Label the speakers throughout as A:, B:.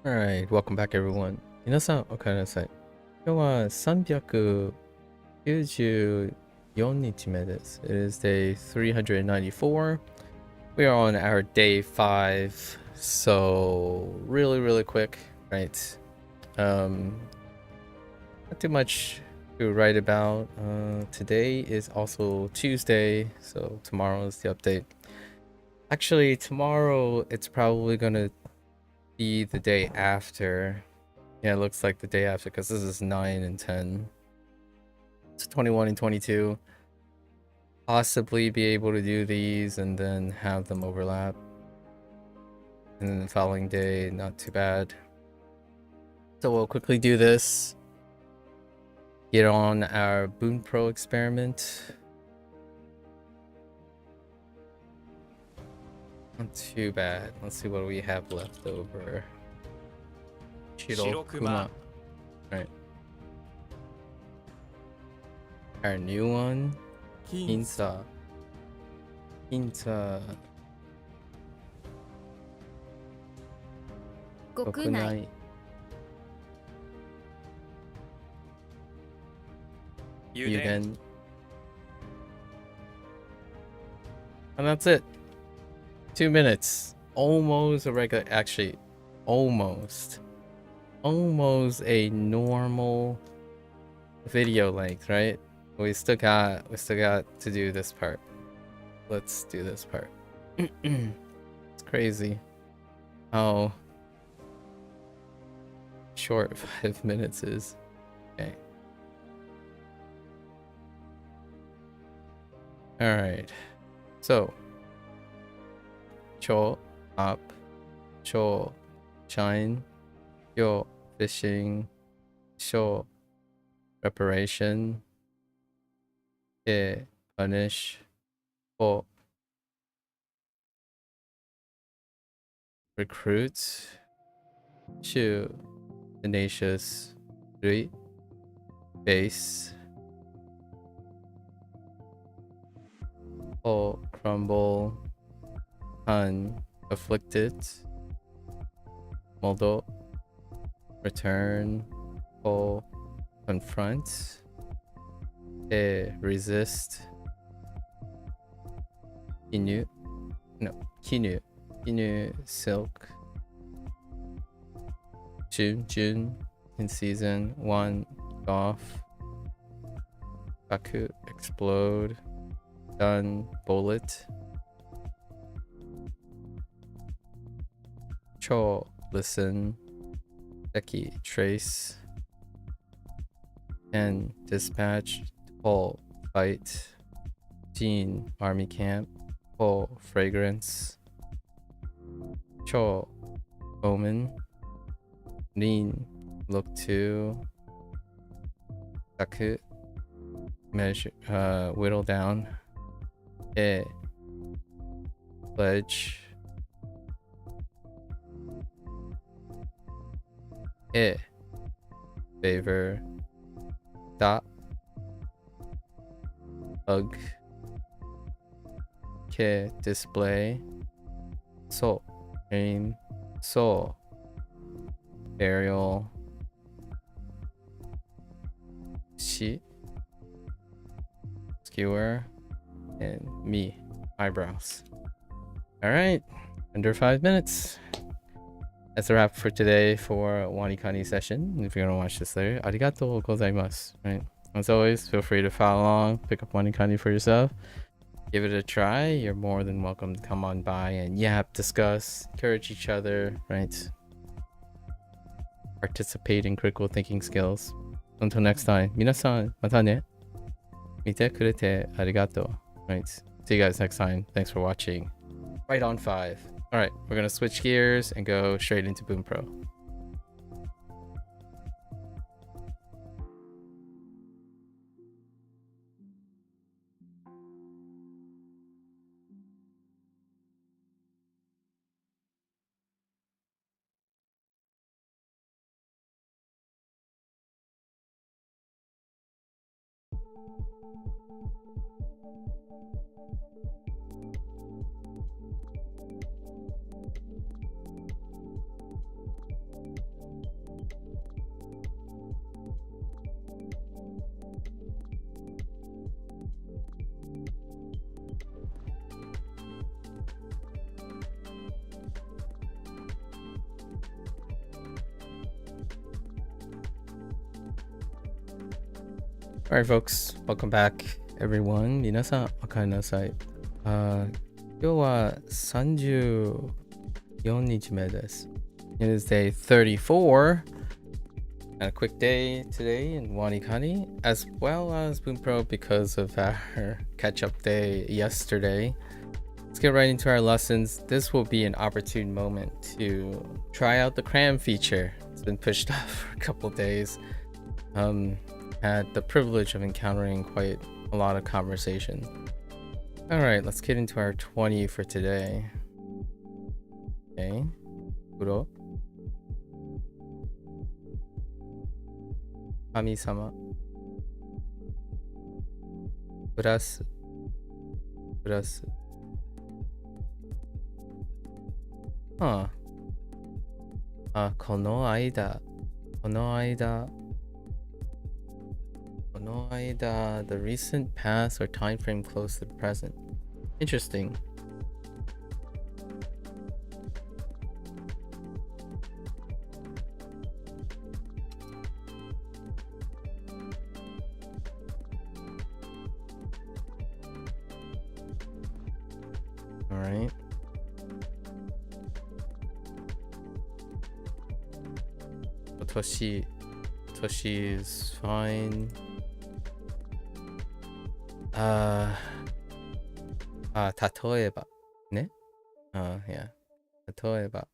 A: Alright, welcome back everyone. 皆さん、おかえりなさい。今日は394日目です。It is day 394. We are on our day 5. So, really quick, right? Not too much to write about. Today is also Tuesday, so tomorrow is the update. Actually, tomorrow it's probably gonna be the day after. Yeah, it looks like the day after because this is 9 and 10. It's 21 and 22. Possibly be able to do these and then have them overlap. And then the following day, not too bad. So we'll quickly do this. Get on our Bunpro experiment. Not too bad. Let's see what we have left over. Shirokuma. Right. Our new one. Kinsa. Gokunai. Yuden. And that's it. 2 minutes. Almost a regular, actually, almost a normal video length, right? We still got to do this part. Let's do this part. It's crazy how short 5 minutes is. Okay. All right. So, cho up, cho shine, yo fishing, sho preparation, e punish, o recruit, shu tenacious, three base, o crumble, han afflicted, moldo return, o confront, e resist, kinu silk, June in season 1 off, baku explode, done bullet, cho listen, Becky trace, and dispatch, Paul fight, Jean army camp, Paul fragrance, cho omen, Rin look to, Taku measure whittle down, e pledge, e favor, dot bug, ke display, so aim, so burial, shi skewer, and me eyebrows. All right, under 5 minutes. That's a wrap for today for WaniKani session. If you're gonna watch this later, arigatou gozaimasu. Right. As always, feel free to follow along, pick up WaniKani for yourself, give it a try. You're more than welcome to come on by and yap, discuss, encourage each other, right? Participate in critical thinking skills. Until next time, minasan, mata ne. Mite kurete arigato. Right. See you guys next time. Thanks for watching. Right on 5. All right, we're gonna switch gears and go straight into Bunpro. Alright, folks, welcome back, everyone. 皆さん、おかえりなさい。今日は34日目です。It is day 34. And a quick day today in WaniKani, as well as Bunpro because of our catch-up day yesterday. Let's get right into our lessons. This will be an opportune moment to try out the cram feature. It's been pushed off for a couple days. Had the privilege of encountering quite a lot of conversation. Alright, let's get into our 20 for today. Okay. Kuro. Kami-sama. Plus. Huh. この間 the recent past or time frame close to the present. Interesting. All right. Toshi is fine. Tatoeba. Ne? Yeah. Tatoeba.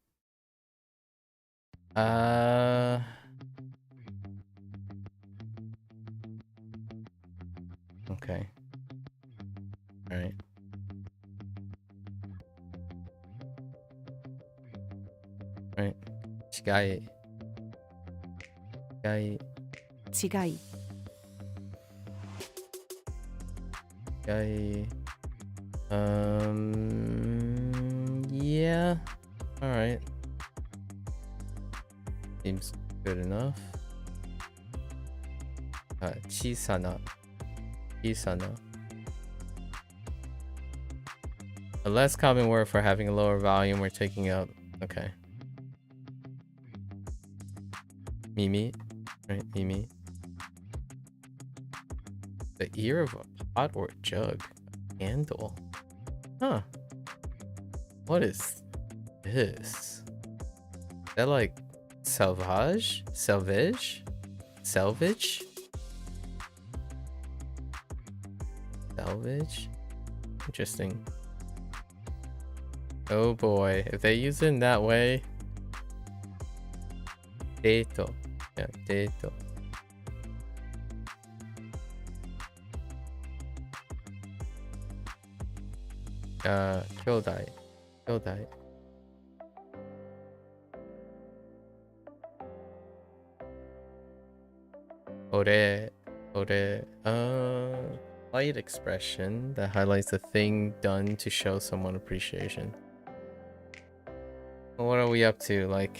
A: Okay. All right. Right. Chigai. Yeah. All right. Seems good enough. Chisana. A less common word for having a lower volume or taking up. Okay. Mimi. Right, Mimi. The ear of a pot or a jug. A handle. Huh. What is this? Is that like salvage? Salvage? Interesting. Oh boy, if they use it in that way. Deito. Yeah, deito. Kyodai. Ore. Light expression that highlights the thing done to show someone appreciation. What are we up to? Like,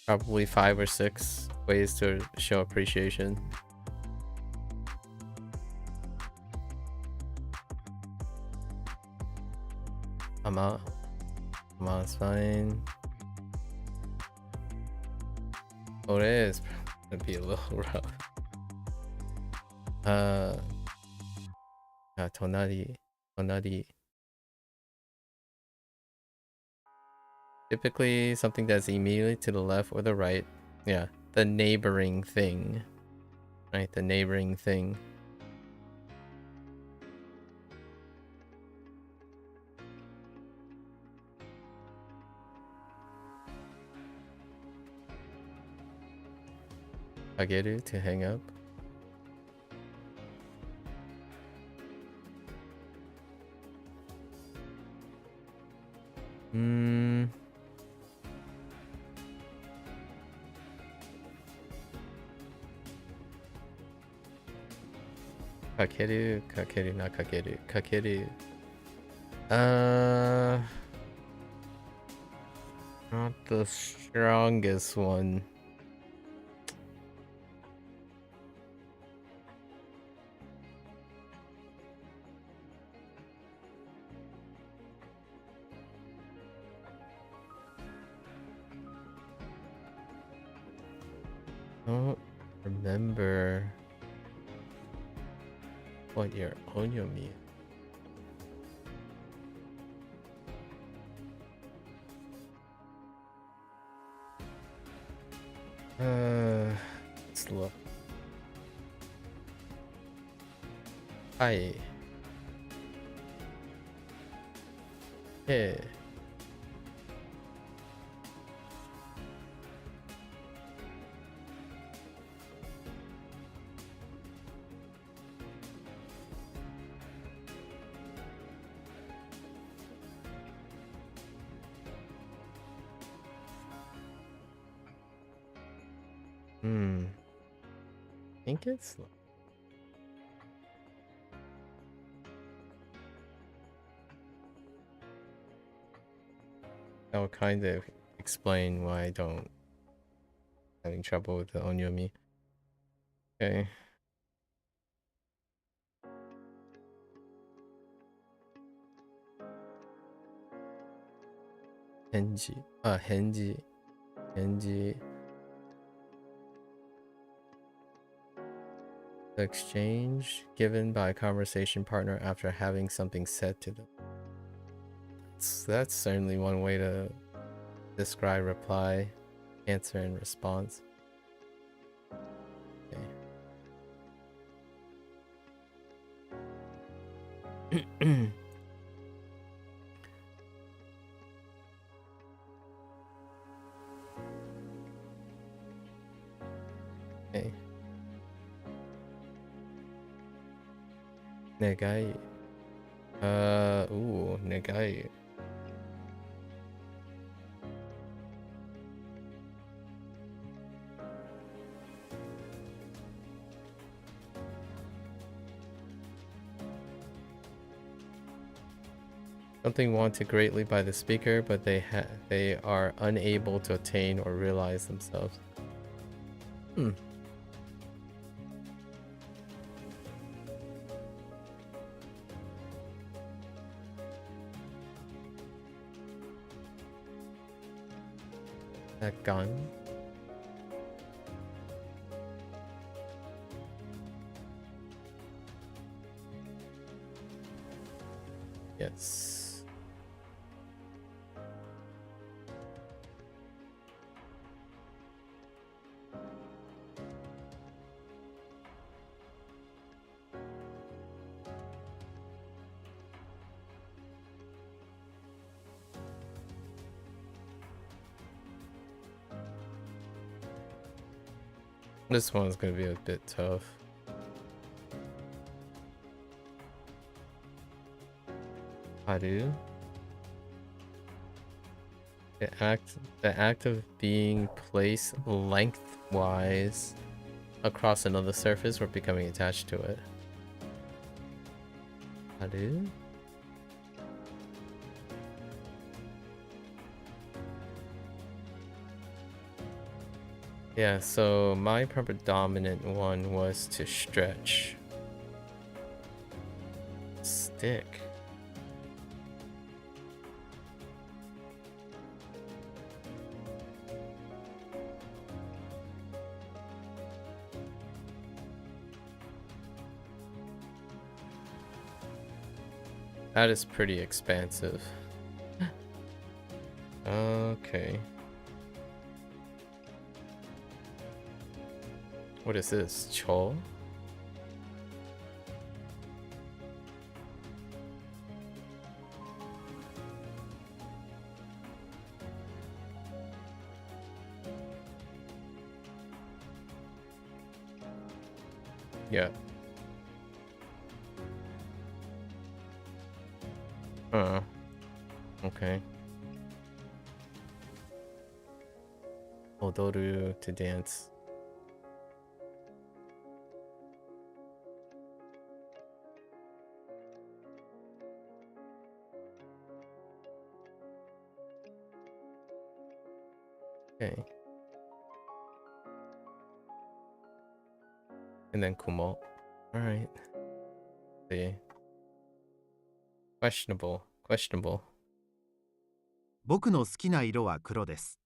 A: probably 5 or 6 ways to show appreciation. Ama is fine. Ore is gonna be a little rough. Tonari. Typically something that's immediately to the left or the right. Yeah, the neighboring thing. Right, the neighboring thing. Kageru, to hang up. Kakeru, not kakeru. Kakeru. Not the strongest one. Don't remember what your onyomi is. Let's look. Hi. Hey. I think it's that would kind of explain why I don't having trouble with the onyomi. Okay. Henji. The exchange given by a conversation partner after having something said to them. That's certainly one way to describe reply, answer, and response. Okay. Okay. Negai. Negai. Something wanted greatly by the speaker, but they are unable to attain or realize themselves. That gun. Yes. This one's gonna be a bit tough. Haru. The act of being placed lengthwise across another surface or becoming attached to it. Haru. Yeah, so my predominant one was to stretch. Stick. That is pretty expansive. Okay. What is this? Cho? Yeah. Okay. Odoru, to dance. Okay. And then Kumo. Alright. See. Questionable.
B: 僕の好きな色は黒です。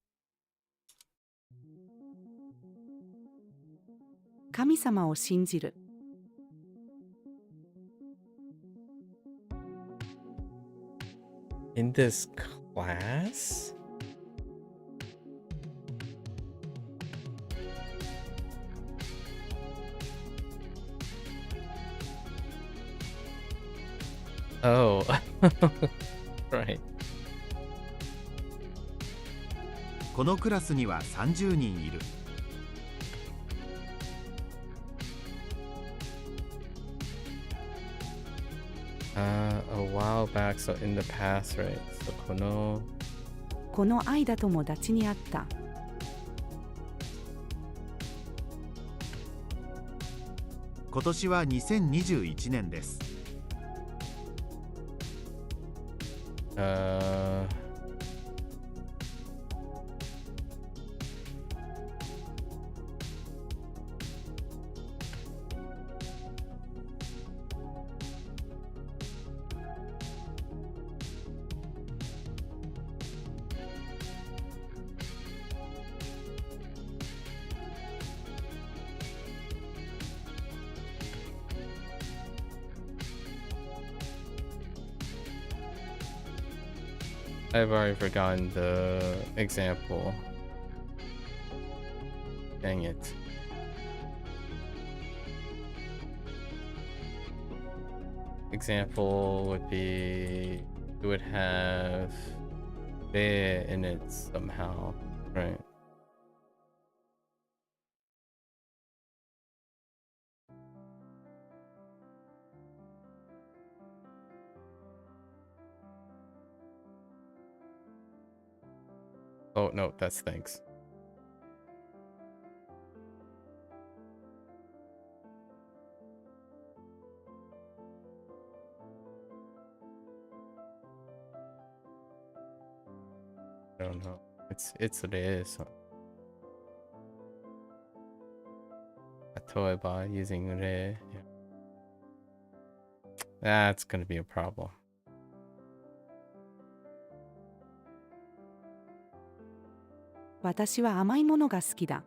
C: 神様を信じる。
A: In this class? Oh, right.
B: このクラスには30人いる。
A: A while back, so in the past, right? So
C: この間友達に会った。
B: 今年は2021年です。
A: I've already forgotten the example. Dang it. Example would be, it would have Viet in it somehow, right? Oh no, that's thanks. I don't know. It's re. So. 例えば using re. Yeah. That's gonna be a problem.
C: 私は甘いものが好きだ。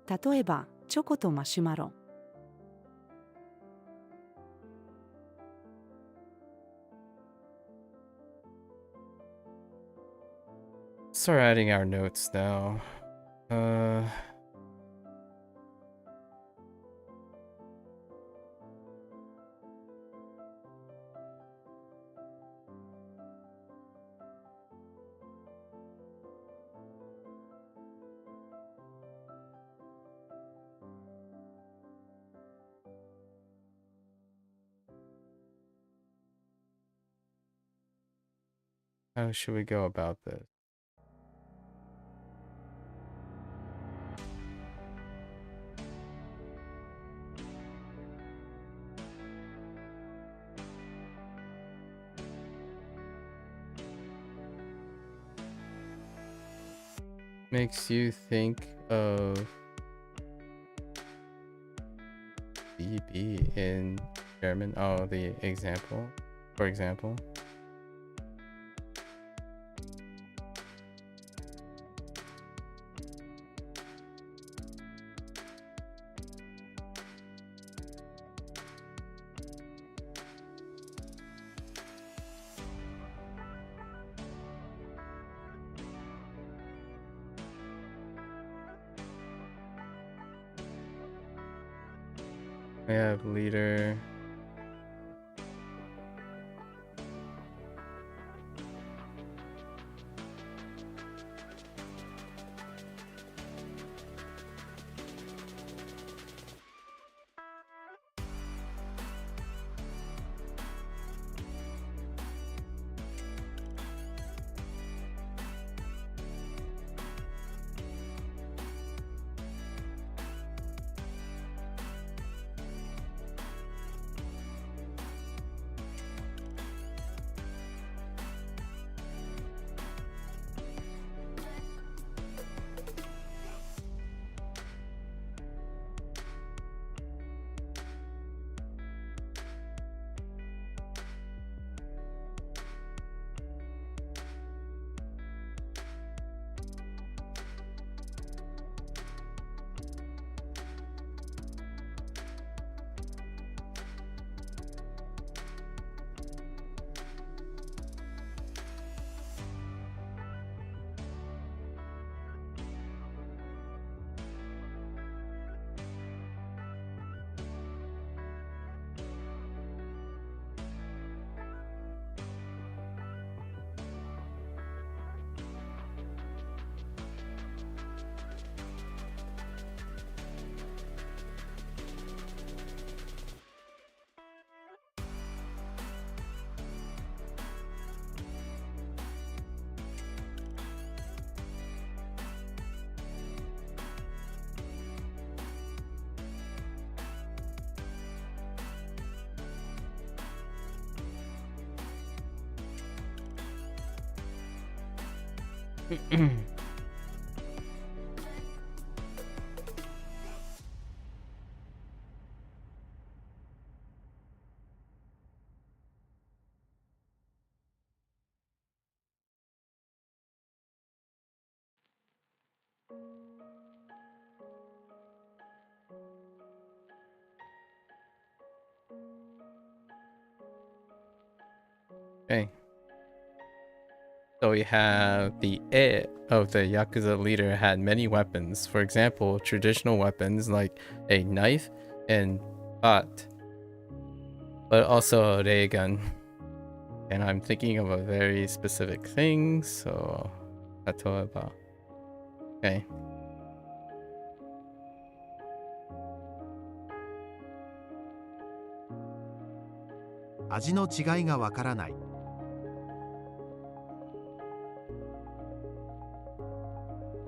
C: 例えば、チョコとマシュマロ。
A: Start adding our notes now. How should we go about this? Makes you think of BB in German. Oh, the example, for example. I have leader. Okay. So we have the of the Yakuza leader had many weapons. For example, traditional weapons like a knife and bat, but also a ray gun. And I'm thinking of a very specific thing, so Tatoeba. Okay.
B: 味の違いがわからない。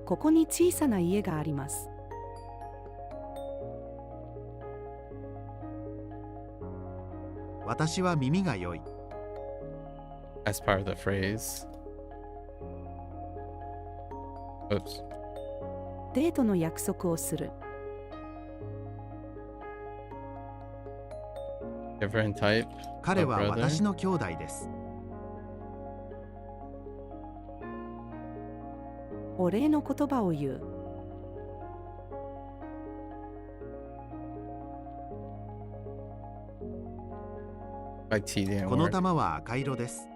C: ここに小さな家があります。
B: 私は耳が良い。
A: As part of the phrase. Oops.
C: デートの約束をする。
A: Different type.
B: 彼
A: of
B: は
A: brother.
B: 私の兄弟です。
C: お礼の言葉を言う。
A: My T didn't
B: この
A: work.
B: 玉は赤色です。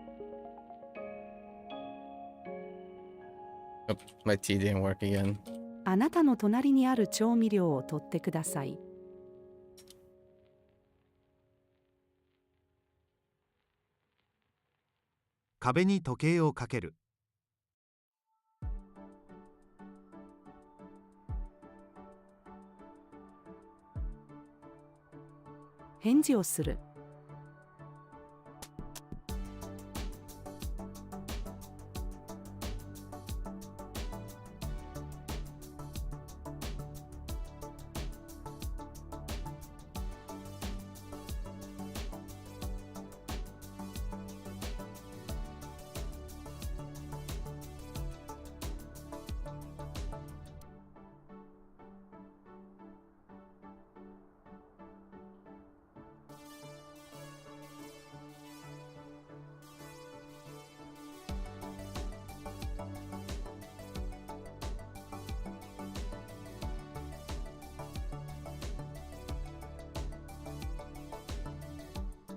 A: Oh, my T didn't work again.
C: あなたの隣にある調味料を取ってください。
B: 壁に時計をかける。
C: 返事をする。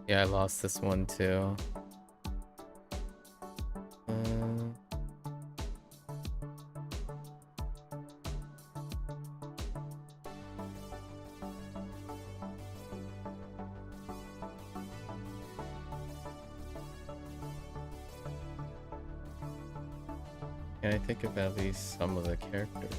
A: Yeah, I lost this one too. Can I think of at least some of the characters?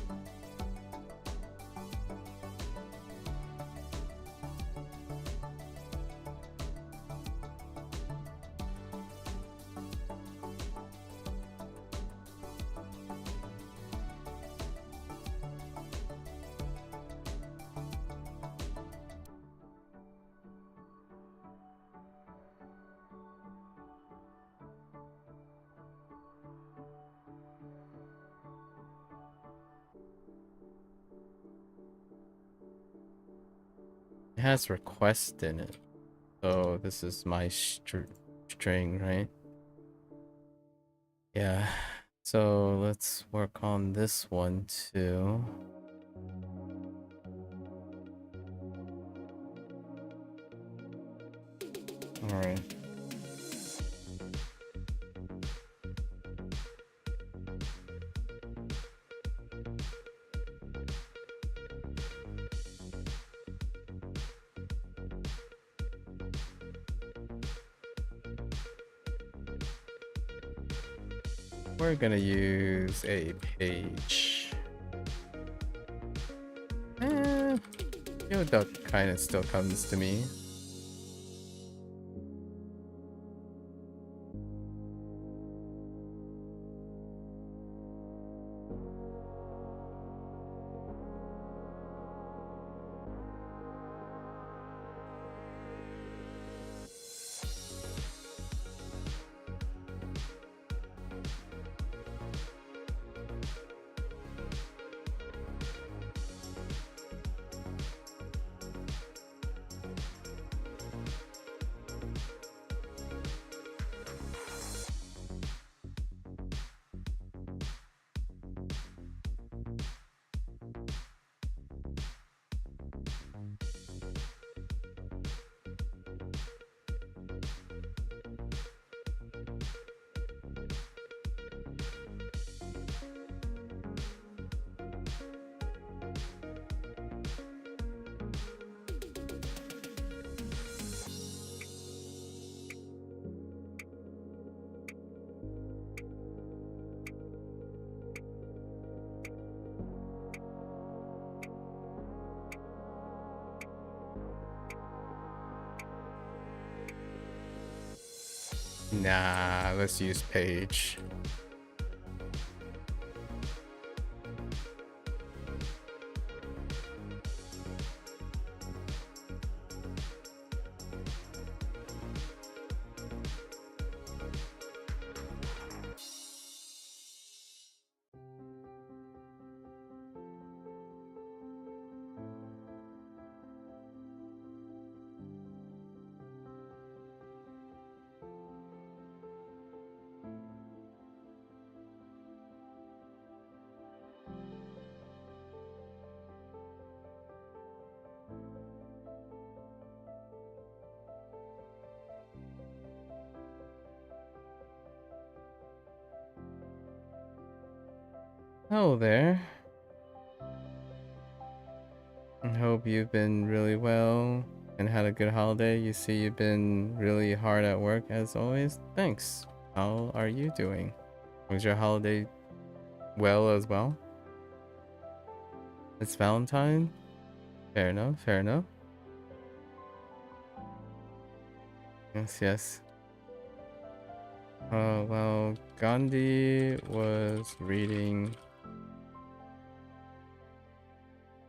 A: It has request in it. So this is my string, right? Yeah. So let's work on this one too. All right. We're gonna use a page. Duck kind of still comes to me. Nah, let's use page. Hello there. I hope you've been really well and had a good holiday. You see you've been really hard at work as always. Thanks. How are you doing? Was your holiday well as well? It's Valentine? Fair enough, fair enough. Yes, yes. Well, Gandhi was reading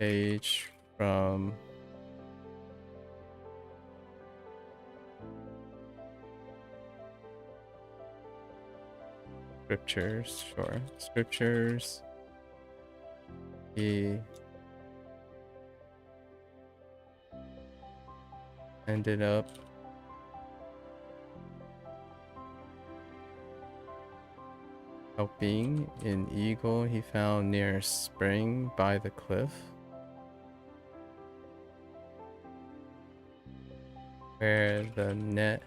A: page from scriptures, sure. Scriptures. He ended up helping an eagle he found near a spring by the cliff, where the net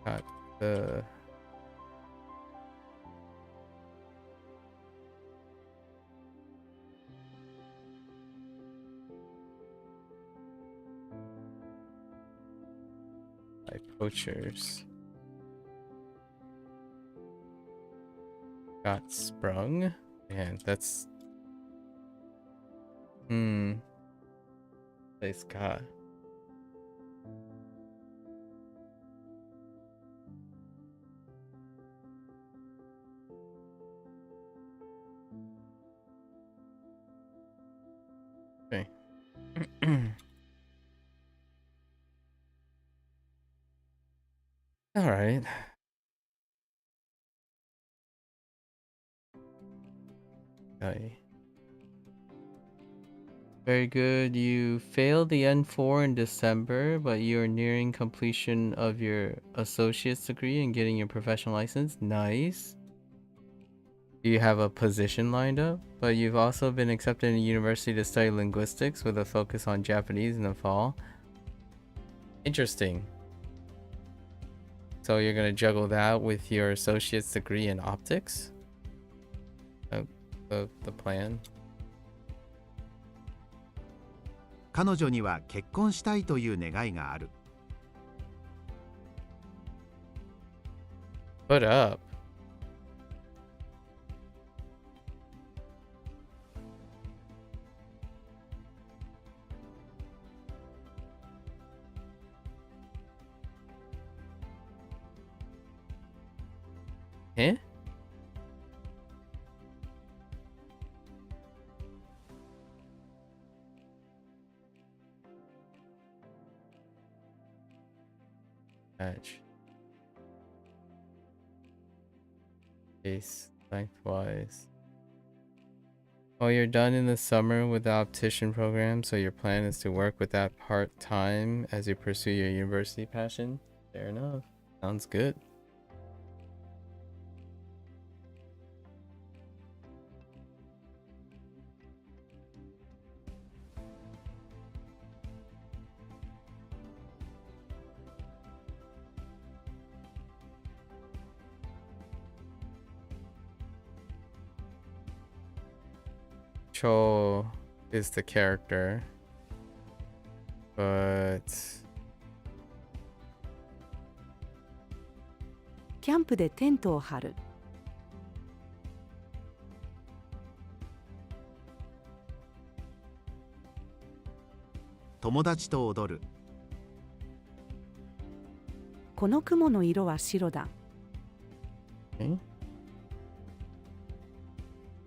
A: got the by poachers. Got sprung. Man, that's place got. Okay. All right. Okay. Very good. You failed the N4 in December, but you're nearing completion of your associate's degree and getting your professional license. Nice. You have a position lined up, but you've also been accepted in a university to study linguistics with a focus on Japanese in the fall. Interesting. So you're gonna juggle that with your associate's degree in optics? The plan?
B: 彼女には結婚したいという願いがある。
A: Put up. Eh? Match. Case lengthwise. Oh, you're done in the summer with the optician program, so your plan is to work with that part-time as you pursue your university passion? Fair enough. Sounds good. Cho is the character, but
C: キャンプでテントを張る。
B: 友達と踊る。
C: この雲の色は白だ。
A: Okay.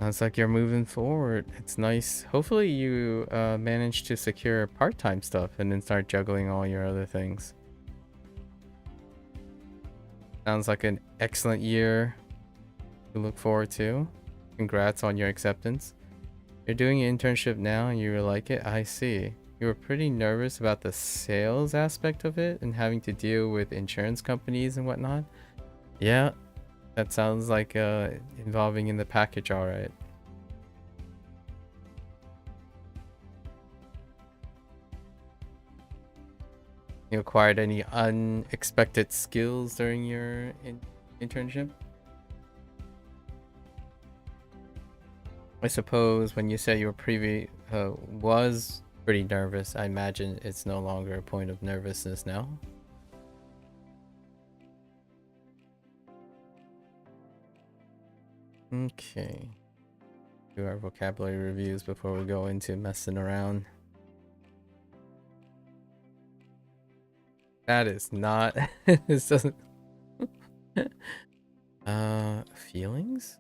A: Sounds like you're moving forward. It's nice. Hopefully you manage to secure part-time stuff and then start juggling all your other things. Sounds like an excellent year to look forward to. Congrats on your acceptance. You're doing an internship now and you really like it? I see. You were pretty nervous about the sales aspect of it and having to deal with insurance companies and whatnot. Yeah, that sounds like involving in the package, alright. You acquired any unexpected skills during your internship? I suppose when you said you were was pretty nervous, I imagine it's no longer a point of nervousness now. Okay. Do our vocabulary reviews before we go into messing around. That is not this doesn't feelings?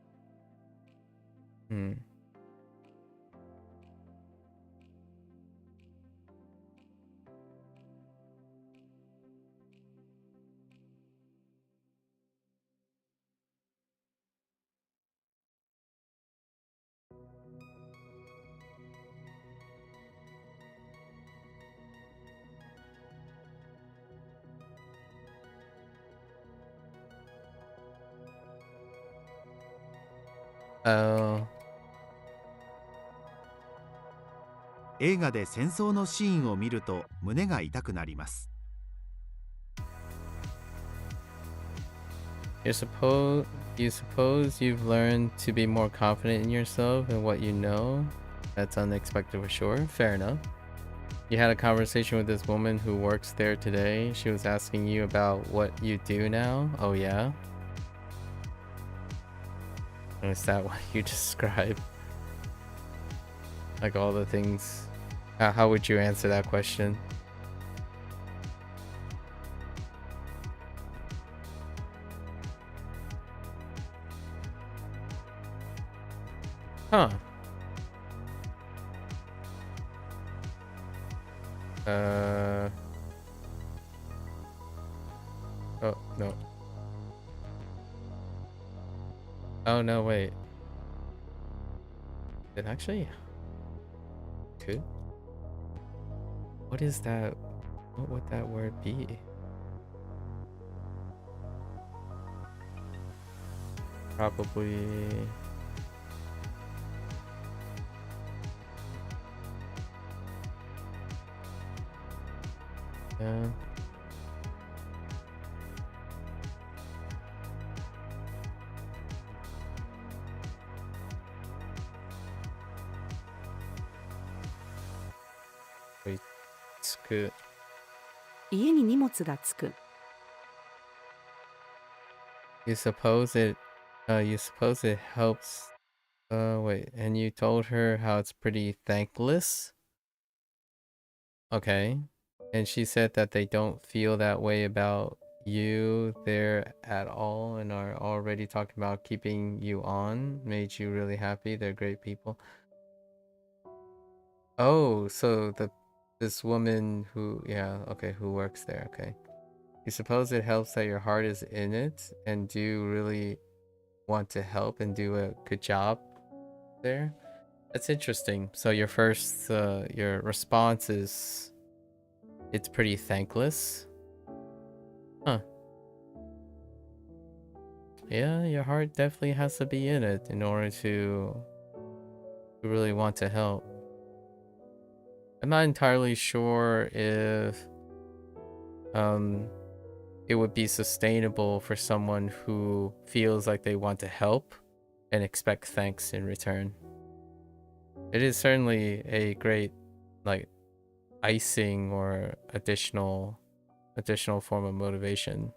A: Oh.
B: 映画で戦争のシーンを見ると胸が痛くなります。
A: You suppose you've learned to be more confident in yourself and what you know? That's unexpected for sure. Fair enough. You had a conversation with this woman who works there today. She was asking you about what you do now. Oh yeah? Is that what you describe? Like all the things. How would you answer that question? Huh. Oh, no. Oh, no, wait. It actually could? What is that? What would that word be? Probably... Yeah. Wait, it's good.
C: 家に荷物がつく。
A: You suppose it helps. Wait, and you told her how it's pretty thankless? Okay. And she said that they don't feel that way about you there at all and are already talking about keeping you on. Made you really happy. They're great people. Oh, so this woman who, yeah, okay, who works there, okay. You suppose it helps that your heart is in it and do really want to help and do a good job there? That's interesting. So your first, your response is, it's pretty thankless. Huh. Yeah, your heart definitely has to be in it in order to really want to help. I'm not entirely sure if it would be sustainable for someone who feels like they want to help and expect thanks in return. It is certainly a great, like, icing or additional form of motivation.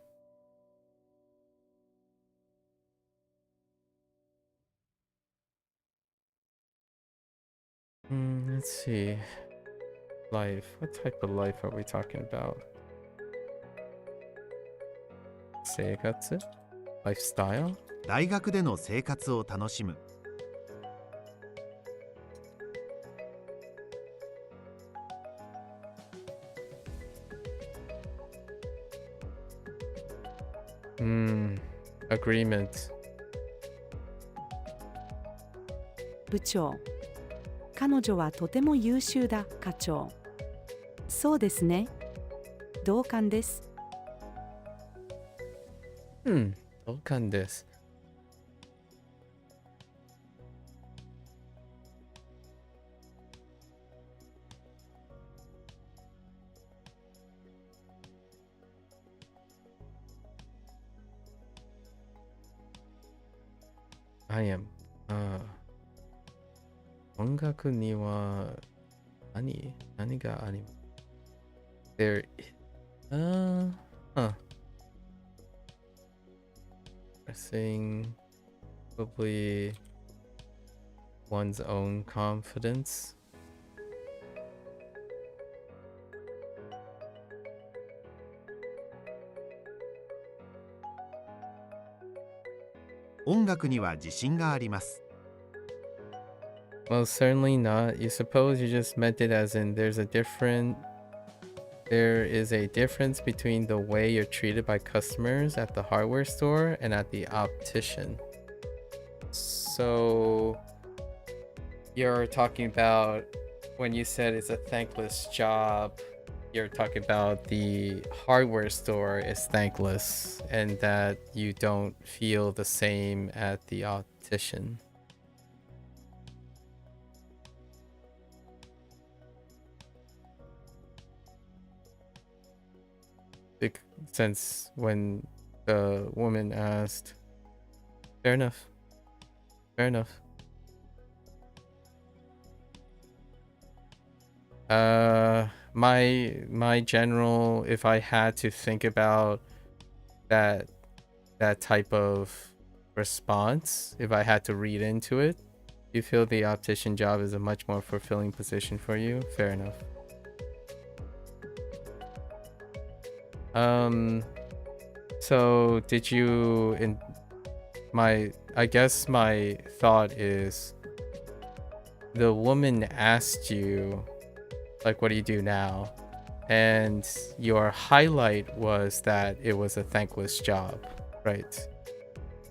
A: Let's see. Life. What type of life are we talking about? 生活? Lifestyle?
B: 大学での生活を楽しむ。
A: Agreement.
C: 部長、彼女はとても優秀だ、課長。そうですね。同感です。
A: 同感です。I am. 音楽には何があります There. Expressing probably one's own confidence.
B: 音楽には自信があります。
A: Well, certainly not. You suppose you just meant it as in there is a difference between the way you're treated by customers at the hardware store and at the optician. So you're talking about when you said it's a thankless job, you're talking about the hardware store is thankless and that you don't feel the same at the optician. Since when the woman asked, fair enough. My general, if I had to think about that type of response, if I had to read into it, you feel the optician job is a much more fulfilling position for you, fair enough. So did you I guess my thought is the woman asked you like, what do you do now? And your highlight was that it was a thankless job, right?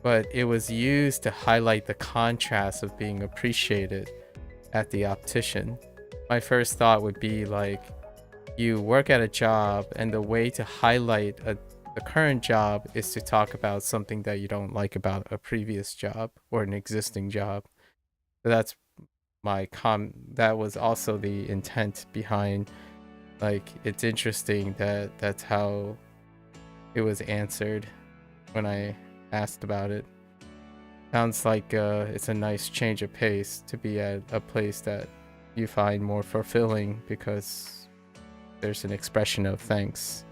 A: But it was used to highlight the contrast of being appreciated at the optician. My first thought would be like, you work at a job and the way to highlight the current job is to talk about something that you don't like about a previous job or an existing job. So that's that was also the intent behind, like, it's interesting that that's how it was answered when I asked about it. Sounds like it's a nice change of pace to be at a place that you find more fulfilling because there's an expression of thanks.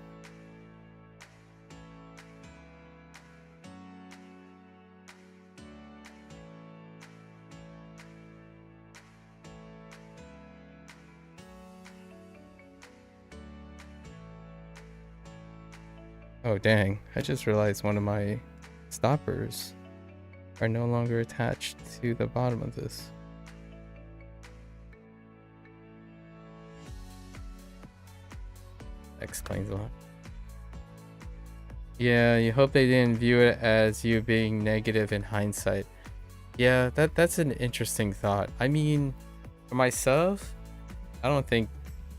A: Oh dang, I just realized one of my stoppers are no longer attached to the bottom of this. Explains a lot. Yeah, you hope they didn't view it as you being negative in hindsight. Yeah, that's an interesting thought. I mean, for myself, I don't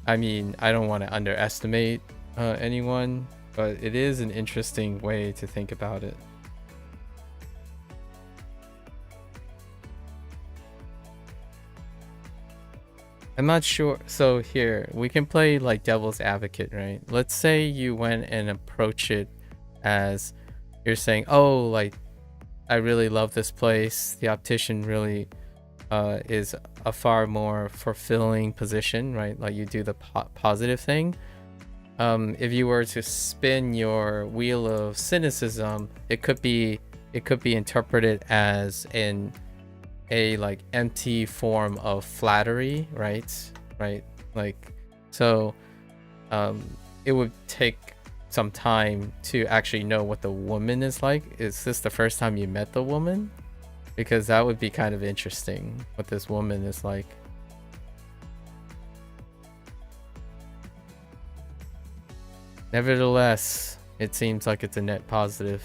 A: want to underestimate anyone, but it is an interesting way to think about it. I'm not sure. So here, we can play like devil's advocate, right? Let's say you went and approach it as you're saying, oh, like, I really love this place. The optician really is a far more fulfilling position, right? Like, you do the positive thing. If you were to spin your wheel of cynicism, it could be interpreted as a like empty form of flattery, right? Like, So it would take some time to actually know what the woman is like. Is this the first time you met the woman? Because that would be kind of interesting, what this woman is like. Nevertheless, it seems like it's a net positive.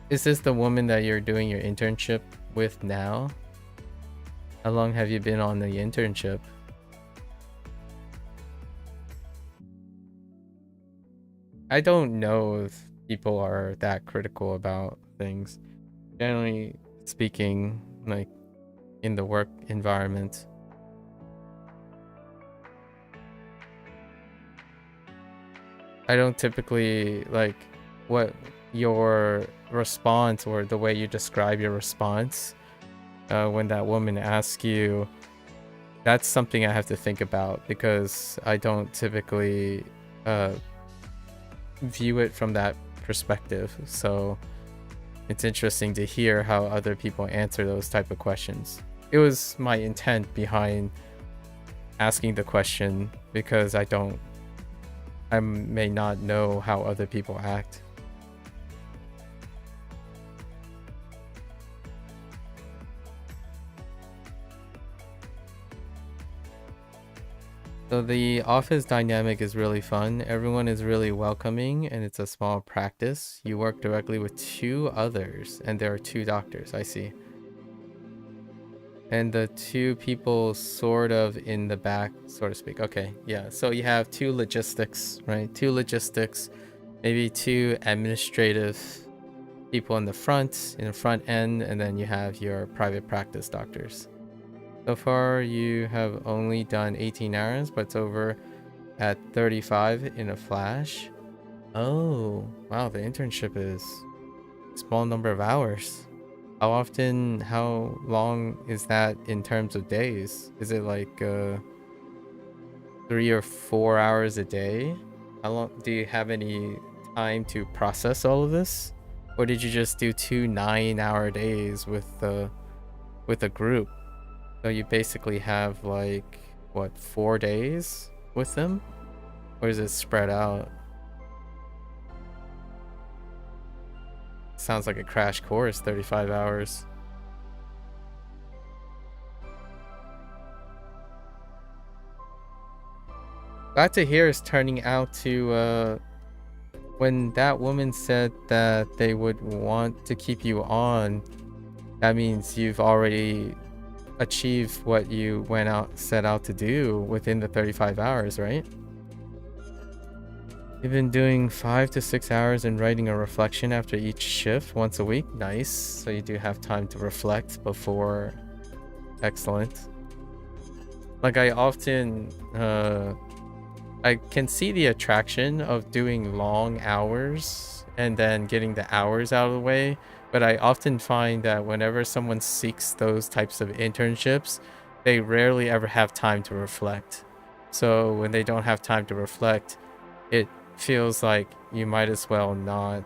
A: Is this the woman that you're doing your internship with now? How long have you been on the internship? I don't know if people are that critical about things. Generally speaking, like in the work environment, I don't typically like what your response or the way you describe your response when that woman asks you. That's something I have to think about, because I don't typically view it from that perspective. So it's interesting to hear how other people answer those type of questions. It was my intent behind asking the question, because I may not know how other people act. So the office dynamic is really fun. Everyone is really welcoming, and it's a small practice. You work directly with 2 others, and there are 2 doctors, I see. And the 2 people sort of in the back, so to speak. Okay, yeah. So you have 2 logistics, right? 2 logistics, maybe 2 administrative people in the front end, and then you have your private practice doctors. So far, you have only done 18 hours, but it's over at 35 in a flash. Oh, wow, the internship is a small number of hours. How long is that in terms of days? Is it like 3 or 4 hours a day? How long do you have any time to process all of this? Or did you just do 2 9-hour days with a group? So you basically have like, what, 4 days with them? Or is it spread out? Sounds like a crash course, 35 hours. Glad to hear it's turning out to, when that woman said that they would want to keep you on, that means you've already achieved what you set out to do within the 35 hours, right? You've been doing 5 to 6 hours and writing a reflection after each shift once a week. Nice. So you do have time to reflect before. Excellent. Like, I often I can see the attraction of doing long hours and then getting the hours out of the way, but I often find that whenever someone seeks those types of internships, they rarely ever have time to reflect. So when they don't have time to reflect, it feels like you might as well not.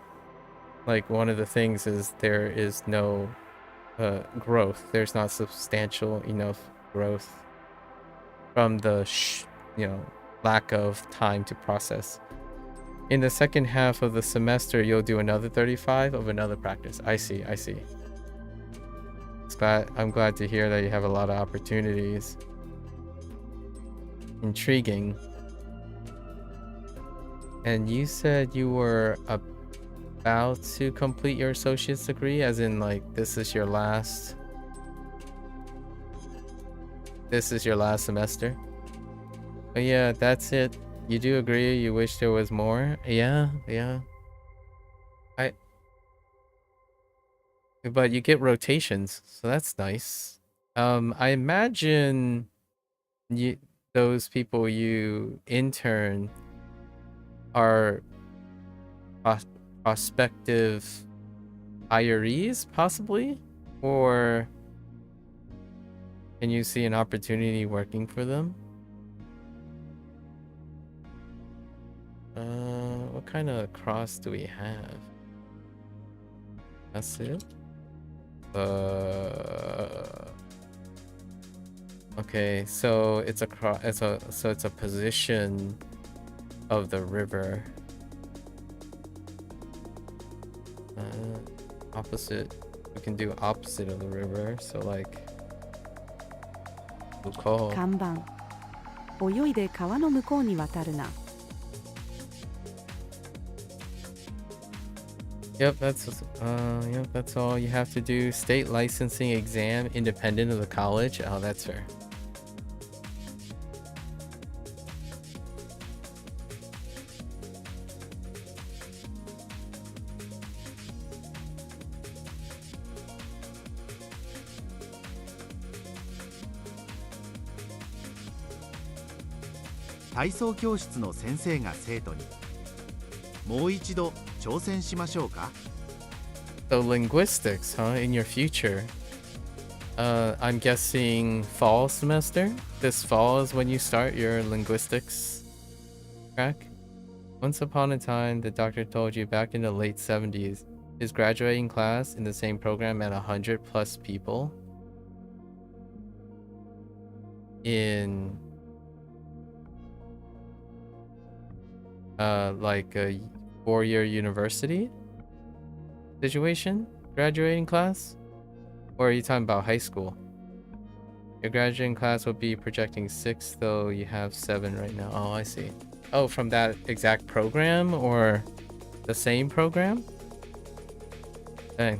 A: Like, one of the things is there is no growth. There's not substantial enough growth from the lack of time to process. In the second half of the semester, you'll do another 35 of another practice. I see. I'm glad to hear that you have a lot of opportunities. Intriguing. And you said you were about to complete your associate's degree, as in, like, this is your last semester? Oh yeah, that's it. You do agree you wish there was more? Yeah. But you get rotations, so that's nice. I imagine those people you intern are prospective hirees, possibly? Or can you see an opportunity working for them? What kind of cross do we have? That's it? Okay, so it's a position of the river. Opposite. We can do opposite of the river. So like, we'll call.
C: 看板。泳いで川の向こうに渡るな。
A: Yep, that's all you have to do. State licensing exam independent of the college. Oh, that's fair.
B: "体操教室の先生が生徒に、もう一度挑戦しましょうか?"
A: So linguistics, huh? In your future. I'm guessing fall semester? This fall is when you start your linguistics track? Once upon a time, the doctor told you back in the late 70s, his graduating class in the same program at 100 plus people in like a 4-year university situation, graduating class? Or are you talking about high school? Your graduating class will be projecting 6, though you have 7 right now. Oh, I see. Oh, from that exact program or the same program? Dang.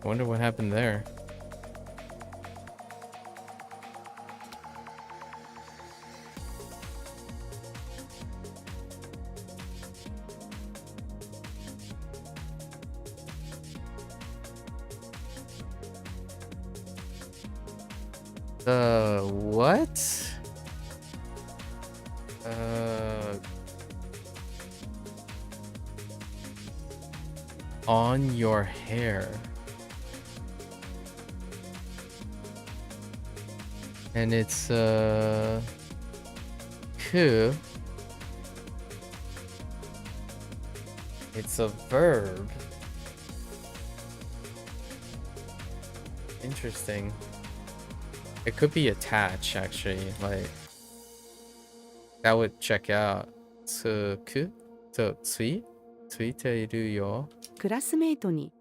A: I wonder what happened there. What? On your hair. And it's, ku. It's a verb. Interesting. It could be attach, actually. Like, that would check out. Tsuku? So, tsui? Tsuiteru yo.
C: クラスメイトに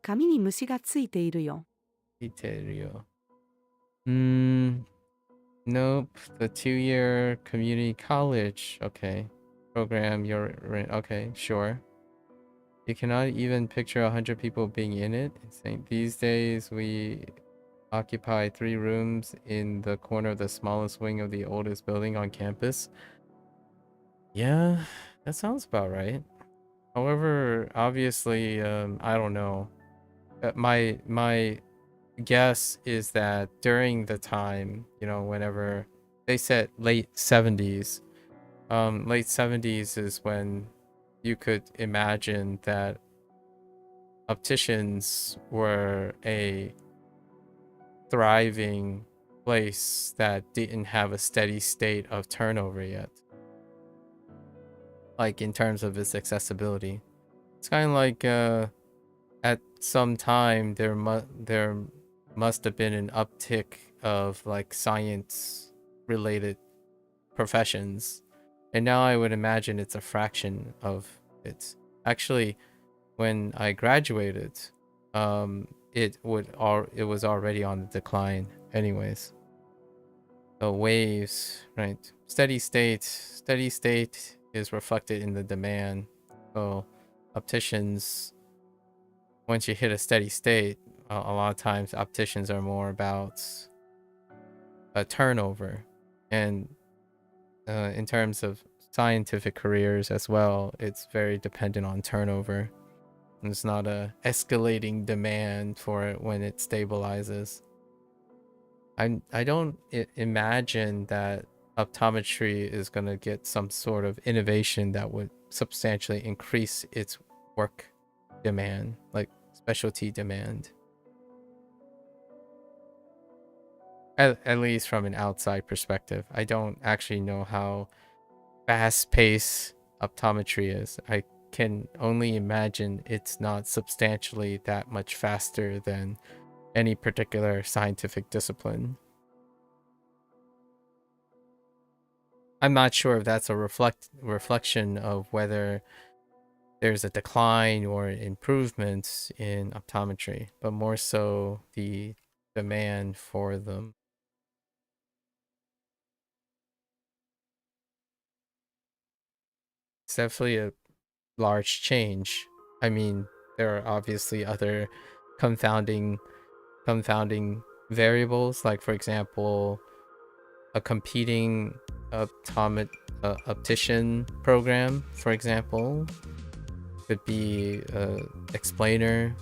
C: 髪に虫がついているよ。
A: Tsuiteru yo. Nope. The 2-year community college. Okay. Program, you're right. Okay, sure. You cannot even picture 100 people being in it. It's saying these days we occupy 3 rooms in the corner of the smallest wing of the oldest building on campus. Yeah, that sounds about right. However, obviously, I don't know. My guess is that during the time, you know, whenever they said late 70s, late 70s is when you could imagine that opticians were a thriving place that didn't have a steady state of turnover yet. Like in terms of its accessibility. It's kind of like at some time there must have been an uptick of like science related professions. And now I would imagine it's a fraction of it. Actually, when I graduated, it was already on the decline anyways. The waves, right? Steady state is reflected in the demand. So opticians, once you hit a steady state, a lot of times opticians are more about a turnover. And in terms of scientific careers as well, it's very dependent on turnover. It's not a escalating demand for it when it stabilizes. I don't imagine that optometry is going to get some sort of innovation that would substantially increase its work demand, like specialty demand. At least from an outside perspective. I don't actually know how fast-paced optometry is. I can only imagine it's not substantially that much faster than any particular scientific discipline. I'm not sure if that's a reflection of whether there's a decline or improvements in optometry, but more so the demand for them. It's definitely a large change. I mean, there are obviously other confounding variables, like for example, a competing optician program, for example, could be explainer,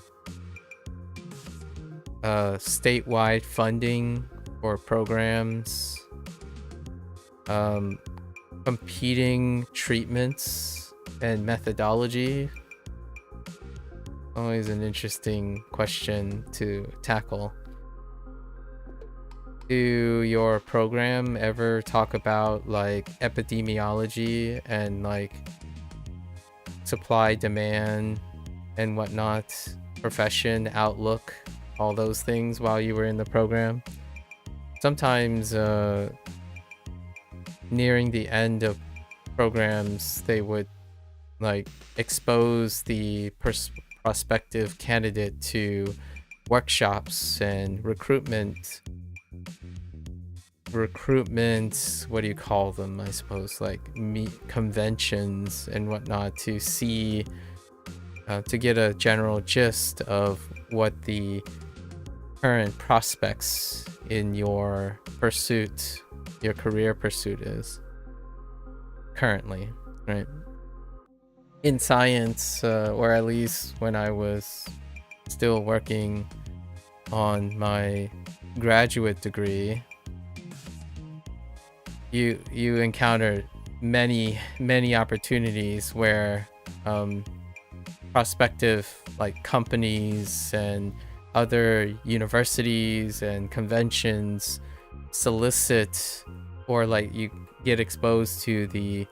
A: statewide funding for programs, competing treatments and methodology. Always an interesting question to tackle. Do your program ever talk about like epidemiology and like supply, demand, and whatnot, profession, outlook, all those things while you were in the program? Sometimes nearing the end of programs, they would like expose the prospective candidate to workshops and recruitment, what do you call them, I suppose, like conventions and whatnot, to see to get a general gist of what the current prospects in your pursuit, your career pursuit is currently, right? In science, or at least when I was still working on my graduate degree, you encounter many opportunities where prospective like companies and other universities and conventions solicit, or like you get exposed to the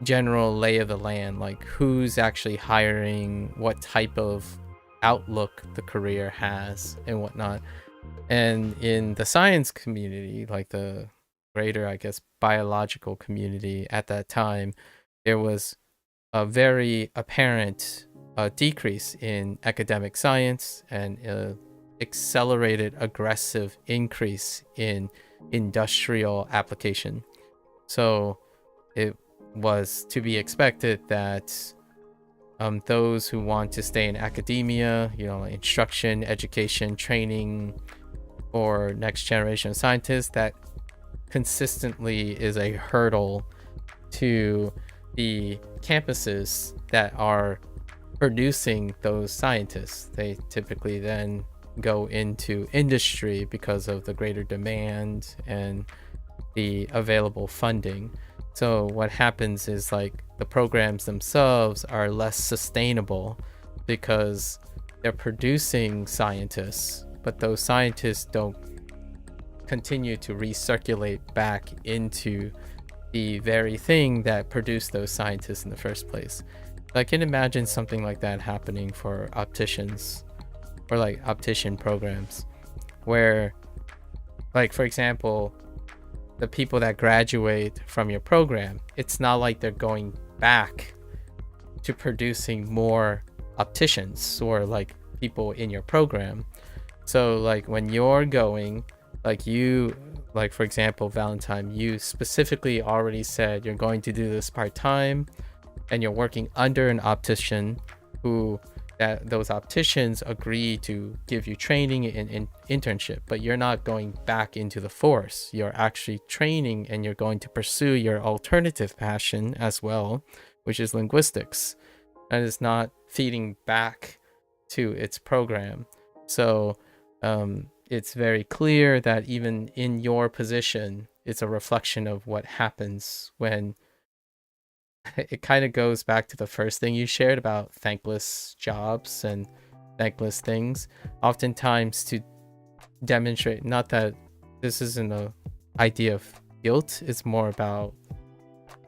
A: general lay of the land, like who's actually hiring, what type of outlook the career has and whatnot. And in the science community, like the greater, I guess, biological community at that time, there was a very apparent decrease in academic science and accelerated aggressive increase in industrial application. So it was to be expected that those who want to stay in academia, you know, instruction, education, training, or next generation scientists, that consistently is a hurdle to the campuses that are producing those scientists. They typically then go into industry because of the greater demand and the available funding. So what happens is like the programs themselves are less sustainable because they're producing scientists, but those scientists don't continue to recirculate back into the very thing that produced those scientists in the first place. I can imagine something like that happening for opticians or like optician programs, where like, for example, the people that graduate from your program, it's not like they're going back to producing more opticians or like people in your program. So like when you're going, like you, like for example, Valentine, you specifically already said you're going to do this part-time and you're working under an optician who, that those opticians agree to give you training and internship, but you're not going back into the force. You're actually training and you're going to pursue your alternative passion as well, which is linguistics, and is not feeding back to its program. So it's very clear that even in your position, it's a reflection of what happens when it kind of goes back to the first thing you shared about thankless jobs and thankless things. Oftentimes, to demonstrate, not that this isn't a idea of guilt, it's more about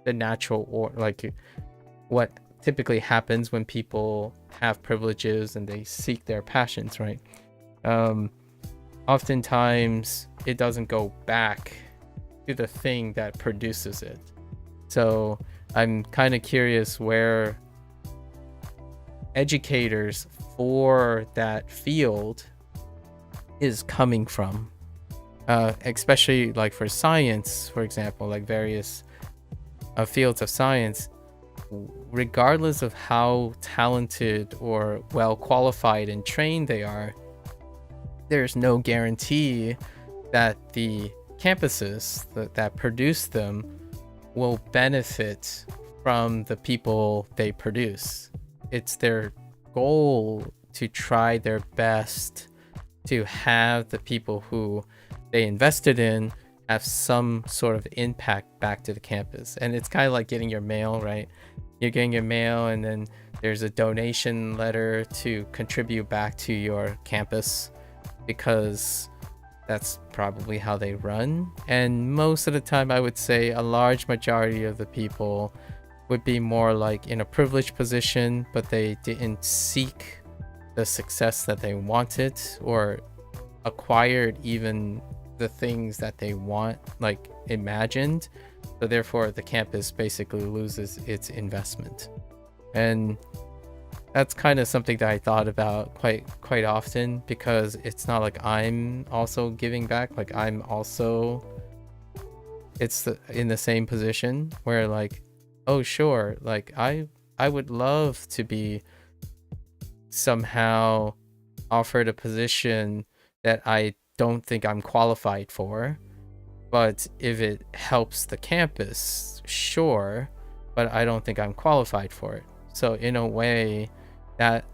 A: the natural, or like what typically happens when people have privileges and they seek their passions, right? Oftentimes it doesn't go back to the thing that produces it. So I'm kind of curious where educators for that field is coming from, especially like for science, for example, like various fields of science. Regardless of how talented or well qualified and trained they are, there's no guarantee that the campuses that produce them will benefit from the people they produce. It's their goal to try their best to have the people who they invested in have some sort of impact back to the campus. And it's kind of like getting your mail, right? You're getting your mail and then there's a donation letter to contribute back to your campus, because that's probably how they run. And most of the time, I would say a large majority of the people would be more like in a privileged position, but they didn't seek the success that they wanted or acquired even the things that they want, like imagined. So therefore the campus basically loses its investment. And that's kind of something that I thought about quite often, because it's not like I'm also giving back, like I'm also in the same position where like, oh sure, like I would love to be somehow offered a position that I don't think I'm qualified for, but if it helps the campus, sure, but I don't think I'm qualified for it. So in a way that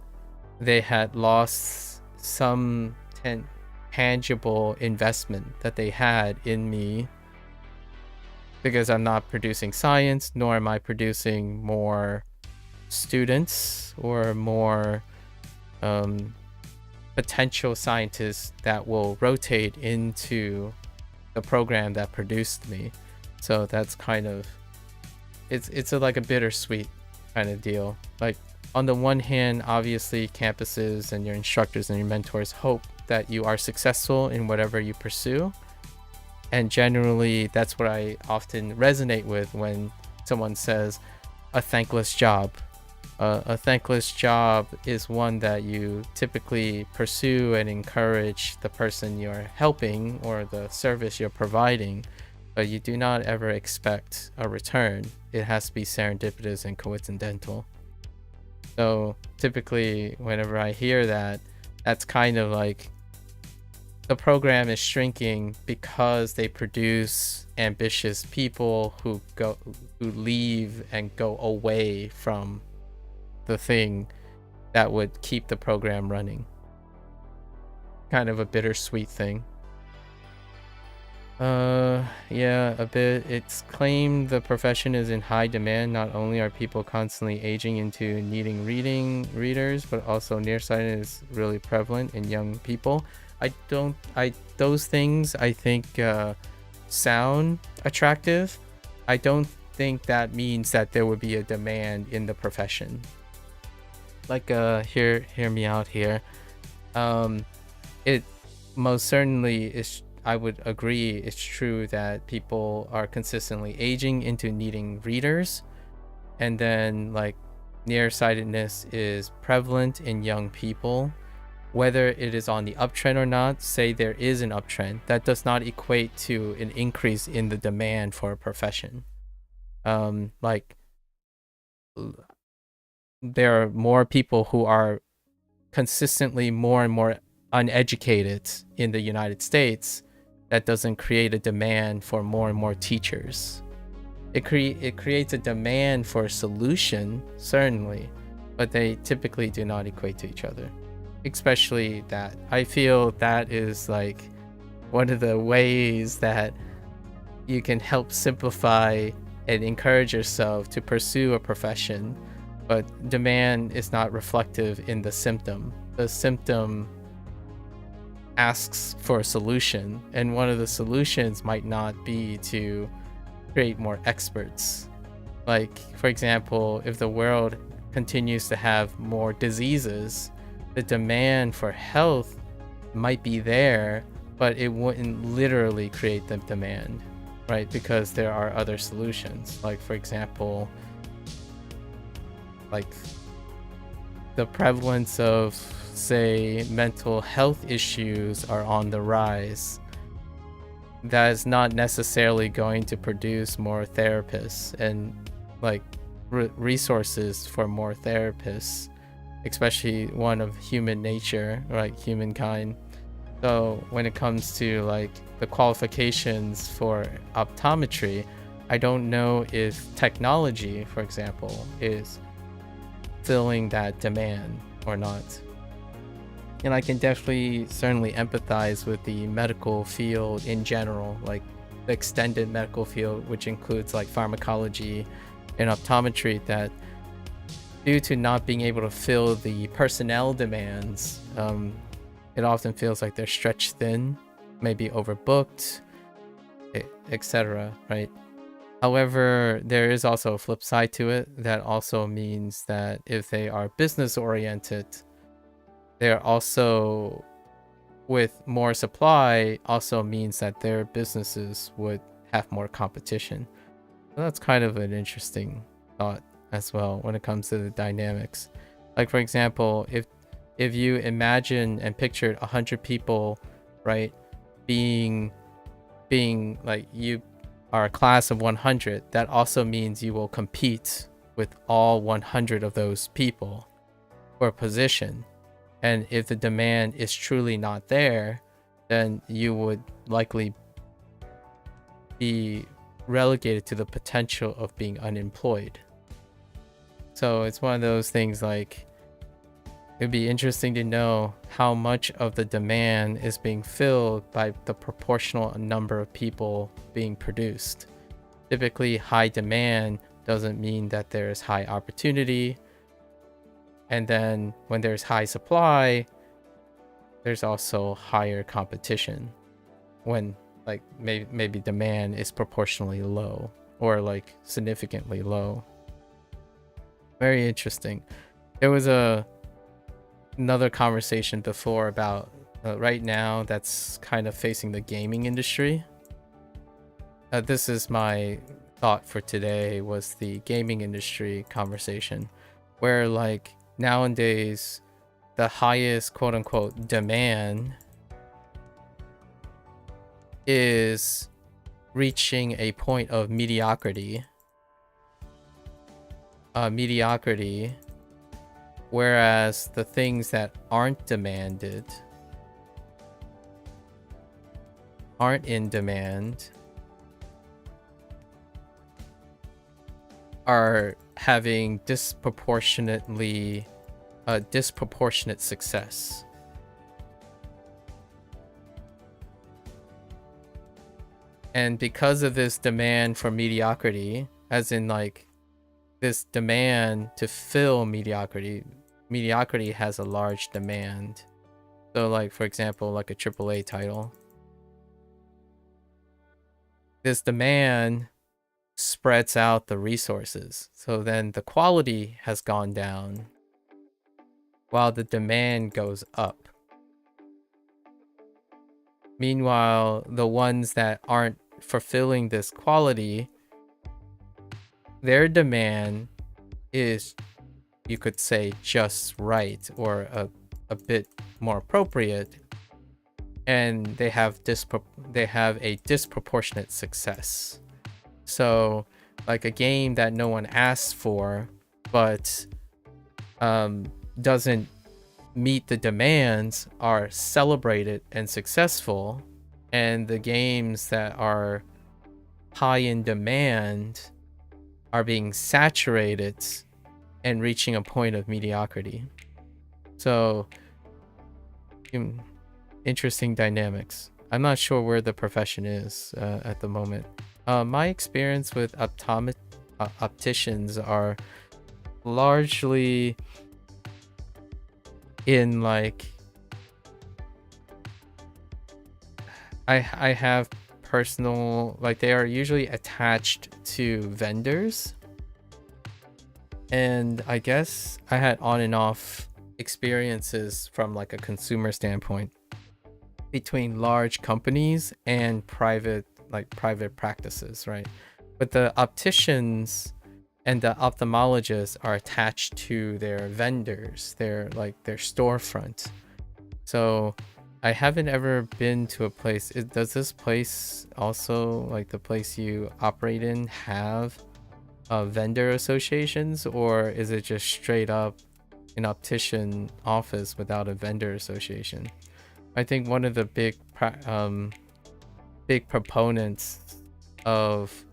A: they had lost some tangible investment that they had in me, because I'm not producing science, nor am I producing more students or more potential scientists that will rotate into the program that produced me. So that's kind of, it's like a bittersweet kind of deal. Like on the one hand, obviously campuses and your instructors and your mentors hope that you are successful in whatever you pursue. And generally that's what I often resonate with when someone says a thankless job. A thankless job is one that you typically pursue and encourage the person you're helping or the service you're providing, but you do not ever expect a return. It has to be serendipitous and coincidental. So typically whenever I hear that, that's kind of like the program is shrinking because they produce ambitious people who leave and go away from the thing that would keep the program running. Kind of a bittersweet thing. Yeah, a bit. It's claimed the profession is in high demand. Not only are people constantly aging into needing readers, but also nearsightedness is really prevalent in young people. Those things I think sound attractive. I don't think that means that there would be a demand in the profession. Like hear me out here. It most certainly is, I would agree, it's true that people are consistently aging into needing readers, and then like nearsightedness is prevalent in young people. Whether it is on the uptrend or not, say there is an uptrend, that does not equate to an increase in the demand for a profession. Like there are more people who are consistently more and more uneducated in the United States. That doesn't create a demand for more and more teachers. It creates a demand for a solution, certainly, but they typically do not equate to each other. Especially that, I feel that is like one of the ways that you can help simplify and encourage yourself to pursue a profession. But demand is not reflective in the symptom. The symptom asks for a solution, and one of the solutions might not be to create more experts. Like, for example, if the world continues to have more diseases, the demand for health might be there, but it wouldn't literally create the demand. right? Because there are other solutions. Like, for example, like the prevalence of, say, mental health issues are on the rise. That is not necessarily going to produce more therapists and like resources for more therapists, especially one of human nature, like humankind. So when it comes to like the qualifications for optometry, I don't know if technology, for example, is filling that demand or not. And I can definitely certainly empathize with the medical field in general, like the extended medical field, which includes like pharmacology and optometry, that due to not being able to fill the personnel demands, it often feels like they're stretched thin, maybe overbooked, etc. Right? However, there is also a flip side to it. That also means that if they are business oriented, they're also, with more supply, also means that their businesses would have more competition. So that's kind of an interesting thought as well when it comes to the dynamics. Like, for example, if you imagine and pictured 100 people, right, being like, you are a class of 100, that also means you will compete with all 100 of those people for a position. And if the demand is truly not there, then you would likely be relegated to the potential of being unemployed. So it's one of those things, like, it'd be interesting to know how much of the demand is being filled by the proportional number of people being produced. Typically, high demand doesn't mean that there's high opportunity. And then when there's high supply, there's also higher competition when like maybe demand is proportionally low or like significantly low. Very interesting. There was another conversation before about right now that's kind of facing the gaming industry. This is my thought for today, was the gaming industry conversation, where like nowadays the highest quote unquote demand is reaching a point of mediocrity. Whereas the things that aren't demanded, aren't in demand, are having disproportionate success. And because of this demand for mediocrity, as in like this demand to fill mediocrity has a large demand. So like, for example, like a AAA title, this demand spreads out the resources. So then the quality has gone down while the demand goes up. Meanwhile, the ones that aren't fulfilling this quality, their demand is, you could say, just right, or a bit more appropriate, and they have a disproportionate success. So like a game that no one asks for but doesn't meet the demands are celebrated and successful, and the games that are high in demand are being saturated and reaching a point of mediocrity. So interesting dynamics. I'm not sure where the profession is at the moment. My experience with opticians are largely in like, I have personal, like, they are usually attached to vendors, and I guess I had on and off experiences from like a consumer standpoint between large companies and private like private practices, right? But the opticians and the ophthalmologists are attached to their vendors, their storefront. So I haven't ever been to a place. Does this place also, like the place you operate in, have vendor associations, or is it just straight up an optician office without a vendor association? I think one of the big proponents of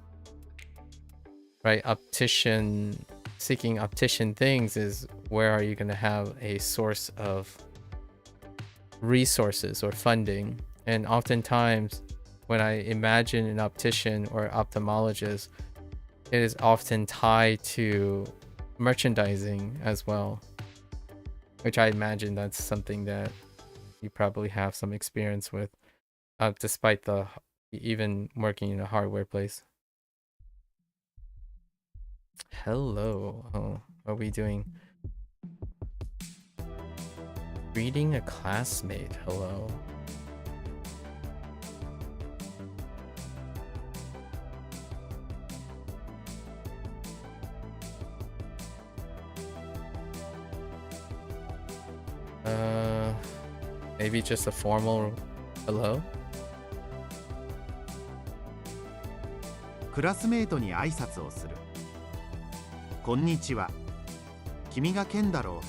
A: seeking optician things is, where are you going to have a source of resources or funding? And oftentimes when I imagine an optician or ophthalmologist, it is often tied to merchandising as well, which I imagine that's something that you probably have some experience with, despite even working in a hardware place. Hello. Oh, what are we doing? Greeting a classmate. Hello. Maybe just a formal hello?
B: クラスメートに挨拶をする。こんにちは。君がケンだろ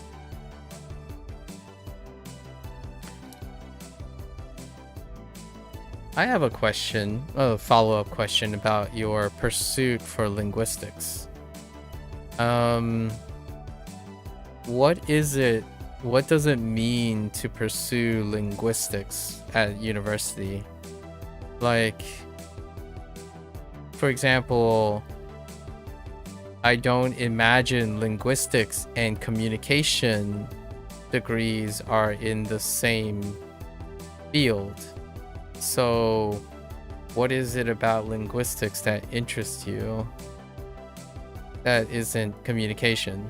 B: う。
A: I have a question, a follow-up question about your pursuit for linguistics. What does it mean to pursue linguistics at university? Like, for example, I don't imagine linguistics and communication degrees are in the same field. So, what is it about linguistics that interests you that isn't communication?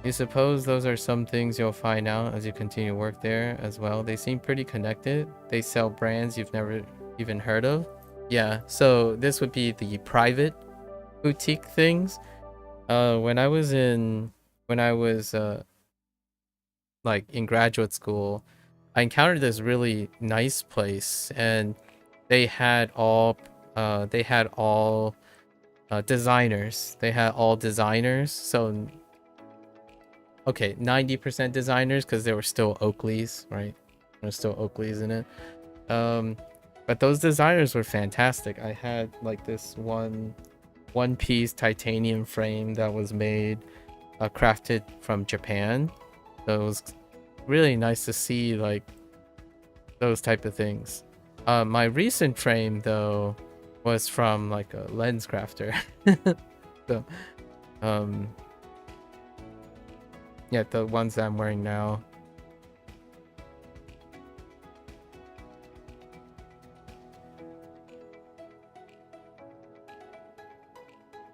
A: You suppose those are some things you'll find out as you continue to work there as well. They seem pretty connected. They sell brands you've never even heard of. Yeah, so this would be the private boutique things. When I was like in graduate school, I encountered this really nice place, and they had all designers. They had all designers. So okay, 90% designers, because there were still Oakleys, right? There were still Oakleys in it. But those designers were fantastic. I had like this one-piece titanium frame that was made, crafted from Japan. So it was really nice to see like those type of things. My recent frame though was from like a lens crafter. So yeah, the ones that I'm wearing now.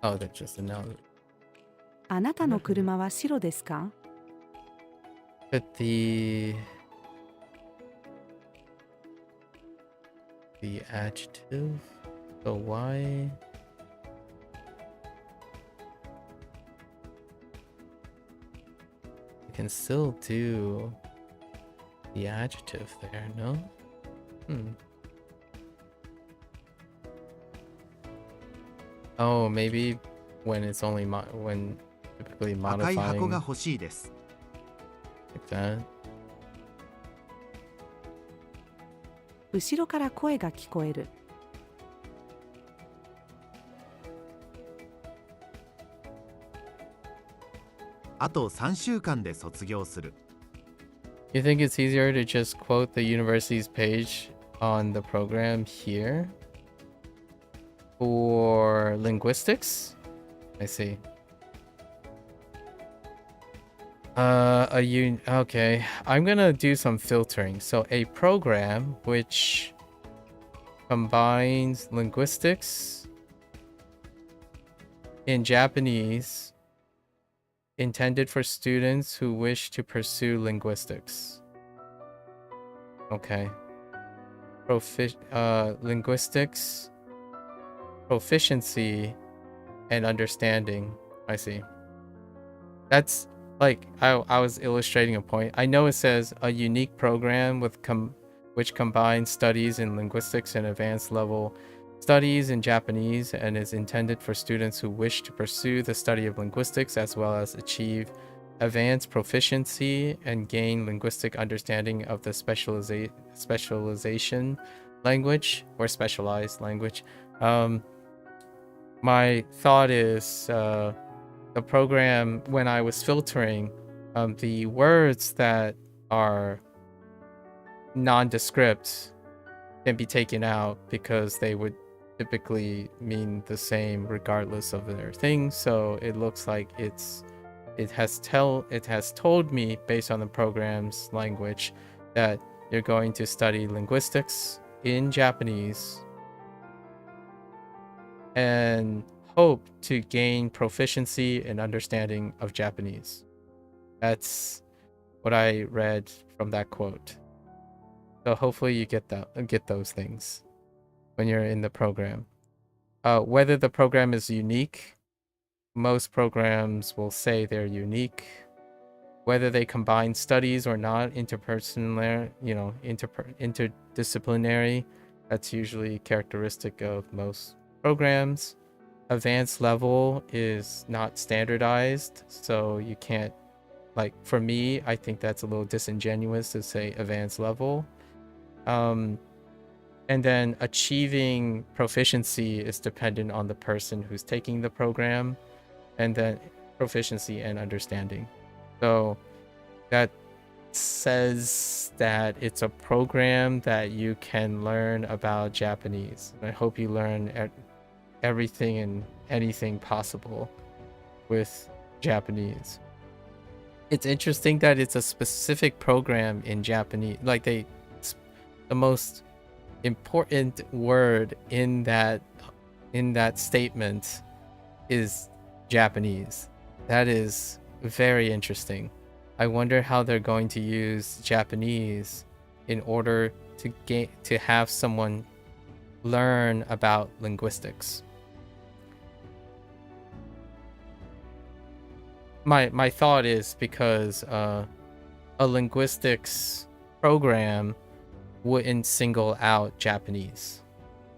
A: Oh, that's just another.
C: あなたの車は白ですか?
A: But the adjective. So why? I can still do the adjective there, no? Oh, maybe when it's only when typically
B: 赤い箱
A: modifying
B: が欲しいです。
A: like that.
C: 後ろから声が聞こえる。
B: あと3週間で卒業する。
A: You think it's easier to just quote the university's page on the program here? For linguistics? I see. Okay, I'm gonna do some filtering. So a program which combines linguistics in Japanese, intended for students who wish to pursue linguistics. Okay. linguistics, proficiency, and understanding. I see. That's like I was illustrating a point. I know it says a unique program with which combines studies in linguistics and advanced level studies in Japanese and is intended for students who wish to pursue the study of linguistics as well as achieve advanced proficiency and gain linguistic understanding of the specialization language or specialized language. My thought is the program, when I was filtering, the words that are nondescript can be taken out because they would typically mean the same regardless of their thing. So it looks like it has told me based on the program's language that you're going to study linguistics in Japanese and hope to gain proficiency and understanding of Japanese. That's what I read from that quote. So hopefully you get those things when you're in the program. Whether the program is unique, most programs will say they're unique. Whether they combine studies or not, interdisciplinary, that's usually characteristic of most programs. Advanced level is not standardized, so you can't, like, for me, I think that's a little disingenuous to say advanced level. And then achieving proficiency is dependent on the person who's taking the program, and then proficiency and understanding. So that says that it's a program that you can learn about Japanese. I hope you learn everything and anything possible with Japanese. It's interesting that it's a specific program in Japanese. Like the most important word in that statement is Japanese. That is very interesting. I wonder how they're going to use Japanese in order to have someone learn about linguistics. My thought is because a linguistics program wouldn't single out Japanese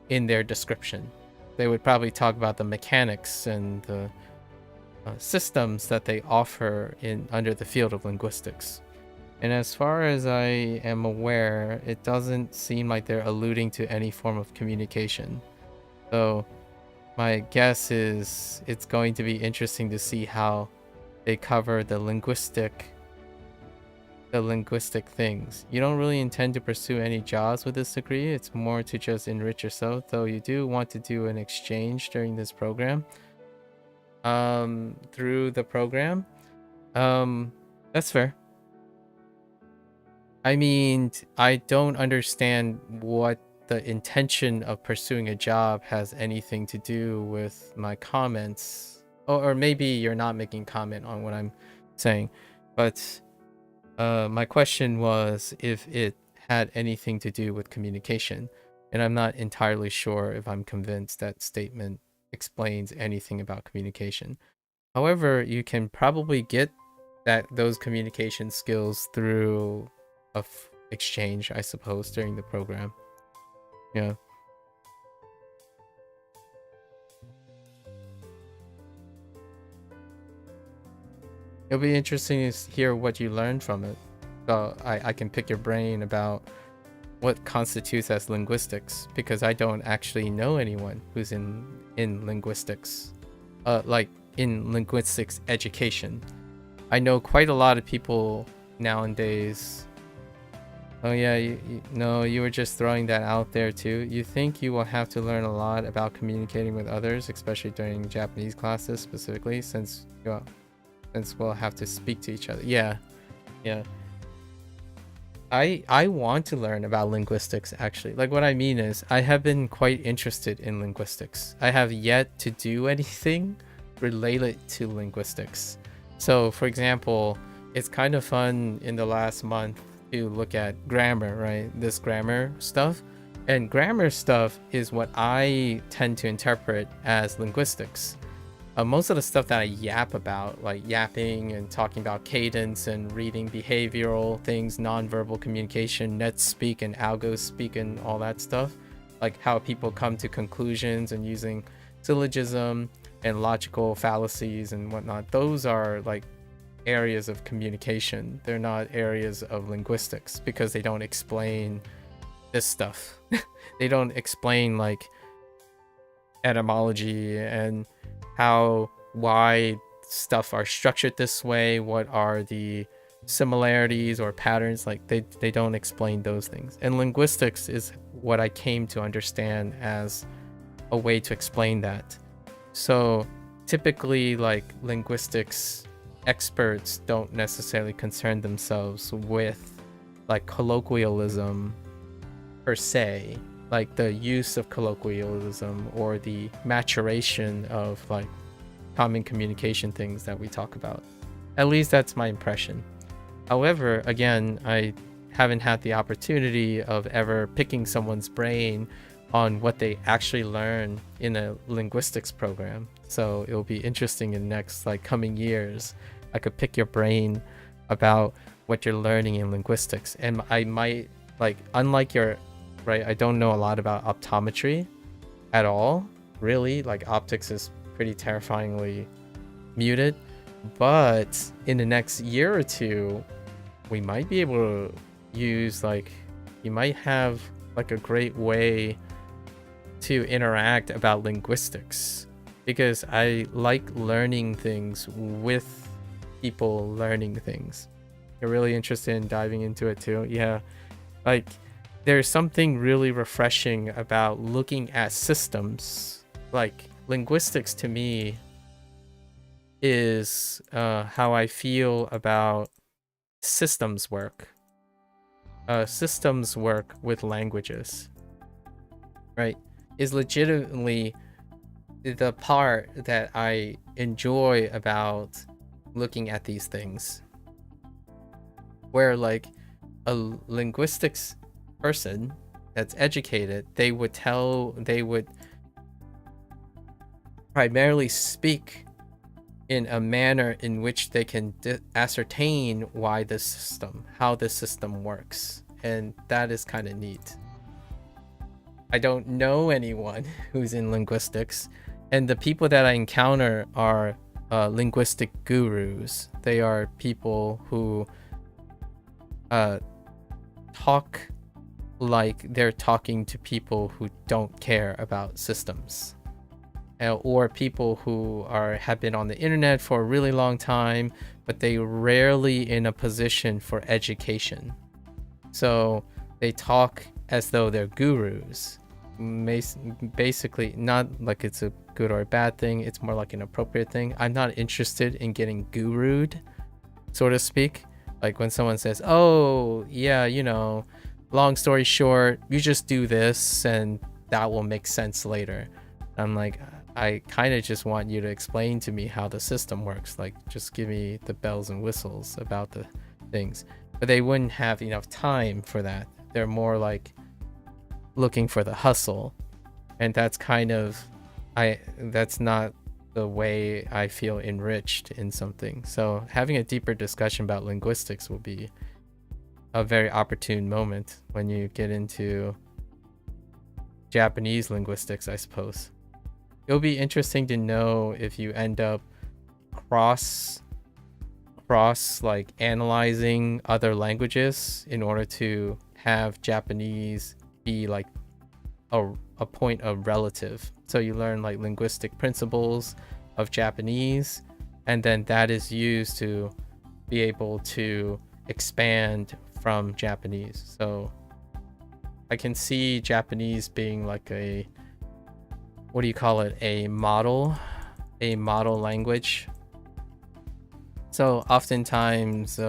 A: in their description. They would probably talk about the mechanics and the systems that they offer under the field of linguistics. And as far as I am aware, it doesn't seem like they're alluding to any form of communication. So my guess is it's going to be interesting to see how they cover the linguistic things. You don't really intend to pursue any jobs with this degree. It's more to just enrich yourself, though you do want to do an exchange during this program. Through the program. That's fair. I mean, I don't understand what the intention of pursuing a job has anything to do with my comments. Or maybe you're not making comment on what I'm saying, but my question was if it had anything to do with communication, and I'm not entirely sure if I'm convinced that statement explains anything about communication. However, you can probably get those communication skills through a exchange, I suppose, during the program. Yeah. It'll be interesting to hear what you learned from it. So I can pick your brain about what constitutes as linguistics, because I don't actually know anyone who's in linguistics, like in linguistics education. I know quite a lot of people nowadays. Oh yeah, you were just throwing that out there too. You think you will have to learn a lot about communicating with others, especially during Japanese classes specifically, since we'll have to speak to each other. Yeah. I want to learn about linguistics, actually. Like, what I mean is, I have been quite interested in linguistics. I have yet to do anything related to linguistics. So, for example, it's kind of fun in the last month to look at grammar, right? This grammar stuff. And grammar stuff is what I tend to interpret as linguistics. Most of the stuff that I yap about, like yapping and talking about cadence and reading behavioral things, nonverbal communication, net speak and algo speak and all that stuff, like how people come to conclusions and using syllogism and logical fallacies and whatnot, those are like areas of communication. They're not areas of linguistics because they don't explain this stuff. They don't explain like etymology and why stuff are structured this way, what are the similarities or patterns. Like they don't explain those things. And linguistics is what I came to understand as a way to explain that. So typically, like, linguistics experts don't necessarily concern themselves with like colloquialism per se, like the use of colloquialism or the maturation of like common communication things that we talk about. At least that's my impression. However, again, I haven't had the opportunity of ever picking someone's brain on what they actually learn in a linguistics program. So it'll be interesting in next like coming years. I could pick your brain about what you're learning in linguistics, and I might, like, unlike your, right, I don't know a lot about optometry at all, really. Like, optics is pretty terrifyingly muted, but in the next year or two we might be able to use, like, you might have like a great way to interact about linguistics, because I like learning things with people learning things. You're really interested in diving into it too? Yeah, like there's something really refreshing about looking at systems. Like, linguistics to me is how I feel about systems work. Systems work with languages, right, is legitimately the part that I enjoy about looking at these things. Where like a linguistics person that's educated, they would primarily speak in a manner in which they can ascertain how this system works. And that is kind of neat. I don't know anyone who's in linguistics, and the people that I encounter are linguistic gurus. They are people who talk like they're talking to people who don't care about systems, or people who have been on the internet for a really long time, but they rarely in a position for education. So they talk as though they're gurus. Basically, not like it's a good or a bad thing, it's more like an appropriate thing. I'm not interested in getting gurued, so to speak. Like when someone says, oh yeah, you know, long story short, you just do this and that will make sense later. I'm like, I kind of just want you to explain to me how the system works. Like, just give me the bells and whistles about the things. But they wouldn't have enough time for that. They're more like looking for the hustle, and that's kind of, that's not the way I feel enriched in something. So having a deeper discussion about linguistics will be a very opportune moment when you get into Japanese linguistics, I suppose. It'll be interesting to know if you end up cross like analyzing other languages in order to have Japanese be like a point of relative. So you learn like linguistic principles of Japanese, and then that is used to be able to expand from Japanese. So I can see Japanese being like a, what do you call it, a model language. So oftentimes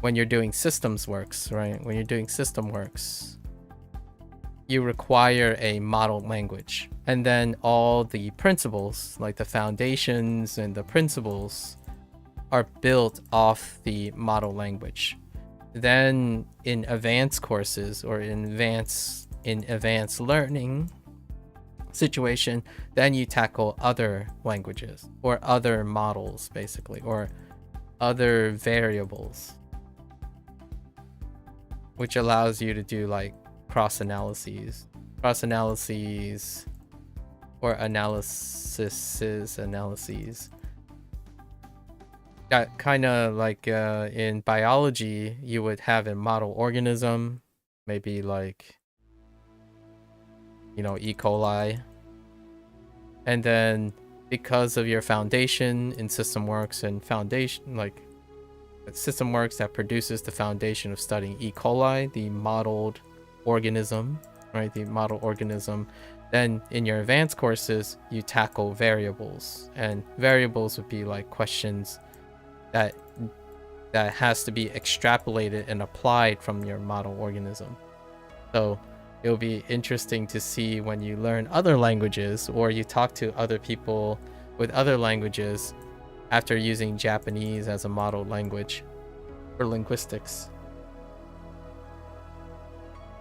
A: when you're doing systems works, right, when you're doing system works, you require a model language, and then all the principles, like the foundations and the principles, are built off the model language. Then in advanced courses or in advanced in advanced learning situation, then you tackle other languages or other models, basically, or other variables, which allows you to do like cross analyses or analyses. That kind of like in biology, you would have a model organism, maybe like, you know, E. coli. And then because of your foundation in SystemWorks and foundation, like SystemWorks that produces the foundation of studying E. coli, the modeled organism, right? The model organism. Then in your advanced courses, you tackle variables, and variables would be like questions that has to be extrapolated and applied from your model organism. So it'll be interesting to see when you learn other languages or you talk to other people with other languages after using Japanese as a model language for linguistics.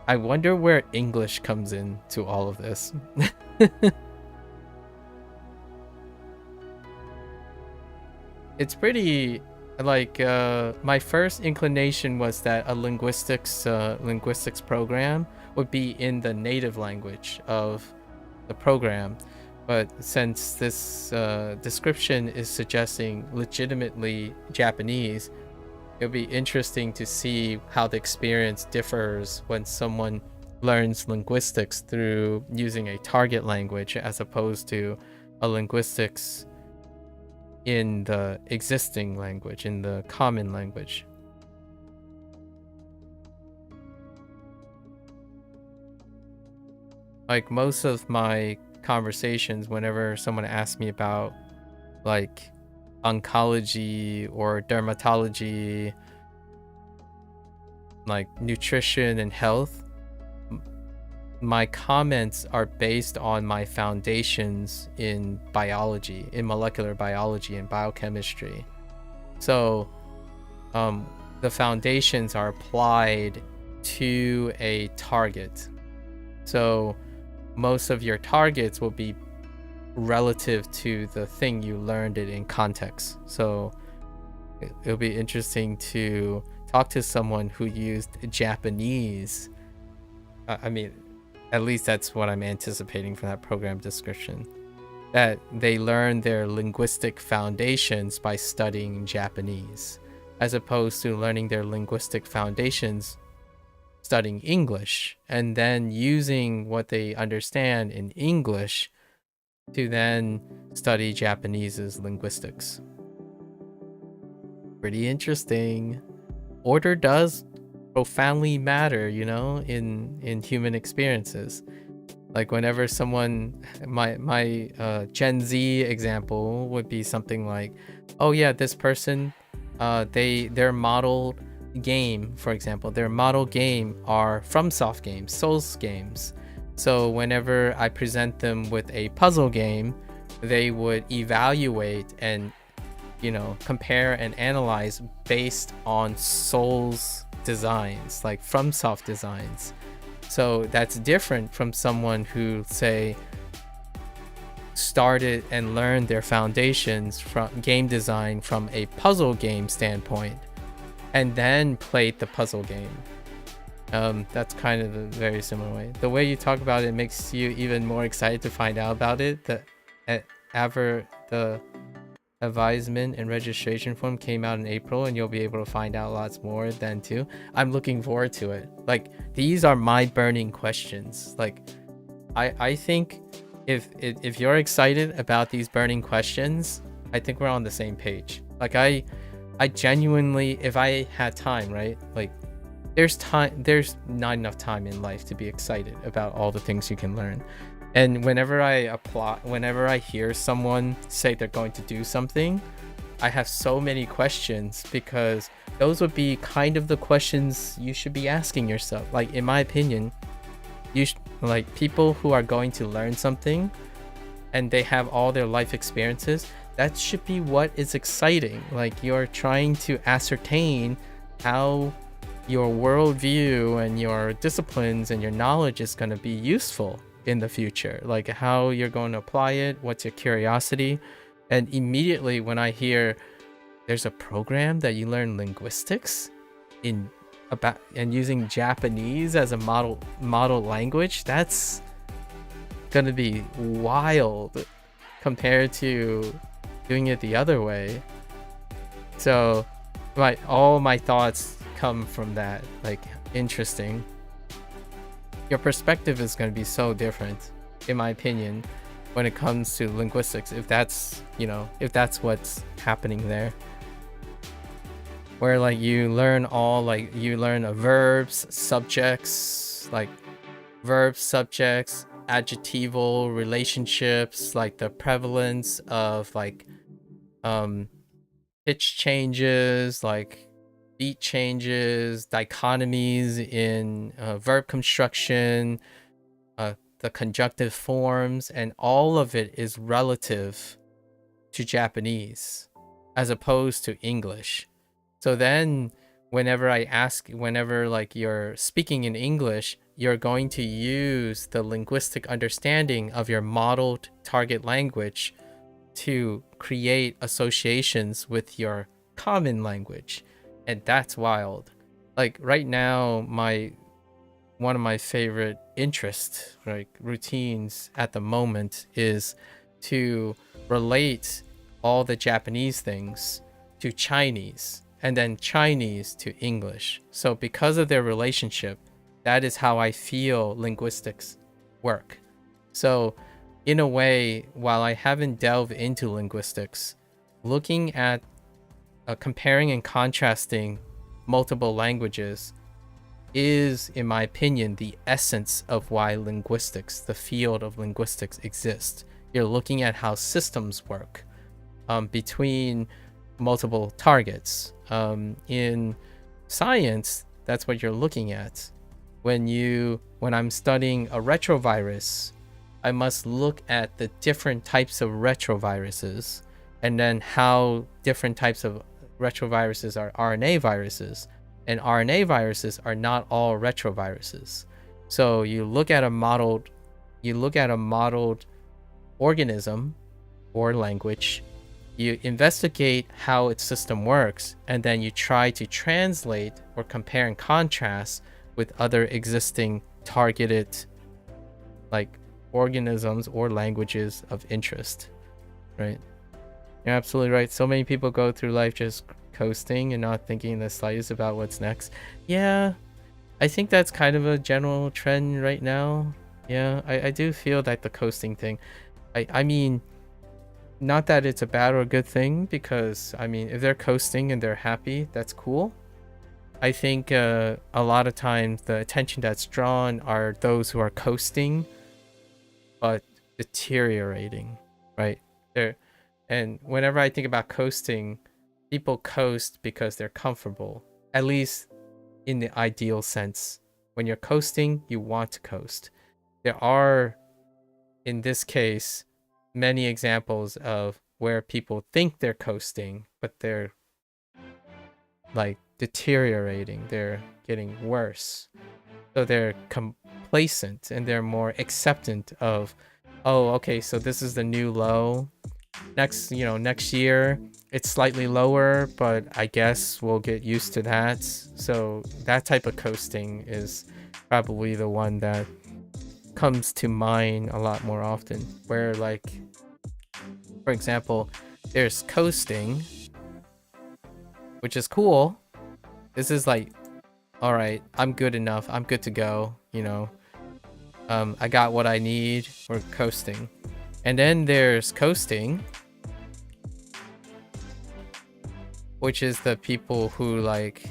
A: I wonder where English comes in to all of this. It's pretty like my first inclination was that a linguistics program would be in the native language of the program, but since this description is suggesting legitimately Japanese, it'll be interesting to see how the experience differs when someone learns linguistics through using a target language as opposed to a linguistics in the existing language, in the common language. Like most of my conversations, whenever someone asks me about like oncology or dermatology, like nutrition and health, my comments are based on my foundations in biology, in molecular biology and biochemistry. So the foundations are applied to a target. So most of your targets will be relative to the thing you learned it in context. So it'll be interesting to talk to someone who used Japanese. I mean, at least that's what I'm anticipating from that program description, that they learn their linguistic foundations by studying Japanese, as opposed to learning their linguistic foundations studying English and then using what they understand in English to then study Japanese's linguistics. Pretty interesting. Order does profoundly matter, you know, in human experiences. Like whenever someone, my Gen Z example would be something like, oh yeah, this person, their model game, for example, their model game are FromSoft games, Souls games. So whenever I present them with a puzzle game, they would evaluate and, you know, compare and analyze based on Souls designs, like FromSoft designs. So that's different from someone who, say, started and learned their foundations from game design from a puzzle game standpoint and then played the puzzle game. That's kind of a very similar way. The way you talk about it makes you even more excited to find out about it. The advisement and registration form came out in April, and you'll be able to find out lots more then too. I'm looking forward to it. Like, these are my burning questions. Like, I think if you're excited about these burning questions, I think we're on the same page. Like, I genuinely, if I had time, right? Like, there's not enough time in life to be excited about all the things you can learn. And whenever I hear someone say they're going to do something, I have so many questions, because those would be kind of the questions you should be asking yourself. Like, in my opinion, like, people who are going to learn something and they have all their life experiences, that should be what is exciting. Like, you're trying to ascertain how your worldview and your disciplines and your knowledge is going to be useful in the future, like how you're going to apply it, what's your curiosity. And immediately when I hear there's a program that you learn linguistics in about and using Japanese as a model language, that's gonna be wild compared to doing it the other way. So all my thoughts come from that. Like, interesting. Your perspective is going to be so different, in my opinion, when it comes to linguistics, if that's what's happening there. Where like you learn verbs, subjects, like verbs, subjects, adjectival relationships, like the prevalence of like pitch changes, like beat changes, dichotomies in verb construction, the conjunctive forms, and all of it is relative to Japanese as opposed to English. So then whenever like you're speaking in English, you're going to use the linguistic understanding of your modeled target language to create associations with your common language. And that's wild. Like right now, one of my favorite interests, like routines at the moment, is to relate all the Japanese things to Chinese and then Chinese to English. So because of their relationship, that is how I feel linguistics work. So in a way, while I haven't delved into linguistics, looking at comparing and contrasting multiple languages is, in my opinion, the essence of why linguistics, the field of linguistics, exists. You're looking at how systems work between multiple targets. In science, that's what you're looking at. When I'm studying a retrovirus, I must look at the different types of retroviruses and then how different types of retroviruses are RNA viruses, and RNA viruses are not all retroviruses. So you look at a modeled organism or language, you investigate how its system works, and then you try to translate or compare and contrast with other existing targeted like organisms or languages of interest, right? You're absolutely right. So many people go through life just coasting and not thinking in the slightest about what's next. Yeah, I think that's kind of a general trend right now. Yeah, I do feel that the coasting thing, I mean, not that it's a bad or a good thing, because I mean, if they're coasting and they're happy, that's cool. I think a lot of times the attention that's drawn are those who are coasting but deteriorating, right? And whenever I think about coasting, people coast because they're comfortable, at least in the ideal sense. When you're coasting, you want to coast. There are, in this case, many examples of where people think they're coasting, but they're like deteriorating, they're getting worse. So they're complacent and they're more acceptant of, oh, okay, so this is the new low. Next year it's slightly lower, but I guess we'll get used to that. So that type of coasting is probably the one that comes to mind a lot more often, where like, for example, there's coasting, which is cool. This is like, all right, I'm good enough, I'm good to go, I got what I need. We're coasting. And then there's coasting, which is the people who like,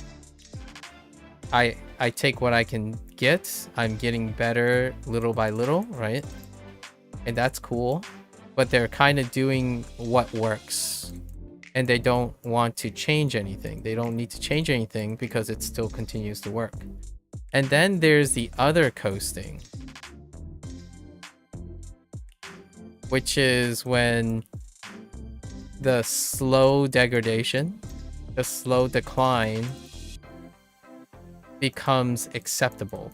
A: I take what I can get, I'm getting better little by little, right? And that's cool, but they're kind of doing what works and they don't want to change anything. They don't need to change anything because it still continues to work. And then there's the other coasting, which is when the slow degradation, the slow decline becomes acceptable.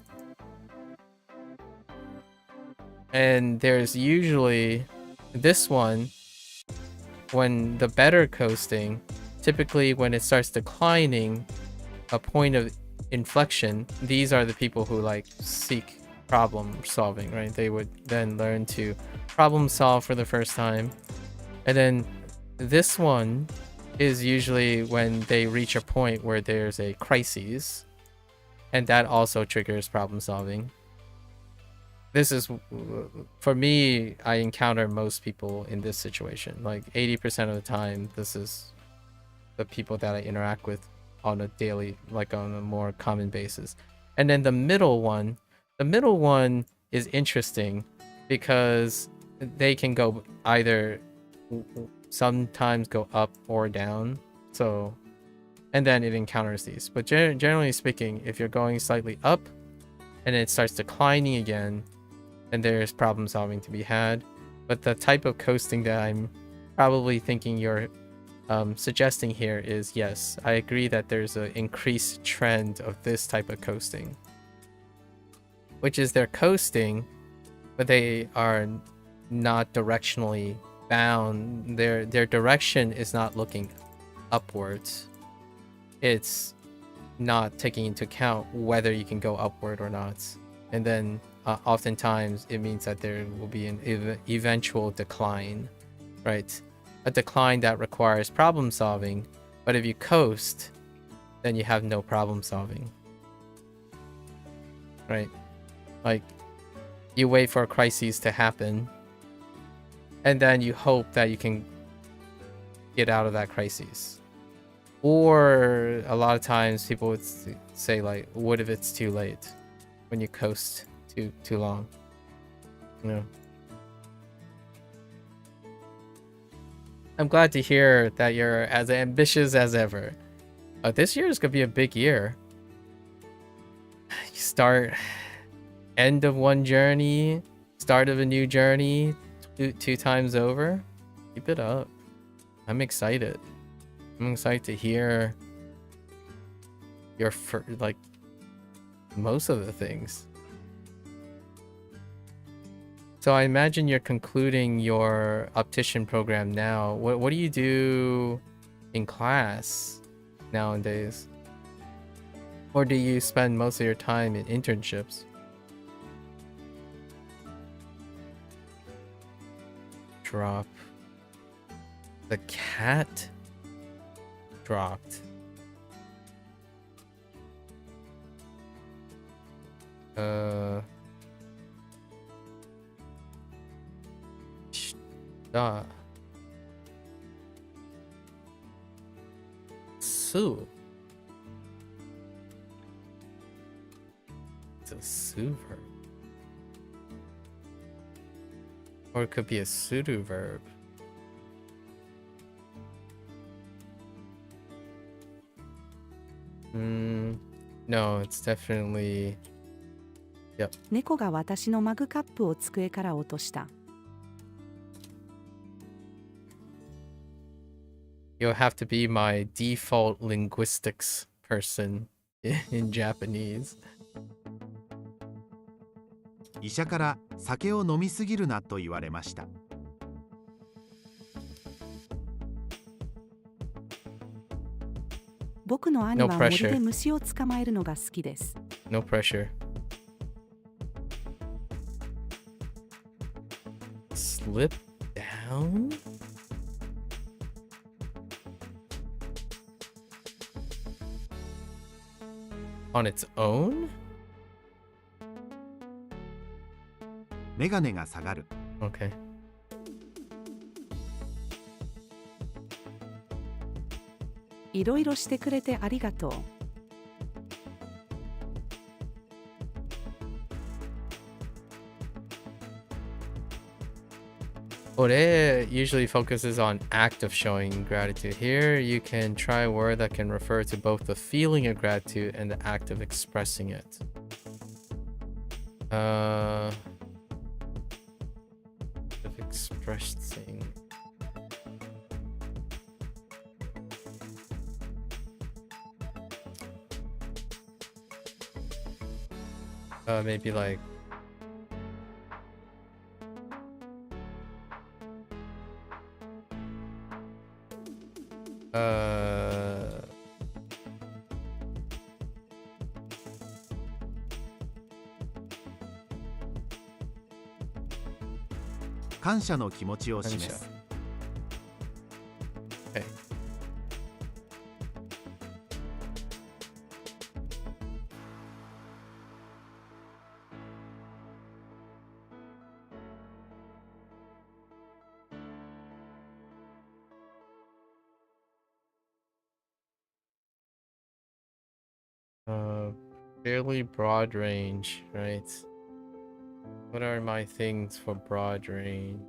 A: And there's usually this one, when the better coasting, typically when it starts declining, a point of inflection, these are the people who like seek problem solving, right? They would then learn to problem solve for the first time. And then this one is usually when they reach a point where there's a crisis, and that also triggers problem solving. This is, for me, I encounter most people in this situation. Like 80% of the time, this is the people that I interact with on a daily, like on a more common basis. And then the middle one is interesting because they can go either sometimes go up or down. So, and then it encounters these. But generally speaking, if you're going slightly up and it starts declining again, then there's problem solving to be had. But the type of coasting that I'm probably thinking you're suggesting here is, yes, I agree that there's an increased trend of this type of coasting, which is they're coasting, but they are not directionally bound. Their direction is not looking upwards. It's not taking into account whether you can go upward or not. And then oftentimes it means that there will be an eventual decline, right? A decline that requires problem solving. But if you coast, then you have no problem solving, right? Like, you wait for a crisis to happen, and then you hope that you can get out of that crisis. Or a lot of times people would say, like, what if it's too late when you coast too long? You know. I'm glad to hear that you're as ambitious as ever. This year is gonna be a big year. You start end of one journey, start of a new journey, two times over. Keep it up. I'm excited. I'm excited to hear your like most of the things. So I imagine you're concluding your optician program now. What do you do in class nowadays? Or do you spend most of your time in internships? Drop. The cat dropped. Sue. It's a sue verb. Or it could be a pseudo verb. No, it's definitely... Yep.
C: 猫が私のマグカップを机から落とした。
A: You'll have to be my default linguistics person in Japanese.
B: 医者から酒を飲みすぎるなと言われました。
C: 僕の兄は森で虫を捕まえるのが好きです。
A: No pressure. Slip down? On its own?
B: メガネが下がる。
A: Okay.
C: いろいろしてくれてありがとう。
A: Ore usually focuses on act of showing gratitude. Here, you can try a word that can refer to both the feeling of gratitude and the act of expressing it. Of expressing. Maybe like uh
B: 感謝の気持ちを示
A: 感謝。
B: す。
A: Okay. Fairly broad range, right? What are my things for broad range?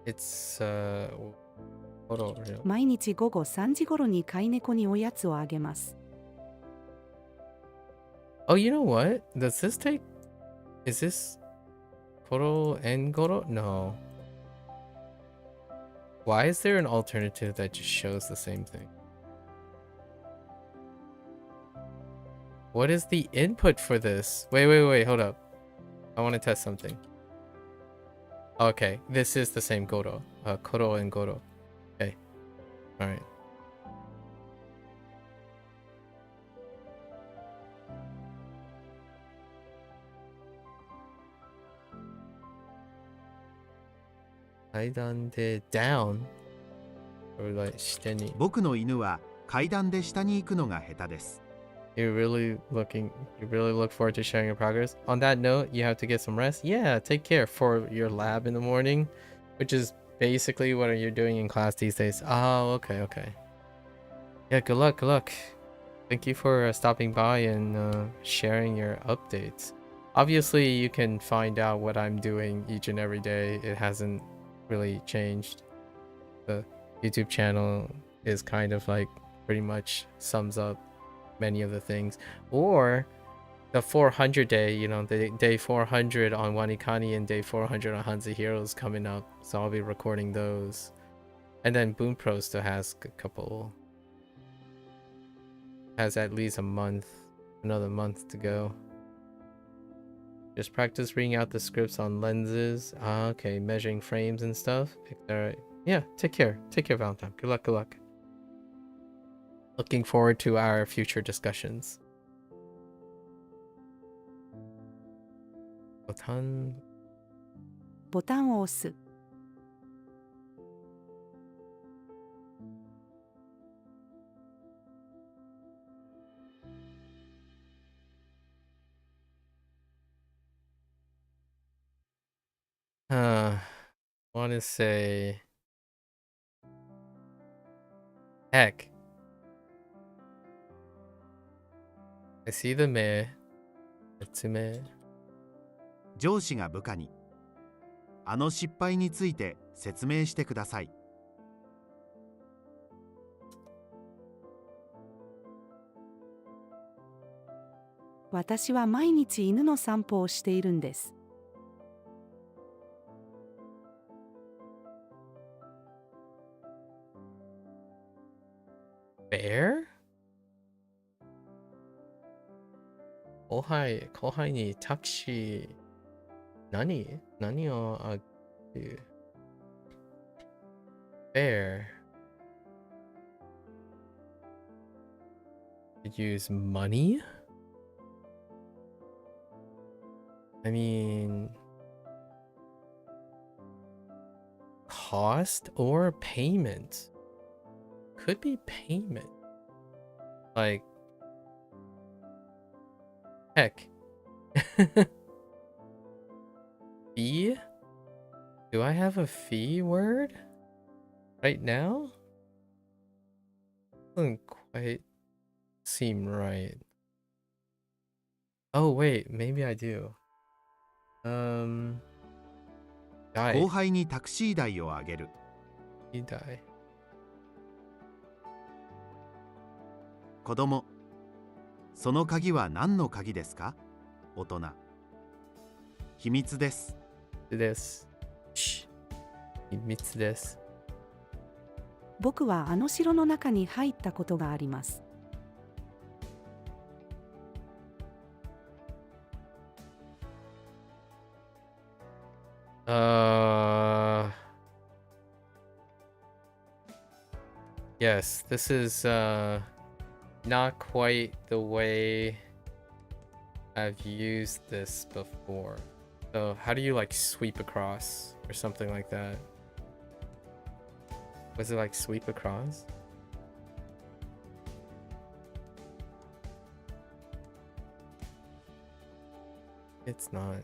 A: It's hold on.
C: 毎日午後3時頃に飼い猫におやつをあげます。
A: Oh, you know what? Does this take? Is this Koro and Goro? No. Why is there an alternative that just shows the same thing? What is the input for this? Wait, hold up. I want to test something. Okay, this is the same Goro. Koro and Goro. Okay. Alright. Down or like 下に。
B: 僕の犬は階段で下に行くのが下手です。
A: You really look forward to sharing your progress. On that note, you have to get some rest. Yeah, take care for your lab in the morning, which is basically what you're doing in class these days. Oh, okay. Yeah, good luck. Thank you for stopping by and sharing your updates. Obviously, you can find out what I'm doing each and every day. It hasn't really changed. The YouTube channel is kind of like pretty much sums up many of the things. Or the 400 day, you know, the day 400 on WaniKani and day 400 on HanziHero is coming up, so I'll be recording those. And then Bunpro still has a couple, has at least another month to go. Just practice reading out the scripts on lenses. Okay, measuring frames and stuff. Alright. Yeah, take care, Valentine. Good luck. Looking forward to our future discussions. Botan.
C: ボタンを押す。
A: Want to say, heck. I see the me. Natsume.
B: 上司が部下に、あの失敗について説明してください。
C: 私は毎日犬の散歩をしているんです。
A: Bear? 後輩にタクシー何をあげる Bear use money? I mean, cost or payment? Could be payment. Like, heck. Fee? Do I have a fee word right now? Doesn't quite seem right. Oh wait, maybe I do.
B: 後輩にタクシー代をあげる。
A: 代。
B: 子供、その鍵は何の鍵ですか？大人、秘密です。
A: です。Shh. 秘密です。
C: 僕はあの城の中に入ったことがあります。
A: Yes, this is not quite the way I've used this before. So how do you like sweep across or something like that? Was it like sweep across? It's not.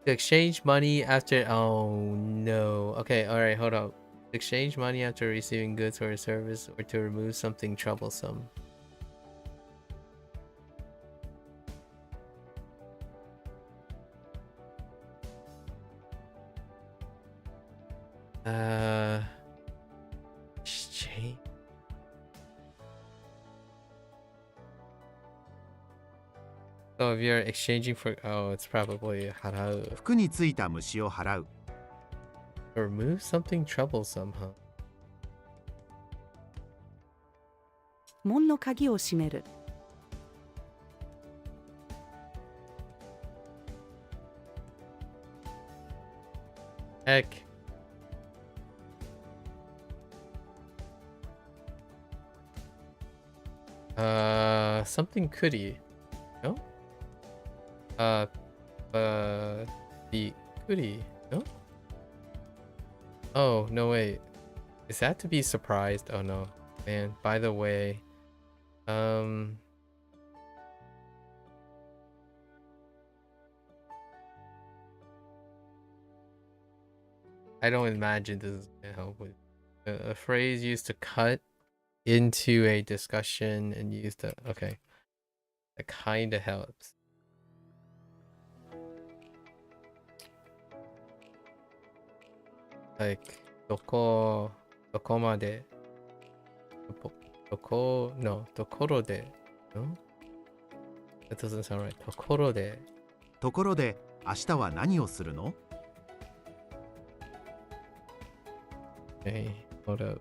A: To exchange money after... Oh no. Okay, alright, hold up. To exchange money after receiving goods or a service, or to remove something troublesome. Exchange. So if you're exchanging for... Oh, it's probably harau.
B: 服についた虫を払う。
A: Remove something troublesome, huh?
C: 門の鍵を閉める。
A: Heck. Something goody. No? The goody. No? Oh, no, wait. Is that to be surprised? Oh, no. Man, by the way, I don't imagine this is gonna help with a phrase used to cut into a discussion and use the... Okay. That kind of helps. Like, doko made. No, dokoro de. No? That doesn't sound right. Tokoro de.
B: ところで、明日は何をするの？
A: Okay, hold up.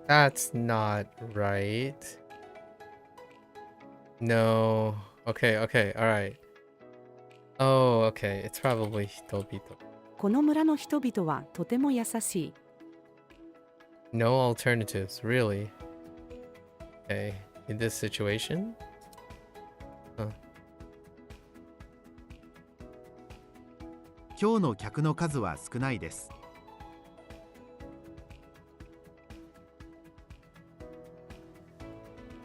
A: That's not right. No. Okay, okay, alright. Oh, okay. It's probably Hitobito.
C: この村の人々はとても優しい。
A: No alternatives, really. Okay, in this situation? Huh.
B: 今日の客の数は少ないです。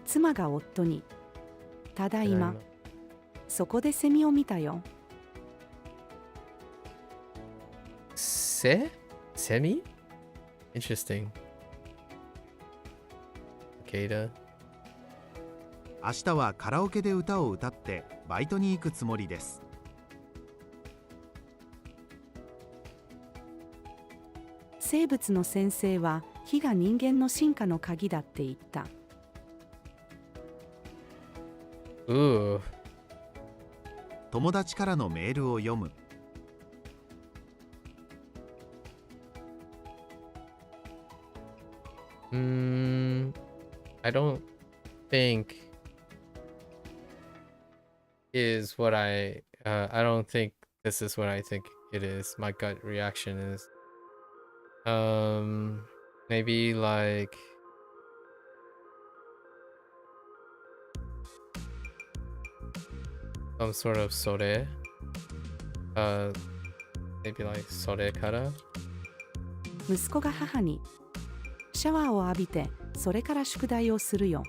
C: 妻が夫に、ただいま、そこでセミを見たよ。
A: Semi? Interesting. Cicada.
B: 明日はカラオケで歌を歌ってバイトに行くつもりです。
C: 生物の先生は火が人間の進化の鍵だって言った。
A: Ooh.
B: 友達からのメールを読む。
A: I don't think is what I don't think this is what I think it is. My gut reaction is maybe like some sort of sore. Maybe like sore kara.
C: 息子が母に、シャワーを浴びて、それから宿題をするよ。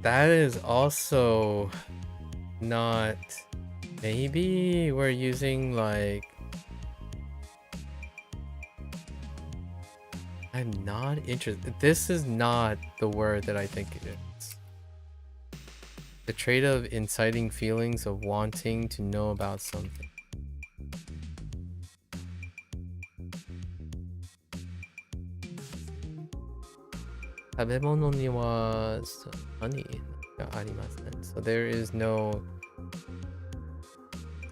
A: That is also not... Maybe we're using like... I'm not interested. This is not the word that I think it is. The trait of inciting feelings of wanting to know about something. So there is no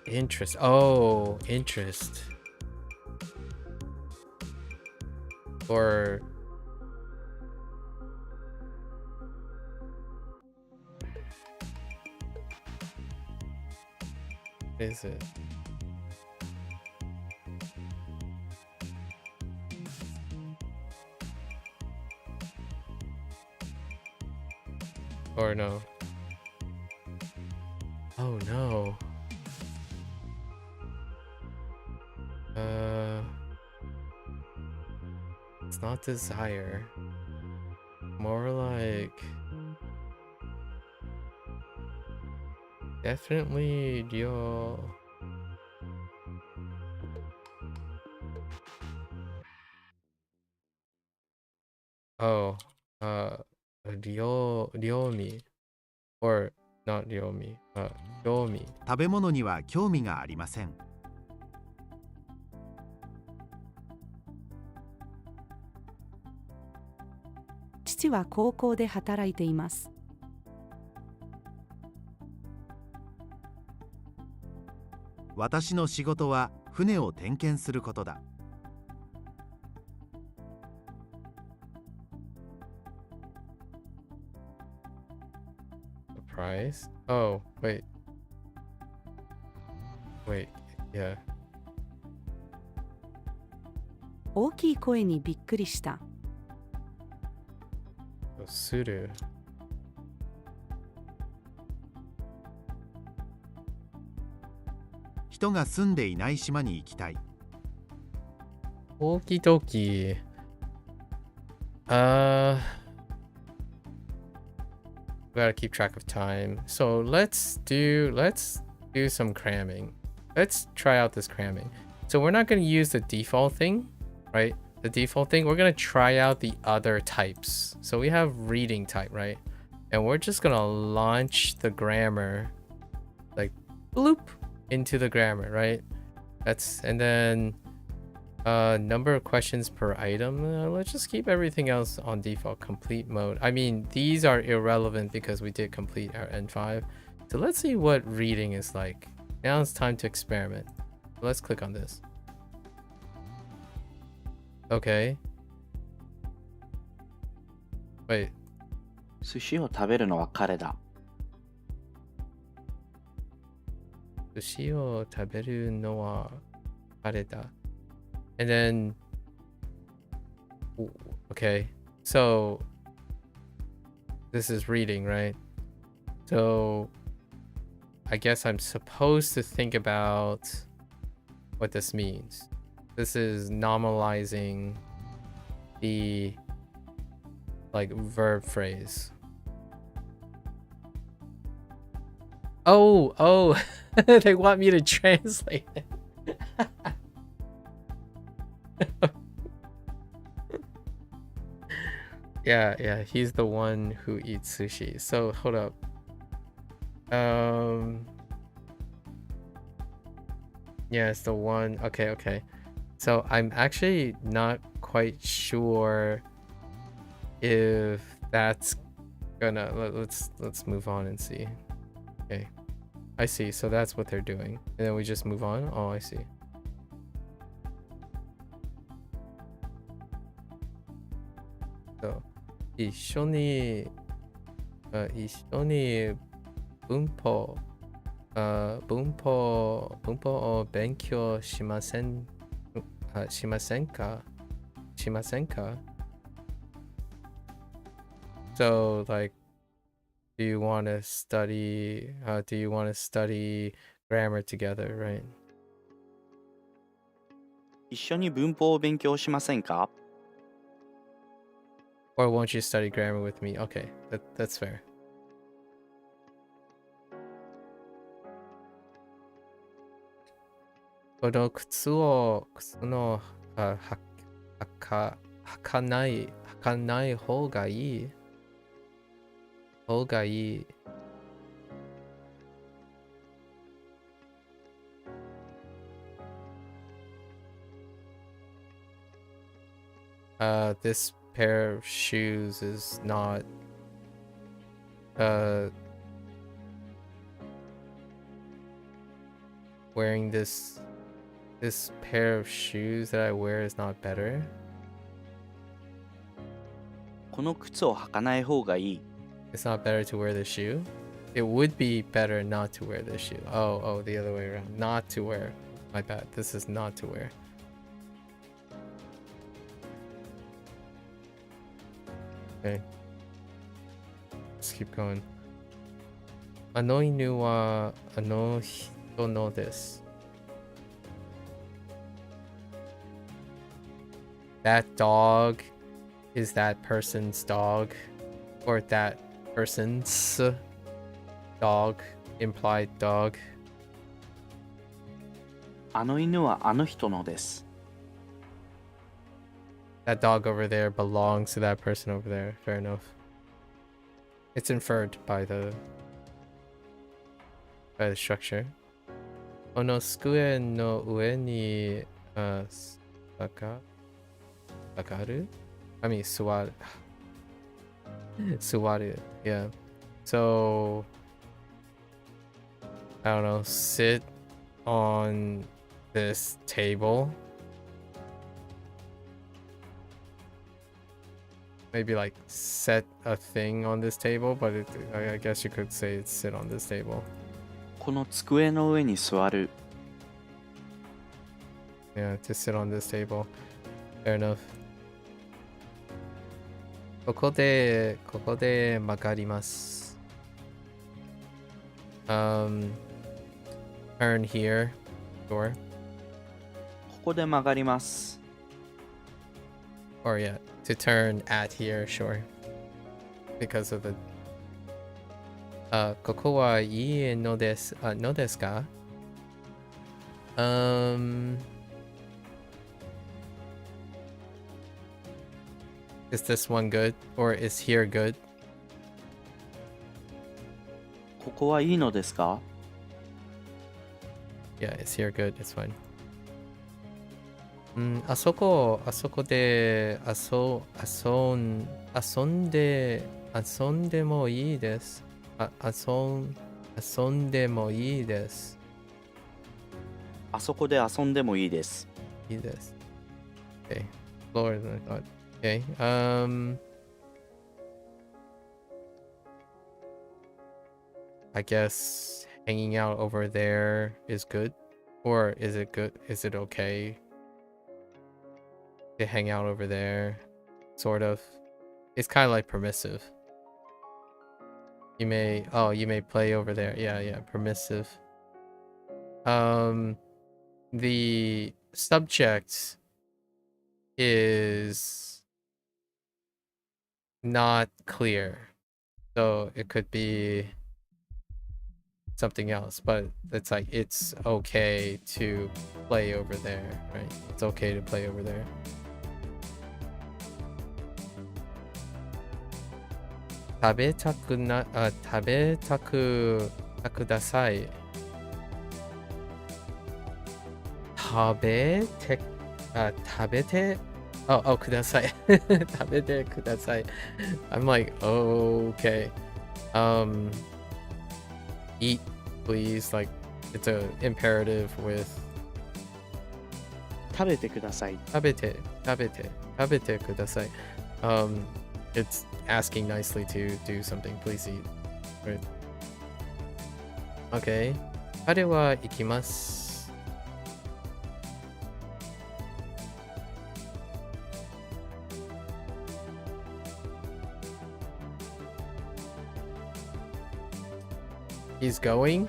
A: interest. Oh, interest. Or what is it? Or no? Oh no. It's not desire. More like definitely Ryo. Oh, Ryomi. Or not Ryomi. Ryomi.
B: 食べ物には興味がありません。
C: 父は高校で働いています。
B: 私の仕事は船を点検することだ。
A: Surprise? Oh, wait. Wait, yeah.
C: 大きい声にびっくりした。
A: する。
B: 人が住んでいない島に行きたい。
A: Okie dokie. Gotta keep track of time. So let's do some cramming. Let's try out this cramming. So we're not gonna use the default thing, right? The default thing. We're gonna try out the other types. So we have reading type, right? And we're just gonna launch the grammar, like bloop, into the grammar, right? And then number of questions per item. Let's just keep everything else on default complete mode. I mean, these are irrelevant because we did complete our N5. So let's see what reading is like. Now it's time to experiment. Let's click on this. Okay. Wait.
D: 寿司を食べるのは彼だ。
A: 寿司を食べるのは彼だ。And then, okay, so this is reading, right? So I guess I'm supposed to think about what this means. This is normalizing the like verb phrase. Oh, they want me to translate it. Yeah, he's the one who eats sushi. So hold up. Yeah, it's the one. Okay. So I'm actually not quite sure if that's gonna let's move on and see. Okay, I see. So that's what they're doing, and then we just move on. Oh, I see. So 一緒に文法を勉強しませんか So like, do you want to study grammar together, right?
D: 一緒に文法を勉強しませんか
A: Or won't you study grammar with me? Okay, that's fair. この靴の履かない方がいい。This pair of shoes is not wearing this pair of shoes that I wear is not better.
D: この靴を履かない方がいい。
A: It's not better to wear the shoe. It would be better not to wear the shoe. Oh, the other way around. Not to wear. My bad. This is not to wear. Okay. Let's keep going. あの犬はあの人のです。That dog is that person's dog, or that person's dog, implied dog.
D: あの犬はあの人のです。
A: That dog over there belongs to that person over there. Fair enough. It's inferred by the structure. この机の上に下がる? I mean 座る. 座る. Yeah. So I don't know, sit on this table. Maybe like set a thing on this table, but I guess you could say it's sit on this table.
D: この机の上に座る。
A: Yeah, to sit on this table. Fair enough. ここで曲がります。Turn here. Sure.
D: ここで曲がります。
A: Or yeah, to turn at here, sure. Because of the ここはいいのですか? Is this one good? Or is here good?
D: ここはいいのですか?
A: Yeah, is here good? It's fine. あそこで遊んでもいいです。遊んでもいいです。
D: あそこで遊んでもいいです。
A: いいです。Okay. Lower than I thought. Okay. I guess hanging out over there is good. Or is it good? Is it okay to hang out over there? Sort of. It's kind of like permissive. You may play over there. Yeah, permissive. The subject is not clear. So it could be something else, but it's like it's okay to play over there, right? It's okay to play over there. 食べたください。食べて Oh, ください。食べてください。I'm like, okay. Eat, please. Like, it's an imperative with
D: 食べてください。
A: 食べてください. It's asking nicely to do something. Please eat. Right. Okay. 彼は行きます。He's going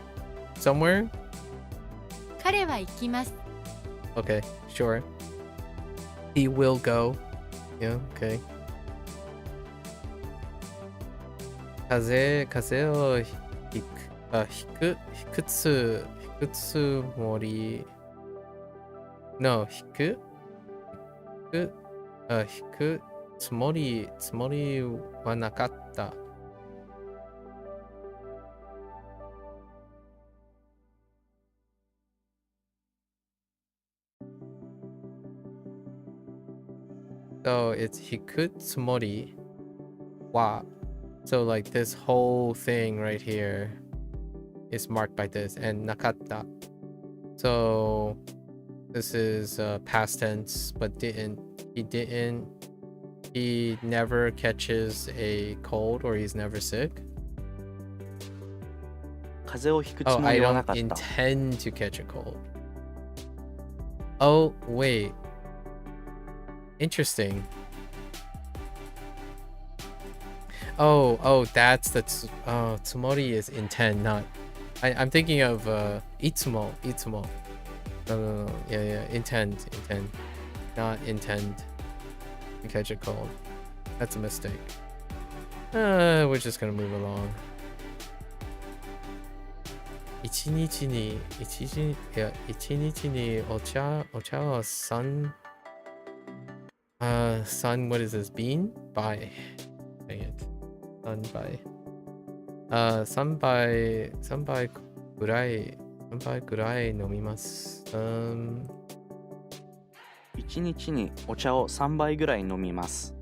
A: somewhere?
E: 彼は行きます。
A: Okay, sure. He will go. Yeah, okay. 風をひくつもり No, 引くつもりはなかった. So it's 引くつもり wa. So like this whole thing right here is marked by this, and nakatta. So this is past tense, but he never catches a cold, or he's never sick.
D: 風邪をひくつ
A: Oh,
D: も
A: I
D: りはな
A: don't
D: かった。
A: intend to catch a cold. Oh, wait. Interesting. Oh, that's the tsumori is intend, not. I'm thinking of itsumo. No. Yeah, intend, not intend to catch a cold. That's a mistake. We're just gonna move along. 一日にお茶は3 sun, what is this, bean? By. Dang it. Sun by. 3杯ぐらい飲みます。
D: 1日にお茶を3杯ぐらい飲みます。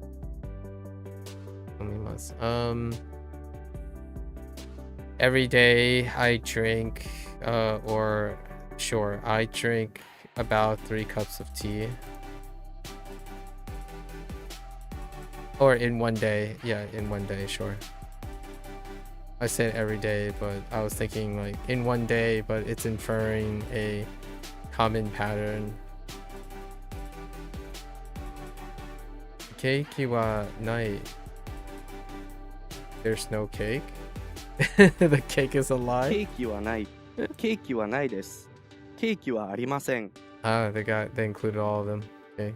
A: Every day I drink, or sure, I drink about 3 cups of tea. Or in one day. Yeah, in one day, sure. I said every day, but I was thinking like in one day, but it's inferring a common pattern. Keiki wa nai. There's no cake. The cake is a
D: ケ
A: lie.
D: ーキはない。ケーキはないです。ケーキはありません。
A: Ah, they included all of them. Okay.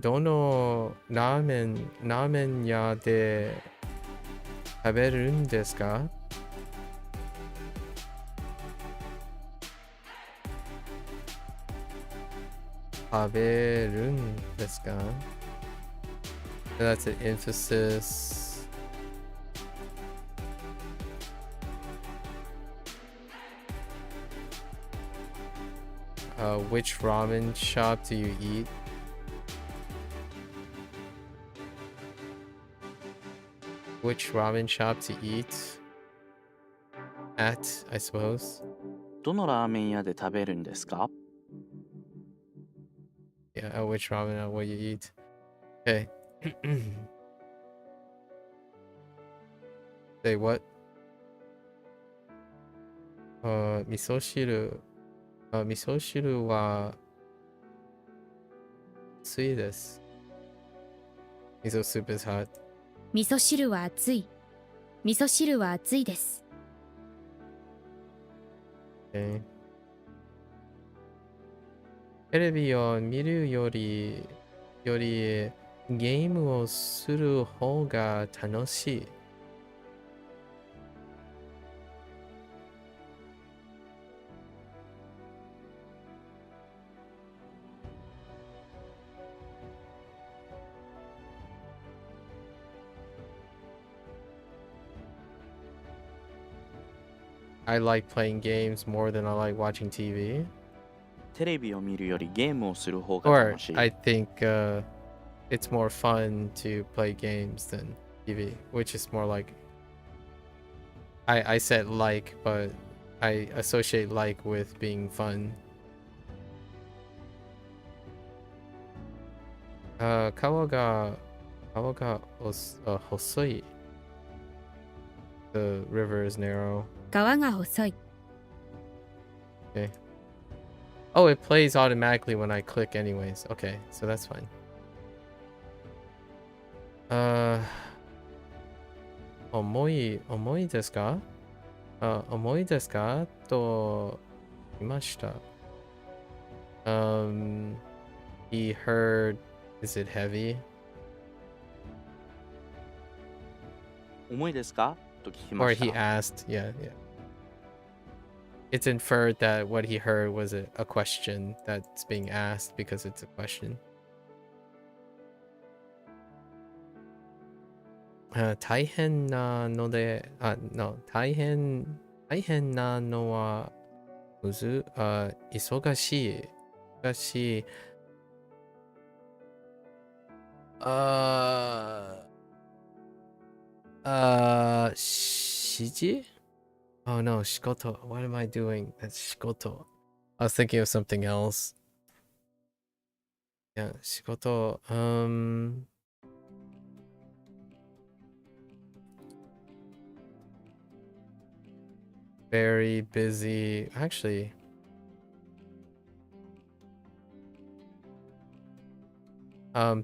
A: どのラーメン屋で食べるんですか? That's an emphasis. Which ramen shop do you eat? Which ramen shop to eat at, I suppose.
D: どのラーメン屋で食べるんですか?
A: Yeah, which ramen will you eat? Okay. Say what? 味噌汁は熱いです。Miso soup is hot.
E: 味噌汁は熱い。味噌汁は熱いです。
A: Okay. テレビを見るよりゲームをする方が楽しい。I like playing games more than I like watching TV.
D: テレビを見るよりゲームをする方が
A: Or
D: 楽しい。
A: I think it's more fun to play games than TV, which is more like I said like, but I associate like with being fun. 川が細い。The river is narrow.
E: 川が細い。
A: Okay. Oh, it plays automatically when I click anyways. Okay, so that's fine. 重いですか? 重いですかと言いました。He heard, is it heavy?
D: 重いですかと聞きま
A: Or
D: した。
A: he asked, yeah. it's inferred that what he heard was a question that's being asked because it's a question. 大変なので、no, 大変なのは忙しい。忙しい。指示? Oh no, 仕事. What am I doing? That's 仕事. I was thinking of something else. Yeah, 仕事. Very busy. Actually,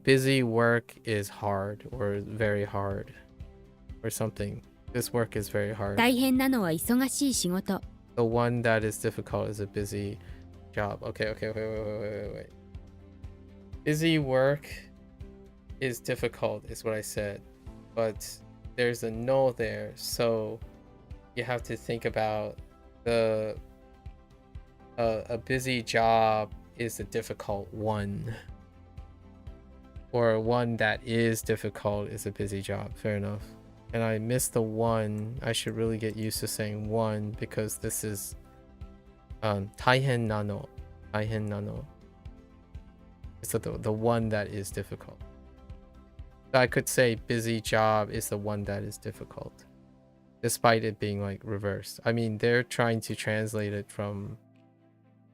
A: busy work is hard or very hard or something. This work is very hard.
E: 大変なのは忙しい仕事。
A: The one that is difficult is a busy job. Okay, wait. Busy work is difficult is what I said, but there's a no there, so you have to think about a busy job is a difficult one, or one that is difficult is a busy job. Fair enough. And I missed the one. I should really get used to saying one because this is 大変なの. It's the one that is difficult. So I could say busy job is the one that is difficult, despite it being like reversed. I mean, they're trying to translate it from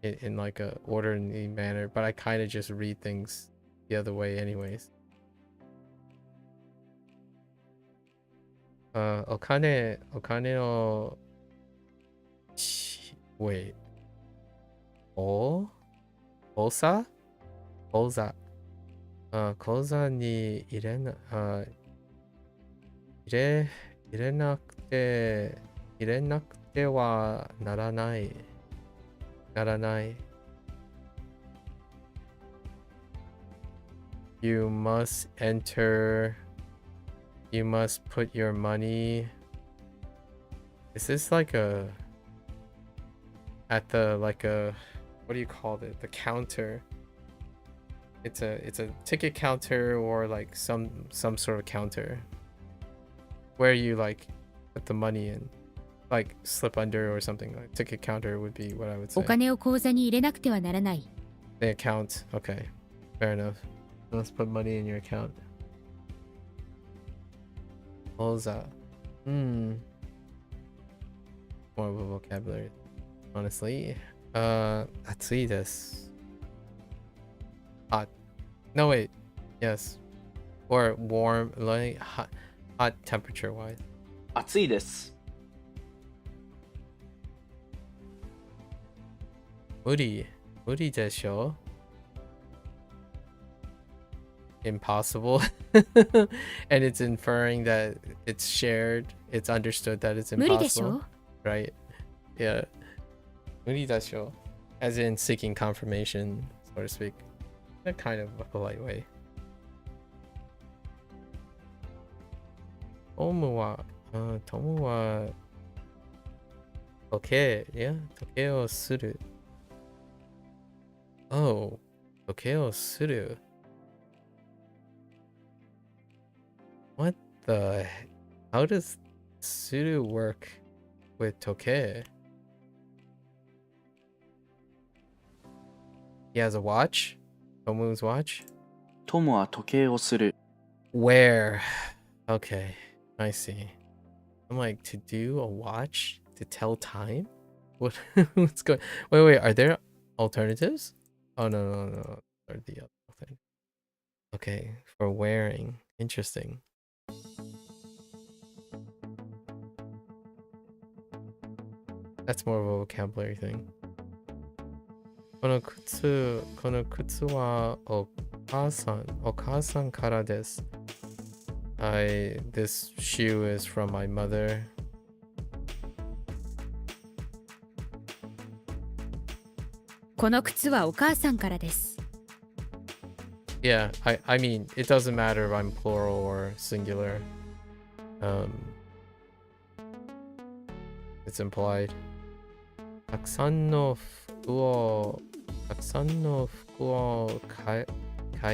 A: in like a orderly manner, but I kind of just read things the other way anyways. お金をwait. 口座に入れなくてはならない。You must put your money. Is this like at the what do you call it? The counter. It's a ticket counter or like some sort of counter where you like put the money in, like slip under or something. Like ticket counter would be what I would say.
E: お金を口座に入れなくてはならない。
A: The account. Okay, fair enough. Let's put money in your account. Oza. More of a vocabulary, honestly. 暑いです. Hot. No wait. Yes. Or warm, like hot temperature wise.
D: 暑いです。
A: 無理でしょ? Impossible. And it's inferring that it's shared. It's understood that it's
E: 無理でし
A: impossible.
E: ょ
A: Right. Yeah. 無理でしょ? As in seeking confirmation, so to speak. In a kind of a polite way. 友は時計をする. Oh, 時計をする. What the? How does suru work with toke? He has a watch? Tomu's watch?
D: 友は時計をする。
A: Where? Okay, I see. I'm like, to do a watch? To tell time? What's going? Wait, are there alternatives? Oh no. Or the other thing. Okay, for wearing. Interesting. That's more of a vocabulary thing. この靴はお母さんからです. This shoe is from my mother.
E: この靴はお母さんからです。
A: Yeah, I mean, it doesn't matter if I'm plural or singular. It's implied. たくさんの服を買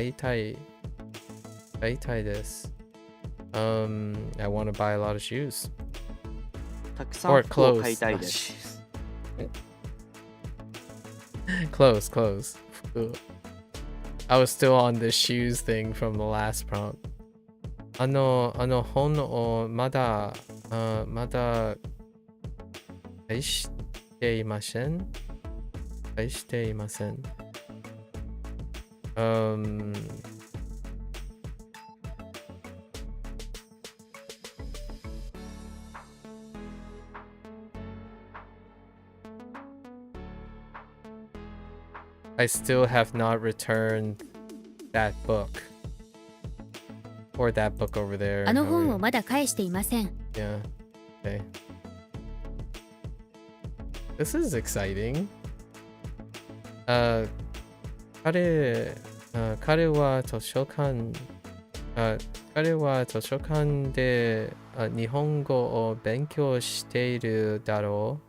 A: いたいです。I want to buy a lot of shoes.
D: たくさん
A: Or
D: 服を
A: clothes.
D: 買いたい
A: not
D: です。
A: shoes. Clothes. 服 I was still on the shoes thing from the last prompt. 本をまだ返していません。I still have not returned that book. Or that book over there.
E: あの本を
A: however.
E: まだ返していません。
A: Yeah. Okay. This is exciting. 彼は図書館で日本語を勉強しているだろう。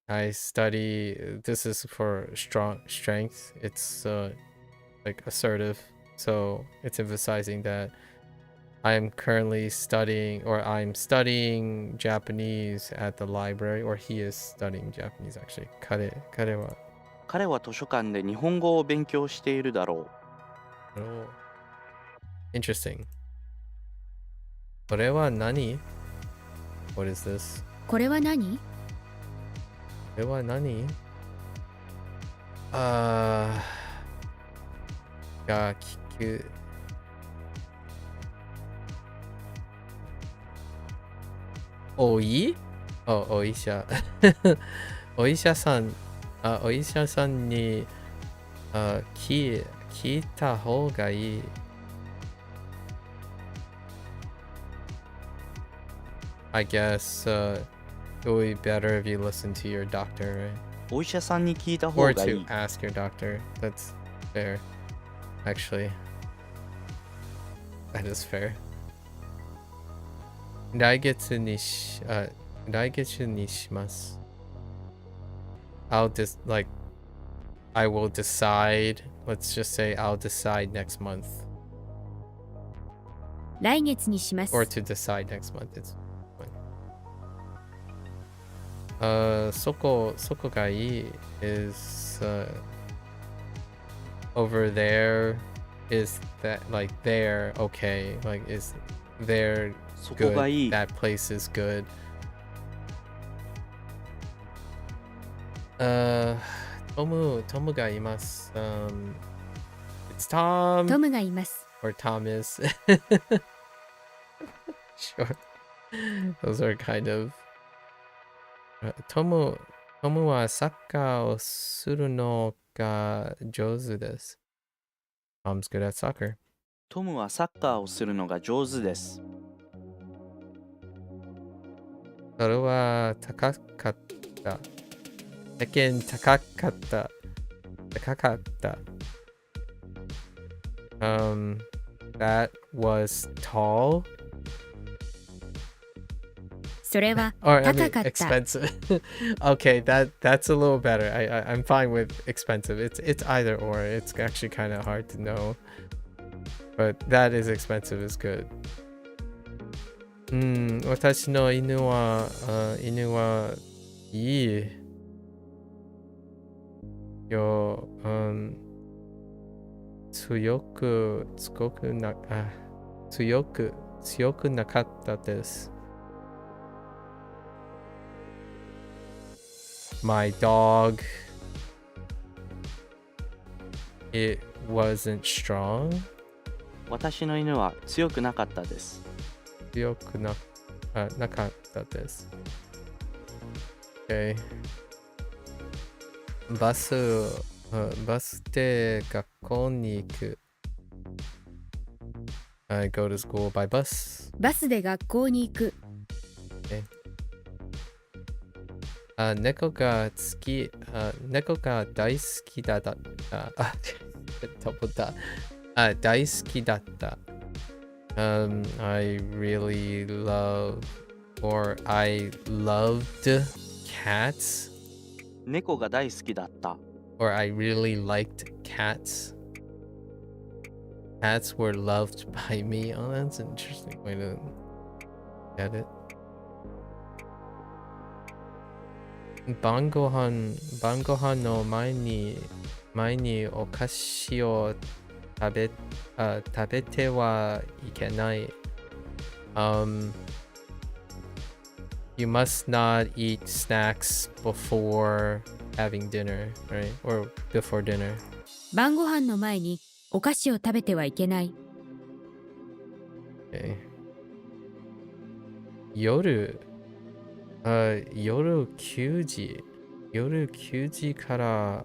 A: I study. This is for strength. It's like assertive. So it's emphasizing that I am currently studying, or I'm studying Japanese at the library, or he is studying Japanese actually. 彼は
D: 彼は図書館で日本語を勉強しているだろう。
A: Oh. Interesting. これは何? What is this?
E: これは何？
A: これは何? が聞く。お医者。お医者さんに聞いた方がいい。I guess it would be better if you listen to your doctor, right?
D: お医者さんに聞いた方
A: Or
D: がい
A: to
D: い。
A: ask your doctor. That's fair. Actually. That is fair. 来月にします。I will decide. Let's just say I'll decide next month.
E: 来月にします。
A: Or to decide next month. It's fine. そこがいい is over there. Is that like there okay? Like is there
D: そこが
A: good?
D: いい。
A: That place is good. Tomu がいます。It's Tom.
E: トムがいます。
A: Or Tom is. Sure. Those are kind of. トムはサッカーをするのが上手です。Tom's good at soccer.
D: トムはサッカーをするのが上手です。
A: それは高かった。世間高かった。That was tall.
E: それは
A: Or I
E: 高
A: mean
E: かった。
A: expensive. Okay, that's a little better. I'm fine with expensive. It's either or. It's actually kind of hard to know. But that is expensive is good. 私の犬はいいよ。強くなかったです。My dog, it wasn't strong.
D: 私の犬は強くなかったです。
A: 強くなかったです。Okay. バスで学校に行く。I go to school by bus.
E: バスで学校に行く。
A: 猫が大好きだった。大好きだった。I really love, or I loved cats,
D: 猫が大好きだった。
A: or I really liked cats. Cats were loved by me. Oh, that's an interesting way to get it. 晩ご飯の前にお菓子を食べてはいけない。You must not eat snacks before having dinner, right? Or before dinner.
E: 晩ご飯の前にお菓子を食べてはいけない。
A: Okay. 夜9時から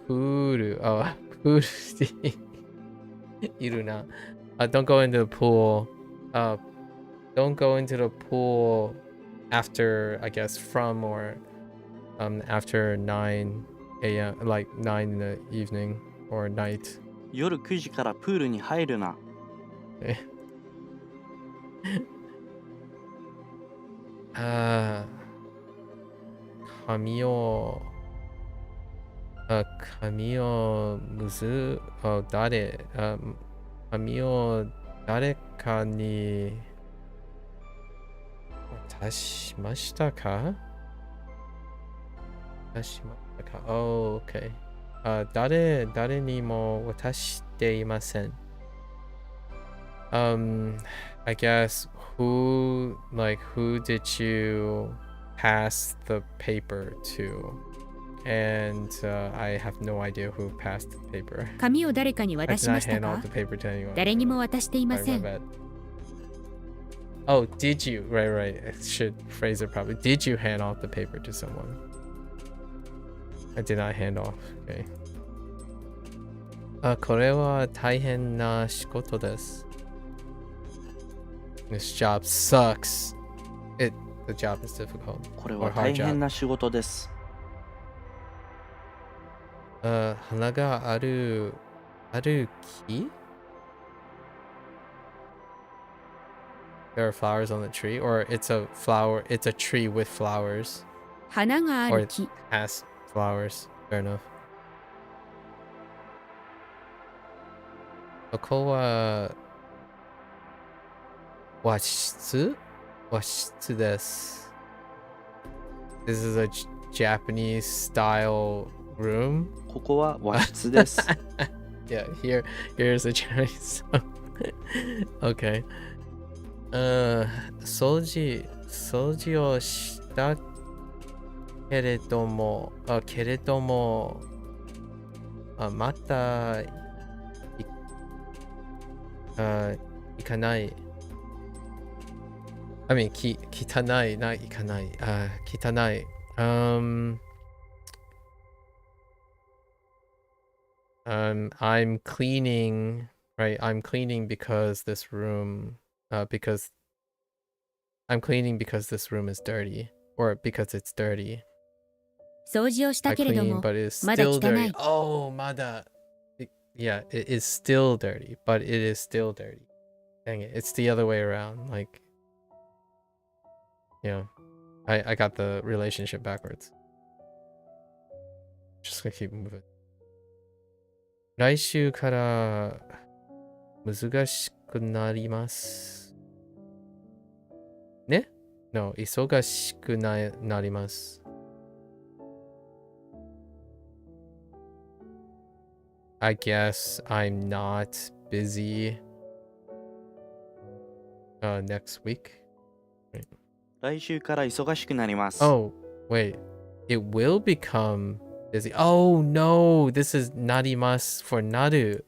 A: プールでいるな。Don't go into the pool. Don't go into the pool after, I guess, from or after 9 a.m. like 9 in the evening or night.
D: 夜9時からプールに入るな。
A: 髪を誰かに渡しましたか？ Oh, okay. 誰にも渡していません。I guess who did you pass the paper to? And I have no idea who passed the paper.
E: 紙を誰かに
A: I
E: 渡
A: did
E: しま
A: not
E: した
A: hand
E: か？
A: off the paper to anyone.
E: 誰にも渡していま
A: Sorry,
E: せ
A: my
E: ん。
A: bad. Oh, did you? Right. I should phrase it properly. Did you hand off the paper to someone? I did not hand off. Okay. これは大変な仕事です。This job sucks. The job is difficult.
D: これは大変な仕事です。
A: 花がある木？ There are flowers on the tree, or it's a tree with flowers.
E: 花があ
A: Or
E: る
A: it
E: 木。
A: has flowers. Fair enough. ここは和室です。This is a Japanese style room.
D: ここは和室です。
A: Yeah, here's a Chinese song. Okay. 掃除をしたけれども、また行かない。I mean, 汚いな、行かない。汚い。I'm cleaning, right? I'm cleaning because this room, because this room is dirty, or because it's dirty.
E: 掃除をした
A: I
E: けれど
A: clean,
E: も
A: but it's
E: まだ
A: still
E: 汚
A: dirty.
E: い。
A: Oh, mada. Yeah, it is still dirty, but it is still dirty. Dang it, it's the other way around. Like, yeah, I got the relationship backwards. Just gonna keep moving. 来週から難しくなります。ね？ No, 忙しくなります。I guess I'm not busy next week.
D: 来週から忙しくなります。
A: Oh, wait. It will become busy. Oh no, this is narimasu for naru.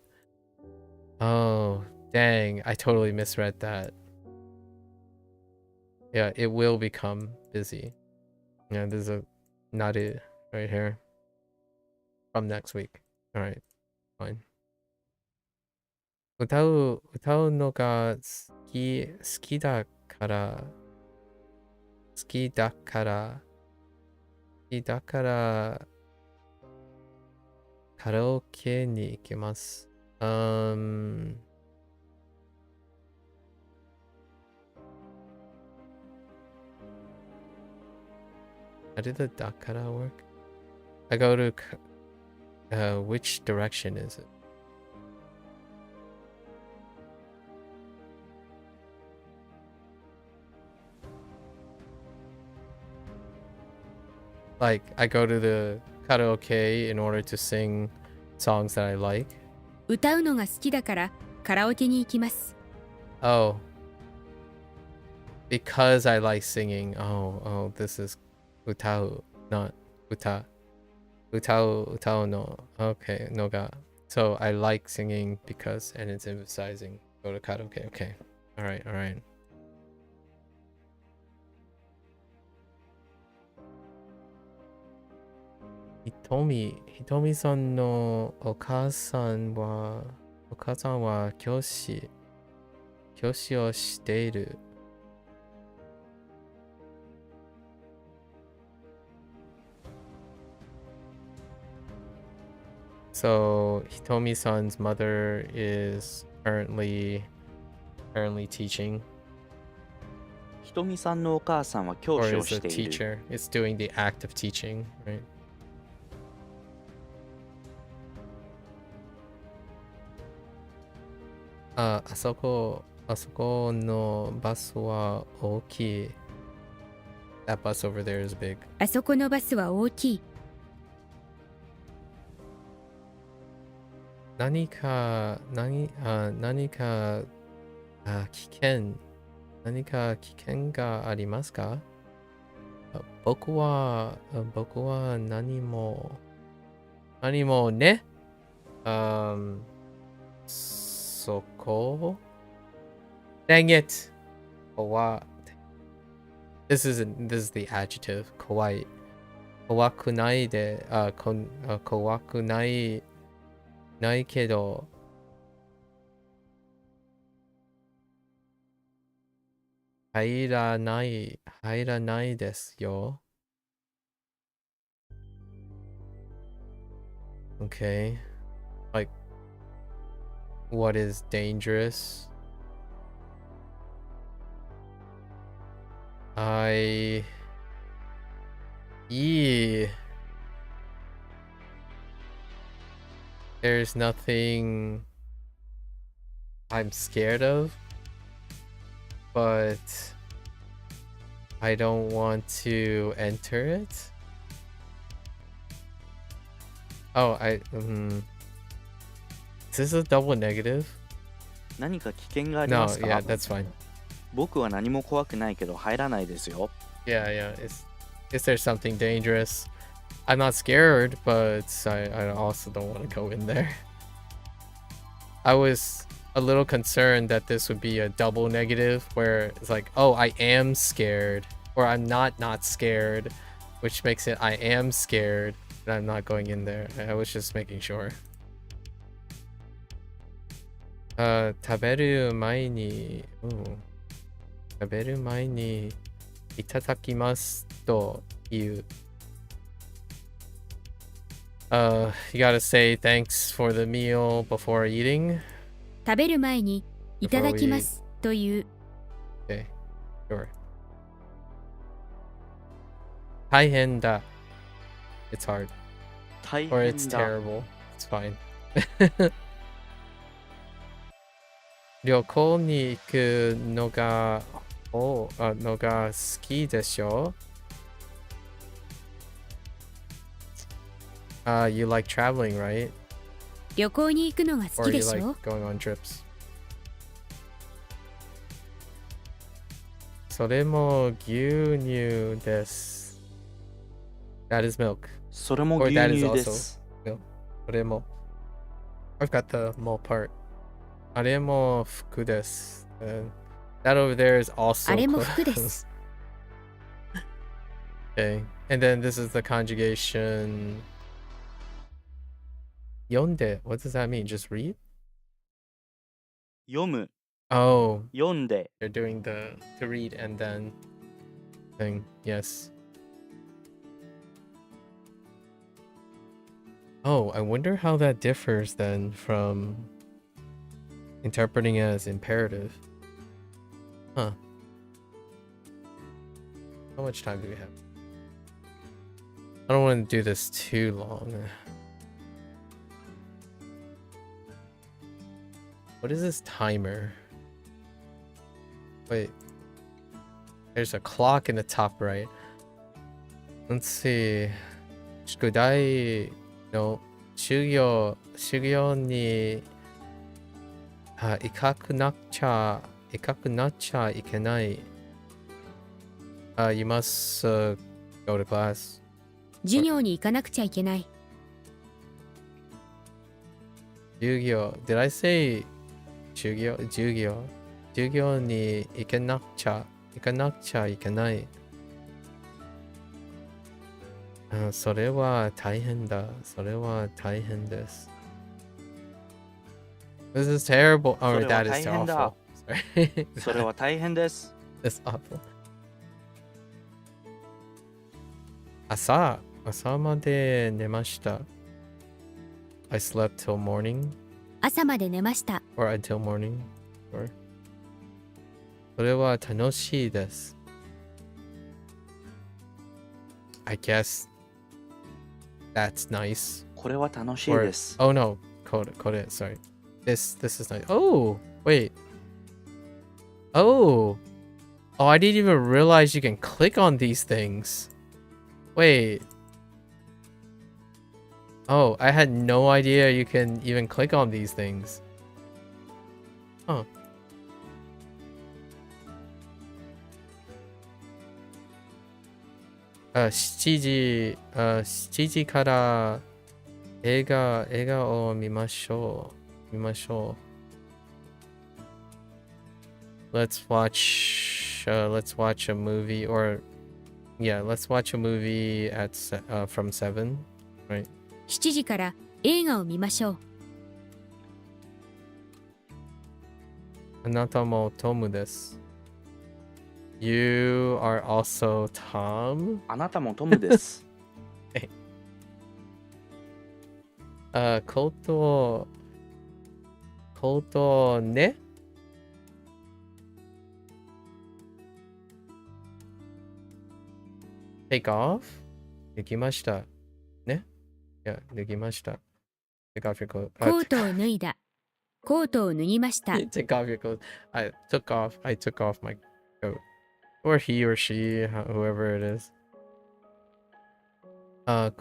A: Oh, dang. I totally misread that. Yeah, it will become busy. Yeah, there's a naru right here. From next week. Alright, fine. 歌うのが好きだからカラオケに行きます。How did the dakara work? I go to which direction is it? Like, I go to the karaoke in order to sing songs that I like.
E: 歌うのが好きだからカラオケに行きます。
A: Oh. Because I like singing. Oh, this is utau, not uta. Utau no. Okay, no ga. So I like singing because, and it's emphasizing. Go to karaoke. Okay. Alright. Hitomi-san no okasan wa kyoshi o shiteiru. So Hitomi-san's mother is currently teaching,
D: ひとみさんのお母さんは教
A: or
D: 師を
A: is
D: し
A: a
D: ている。
A: teacher. It's doing the act of teaching, right? Ah, あそこのバスは大きい. That bus over there is big.
E: あそこのバスは大きい。
A: 何か危険がありますか？僕は何もね。そこ Dang it. This is the adjective. 怖くないで、怖くないけど、入らないですよ。Okay. Like, what is dangerous? There's nothing I'm scared of, but I don't want to enter it. Oh, is this a double negative?
D: 何か危険がありま
A: No,
D: すか？
A: yeah, that's fine.
D: 僕は何も怖くないけど入らないですよ。
A: Yeah. Is there something dangerous? I'm not scared, but I also don't want to go in there. I was a little concerned that this would be a double negative where it's like, oh, I am scared, or I'm not scared, which makes it I am scared, and I'm not going in there. I was just making sure. 食べる前にいただきますという。You gotta say thanks for the meal before eating.
E: 食べる前にいただきますという。
A: Okay, sure. 大変だ. It's hard.
D: 大
A: Or
D: 変
A: it's
D: だ。
A: terrible. It's fine. 旅行に行くのが好きでしょ? You like traveling, right?
E: 旅行に行くのが好
A: Or
E: き
A: you
E: でし
A: like
E: ょ？
A: going on trips? それも牛乳です. That is milk.
D: それも
A: Or
D: 牛
A: that is
D: 乳で
A: also
D: す。
A: milk. それも. I've got the more part. あれも服です. That over there is also
E: あれも服です。
A: Okay. And then this is the conjugation. 読んで. What does that mean? Just read?
D: 読む、
A: Oh,
D: 読んで、
A: they're doing the to read and then thing. Yes. Oh, I wonder how that differs then from interpreting it as imperative. Huh. How much time do we have? I don't want to do this too long. What is this timer? Wait. There's a clock in the top right. Let's see. 宿題の修行に行かなくちゃいけない。You must go to class.
E: 授業に行かなくちゃいけない。
A: 授業 Did I say 授業に行かなくちゃいけない。それは大変だ。それは大変です。This is terrible. Oh, that is awful. Sorry.
D: それは大変です。
A: That's awful. 朝まで寝ました。I slept till morning.
E: 朝まで寝ました。
A: Or until morning. Or それは楽しいです。I guess that's nice.
D: これは楽しいです。
A: Oh no, これ sorry. This is nice. Oh, wait. Oh, I didn't even realize you can click on these things. Wait. Oh, I had no idea you can even click on these things. Huh. Uh, 7時から映画を見ましょう。Let's watch a movie, or yeah, let's watch a movie at from 7, right?
E: 7時から映画を見ましょう。
A: あなたもトムです。You are also Tom?
D: あなたもトムです。
A: ことね。Take off? できました。ね。いや、できました。Take off your coat.
E: コートを脱いだ。コートを脱ぎました。
A: Take off your coat. I took off my coat. Or he or she, whoever it is. こ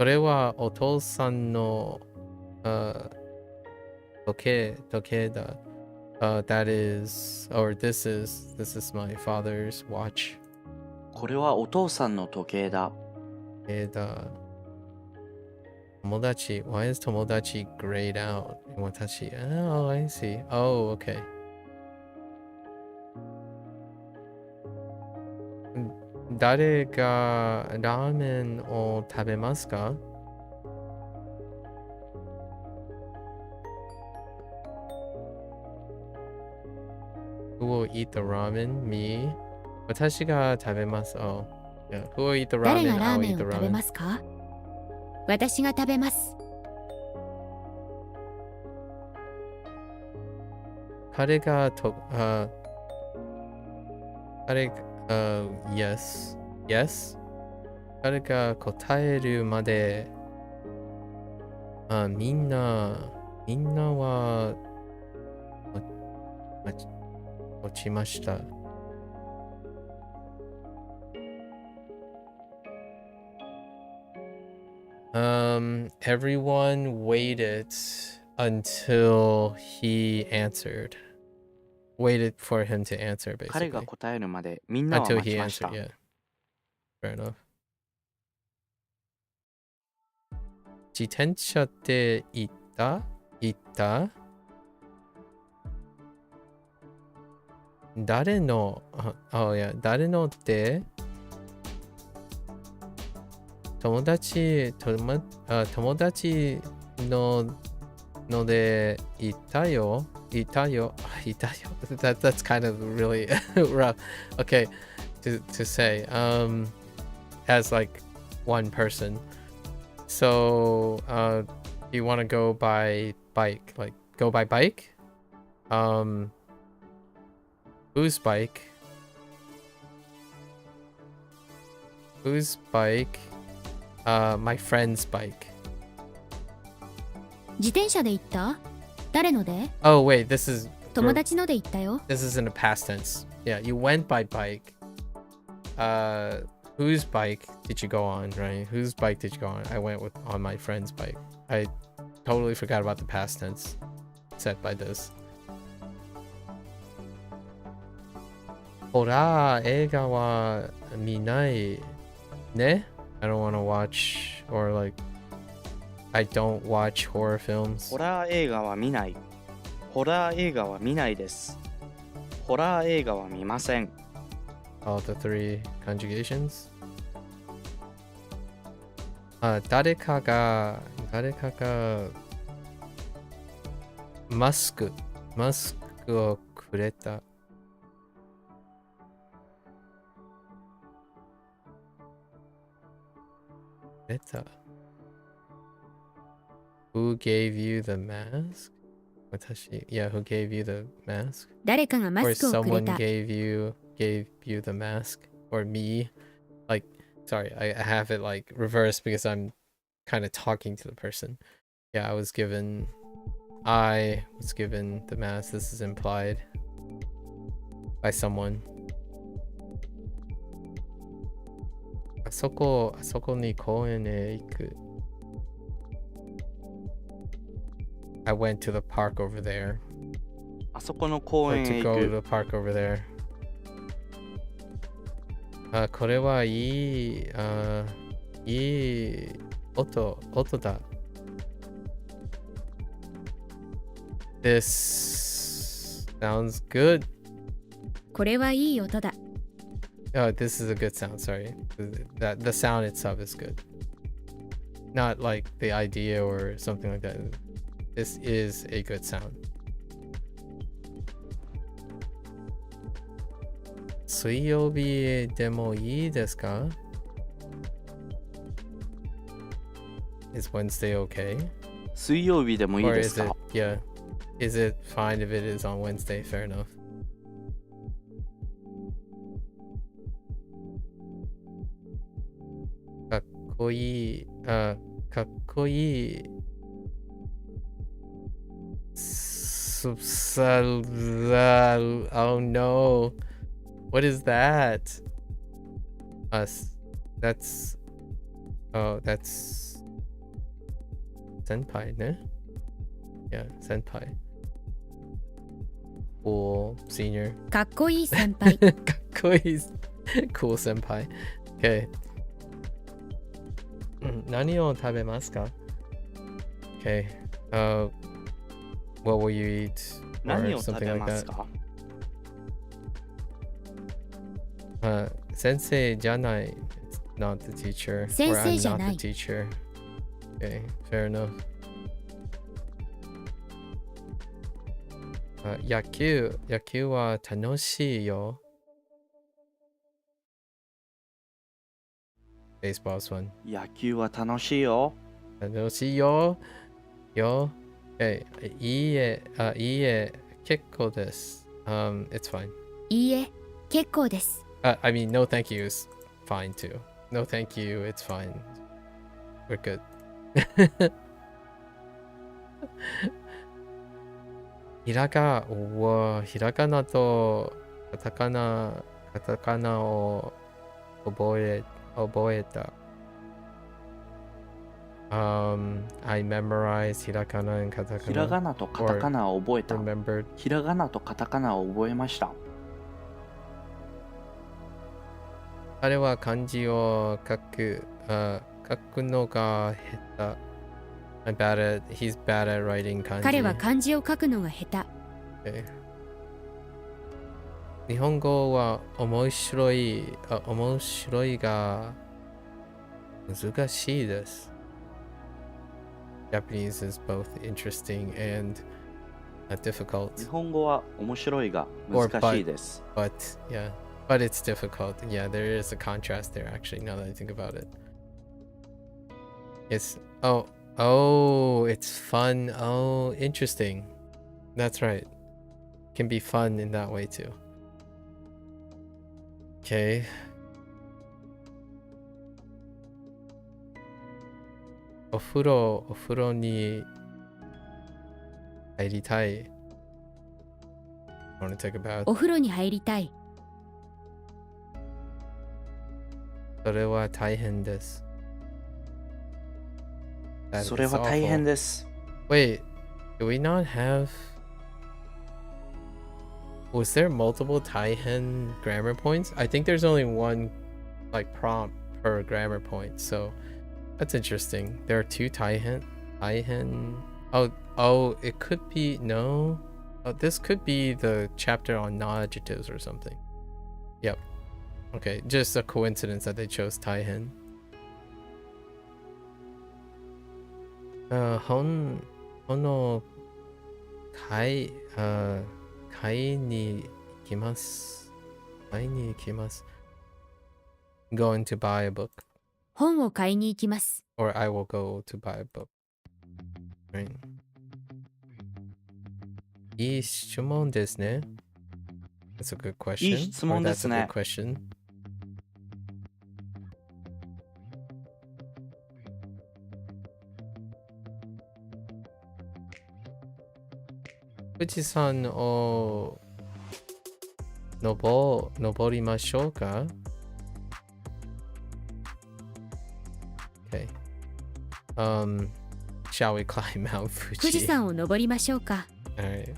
A: れはお父さんの時計だ。That is, or this is my father's watch.
D: これはお父さんの時計だ。
A: 友達 Why is 友達 grayed out? 私 Oh, I see. Oh, okay. 誰がラーメンを食べますか？ Who will eat the ramen? Me? 私が食べます。Oh, yeah. Who will eat the
E: 誰
A: ramen?
E: がラ
A: I
E: ー
A: will
E: メ
A: eat
E: ン
A: the
E: を食べ
A: ramen.
E: ますか？私が食べます。
A: 彼がyes. Yes? 彼が答えるまで、みんなは落ちました。Everyone waited until he answered. Waited for him to answer,
D: 彼
A: basically.
D: が答えるまでみんなは
A: Until
D: 待
A: he
D: ちました。
A: answered, yeah. Fair enough. 自転車で行った誰の誰のって友達のでいたよ。That's kind of really rough. Okay, to say as like one person. So you want to go by bike, like go by bike? Whose bike? Whose bike? My friend's bike.
E: 自転車で行った？誰ので？
A: Oh wait, this is
E: 友達ので行ったよ。
A: this is in the past tense. Yeah, you went by bike. Whose bike did you go on, right? Whose bike did you go on? I went on my friend's bike. I totally forgot about the past tense set by this. ホラー映画は見ないね? I don't want to watch, or like I don't watch horror films.
D: ホラー映画は見ない。ホラー映画は見ないです。ホラー映画は見ません。
A: All the three conjugations. 誰かがマスクをくれた。Who gave you the mask? 私 Yeah, who gave you the mask?
E: 誰かがマ
A: Or
E: スクをくれ
A: someone
E: た。
A: gave you the mask? Or me? Like, sorry, I have it like reversed because I'm kind of talking to the person. Yeah, I was given the mask. This is implied by someone. あそこに公園へ行く。I went to the park over there.
D: あそこの公
A: Or
D: 園
A: to
D: へ
A: go
D: 行
A: to
D: く。
A: the park over there. これはいい音だ。This sounds good.
E: これはいい音だ。
A: Oh, this is a good sound. Sorry, the sound itself is good. Not like the idea or something like that. This is a good sound. 水曜日でもいいですか? Is Wednesday okay?
D: 水曜日でもいい
A: Or
D: で
A: is
D: す
A: it,
D: か？
A: yeah, is it fine if it is on Wednesday? Fair enough. かっこいい。かっこいい。Oh no. What is that? That's senpai, ne? Yeah, senpai. Cool senior.
E: かっこいい先輩。
A: Cool senpai. Okay. 何を食べますか? Okay. What will you eat?
D: 何
A: Or
D: を食
A: something
D: べ
A: like
D: ます
A: that.
D: か？
A: 先生じゃない. It's not the teacher.
E: 先
A: Or
E: 生
A: I'm
E: じゃ
A: not
E: ない
A: the teacher. Okay, fair enough. 野球は楽しいよ. Baseball's fun.
D: 野球は楽しいよ。
A: 楽しいよ。Okay. いいえ、結構です。It's fine.
E: いいえ、結構です。
A: I mean, no thank you is fine too. No thank you, it's fine. We're good. ひらがなとカタカナを覚えた。I memorized ひらがな and カタカナ。
D: ひらがなとカタカナを覚えた。
A: Remembered.
D: ひらがなとカタカナを覚えました。
A: 彼は漢字を書くのが下手。He's bad at writing 漢字。
E: 彼は漢字を書くのが下手。
A: Okay. 日本語は面白いが難しいです。Japanese is both interesting and difficult.
D: 日本語は面白いが難しいです。
A: But yeah, but it's difficult. Yeah, there is a contrast there actually now that I think about it. It's oh, it's fun. Oh, interesting. That's right. Can be fun in that way too. Okay. お風呂に入りたい。I want to take a bath.
E: お風呂に入りたい。
A: それは大変です。That
D: それ
A: is
D: は大変
A: awful.
D: です。
A: Wait, do we not have... Was there multiple Taihen grammar points? I think there's only one like prompt per grammar point, so that's interesting. There are two Taihen. Oh, it could be no. Oh, this could be the chapter on non-adjectives or something. Yep. Okay, just a coincidence that they chose Taihen. Hono kai 買いに行きます。買いに行きます。Going to buy a book.
E: 本を買いに行きます。
A: Or I will go to buy a book. Right. いい質問ですね。That's a good question.
D: いい質問ですね。
A: Or that's a good question. Fuji-san を登りましょうか? Okay. Shall we climb Mount Fuji?
E: 富士山を登りましょうか。
A: Alright.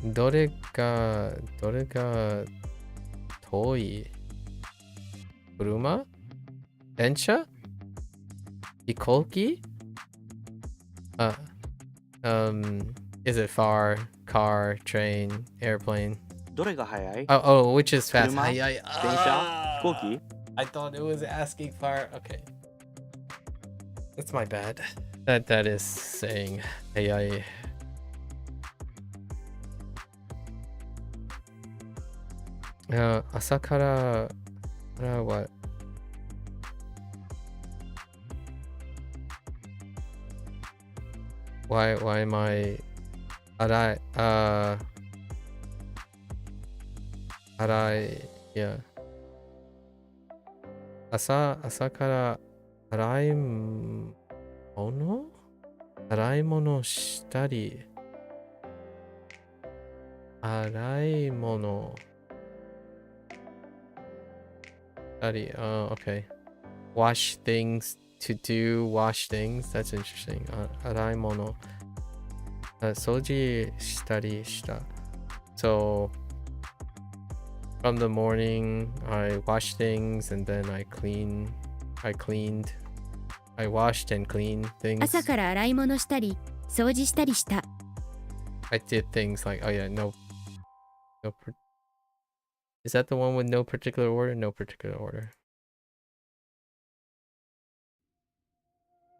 A: どれが遠い? 車? 電車? 飛行機? Is it far? Car, train, airplane?
D: どれが早い？
A: Oh, which is fast?
D: 車？電車？飛行機？
A: I thought it was asking far. Okay. That's my bad. That is saying AI. Asakara what? Why am I yeah. 朝から洗い物したりokay. Wash things wash things. That's interesting. 洗い物。掃除したりした。So from the morning, I washed things and then I washed and cleaned things.
E: 朝から洗い物したり、掃除したりした。
A: I did things like, oh yeah, is that the one with no particular order? No particular order.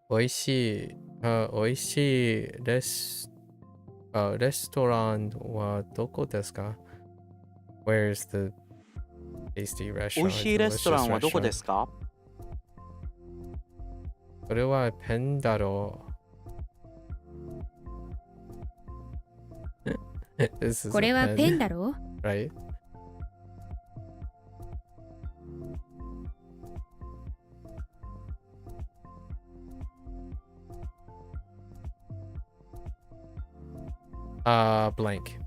A: 美味しいレストランはどこですか? Where's the tasty restaurant?
D: 美味しいレストランはどこですか?
A: それはペンだろう。
E: これはペンだろう?
A: Right? Blank.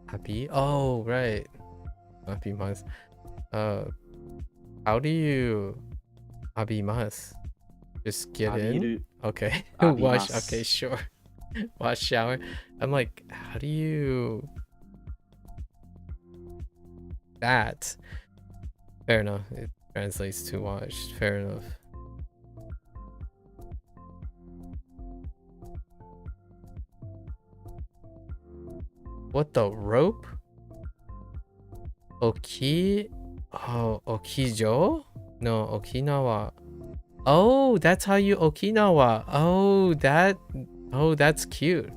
A: Happy? Oh, right. Happy mas. How do you abimas? Just get in? Okay. Wash. Okay, sure. Wash, shower. I'm like, how do you... That. Fair enough. It translates to wash. Fair enough. What the rope? Okijo? No, Okinawa. Oh, that's how you Okinawa. Oh, that's cute.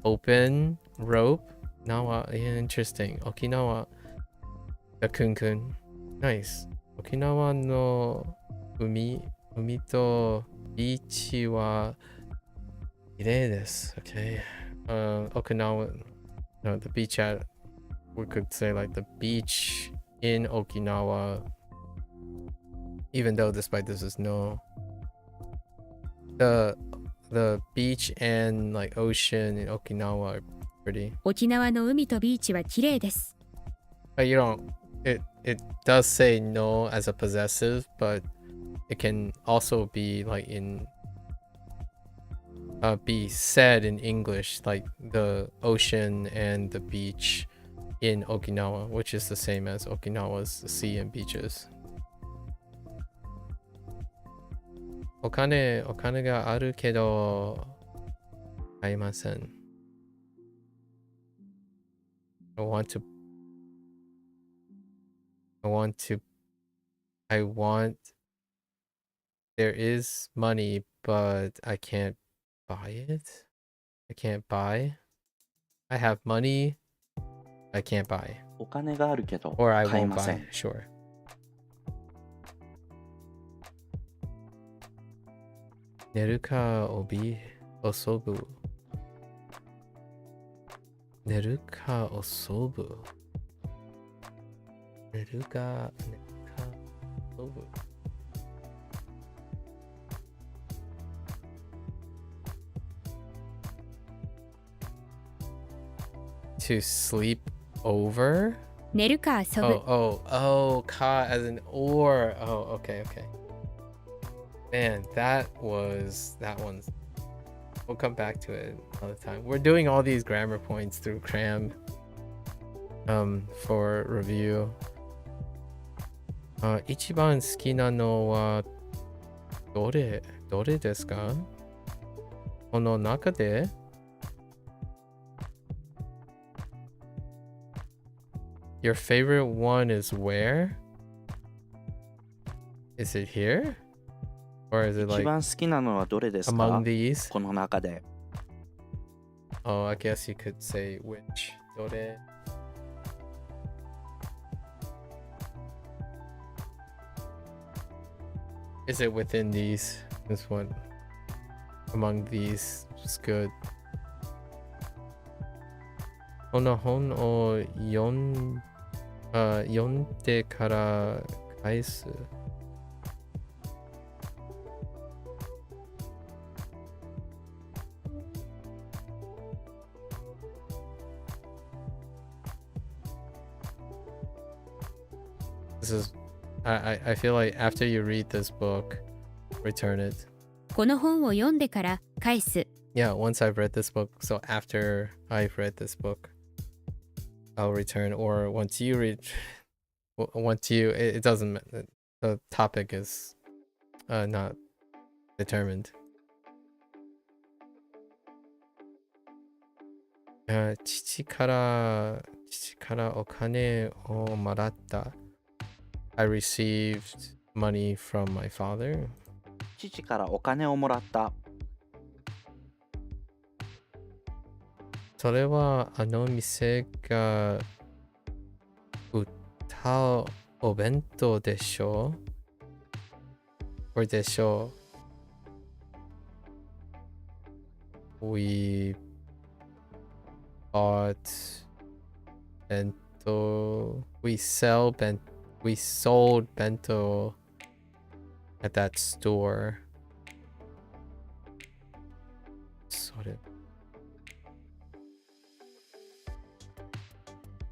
A: Open rope. Nawa. Yeah, interesting. Okinawa. The kun. Nice. 沖縄の海とビーチは綺麗です。Okay. Okinawa, no, the beach at, we could say like the beach in Okinawa, even though despite this is no, the beach and like ocean in Okinawa are pretty.
E: 沖縄の海とビーチは綺麗です。
A: But you don't, it does say no as a possessive, but it can also be like in be said in English, like the ocean and the beach in Okinawa, which is the same as Okinawa's sea and beaches. お金があるけど買いません。I want there is money, but I can't buy it. I can't buy. I have money. I can't buy.
D: お金があるけど
A: Or I
D: 買い
A: won't
D: ませ
A: buy.
D: ん。
A: Sure. 寝るか遊ぶ。寝るか遊ぶ。寝るか遊ぶ。To sleep over?
E: 寝るか遊ぶ。
A: Oh, ka as an or. Oh, okay. Man, that one's. We'll come back to it another time. We're doing all these grammar points through Cram for review. 一番好きなのはどれですか？この中でYour favorite one is where? Is it here? Or is it
D: 一
A: like
D: 番好きなのはどれですか
A: among these?
D: この中で。
A: Oh, I guess you could say which. どれ? Is it within these? This one. Among these is good. この本を読んでから返す。This is, I feel like after you read this book, return it.
E: この本を読んでから返す。
A: Yeah, once I've read this book, so after I've read this book, I'll return. Or once you read, it doesn't, the topic is not determined. 父からお金をもらった。I received money from my father.
D: 父からお金をもらった。
A: それはあの店が売ったお弁当でしょう？これでしょう？ We bought bento. We sold bento at that store.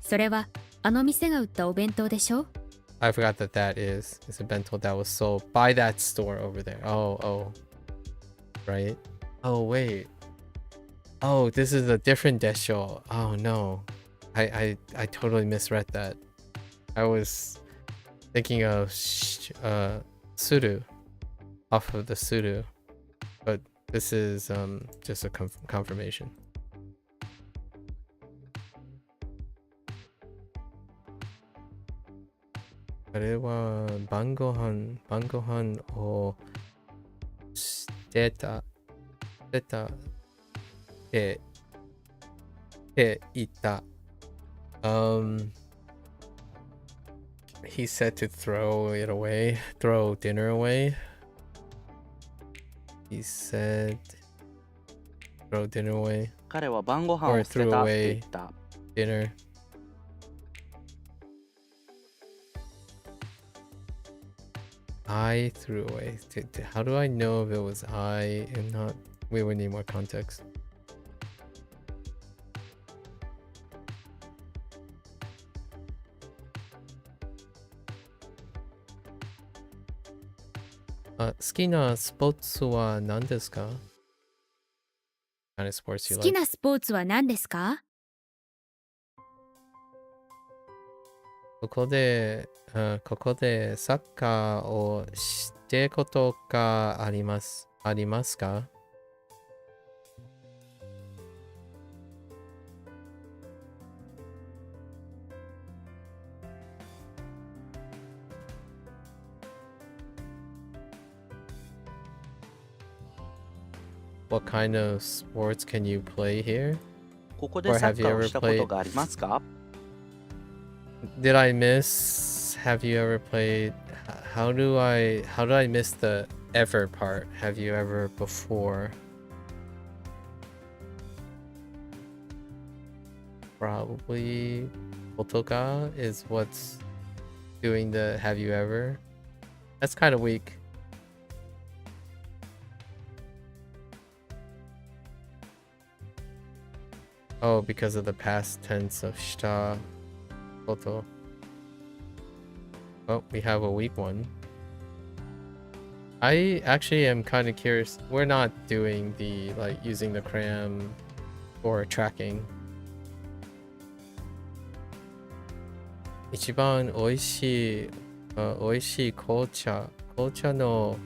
E: それはあの店が売ったお弁当でしょ？
A: I forgot that is a bento that was sold by that store over there. Oh, right. Oh wait. Oh, this is a different desho. Oh no, I totally misread that. I was thinking of suru, off of the suru, but this is just a confirmation. あれは晩ご飯をしてたって言った。he said to throw it away, throw dinner away. He said throw dinner away.
D: 彼は晩ご飯
A: Or
D: を捨て
A: threw
D: たって
A: away
D: 言った。
A: dinner. I threw away. How do I know if it was I and not? We would need more context. What kind of sports you like?
E: 好きなスポーツは何ですか？
A: ここでサッカーをしてことがありますか？ What kind of sports can you play here?
D: ここでサッカーをしたことがありますか？
A: Did I miss? Have you ever played? How do I miss the ever part? Have you ever before? Probably Otoka is what's doing the have you ever? That's kind of weak. Oh, because of the past tense of shita. Koto. Oh, we have a weak one. I actually am kind of curious. We're not doing the like using the cram or tracking. 一番美味しい紅茶の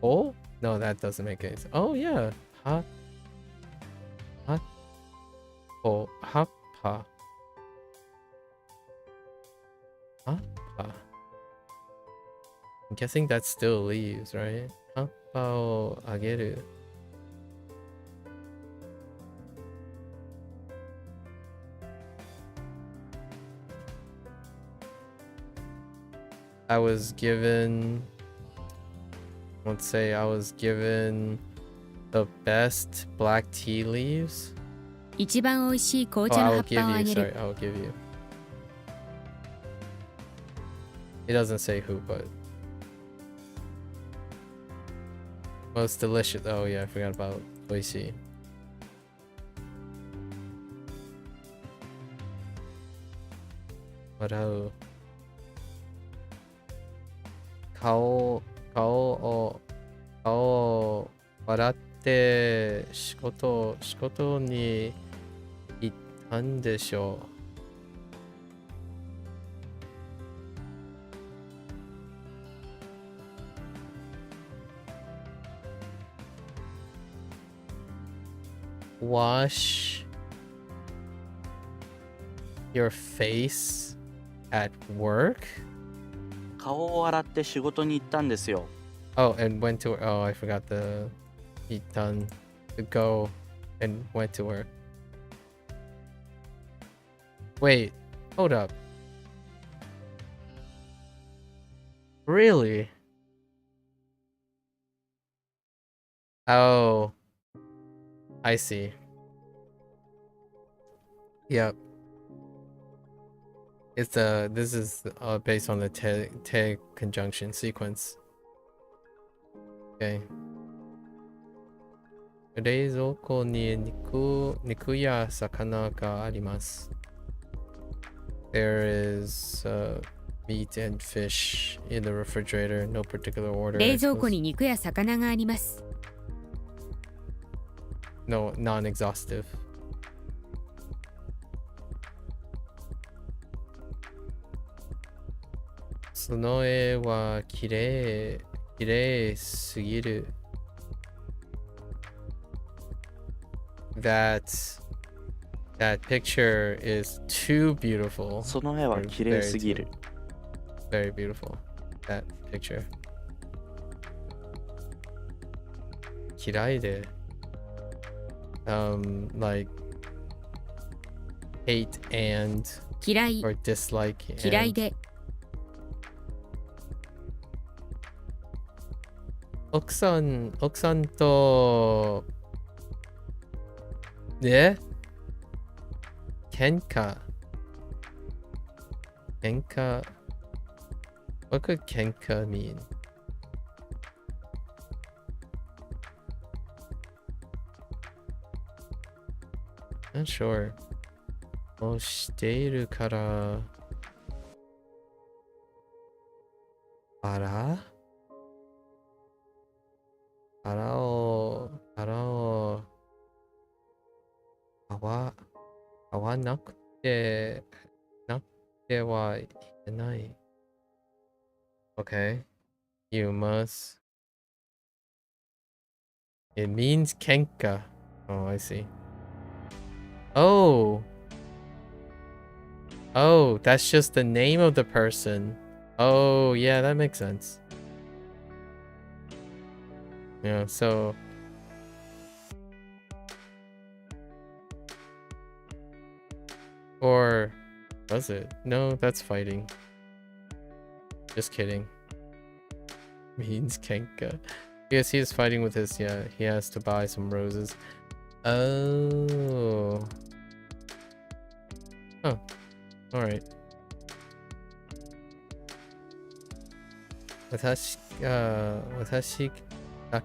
A: Oh no, that doesn't make any sense. Oh yeah, happa. I'm guessing that still leaves, right? Happa o ageru. I was given, let's say I was given the best black tea leaves.
E: 一番美味しい紅
A: Oh,
E: 茶
A: I
E: の
A: will
E: 葉っぱ
A: give
E: をあ
A: you,
E: げる。
A: sorry, I will give you. It doesn't say who, but most delicious. Oh yeah, I forgot about Koichi. What else? 顔を笑って仕事に行ったんでしょう。Wash your face at work?
D: 顔を洗って仕事に行ったんですよ。
A: Oh, and went to. Oh, I forgot the. He done to go and went to work. Wait, hold up. Really? Oh, I see. Yep. It's this is based on the te conjunction sequence. Okay. 冷蔵庫に肉や魚があります。There is meat and fish in the refrigerator, no particular order.
E: 冷蔵庫に肉や魚があります。
A: No, non-exhaustive. その絵は綺麗すぎる。That picture is too beautiful.
D: その絵は綺麗すぎる。
A: Very beautiful. That picture.
D: 綺
A: Kirai de. Like hate and
E: 嫌い
A: or dislike
E: 嫌い
A: and
E: で
A: 奥さんとね喧嘩 What could kenka mean? Not sure. をしているからあらを会わなくてはいけない。Okay. You must. It means kenka. Oh, I see. Oh, that's just the name of the person. Oh, yeah, that makes sense. Yeah, so or was it? No, that's fighting. Just kidding. Means kenka. Yes, he is fighting with his, yeah, he has to buy some roses. Oh. Oh. Alright. 私だ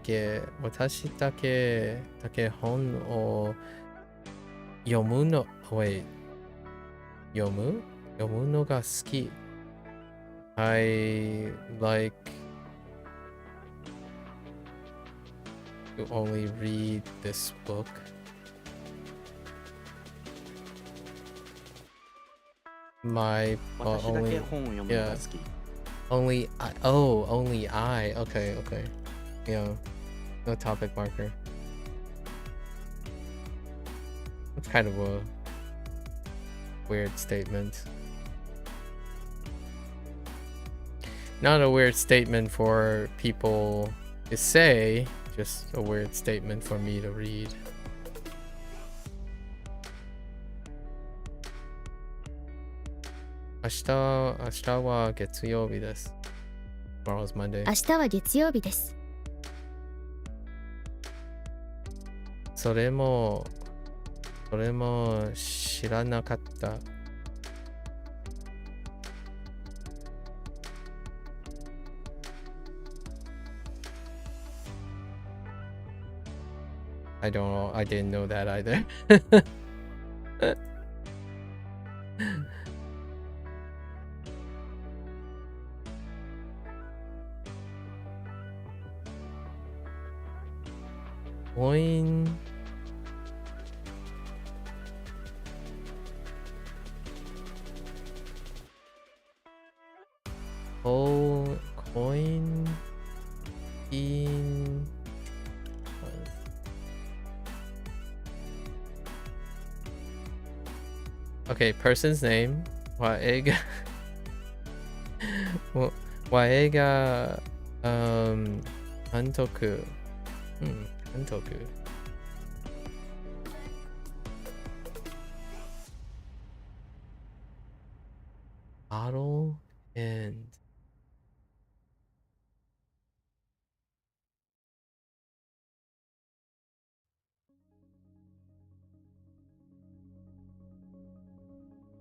A: け本を読むのが好き。I like to only read this book. My
D: 私だけ
A: only
D: 本を読むのが好き。
A: only I. Okay. Yeah. No topic marker. That's kind of a weird statement. Not a weird statement for people to say, just a weird statement for me to read. Ashita wa getsuyobi desu. Tomorrow's Monday.
E: 明日は月曜日です。
A: それも知らなかった。I don't know. I didn't know that either. Coin. Oh, coin. In. Okay, person's name. Waega. Waega. Hantoku. Hantoku. Bottle and.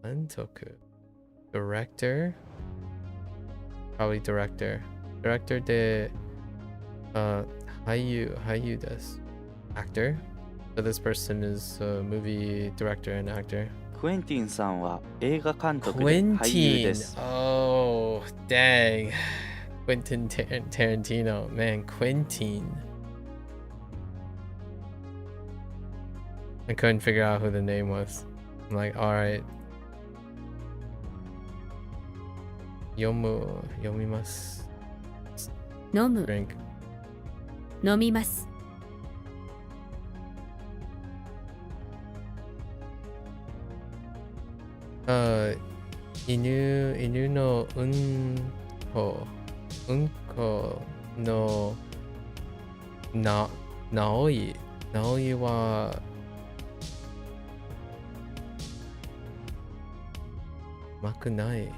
A: Hantoku. Director? Probably director. Director de Hayu desu. Actor? So this person is a movie director and actor.
D: クエンティンさんは映画監督で俳優です。
A: Oh, dang. Quentin Tarantino. Man, Quentin. I couldn't figure out who the name was. I'm like, alright. Yomimasu.
E: 飲む
A: Drink.
E: 飲みます。
A: 犬のうんこの直井。直井は、うまくない。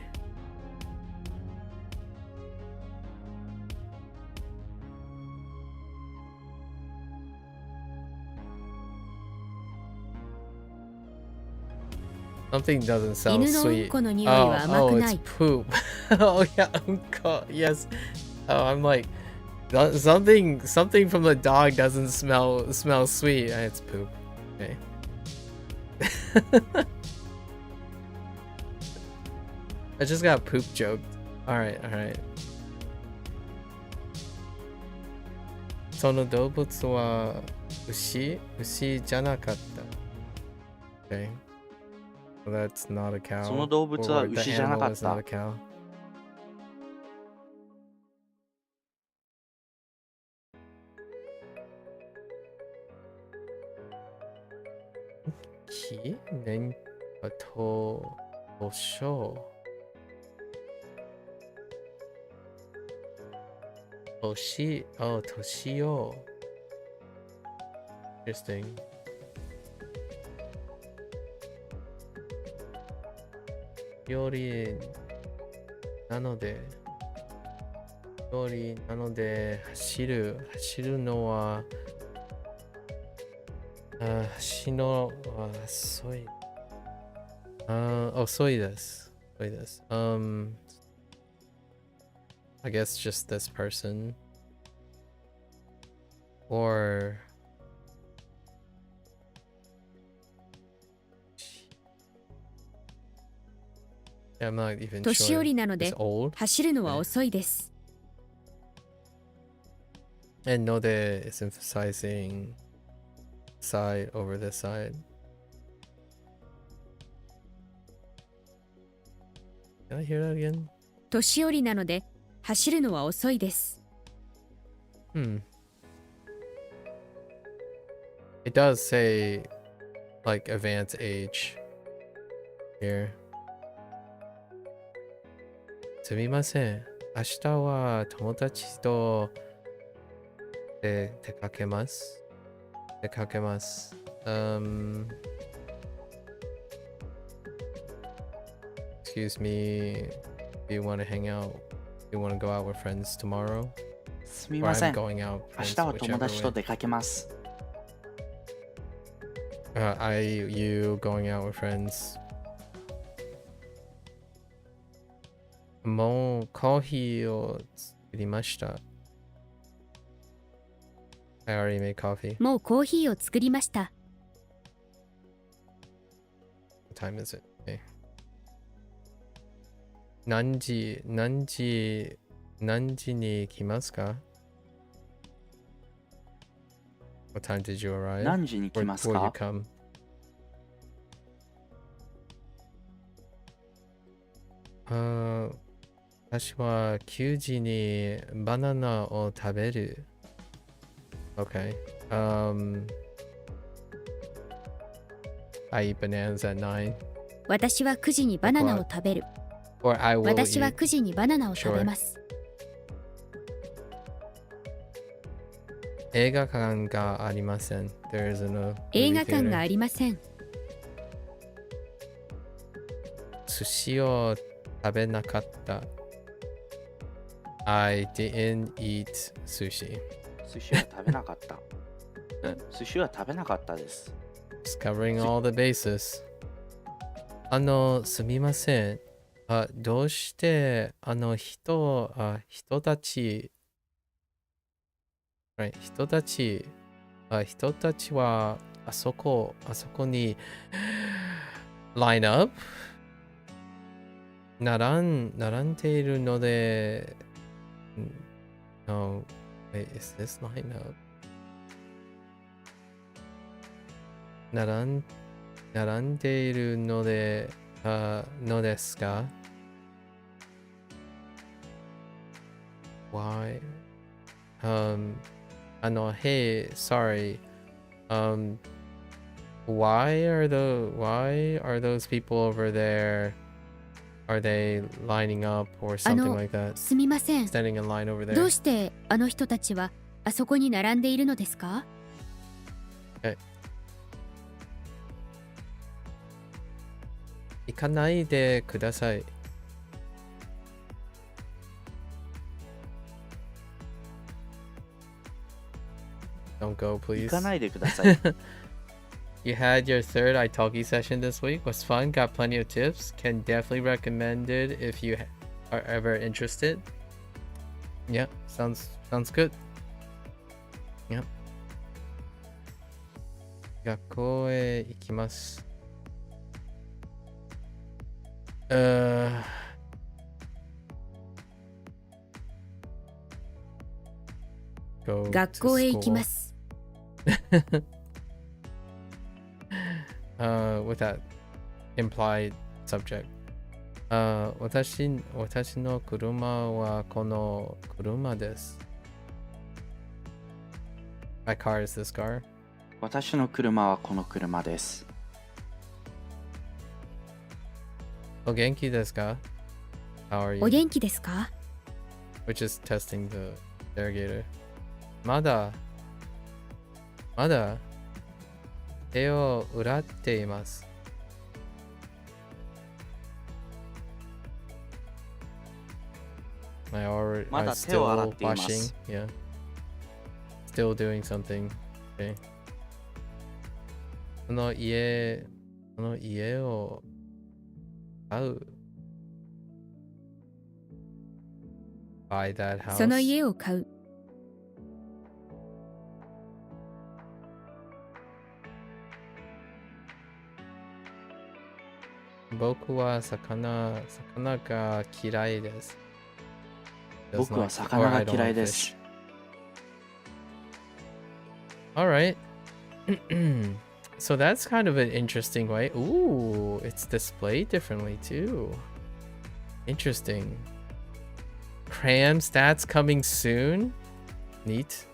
A: Something doesn't sound
E: 犬のうん
A: sweet.
E: この匂いは甘
A: Oh,
E: く
A: it's
E: ない。
A: poop. Oh yeah, unko. Yes. Oh, I'm like something from the dog doesn't smell sweet. It's poop. Okay. I just got poop joked. All right. その動物は牛じゃなかった。Okay. Well, that's not a cow.
D: その動物は
A: Or the
D: 牛じゃなか
A: animal
D: っ
A: is not
D: た
A: a。cow. 키? 낸 도쇼. 도시요. Interesting. 요리 나노데 走るのは走るのは遅い。遅いです。I guess just this person. Or I'm not even
E: 年寄
A: sure.
E: りなの
A: It's
E: で
A: old.
E: 走るのは遅いです。
A: And Node is emphasizing side over this side. Can I hear that again?
E: 年寄りなので走るのは遅いです。
A: It does say like advanced age here. すみません。明日は友達と出かけます。Excuse me. Do you want to hang out? Do you want to go out with friends tomorrow?
D: すみ
A: Or
D: ませ
A: I'm
D: ん。
A: going out
D: 明
A: friends,
D: 日は友
A: whichever
D: 達と
A: way.
D: 出かけます。
A: You going out with friends? もうコーヒーを作りました。I already made coffee.
E: もうコーヒーを作りました。
A: What time is it? Okay. 何時に来ますか? What time did you arrive?
D: 何時に来ます
A: Will you
D: か？
A: come? 私は9時にバナナを食べる。Okay. I eat bananas at 9.
E: 私は9時にバナナを食べる。
A: Or I will
E: 私は
A: eat.
E: 9時にバナナを食べます。
A: 映画館がありません。There isn't a
E: 映
A: movie
E: 画館が
A: theater.
E: ありません。
A: 寿司を食べなかった。I didn't eat sushi.
D: 寿司は食べなかった。寿司は食べなかったです。
A: Just covering all the bases. すみません。どうして人たち、right, 人たちはあそこにline up 並んでいるので、No, wait, is this line up? 並んでいるのですか? Why? Hey, sorry. Why are those people over there? Are they lining up or something like that?
E: すみません。
A: Standing in line over
E: どう
A: there.
E: してあの人たちはあそこに並んでいるのですか？
A: Okay. 行かないでください。Don't go,
D: 行
A: please.
D: かないでください。
A: You had your third italki session this week. Was fun. Got plenty of tips. Can definitely recommend it if you are ever interested. Yep, sounds good. Yep. 学校へ行きます。Go
E: 学
A: to
E: 校へ行き
A: school.
E: ます。
A: With that implied subject. 私の車はこの車です。My car is this car.
D: 私の車はこの車です。
A: お元気ですか? How are you?
E: お元気ですか?
A: Which is testing the interrogator. まだ手を洗っています。I'm
D: まだ手を洗っ
A: still
D: ていま
A: washing.
D: す。
A: Yeah. Still doing something. Okay. この家を買う。Buy that house.
E: その家を買う。
A: 僕は魚が嫌いです。
D: 僕は魚が嫌いです。
A: Alright. So that's kind of an interesting way. Ooh, it's displayed differently too. Interesting. Cram stats coming soon. Neat.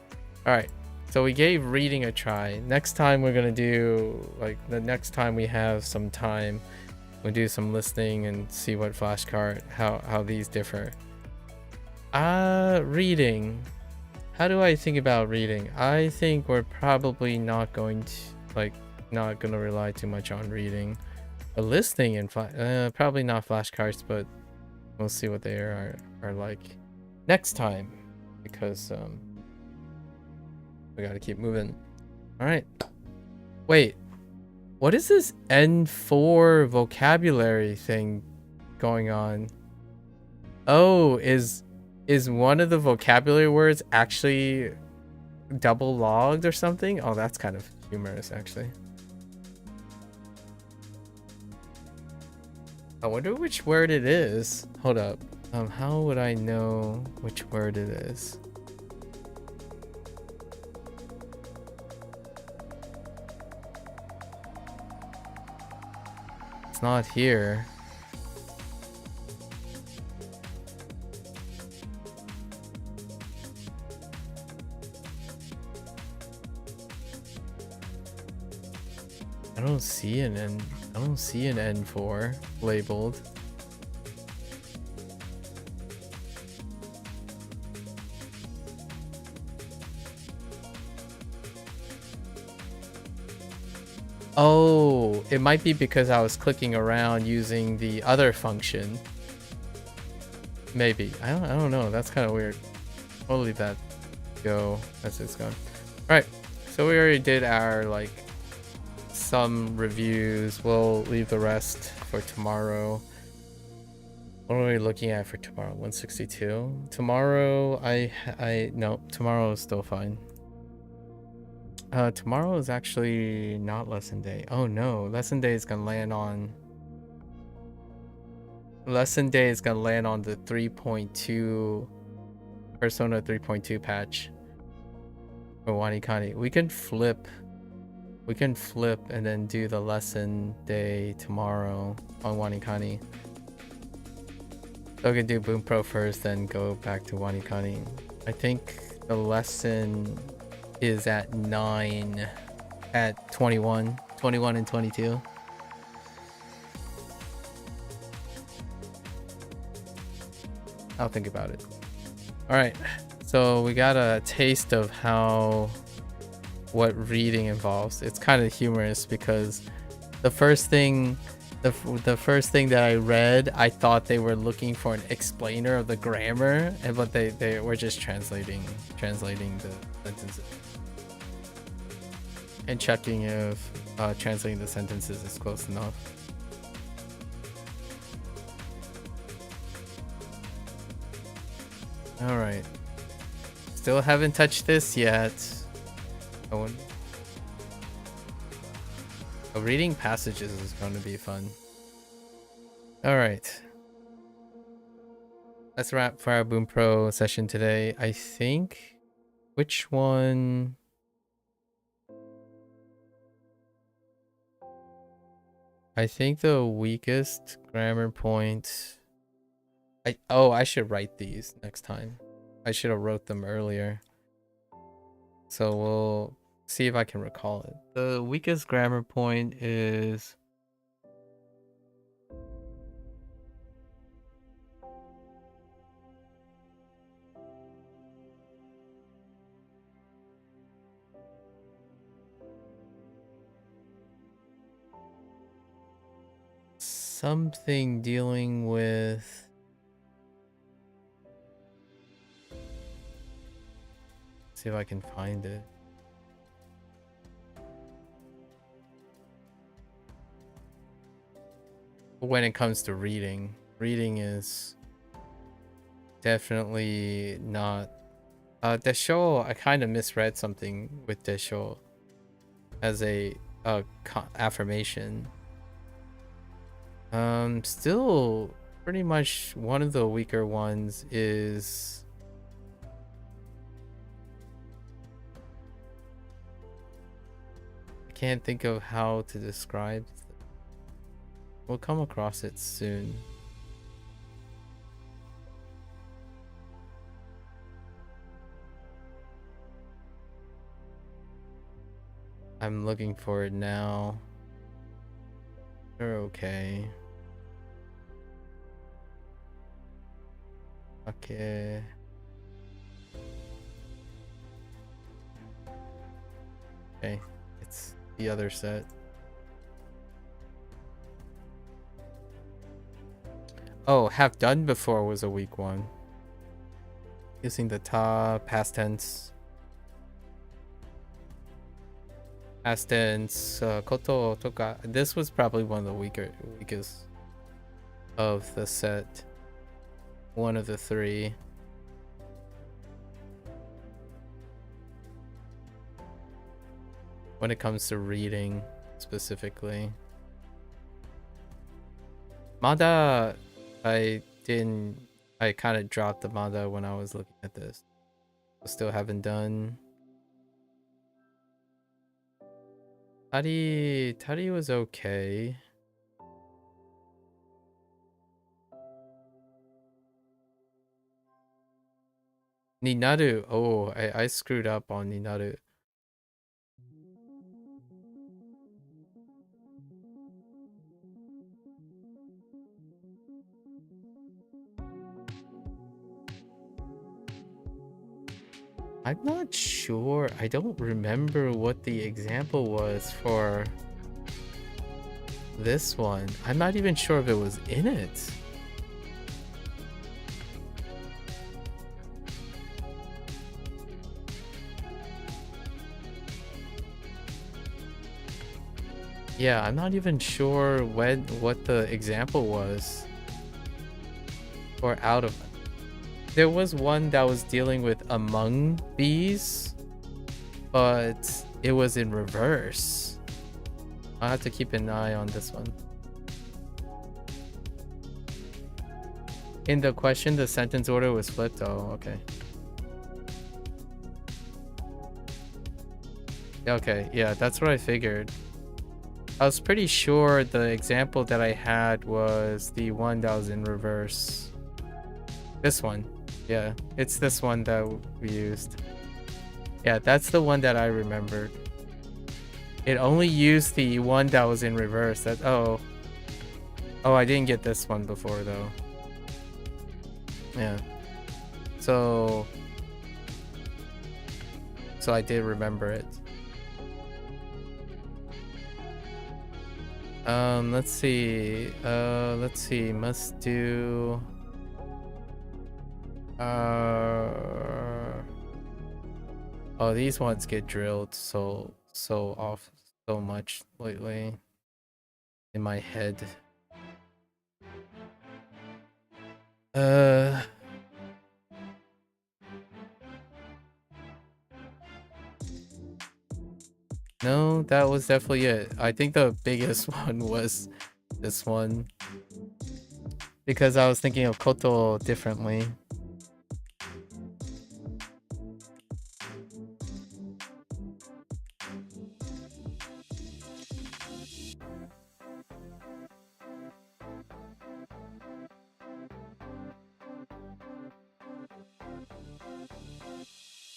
A: Alright. So we gave reading a try. Next time we're gonna do, like, the next time we have some time, we'll do some listening and see what flashcard, how these differ. Reading. How do I think about reading? I think we're probably not going to rely too much on reading. But listening and probably not flashcards, but we'll see what they are like next time, because we gotta keep moving. Alright. Wait. What is this N4 vocabulary thing going on? Oh, is one of the vocabulary words actually double logged or something? Oh, that's kind of humorous, actually. I wonder which word it is. Hold up. How would I know which word it is? It's not here. I don't see an N4 labeled. Oh, it might be because I was clicking around using the other function. Maybe. I don't know. That's kind of weird. We'll leave that go as it's gone. All right. So we already did our some reviews. We'll leave the rest for tomorrow. What are we looking at for tomorrow? 162. Tomorrow no, tomorrow is still fine. Tomorrow is actually not lesson day. Oh no, lesson day is gonna land on the 3.2 Persona 3.2 patch for WaniKani. We can flip and then do the lesson day tomorrow on WaniKani. So we can do Bunpro first, then go back to WaniKani. I think the lesson is at 9 at 21 and 22. I'll think about it. All right, so we got a taste of how what reading involves. It's kind of humorous because the first thing that I read, I thought they were looking for an explainer of the grammar, but they were just translating the sentences and checking if translating the sentences is close enough. All right, still haven't touched this yet. Reading passages is going to be fun. All right, let's wrap for our Bunpro session today. I think, which one? I think the weakest grammar point. I should write these next time. I should have wrote them earlier. So we'll see if I can recall it. The weakest grammar point is something dealing with see if I can find it. When it comes to reading is definitely not desho. I kind of misread something with desho as a affirmation. Still pretty much one of the weaker ones is I can't think of how to describe. We'll come across it soon. I'm looking for it now. They're okay. Okay. Okay, it's the other set. Oh, have done before was a weak one. Using the ta past tense. Past tense, koto toka. This was probably one of the weakest of the set. One of the three. When it comes to reading specifically. Mada, I kind of dropped the mada when I was looking at this. I still haven't done. Tari was okay. Ninaru. Oh, I screwed up on Ninaru. I'm not sure. I don't remember what the example was for this one. I'm not even sure if it was in it. Yeah, I'm not even sure what the example was. Or out of. There was one that was dealing with among bees, but it was in reverse. I'll have to keep an eye on this one. In the question, the sentence order was flipped. Oh, okay. Okay, yeah, that's what I figured. I was pretty sure the example that I had was the one that was in reverse. This one. Yeah, it's this one that we used. Yeah, that's the one that I remembered. It only used the one that was in reverse. That oh, I didn't get this one before though. Yeah. So I did remember it. Let's see. Let's see. Must do. Oh, these ones get drilled so off so much lately in my head. No, that was definitely it. I think the biggest one was this one because I was thinking of koto differently.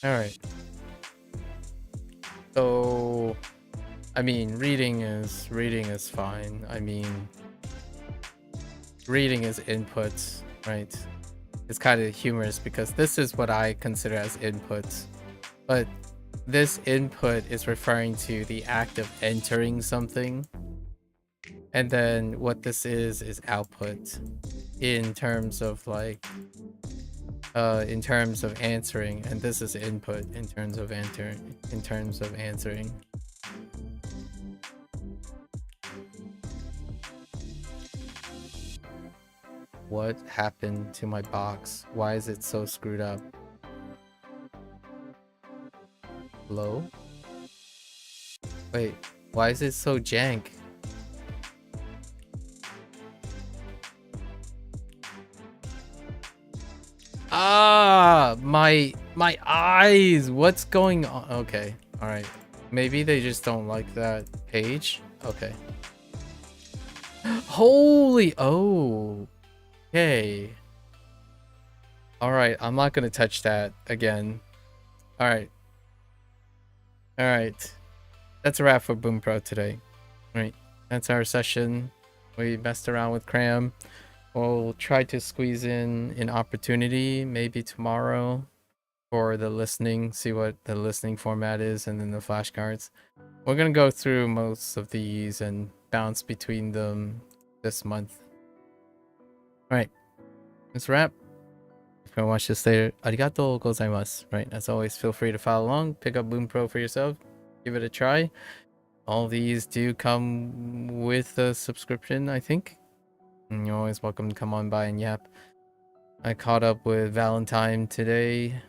A: All right. So, I mean, reading is fine. I mean, reading is inputs, right? It's kind of humorous because this is what I consider as inputs, but this input is referring to the act of entering something, and then what this is output in terms of like in terms of answering, and this is input in terms of answering. What happened to my box? Why is it so screwed up? Hello? Wait, why is it so jank? Ah, my eyes. What's going on? Okay, all right. Maybe they just don't like that page. Okay. Holy, oh. Okay. All right, I'm not gonna touch that again. All right. All right. That's a wrap for Bunpro today. All right. That's our session. We messed around with Cram. We'll try to squeeze in an opportunity maybe tomorrow for the listening, see what the listening format is, and then the flashcards. We're gonna go through most of these and bounce between them this month. All right, that's a wrap. If you want to watch this later, arigatou gozaimasu. Right, as always, feel free to follow along, pick up Bunpro for yourself, give it a try. All these do come with a subscription, I think. And you're always welcome to come on by and yap. I caught up with Valentine today.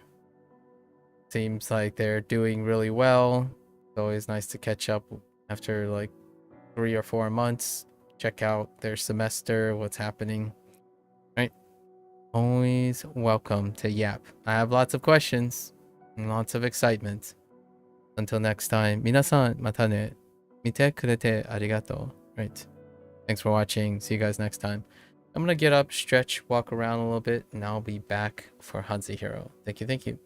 A: Seems like they're doing really well. It's always nice to catch up after like 3 or 4 months. Check out their semester, what's happening. Right? Always welcome to yap. I have lots of questions and lots of excitement. Until next time, 皆さんまたね。見てくれてありがとう. Right. Thanks for watching. See you guys next time. I'm gonna get up, stretch, walk around a little bit, and I'll be back for HanziHero. Thank you, thank you.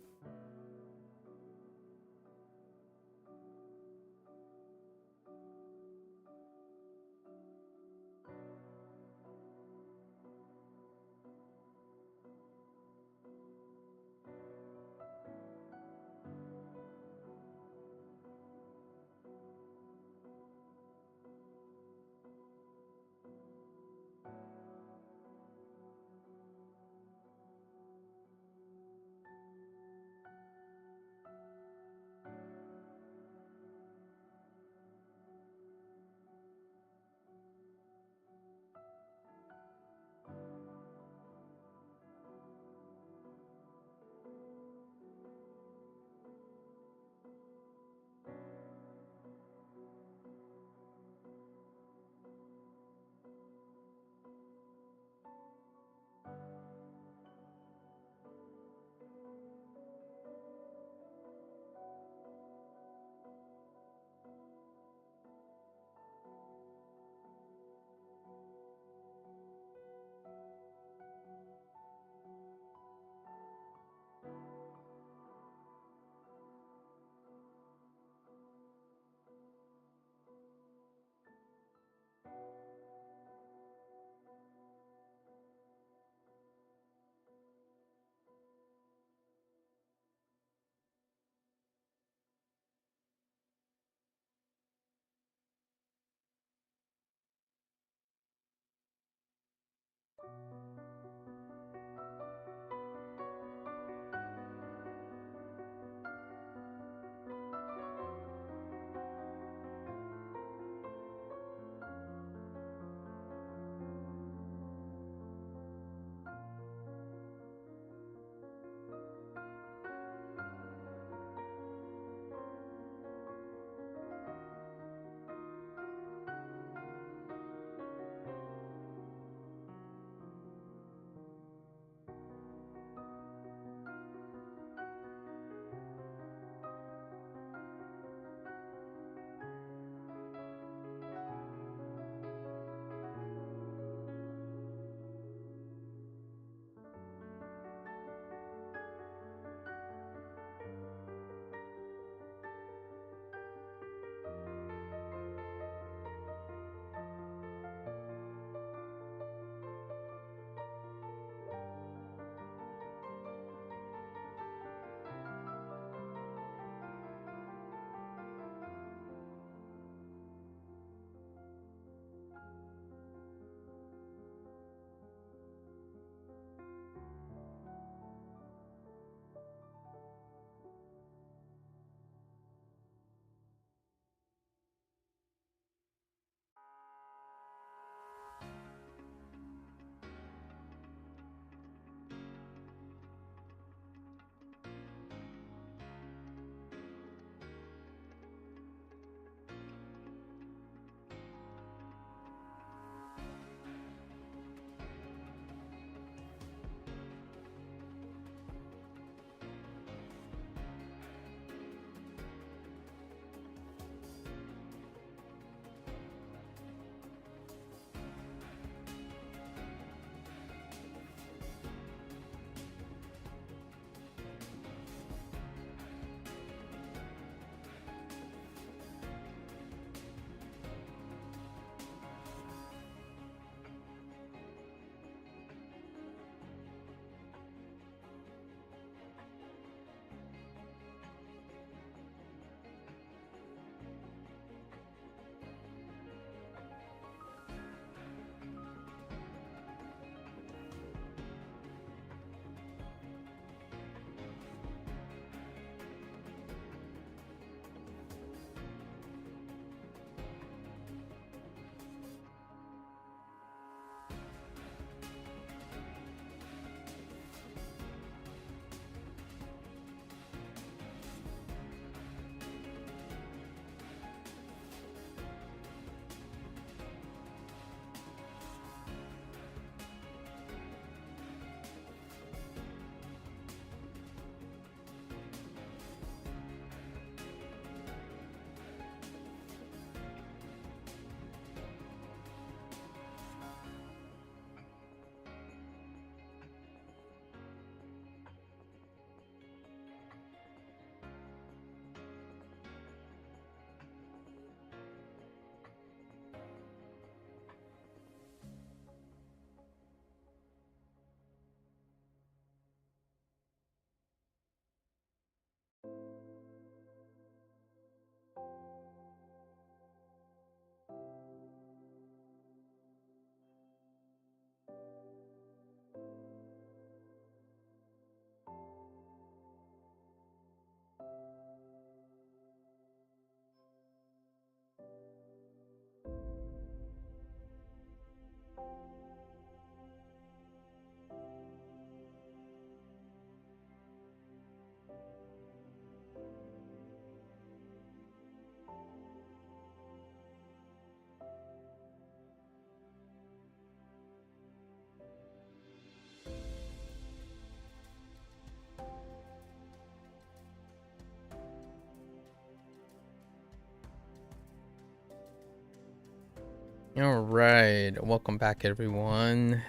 A: All right, welcome back everyone.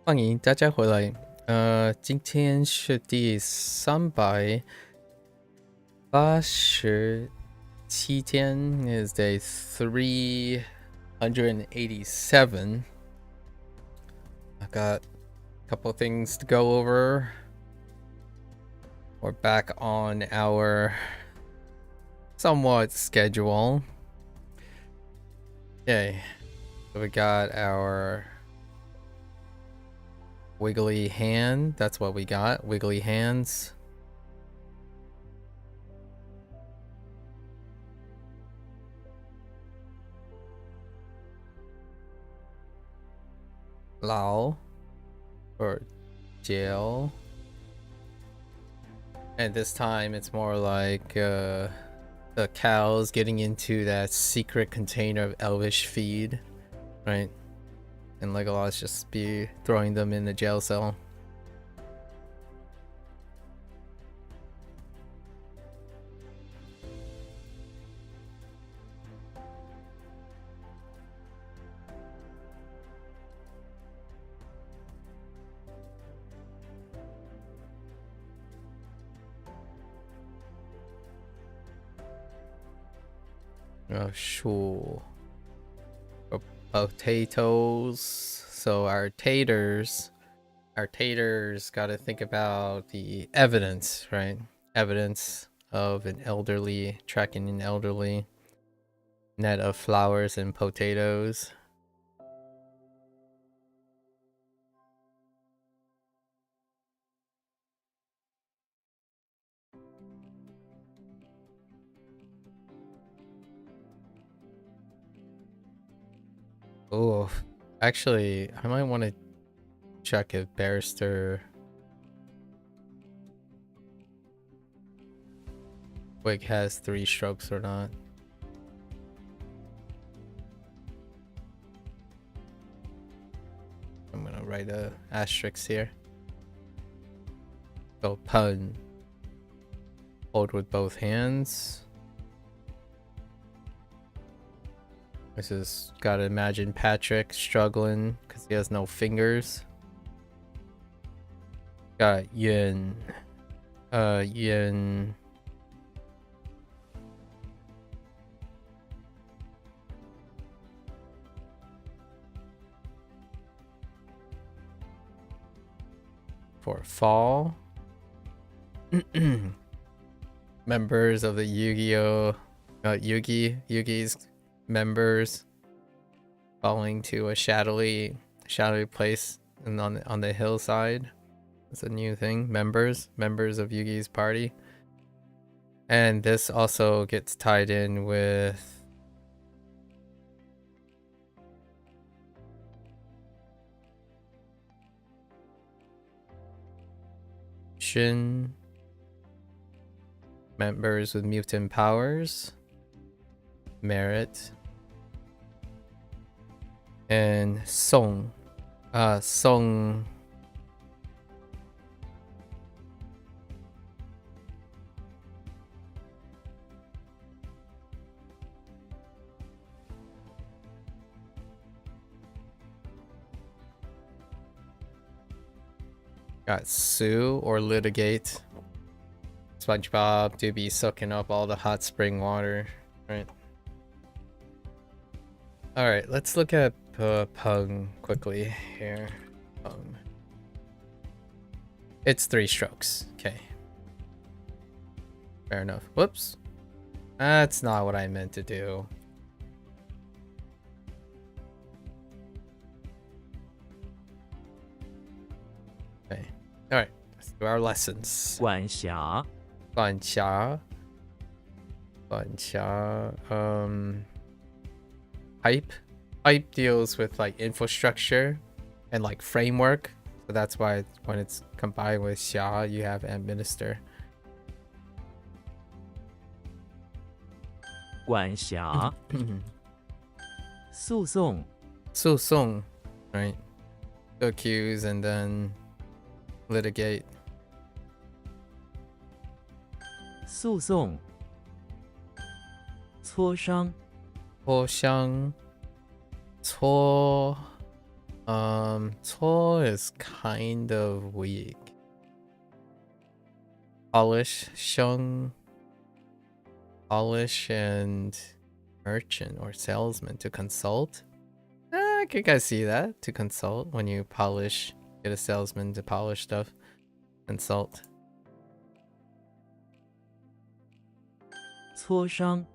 A: 欢迎大家回来。今天是第387天 is day 387. I got a couple things to go over. We're back on our somewhat schedule. Okay, so we got our wiggly hand. That's what we got. Wiggly hands. Lao or jail. And this time it's more like the cows getting into that secret container of elvish feed, right? And Legolas just be throwing them in the jail cell. Oh, sure. Potatoes. So our taters got to think about the evidence, right? Evidence of an elderly, tracking an elderly, net of flowers and potatoes. Oh, actually, I might want to check if Barrister Wig has 3 strokes or not. I'm gonna write a asterisk here. So pun. Hold with both hands. This is gotta imagine Patrick struggling because he has no fingers. Got Yin. Yin. For fall. Members of the Yu-Gi-Oh! Yugi's members falling to a shadowy place and on the hillside. It's a new thing. Members of Yugi's party. And this also gets tied in with Shin, members with mutant powers, merit, and Song. Song. Got sue or litigate. SpongeBob to be sucking up all the hot spring water, right? All right, let's look at Pung quickly here. Pung. It's 3 strokes. Okay. Fair enough. Whoops. That's not what I meant to do. Okay. All right. Let's do our lessons.
F: 管辖
A: Buncha. Pipe deals with like infrastructure and like framework. So that's why when it's combined with xia, you have administer.
F: 管辖诉讼
A: Susung, right? To accuse and then litigate.
F: 诉讼磋商
A: Hoang. 초. 초 is kind of weak. Polish, shung. Polish and merchant or salesman to consult. I think I see that. To consult when you polish, get a salesman to polish stuff. Consult.
F: 磋商。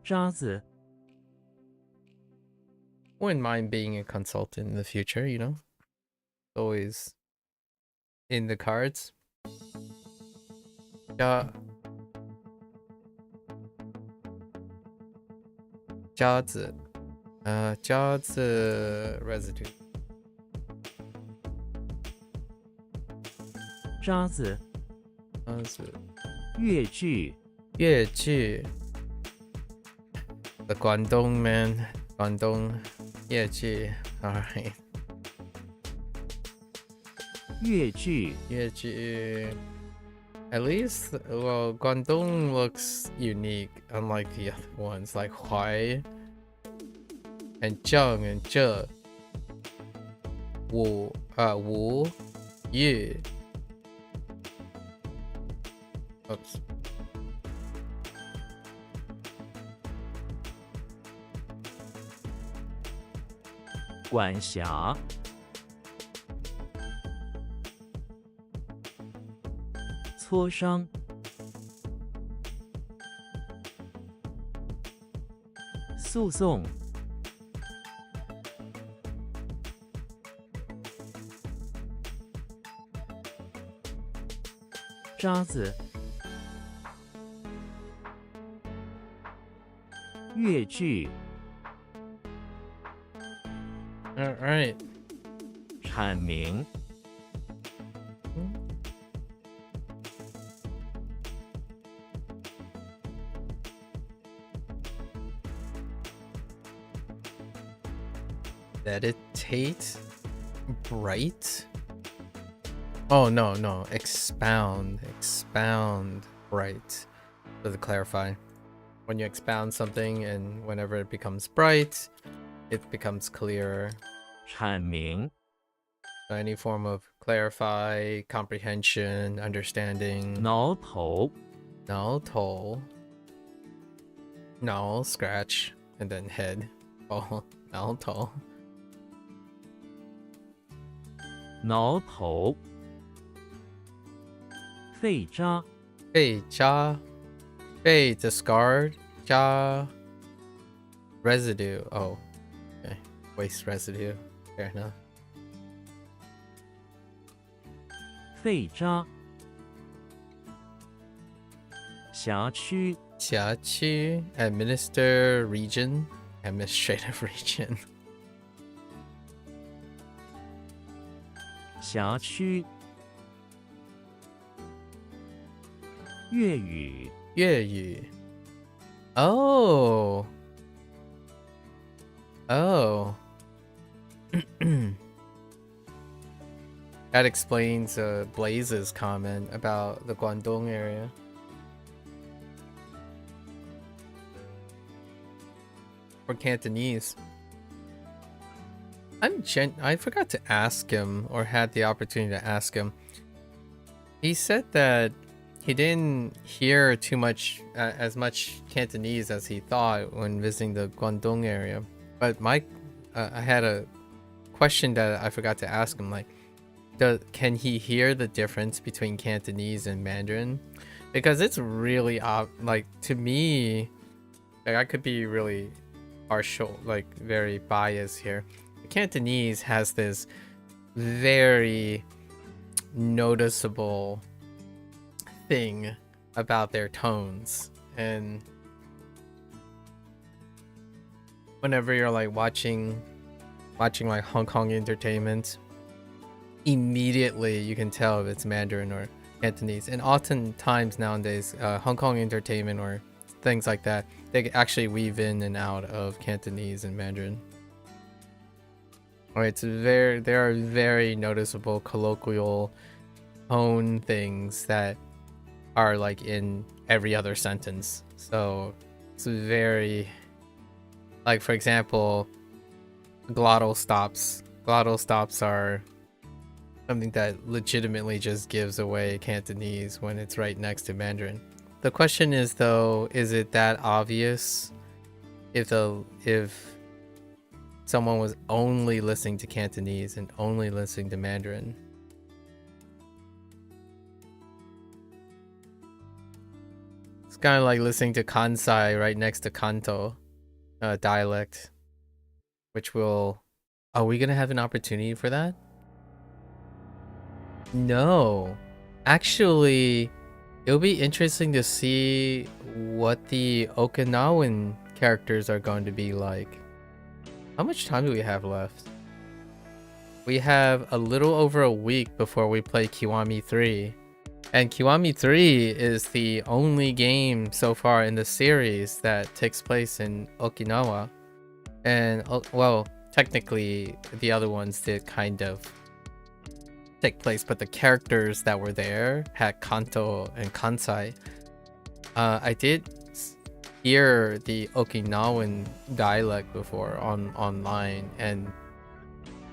F: 渣子。
A: Wouldn't mind being a consultant in the future, you know? Always in the cards. Ja. Jiazi. Jiazi residue.
F: 渣子。
A: Jiazi.
F: 越剧。
A: Yueji. The Guangdong man. Guangdong. Yueji. Alright.
F: 越剧。
A: Yueji. At least, well, Guangdong looks unique, unlike the other ones like Huai and Zheng and Zhe. Wu, Yu. Oops.
F: 管辖。 磋商。诉讼。渣子。越剧。
A: Alright.
F: 阐明。 Meditate. Bright. Oh no. Expound. Bright. To clarify. When you expound something and whenever it becomes bright, it becomes clearer. 阐明。
A: So any form of clarify, comprehension, understanding.
F: 挠头。
A: No toe. No scratch. And then head. Oh, no toe.
F: 挠头。废渣。
A: Hey, cha. Hey, discard. Cha. Residue. Oh. Okay. Waste residue. Fair enough.
F: 废渣。辖区。
A: 辖区. Administer region. Administrative region.
F: 辖区。粤语。
A: 粤语. Oh. Oh. That explains Blaze's comment about the Guangdong area. Or Cantonese. I forgot to ask him, or had the opportunity to ask him. He said that he didn't hear too much, as much Cantonese as he thought when visiting the Guangdong area. But I had a question that I forgot to ask him, like, can he hear the difference between Cantonese and Mandarin? Because it's really like, to me, like, I could be really partial, like very biased here. Cantonese has this very noticeable thing about their tones, and whenever you're like watching like Hong Kong entertainment, immediately you can tell if it's Mandarin or Cantonese. And oftentimes nowadays, Hong Kong entertainment or things like that, they actually weave in and out of Cantonese and Mandarin. Alright, there are very noticeable colloquial tone things that are like in every other sentence. So
F: It's very, like, for example, glottal stops. Glottal stops are something that legitimately just gives away Cantonese when it's right next to Mandarin. The question is, though, is it that obvious if someone was only listening to Cantonese and only listening to Mandarin? It's kind of like listening to Kansai right next to Kanto dialect, which will... Are we gonna have an opportunity for that? No. Actually, it'll be interesting to see what the Okinawan characters are going to be like. How much time do we have left? We have a little over a week before we play Kiwami 3. And Kiwami 3 is the only game so far in the series that takes place in Okinawa. And, well, technically the other ones did kind of take place, but the characters that were there had Kanto and Kansai. I did hear the Okinawan dialect before online, and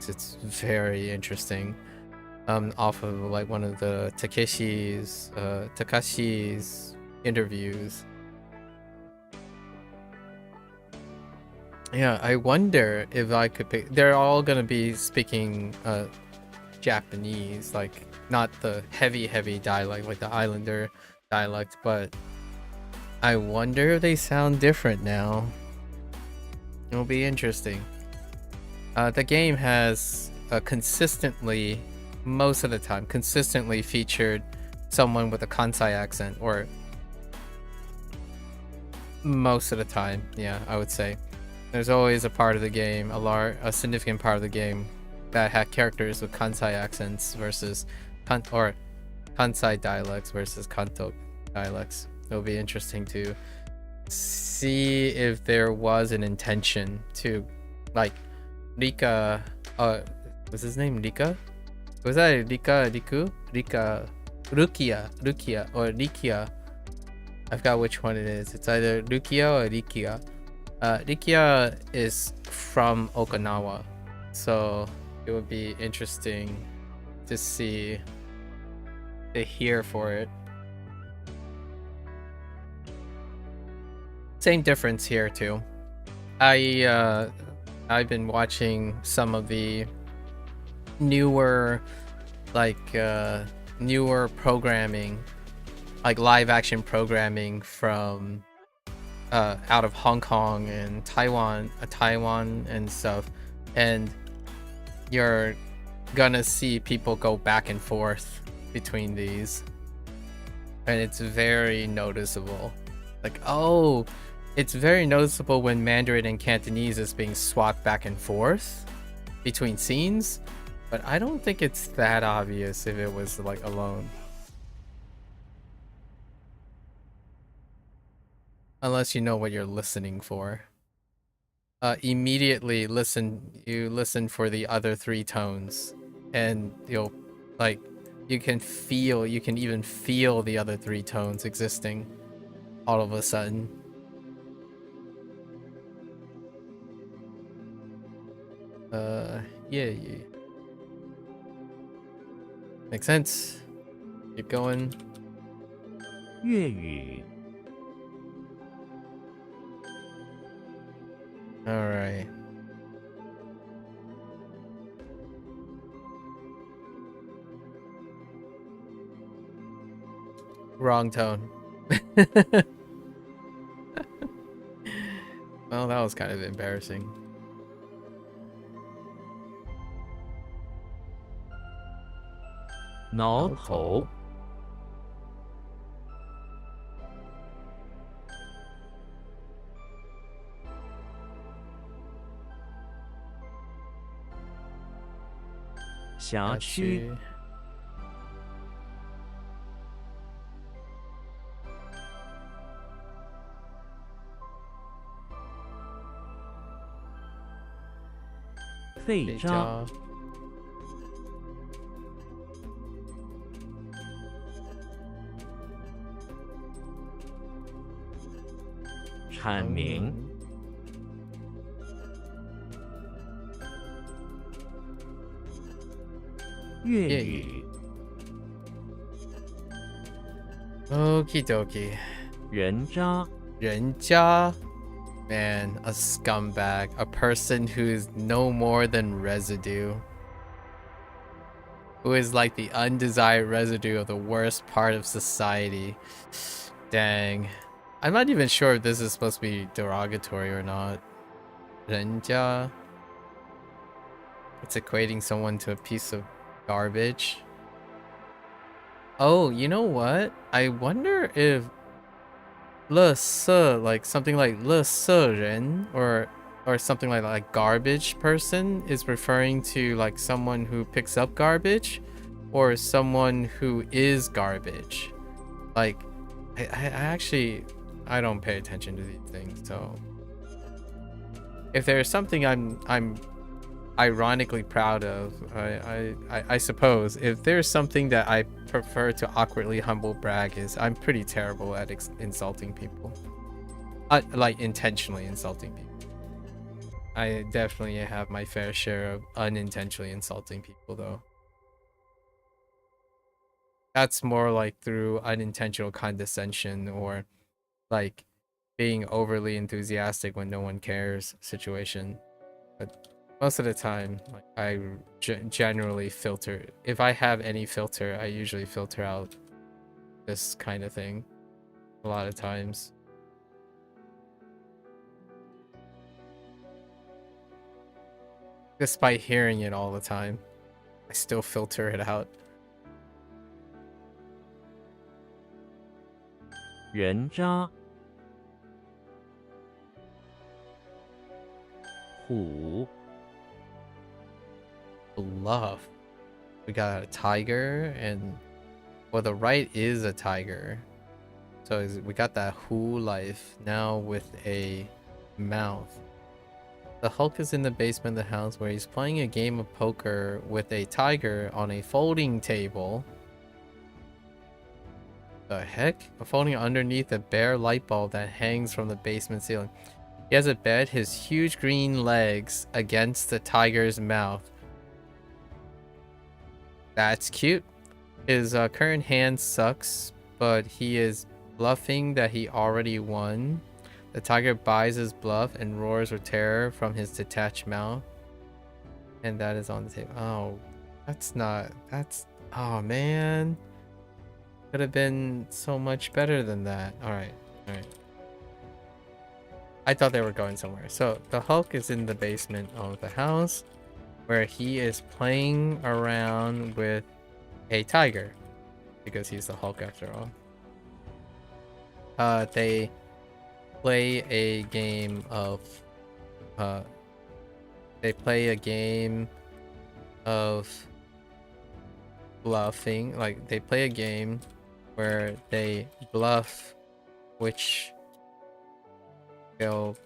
F: it's very interesting. Off of like one of the Takashi's interviews. Yeah, I wonder if I could pick. They're all gonna be speaking Japanese, like not the heavy dialect like the Islander dialect, but I wonder if they sound different now. It'll be interesting. The game has consistently, most of the time, consistently featured someone with a Kansai accent, or most of the time, yeah, I would say. There's always a part of the game, a significant part of the game that had characters with Kansai accents versus Kansai dialects versus Kanto dialects. It'll be interesting to see if there was an intention to, like, Rika, was his name Rika? Was that Rukia, or Rikia? I forgot which one it is. It's either Rukia or Rikia. Rikia is from Okinawa, so it would be interesting to hear for it. Same difference here too. I've been watching some of the newer programming, like live action programming from out of Hong Kong and Taiwan and stuff, and you're gonna see people go back and forth between these, and it's very noticeable. Like, oh, it's very noticeable when Mandarin and Cantonese is being swapped back and forth between scenes, but I don't think it's that obvious if it was like alone. Unless you know what you're listening for. Immediately listen for the other three tones, and you can even feel the other three tones existing all of a sudden. Yeah. Makes sense. Keep going.
B: 粤语
F: All right. Wrong tone. Well, that was kind of embarrassing.
B: No头 辖区 废渣
F: 产
G: 阐明 粤语
F: Okie dokie.
G: 人渣
F: 人家 Man, a scumbag. A person who is no more than residue. Who is like the undesired residue of the worst part of society. Dang. I'm not even sure if this is supposed to be derogatory or not. 人家 It's equating someone to a piece of garbage. Oh, you know what? I wonder if 垃圾, like something like 垃圾人 or something like garbage person is referring to like someone who picks up garbage or someone who is garbage. Like I actually I don't pay attention to these things, so if there's something I'm ironically proud of, I suppose if there's something that I prefer to awkwardly humble brag is I'm pretty terrible at insulting people. Like intentionally insulting people. I definitely have my fair share of unintentionally insulting people though. That's more like through unintentional condescension or like being overly enthusiastic when no one cares situation. But most of the time, like I generally filter. If I have any filter, I usually filter out this kind of thing a lot of times. Despite hearing it all the time, I still filter it out.
G: 人渣虎
F: Bluff. We got a tiger and well, the right is a tiger. So we got that Who life now with a mouth. The Hulk is in the basement of the house where he's playing a game of poker with a tiger on a folding table. The heck? Folding underneath a bare light bulb that hangs from the basement ceiling. He has a bed, his huge green legs against the tiger's mouth. That's cute. His current hand sucks, but he is bluffing that he already won. The tiger buys his bluff and roars with terror from his detached mouth. And that is on the table. Oh, that's not... That's... Oh, man. Could have been so much better than that. Alright, alright. I thought they were going somewhere. So, the Hulk is in the basement of the house where he is playing around with a tiger. Because he's the Hulk after all. They play a game of bluffing. Like they play a game where they bluff which they'll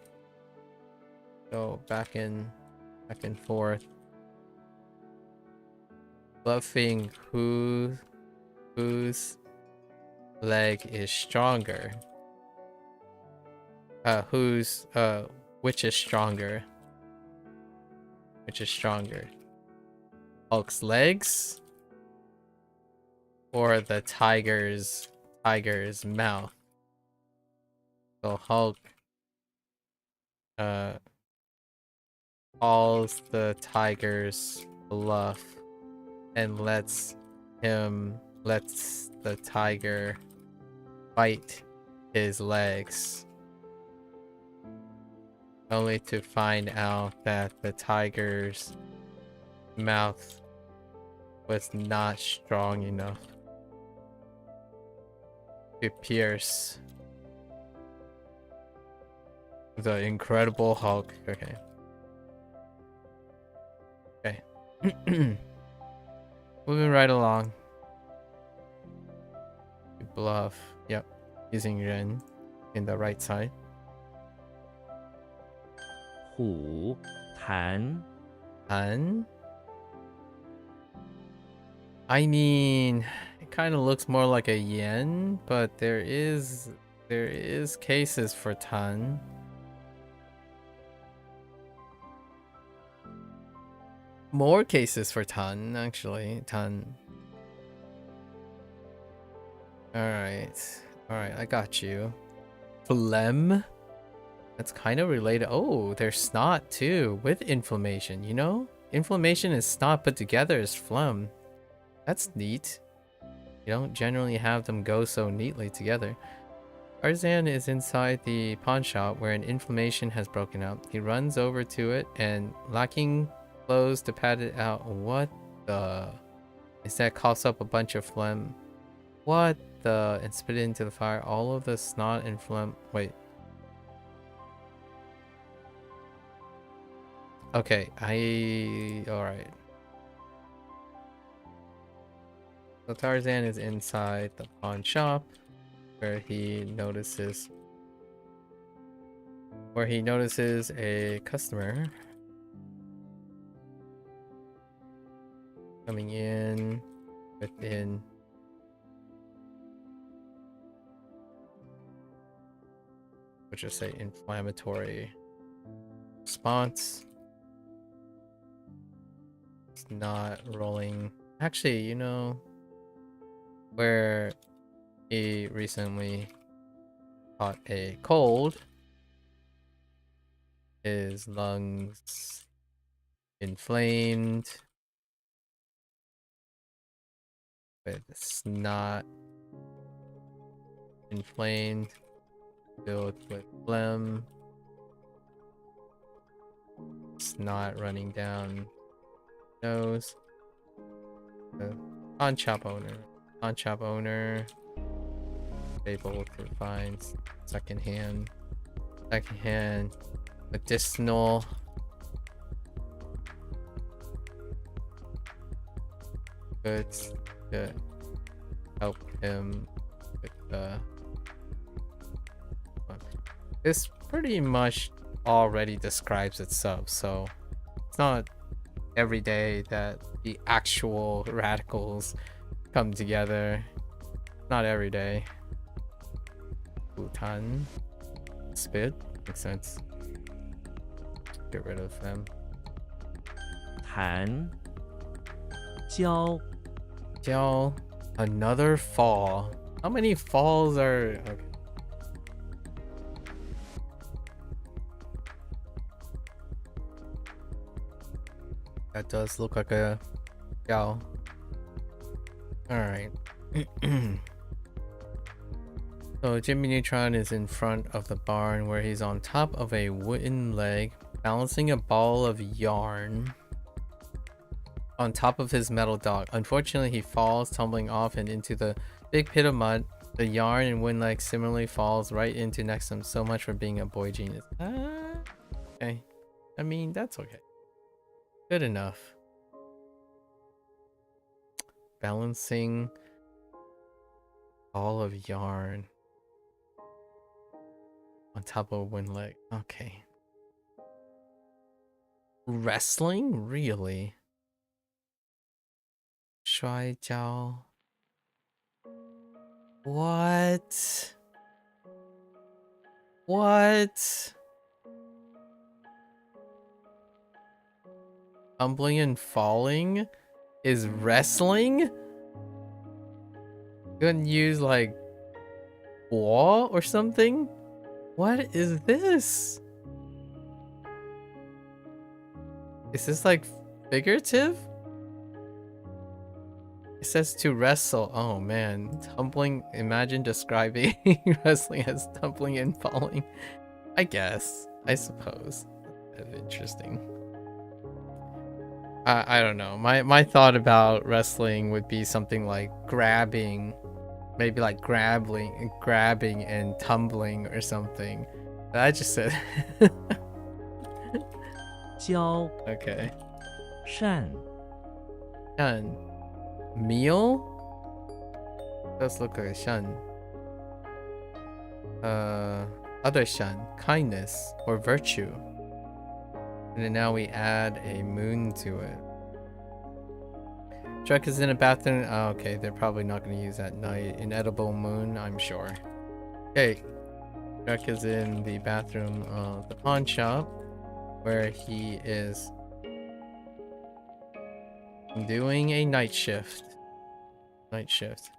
F: go back and forth, bluffing whose leg is stronger. Which is stronger? Which is stronger? Hulk's legs or the tiger's mouth? So Hulk calls the tiger's bluff and lets the tiger bite his legs, only to find out that the tiger's mouth was not strong enough to pierce the Incredible Hulk. Okay. Moving right along. Bluff. Yep. Using Ren in the right side.
G: 虎弹
F: And I mean, it kind of looks more like a yen, but there is There is cases for tan. More cases for tan, actually. Tan. Alright. Alright, I got you. Phlegm? That's kind of related. Oh, there's snot too, with inflammation, you know? Inflammation and snot put together is phlegm. That's neat. You don't generally have them go so neatly together. Tarzan is inside the pawn shop where an inflammation has broken out. He runs over to it and, lacking clothes to pat it out. What the? Instead coughs up a bunch of phlegm. What the? And spit it into the fire. All of the snot and phlegm. Wait. Okay, alright. So Tarzan is inside the pawn shop where he notices a customer coming in within let's just say inflammatory response. It's not rolling. Actually, you know, where he recently caught a cold, his lungs inflamed with snot, inflamed, filled with phlegm, snot running down nose. The pawn shop owner able to find secondhand medicinal goods to help him with the this pretty much already describes itself, so it's not every day that the actual radicals come together. Not every day. Bhutan. Spit. Makes sense. Get rid of them.
G: 弹胶
F: Jiao. Another fall. How many falls are... Okay. That does look like a Jiao. Alright. So Jimmy Neutron is in front of the barn where he's on top of a wooden leg, balancing a ball of yarn on top of his metal dog. Unfortunately, he falls, tumbling off and into the big pit of mud. The yarn and wooden leg similarly falls right into next to him. So much for being a boy genius. Okay. I mean, that's okay. Good enough. Balancing ball of yarn on top of one leg. Okay. Wrestling? Really? Shuai Jiao. What? What? Tumbling and falling is wrestling? Couldn't use like wall or something? What is this? Is this like figurative? It says to wrestle. Oh man, tumbling. Imagine describing wrestling as tumbling and falling. I guess. I suppose. That's interesting. I don't know. My thought about wrestling would be something like grabbing, maybe like grabbing and tumbling or something. But I just said
G: 胶
F: okay.
G: 扇
F: Shan. Meal? Does look like a shan. Other shan. Kindness or virtue. And then now we add a moon to it. Truck is in a bathroom. Oh, okay, they're probably not going to use that night. Inedible moon, I'm sure. Okay, Shrek is in the bathroom of the pawn shop where he is doing a night shift. Night shift.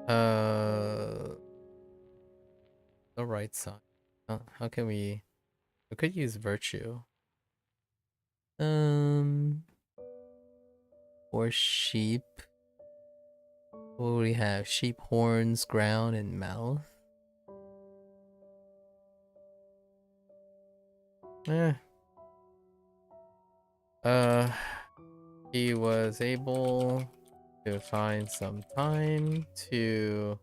F: The right side. How can we could use virtue. Or sheep. What do we have? Sheep horns, ground, and mouth. He was able to find some time to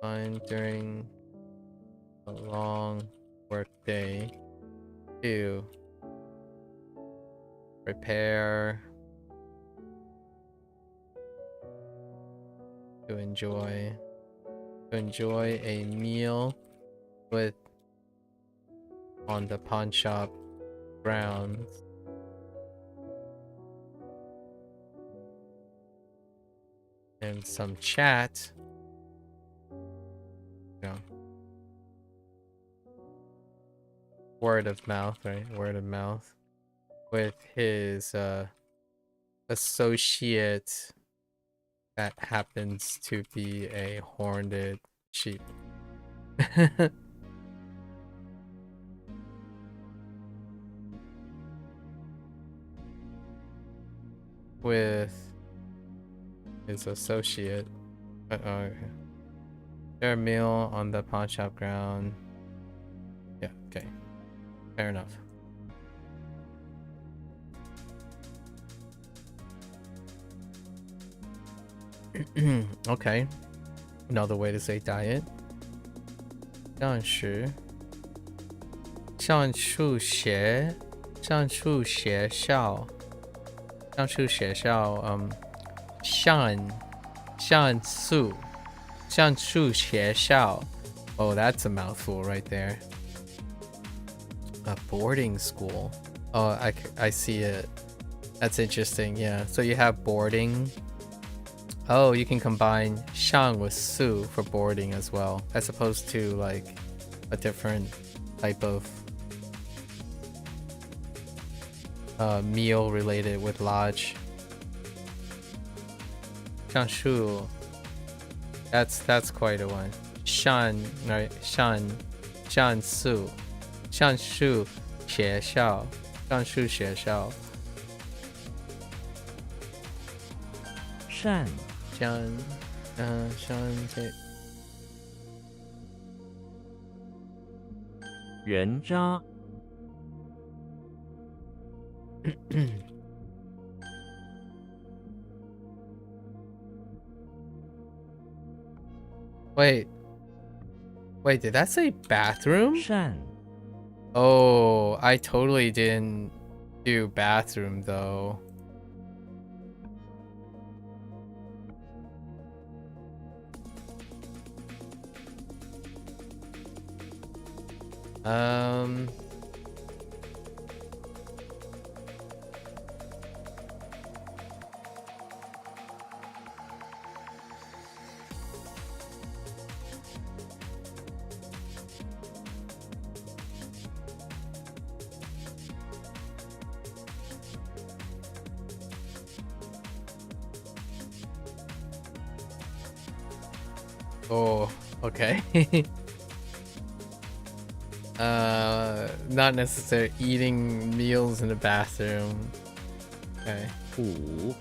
F: find during a long work day to prepare to enjoy a meal with on the pawn shop grounds. And some chat. Word of mouth, right? Word of mouth with his associate that happens to be a horned sheep. With his associate. Their meal on the pawn shop ground. Yeah, okay. Fair enough. Okay. Another way to say diet. 上学校学校 Oh, that's a mouthful right there. A boarding school. Oh, I see it. That's interesting. Yeah. So you have boarding. Oh, you can combine 上 with 宿 for boarding as well, as opposed to like a different type of meal related with lodge. 上树. That's quite a one. 上 right? 上树学校
G: 善人渣
F: Wait, did that say bathroom?
G: 善
F: Oh, I totally didn't do bathroom though. Oh, okay. Not necessarily eating meals in the bathroom. Okay.
G: 五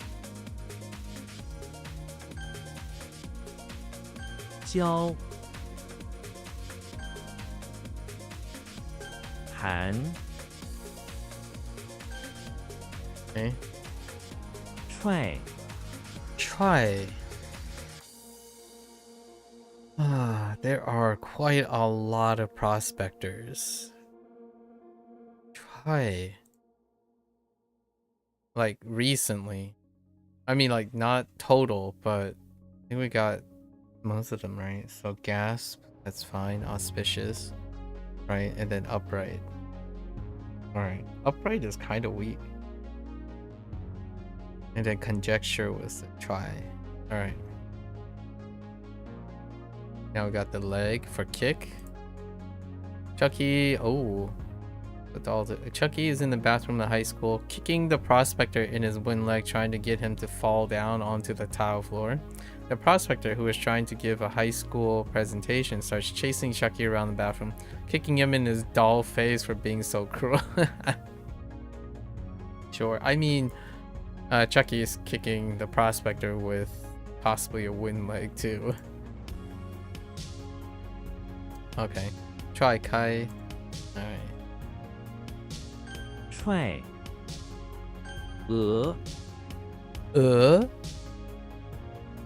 G: 教含
F: Okay.
G: try
F: There are quite a lot of prospectors. Try. Like recently. I mean, like not total, but I think we got most of them, right? So gasp, that's fine. Auspicious, right? And then upright. Alright. Upright is kind of weak. And then conjecture was the try. Alright. Now we got the leg for kick. Chucky, oh. With all the Chucky is in the bathroom of the high school, kicking the prospector in his wooden leg, trying to get him to fall down onto the tile floor. The prospector, who is trying to give a high school presentation, starts chasing Chucky around the bathroom, kicking him in his doll face for being so cruel. Sure, I mean, Chucky is kicking the prospector with possibly a wooden leg too. Okay, try Kai. Alright.
G: 踹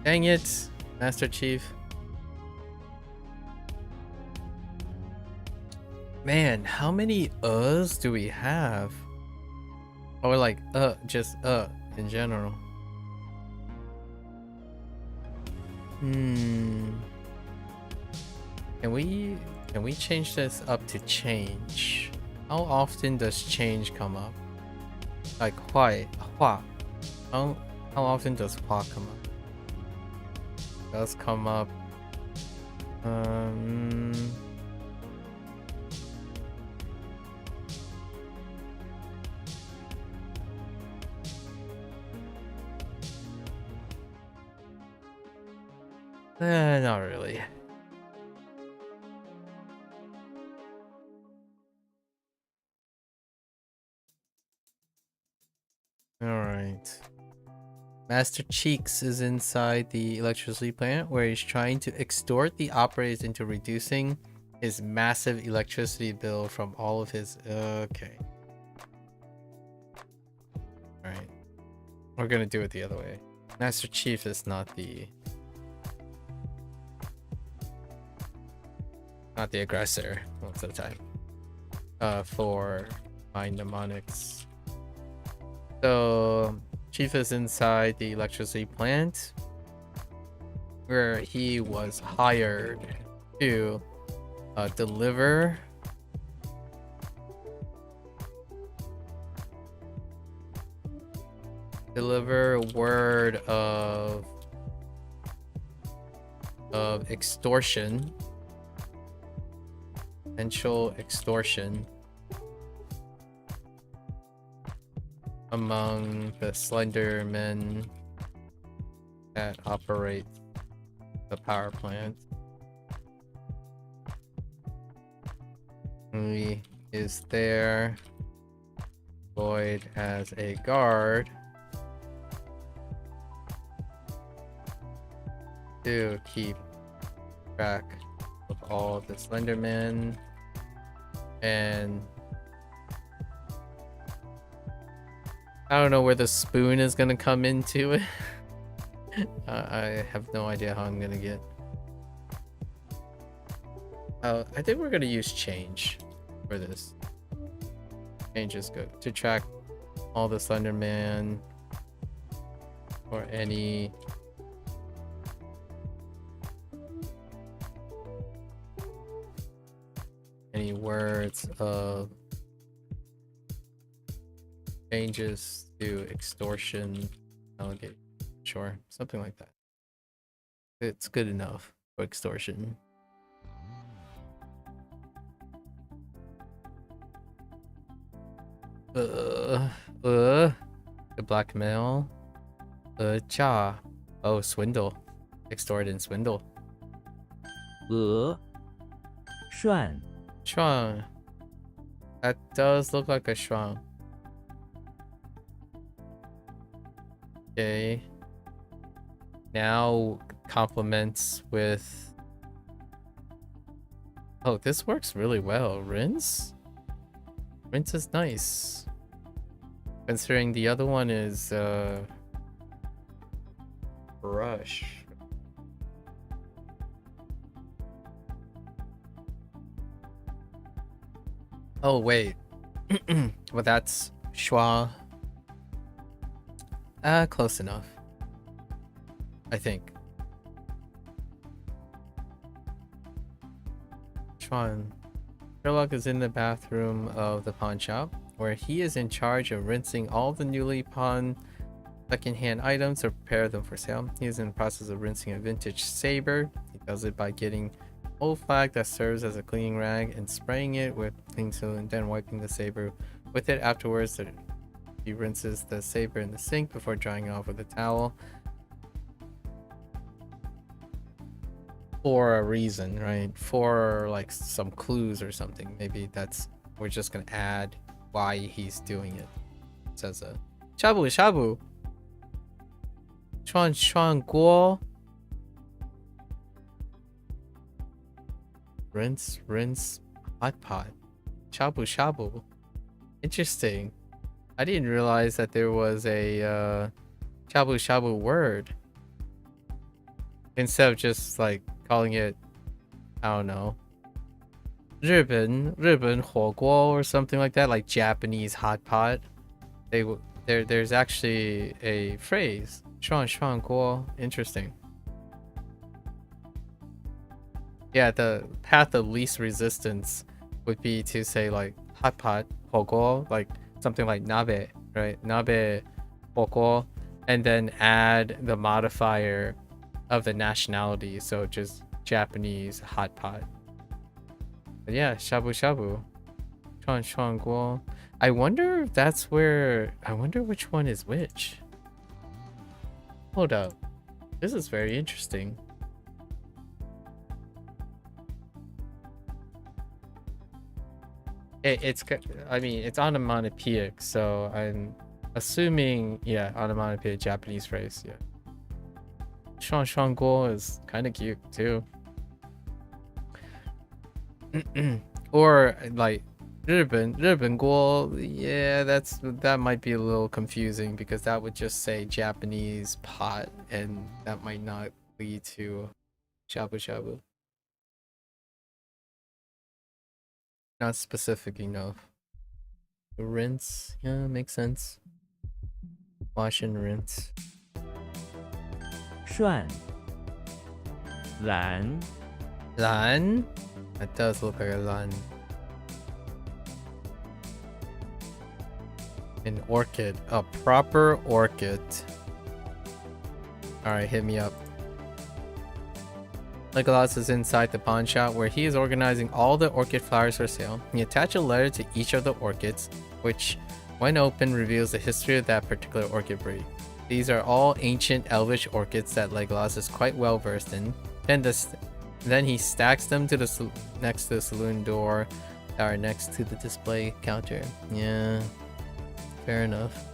F: Dang it, Master Chief. Man, how many do we have? Or like just in general. Can we change this up to change? How often does change come up? Like hua. How often does hua come up? Does come up. Not really. Alright. Master Cheeks is inside the electricity plant where he's trying to extort the operators into reducing his massive electricity bill from all of his... Okay. Alright. We're gonna do it the other way. Master Chief is not the aggressor most of the time. For my mnemonics. So Chief is inside the electricity plant where he was hired to deliver word of extortion, potential extortion among the slender men that operate the power plant. He is there, employed as a guard to keep track of all the slender men, and I don't know where the spoon is gonna come into it. I have no idea how I'm gonna get. I think we're gonna use change for this. Change is good to track all the Slender Man or any words of changes to extortion, allegation. Sure, something like that. It's good enough for extortion. The blackmail. Cha. Oh, swindle. Extort and swindle.
G: 涮
F: Shuang. That does look like a shuang. Okay. Now complements with... Oh, this works really well. Rinse? Rinse is nice. Considering the other one is brush. Oh wait. Well, that's schwa. Close enough. I think. Schwan. Sherlock is in the bathroom of the pawn shop, where he is in charge of rinsing all the newly pawned
A: secondhand items to prepare them for sale. He is in the process of rinsing a vintage saber. He does it by getting old flag that serves as a cleaning rag and spraying it with clean sealant, then wiping the saber with it afterwards. He rinses the saber in the sink before drying it off with a towel. For a reason, right? For like some clues or something. Maybe we're just gonna add why he's doing it. It says shabu shabu. Chuan chuan guo. Rinse, hot pot. Shabu shabu. Interesting. I didn't realize that there was a shabu shabu word. Instead of just like calling it, I don't know, 日本火锅 or something like that, like Japanese hot pot. There's actually a phrase, 涮涮锅. Interesting. Yeah, the path of least resistance would be to say like hot pot, 火锅, like something like nabe, right? Nabe, 火锅, and then add the modifier of the nationality, so just Japanese hot pot. But yeah, shabu shabu. Chuan chuan guo. I wonder if that's where, I wonder which one is which. Hold up. This is very interesting. I mean, it's onomatopoeic, so I'm assuming, yeah, onomatopoeic Japanese phrase, yeah. Shuan Shuan Guo is kind of cute too. Or like 日本 Guo, yeah, that might be a little confusing because that would just say Japanese pot and that might not lead to shabu shabu. Not specific enough. Rinse, yeah, makes sense. Wash and rinse.
G: 涮蓝
A: Lan? That does look like a lan. An orchid. A proper orchid. Alright, hit me up. Legolas is inside the pawn shop where he is organizing all the orchid flowers for sale. He attached a letter to each of the orchids, which, when opened, reveals the history of that particular orchid breed. These are all ancient elvish orchids that Legolas is quite well versed in. Then he stacks them to the next to the saloon door that are next to the display counter. Yeah, fair enough.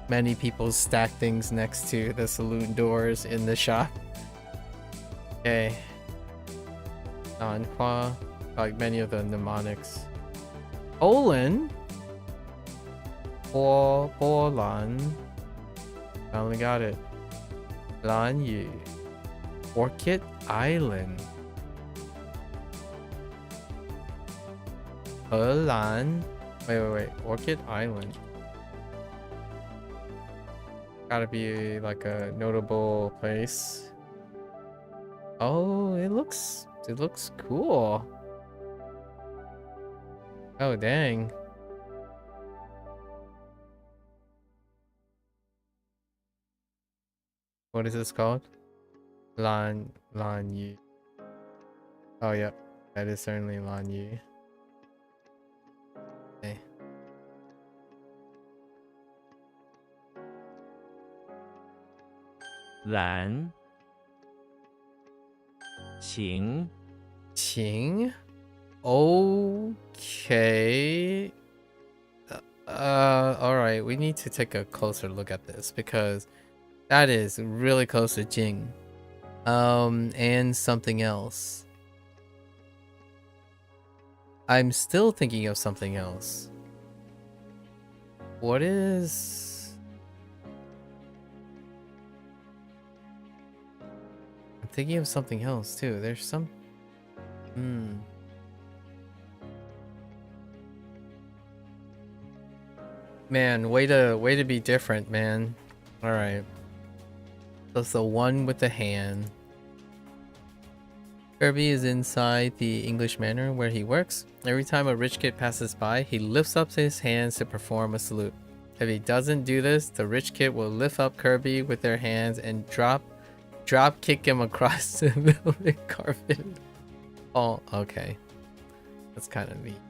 A: Many people stack things next to the saloon doors in the shop. Okay. Nanhua, like many of the mnemonics. Olin. Lan. Finally got it. Lan Yu. Orchid Island. Lan. Wait. Orchid Island. Gotta be like a notable place. Oh, it looks cool. Oh, dang. What is this called? Lan Yu. Oh, yep. That is certainly Lan Yu. Okay.
G: 蓝 晴
A: Qing? Okay. Alright, we need to take a closer look at this because that is really close to Jing. And something else. I'm still thinking of something else. What is... I'm thinking of something else too. There's some... Man, way to be different, man. Alright. That's the one with the hand. Kirby is inside the English Manor where he works. Every time a rich kid passes by, he lifts up his hands to perform a salute.
F: If he doesn't do this, the rich kid will lift up Kirby with their hands and drop kick him across the velvet carpet. Oh, okay. That's kind of neat.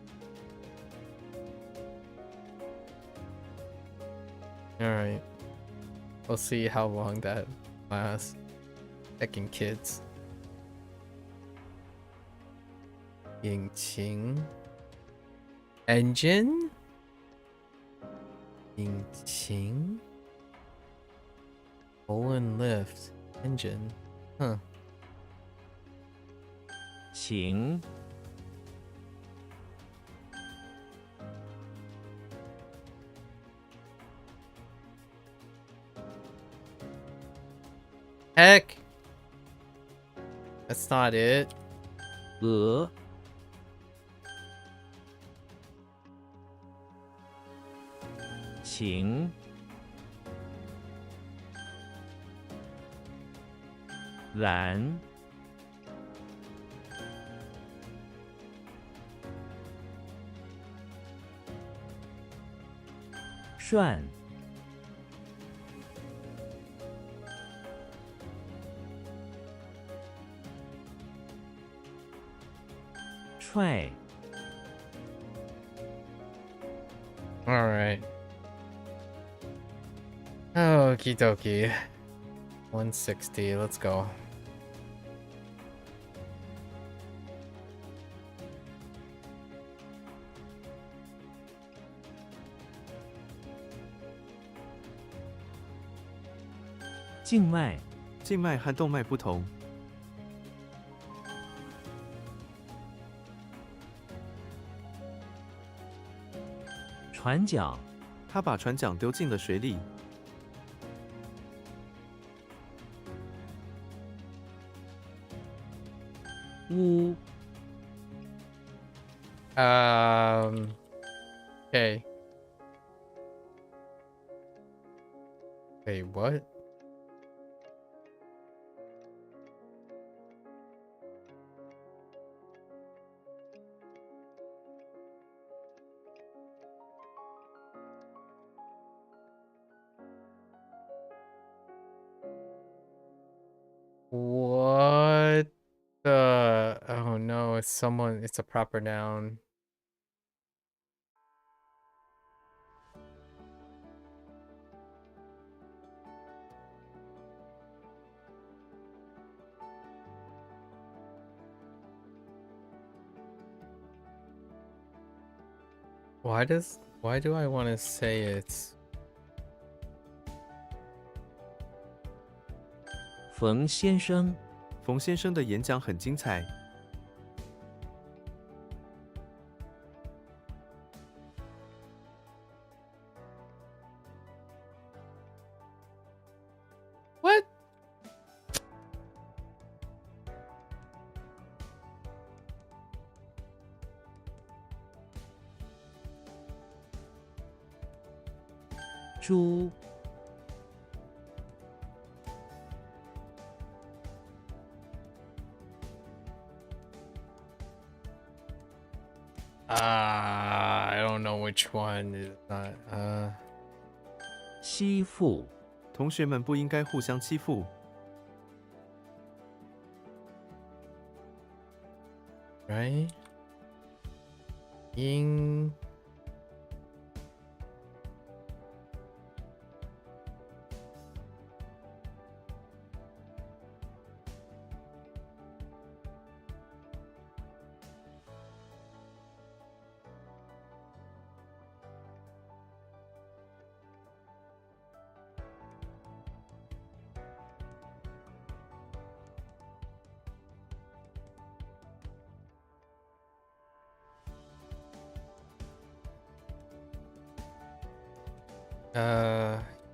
F: Alright. We'll see how long that lasts. Heckin' kids. Yingqing. Engine? Yingqing? Pull and lift. Engine. Huh.
G: 请
F: Heck! That's not it.
G: 鹅 请 蓝 涮 踹
F: Alright. Okie dokie. 160, let's go.
G: "静脉
H: 静脉和动脉不同，
G: 船桨
H: 他把船桨丢进了水里。
G: 乌
F: Okay. Wait, what? What the? Oh no, it's someone, it's a proper noun. Why do I want to say it's
G: 冯先生
H: 冯先生的演讲很精彩。
F: what?
G: 猪
F: I don't know which one is not.
G: 欺负
H: 同学们不应该互相欺负。
F: Right? Ying.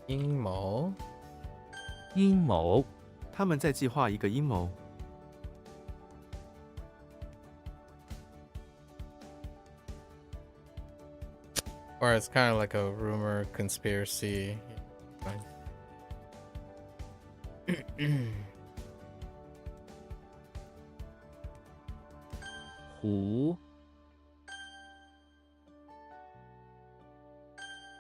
F: Ying Mo.
G: 阴谋
H: 他们在计划一个阴谋。
F: Or it's kind of like a rumor conspiracy. Fine.
G: 湖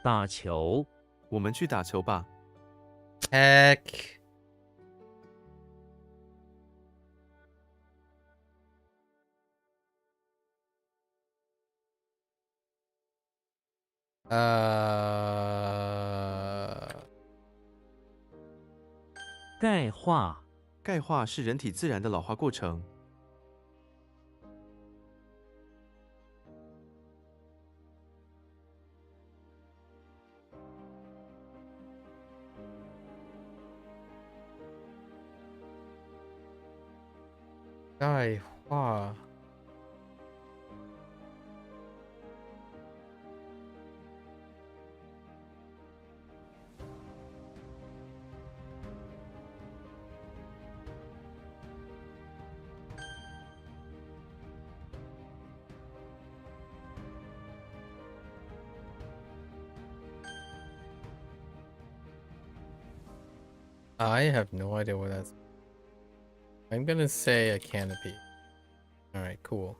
G: 打球，
H: 我们去打球吧。
F: Heck. Uh.
G: 钙化，
H: 钙化是人体自然的老化过程。
F: 钙化。I have no idea what that's. I'm gonna say a canopy. Alright, cool.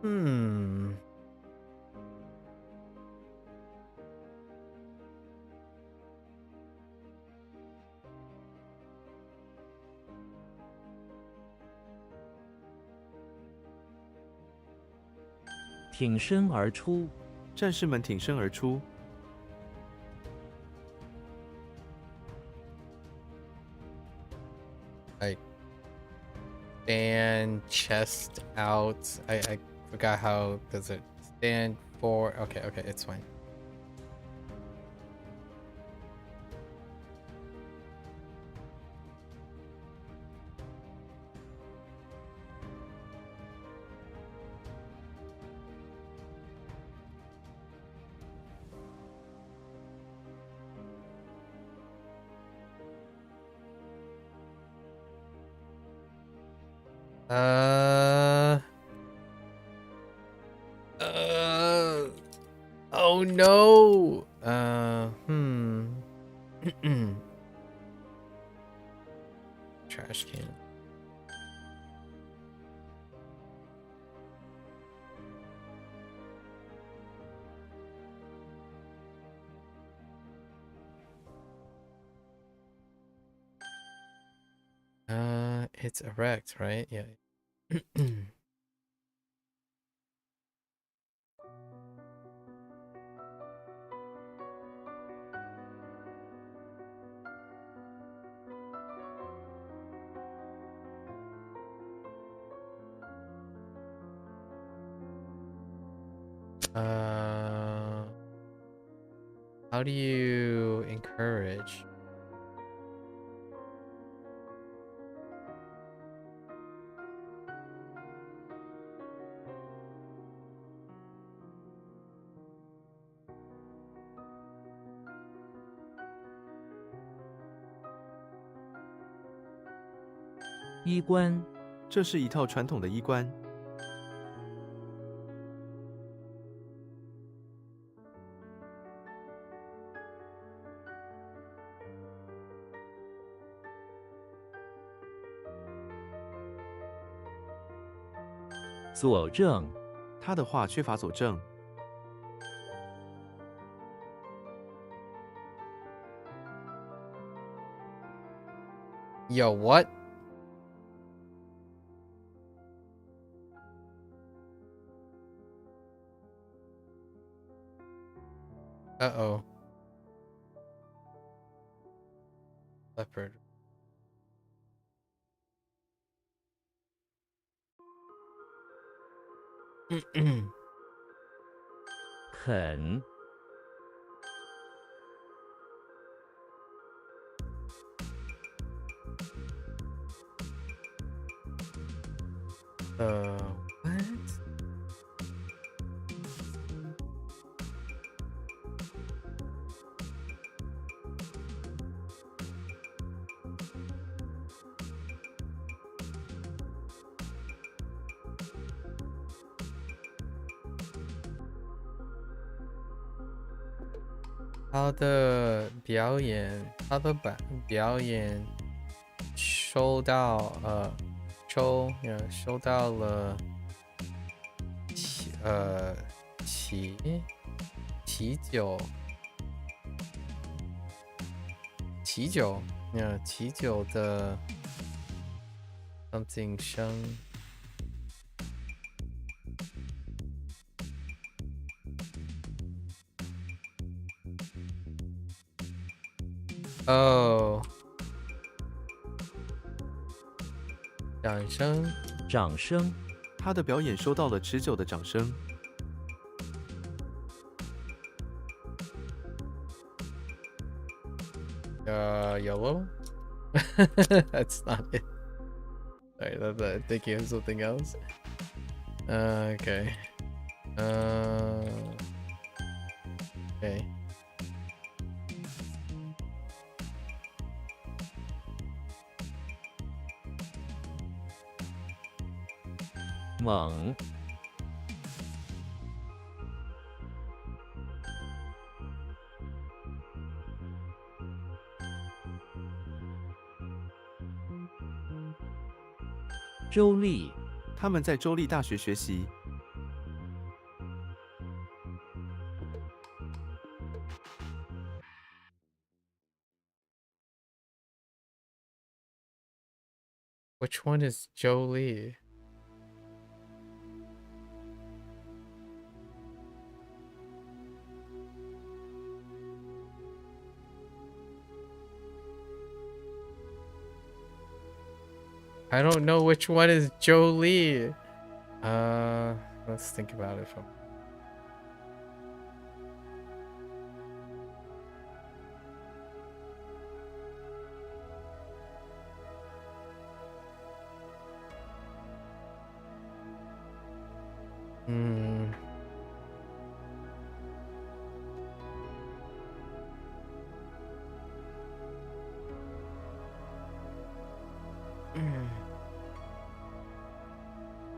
F: Hmm.
G: 挺身而出，
H: 战士们挺身而出。
F: Like stand chest out. I forgot how does it stand for. Okay, it's fine. Oh no. Trash can. It's erect, right? Yeah. How do you encourage?
G: "衣冠，
H: 这是一套传统的衣冠。
G: 佐证，
H: 他的话缺乏佐证。
F: Yo, what? Uh-oh. Leopard.
G: 肯，
F: What? How the 表演 how the 表演
A: 收到收到了喜酒喜酒的 something 生。哦，掌声。
G: 掌声。
H: 他的表演收到了持久的掌声。
A: Yellow? That's not it. Sorry, I'm thinking of something else. Okay. Okay.
G: 猛。州立。
H: 他们在州立大学学习。
A: Which one is Jolie? I don't know which one is Jolie. Let's think about it.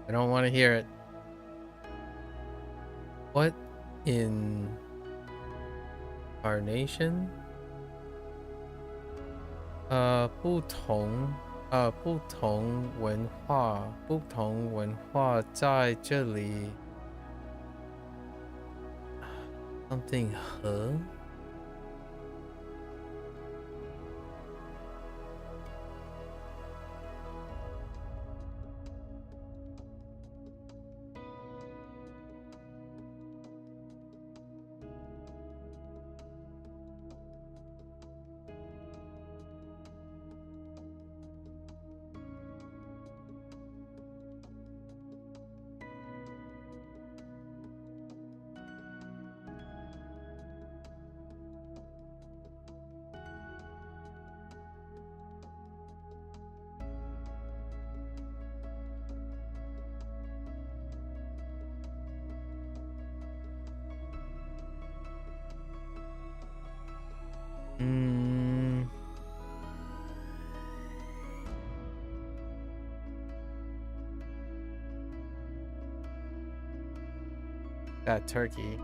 A: I don't want to hear it. What in our nation? 不同文化在这里 something 和 That turkey.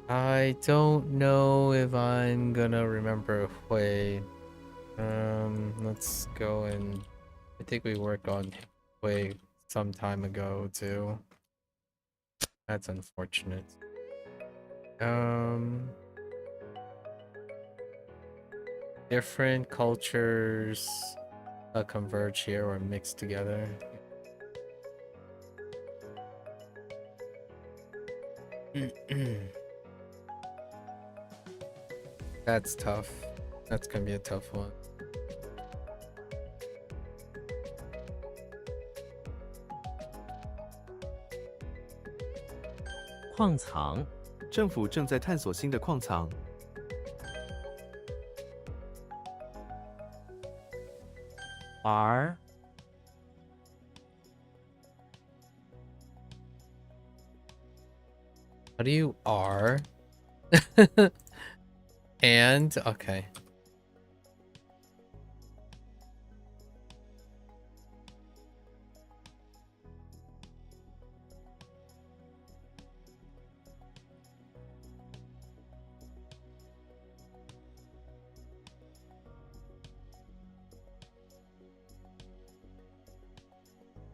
A: I don't know if I'm gonna remember Hui. Let's go and I think we worked on Hui some time ago too. That's unfortunate. Different cultures converge here or mix together. That's tough. That's gonna be a tough one.
G: 矿藏。
H: 政府正在探索新的矿藏。
G: 而。
A: How do you R? And okay.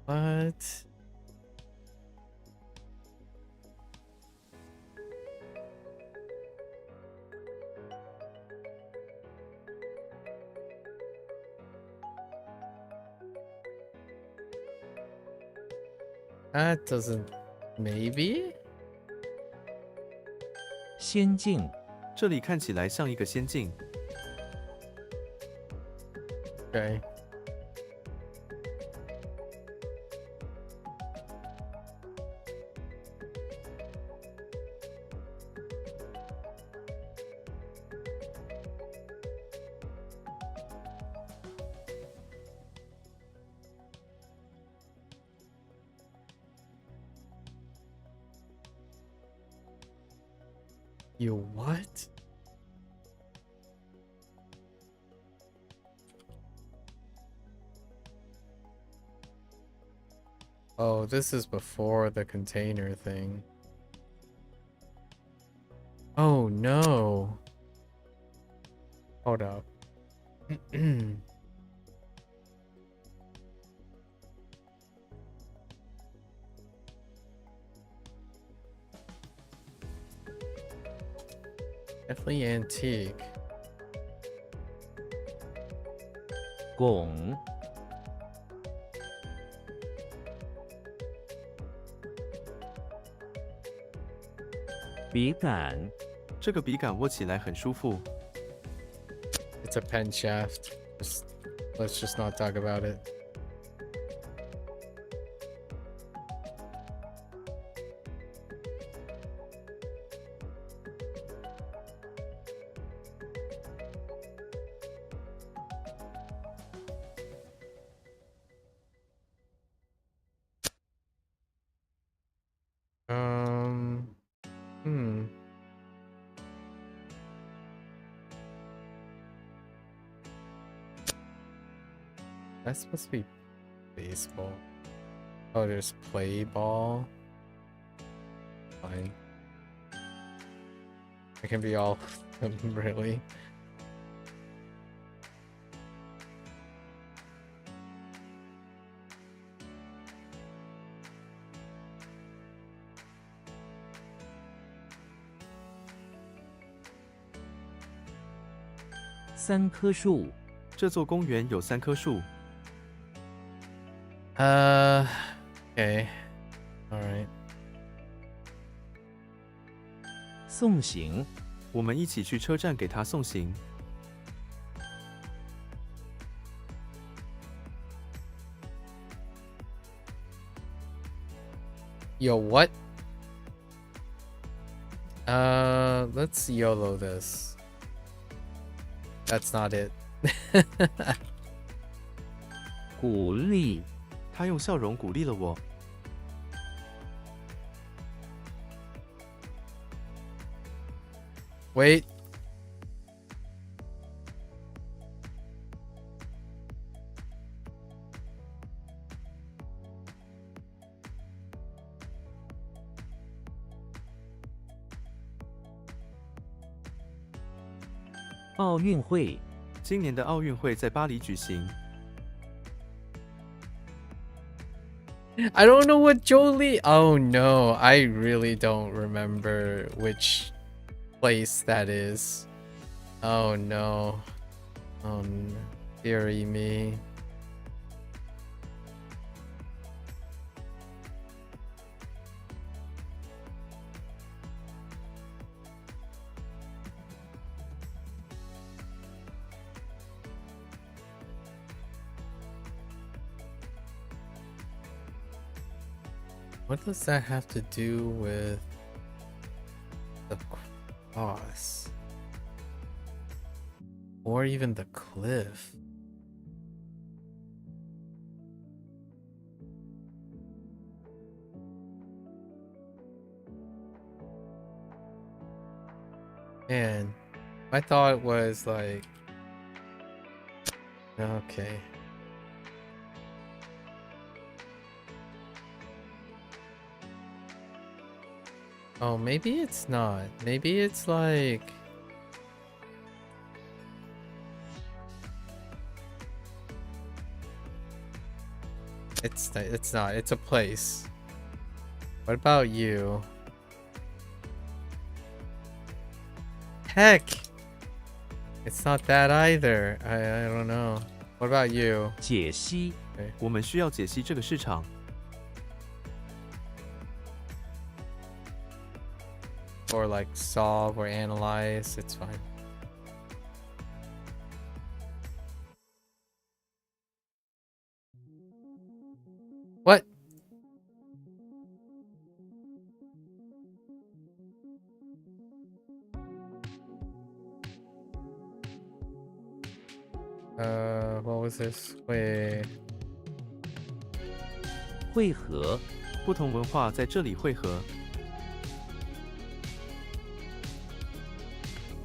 F: What? That doesn't... Maybe?
G: 仙境，
H: 这里看起来像一个仙境。
F: Okay. You what? Oh, this is before the container thing. Oh no. Hold up. Definitely antique.
G: 拱，笔杆，
H: 这个笔杆握起来很舒服。
F: It's a pen shaft. Let's just not talk about it. Hmm. That's supposed to be baseball. Oh, there's play ball. Fine. It can be all of them, really.
G: "三棵树，
H: 这座公园有3棵树。
F: Okay. Alright.
G: 送行，
H: 我们一起去车站给他送行。
F: Yo, what? Let's YOLO this. That's not it.
G: 鼓励，
H: 他用笑容鼓励了我。
F: Wait.
G: "奥运会，
H: 今年的奥运会在巴黎举行。
F: I don't know what Jolie. Oh no, I really don't remember which place that is. Oh no. Dearie me. What does that have to do with the cross? Or even the cliff? Man, my thought was like... Okay. Oh, maybe it's not. Maybe it's like... It's not. It's a place. What about you? Heck! It's not that either. I don't know. What about you?
G: 解析
H: 我们需要解析这个市场。
F: Or like solve or analyze. It's fine. What? What was this? Wait.
G: 汇合
H: 不同文化在这里汇合。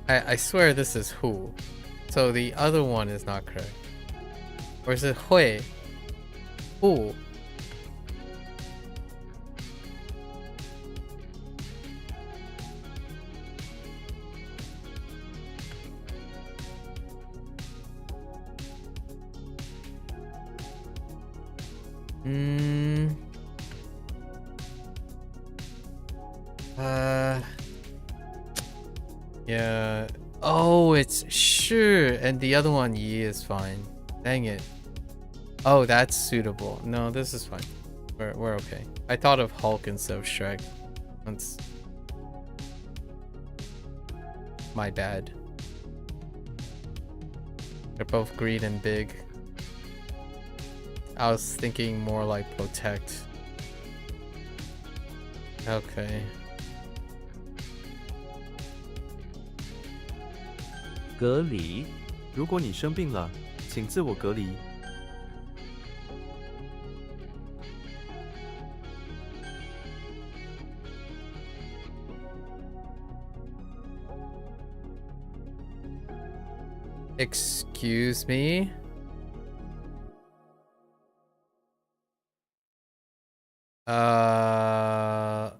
F: I swear this is who. So the other one is not correct. Or is it hui? Who? Yeah. Oh, it's sure. And the other one, yi, is fine. Dang it. Oh, that's suitable. No, this is fine. We're okay. I thought of Hulk instead of Shrek. That's my bad. They're both green and big. I was thinking more like protect. Okay.
G: 隔离
H: 如果你生病了，请自我隔离。
F: Excuse me? Huh.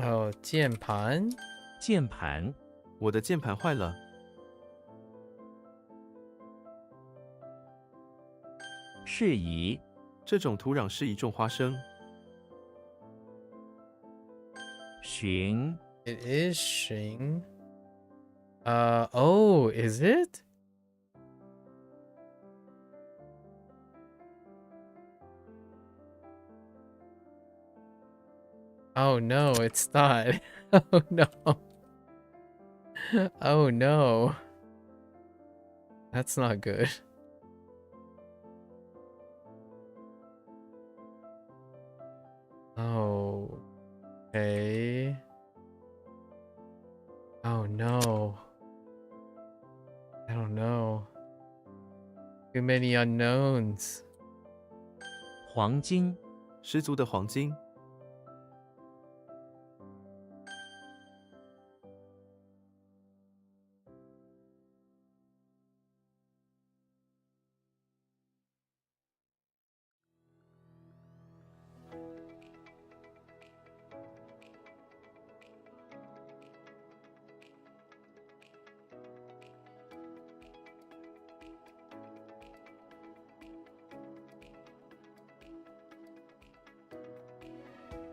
F: Oh, 键盘?
G: 键盘
H: 我的键盘坏了。
G: 适宜
H: 这种土壤适宜种花生。
G: 寻
F: It is Xing. Oh, is it? Oh no, it's not. Oh no. Oh no. That's not good. Oh. Okay. Oh no. I don't know. Too many unknowns.
G: 黄金
H: 十足的黄金。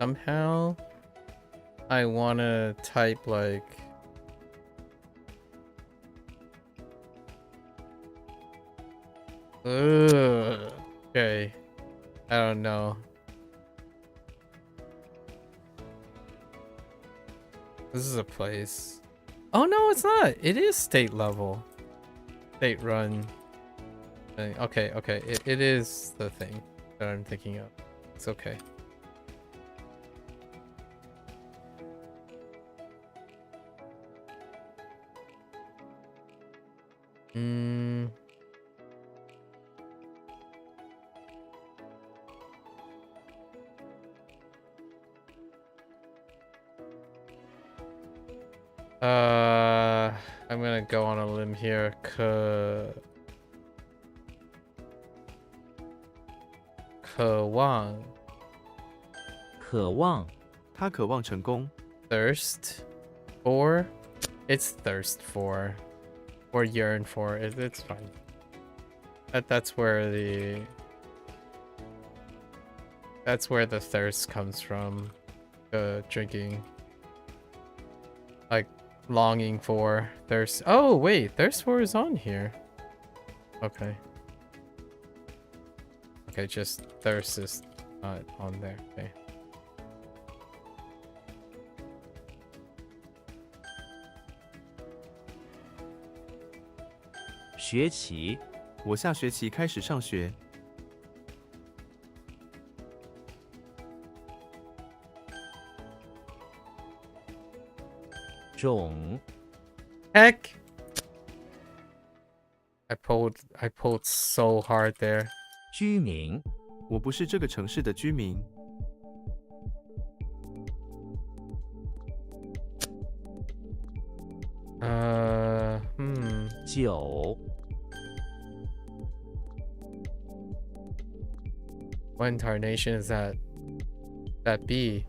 F: Somehow, I wanna type like ugh. Okay. I don't know. This is a place. Oh no, it's not. It is state level. State run thing. Okay, okay. It is the thing that I'm thinking of. It's okay. I'm gonna go on a limb here. 渴望
G: 渴望
H: 他渴望成功。
F: Thirst for? It's thirst for. Or yearn for. It's fine. That's where the thirst comes from. Drinking. Like longing for. Thirst. Oh wait, thirst for is on here. Okay. Okay, just thirst is not on there. Okay.
G: 学期，
H: 我下学期开始上学。
G: 种，
F: Heck! I pulled so hard there.
G: 居民，
H: 我不是这个城市的居民。
G: 酒，
F: What incarnation is that? That be?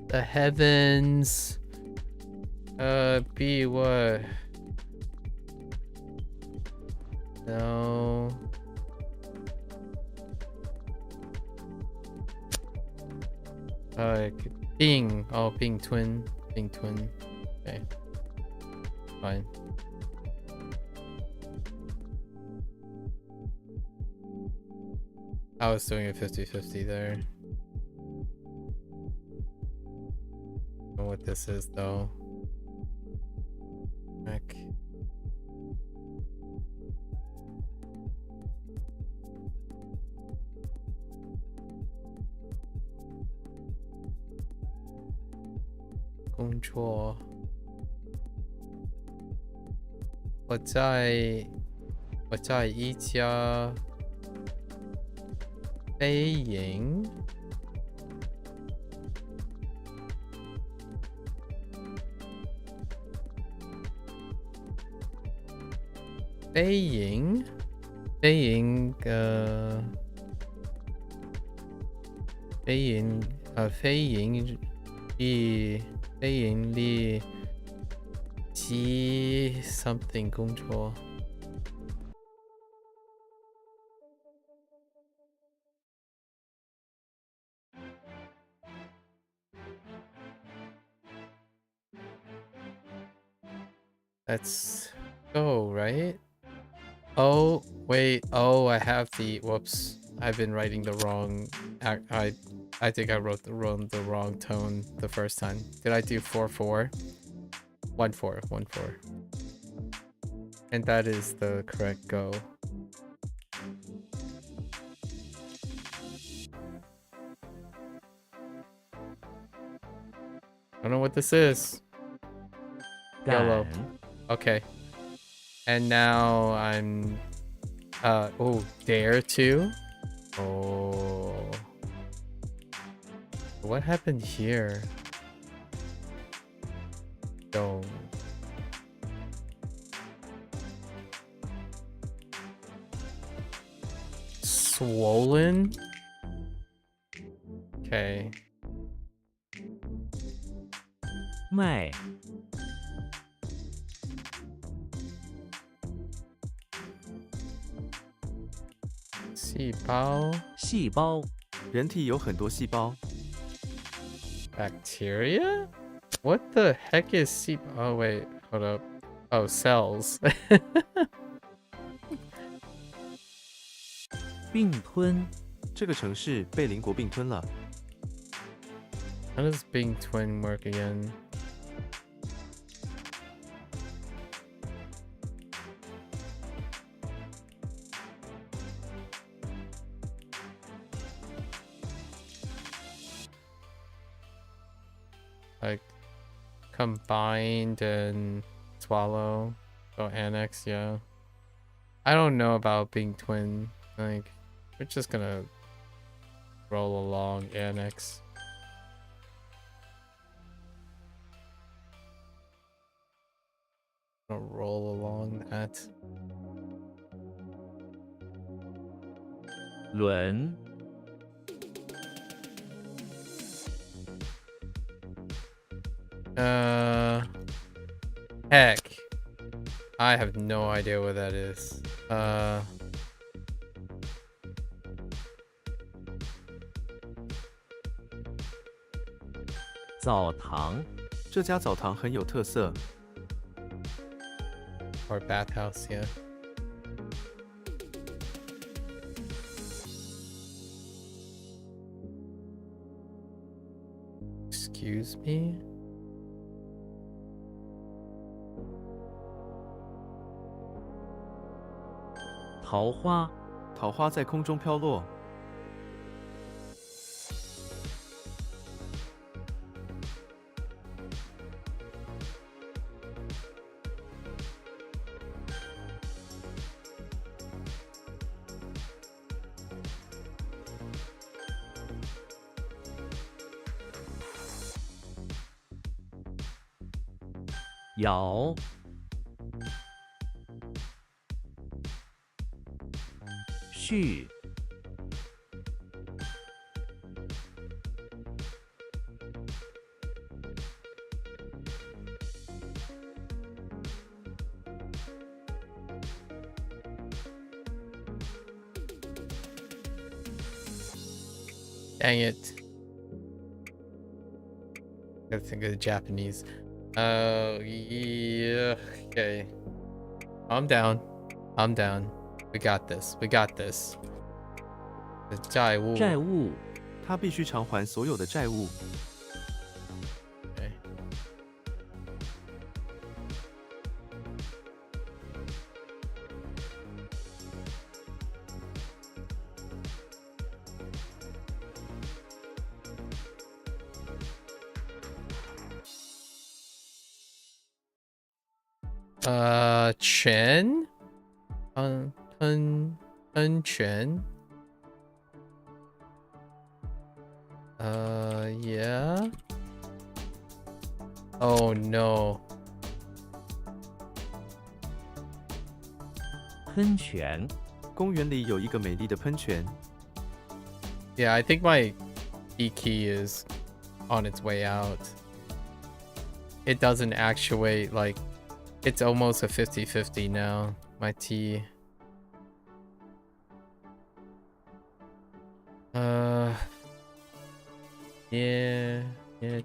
F: The heavens. Be what? No. Bing. Oh, Bing twin. Bing twin. Okay. Fine. I was doing a 50-50 there. Don't know what this is though. Heck. Control. 我在一家飞营。飞营，飞营，飞营里机 something 工作。Let's go, right? Oh, wait. Oh, I have the... Whoops. I've been writing the wrong... I think I wrote the wrong tone the first time. Did I do 4-4? 1-4. 1-4. And that is the correct go. I don't know what this is. Yellow.
G: 赶，
F: Okay. And now I'm oh, dare to? Oh. What happened here? Dome. Swollen? Okay.
G: 卖，
F: 细胞
G: 细胞，
H: 人体有很多细胞，
F: Bacteria? What the heck is oh wait, hold up. Oh, cells.
G: 并吞，
H: 这个城市被邻国并吞了。
F: How does being twin work again? Like combined and swallow. So annex, yeah. I don't know about being twin. Like, we're just gonna roll along annex. Gonna roll along that.
G: 轮
F: Heck. I have no idea what that is.
G: 澡堂
H: 这家澡堂很有特色。
F: or bathhouse, yeah. Excuse me?
G: 桃花
H: 桃花在空中飘落。
G: 摇 续
F: Dang it. Gotta think of the Japanese. Yeah. Okay. I'm down. I'm down. We got this. We got this. The 债务.
G: 债务
H: 他必须偿还所有的债务。
F: Okay. Chen? Chen? Yeah? Oh no.
G: 喷泉
H: 公园里有一个美丽的喷泉。
F: Yeah, I think my E key is on its way out. It doesn't actuate, like, it's almost a 50-50 now, my T. Yeah,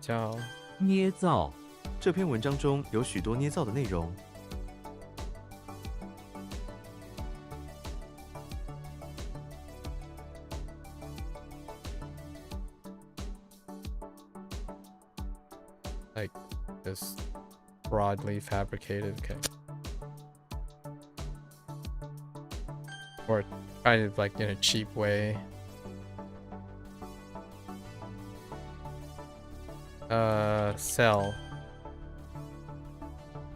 F: 造
G: 捏造
H: 这篇文章中有许多捏造的内容。
F: like just broadly fabricated, okay. Or kind of like in a cheap way. Sell.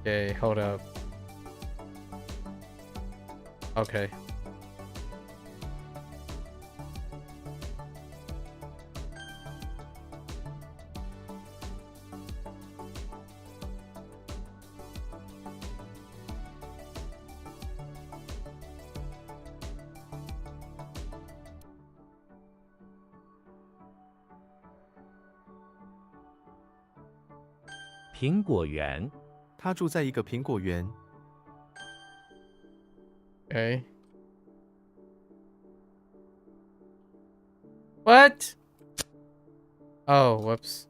F: Okay, hold up. Okay.
G: “苹果园
H: 他住在一个苹果园。
F: Okay. What? Oh, whoops.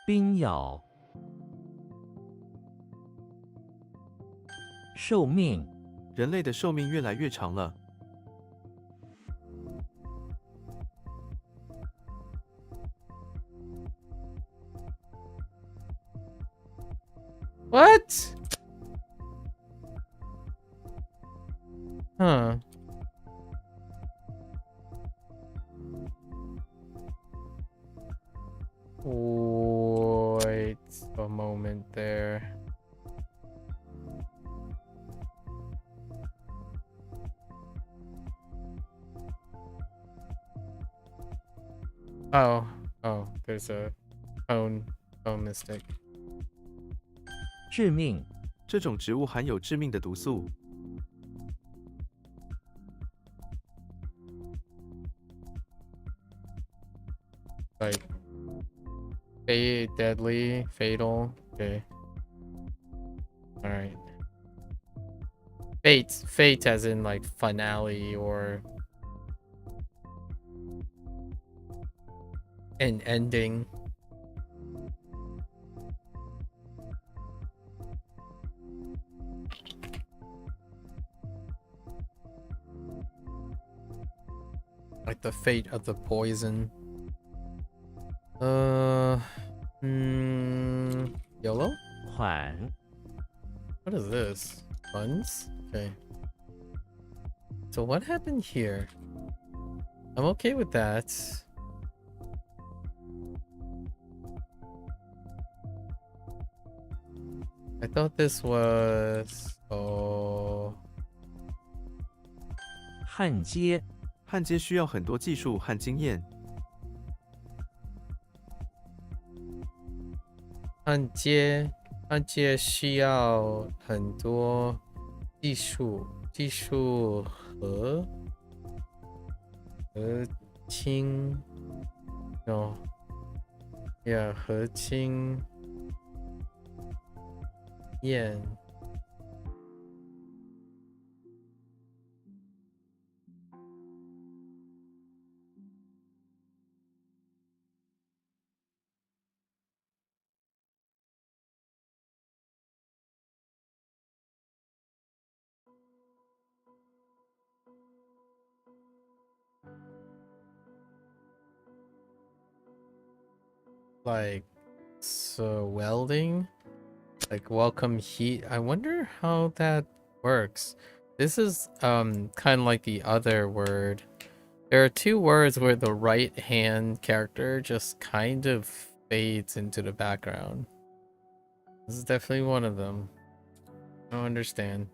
G: 冰咬寿命
H: 人类的寿命越来越长了。
F: What? Huh. Oh, there's a tone mystic.
G: 致命，
H: 这种植物含有致命的毒素。
F: Like deadly, fatal. Okay. All right. Fate as in like finale or an ending. Like the fate of the poison. Yellow?
G: 款，
F: What is this? Funds? Okay. So what happened here? I'm okay with that. I thought this was... Oh...
G: 焊接，
H: 焊接需要很多技术和经验。
F: 焊接需要很多技术和氢，no， yeah， 合氢焰。Like, so welding, like welcome heat. I wonder how that works. This is kind of like the other word. There are two words where the right hand character just kind of fades into the background. This is definitely one of them. I don't understand.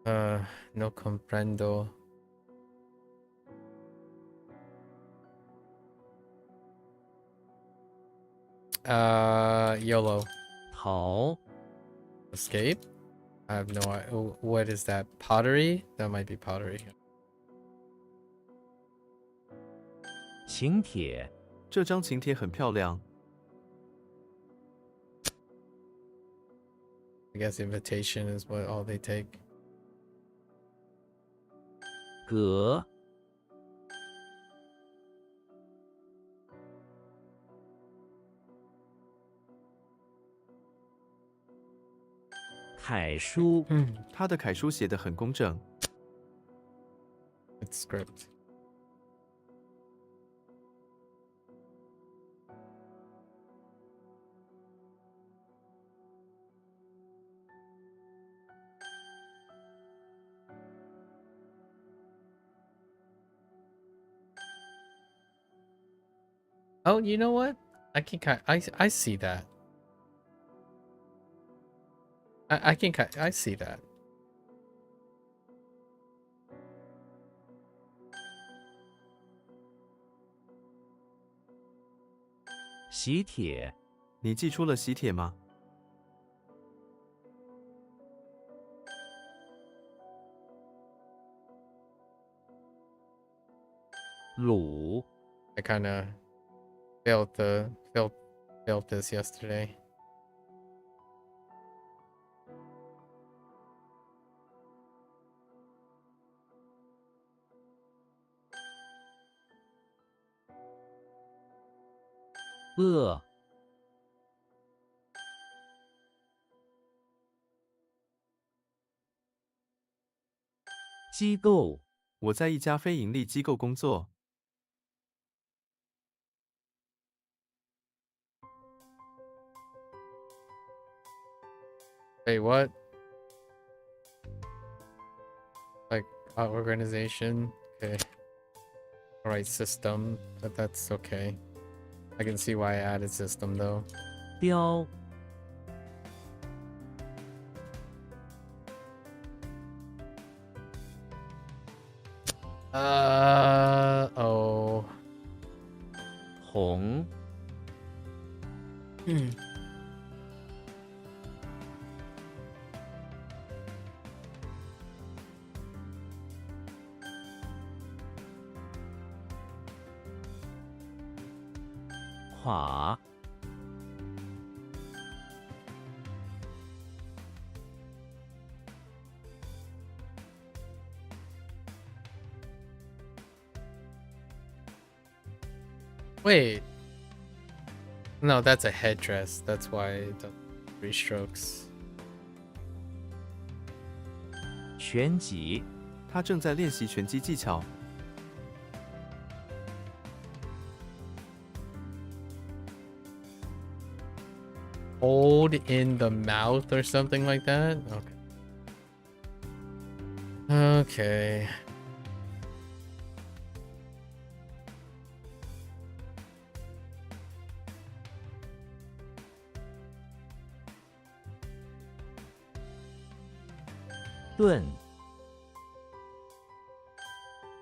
F: No comprendo. YOLO.
G: 陶，
F: Escape? I have no idea. What is that? Pottery? That might be pottery.
G: 请帖，
H: 这张请帖很漂亮。
F: I guess invitation is what all they take.
G: 革，楷书，
H: 他的楷书写得很工整。
F: It's script. Oh, you know what? I can I see that. I see that.
G: 喜帖，
H: 你寄出了喜帖吗？
G: 卤，
F: I kind of felt this yesterday.
G: 饿，机构，
H: 我在一家非营利机构工作。
F: Wait, what? Like organization? Okay. All right, system, but that's okay. I can see why I added system though.
G: 雕，
F: Oh.
G: 垮
F: Wait. No, that's a headdress. That's why the 3 strokes.
G: 拳击
H: 他正在练习拳击技巧。
F: Hold in the mouth or something like that? Okay. Okay.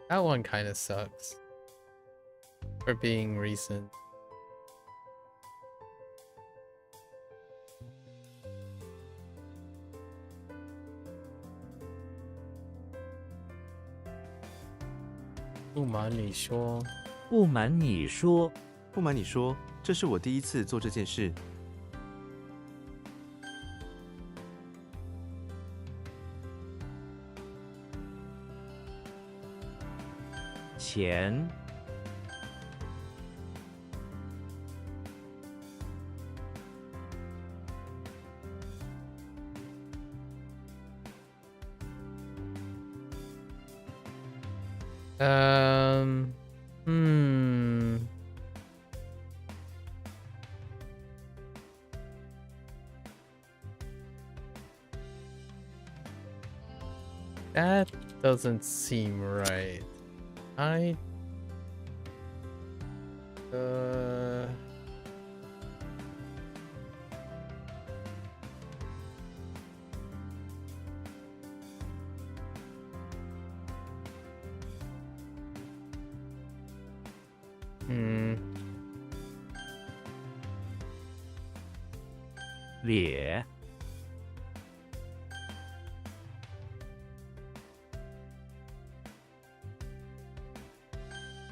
F: That one kind of sucks. For being recent.不瞒你说，
G: 不瞒你说，
H: 不瞒你说，这是我第一次做这件事。
G: 钱
F: Hmm. That doesn't seem right. Uh...
G: Viet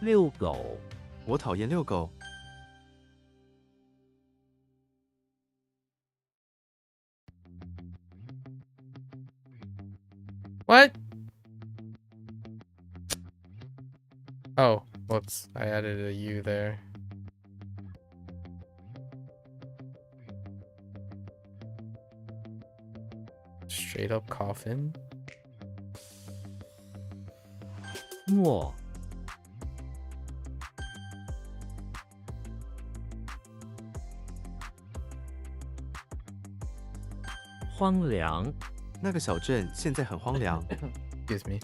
G: 遛狗，
H: 我讨厌遛狗。
F: What? Oh, whoops. I added a U there. Straight up coffin.
G: 墨 荒凉，
H: 那个小镇现在很荒凉。
F: Excuse me.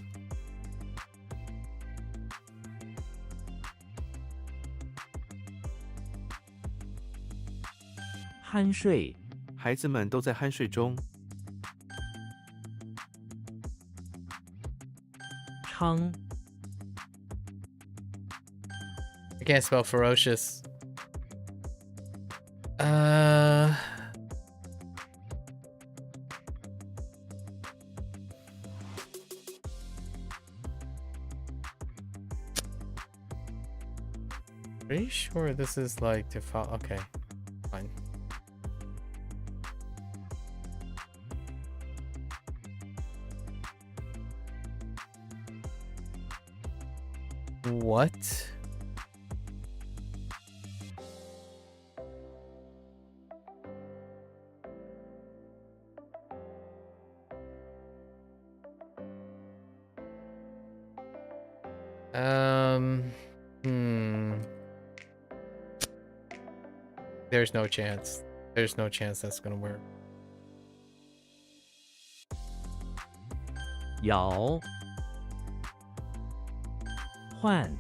G: 酣睡，
H: 孩子们都在酣睡中。
G: 昌
F: I can't spell ferocious. Pretty sure this is like default. Okay, fine. What? There's no chance. There's no chance that's gonna work.
G: 摇，换，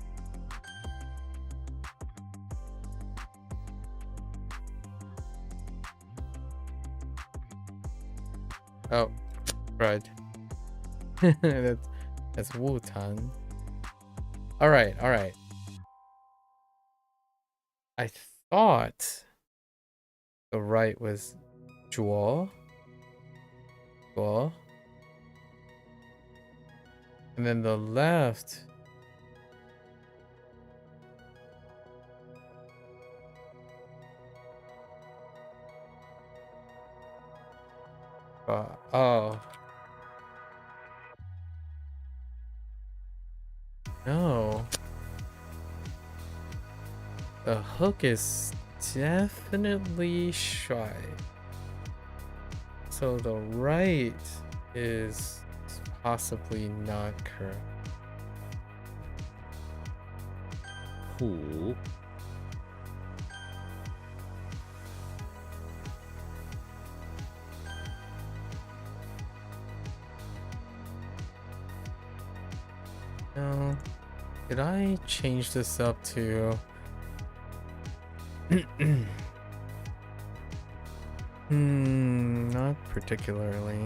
F: Oh, right. That's Wutan. All right. I thought the right was Zhuo. And then the left. Oh. No. The hook is definitely shy. So the right is possibly not correct.
G: 虎
F: No. Did I change this up to... not particularly.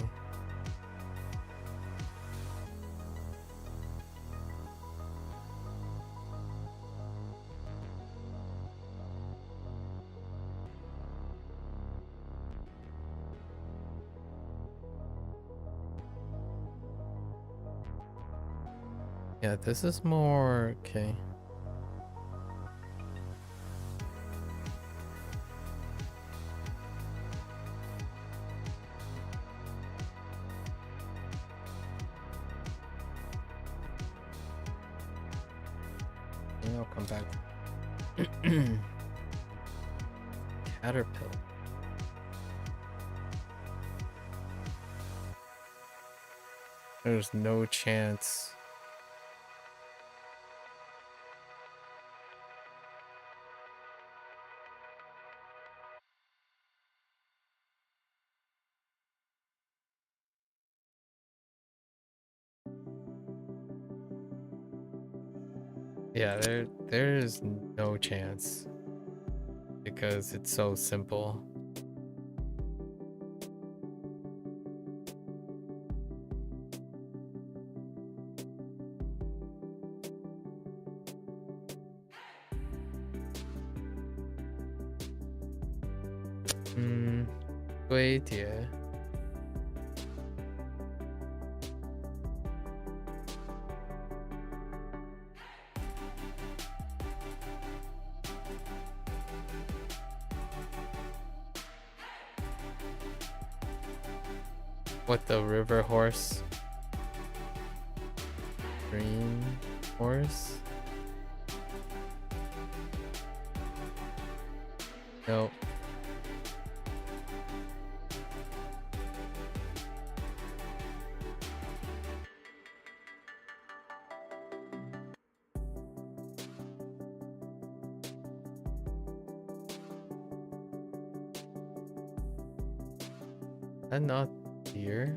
F: Yeah, this is more okay. Yeah, I'll come back. Caterpillar. There's no chance. Yeah, there is no chance because it's so simple. Hmm, 堆叠. What, the river horse? Green horse? Nope. And not deer?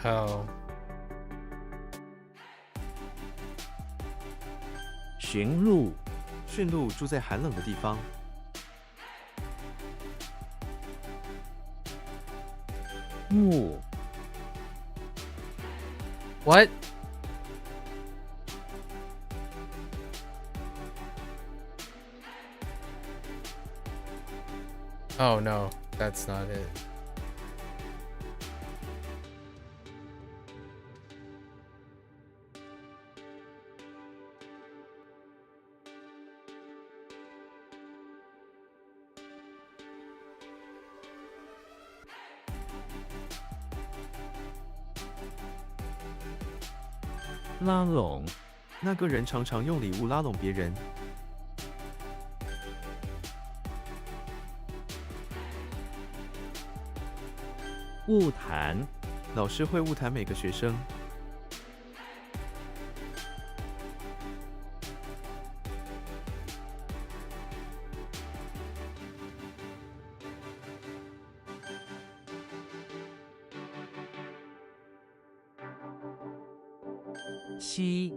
F: Oh.
G: 驯鹿
H: 驯鹿住在寒冷的地方，
G: 木
F: What? Oh no, that's not it.
G: “拉拢
H: 那个人常常用礼物拉拢别人。
G: 物谈
H: 老师会误谈每个学生。
G: 西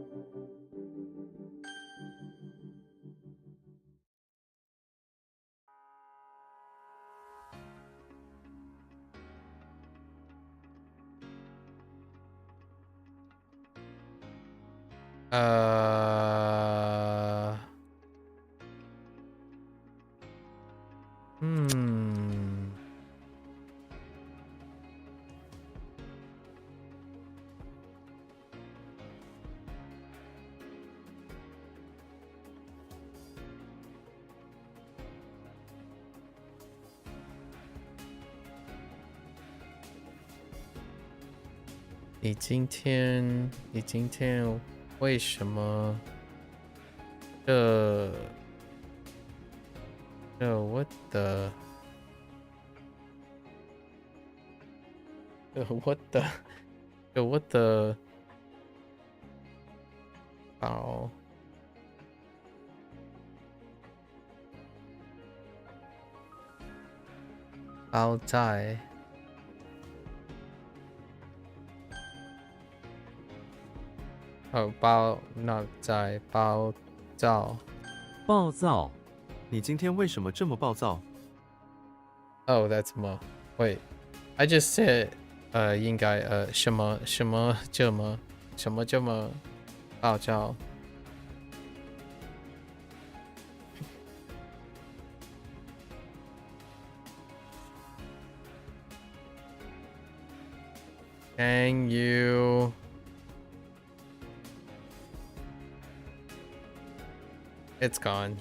F: 你今天为什么what the what the 包在包那在包照
G: 暴躁，
H: 你今天为什么这么暴躁？
F: Oh, that's mo. Wait, I just said 应该什么这么暴躁。Can you? It's gone.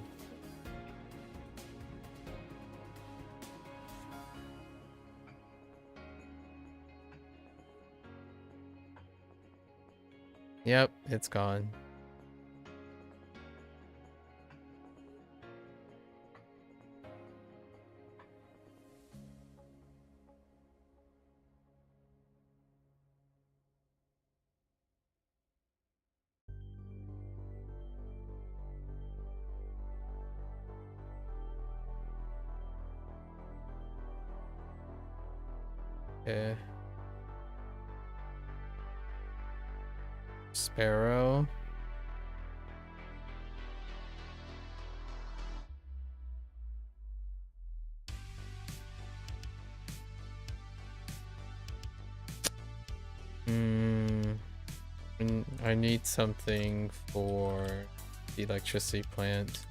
F: Yep, it's gone. Okay. Sparrow. I need something for the electricity plant.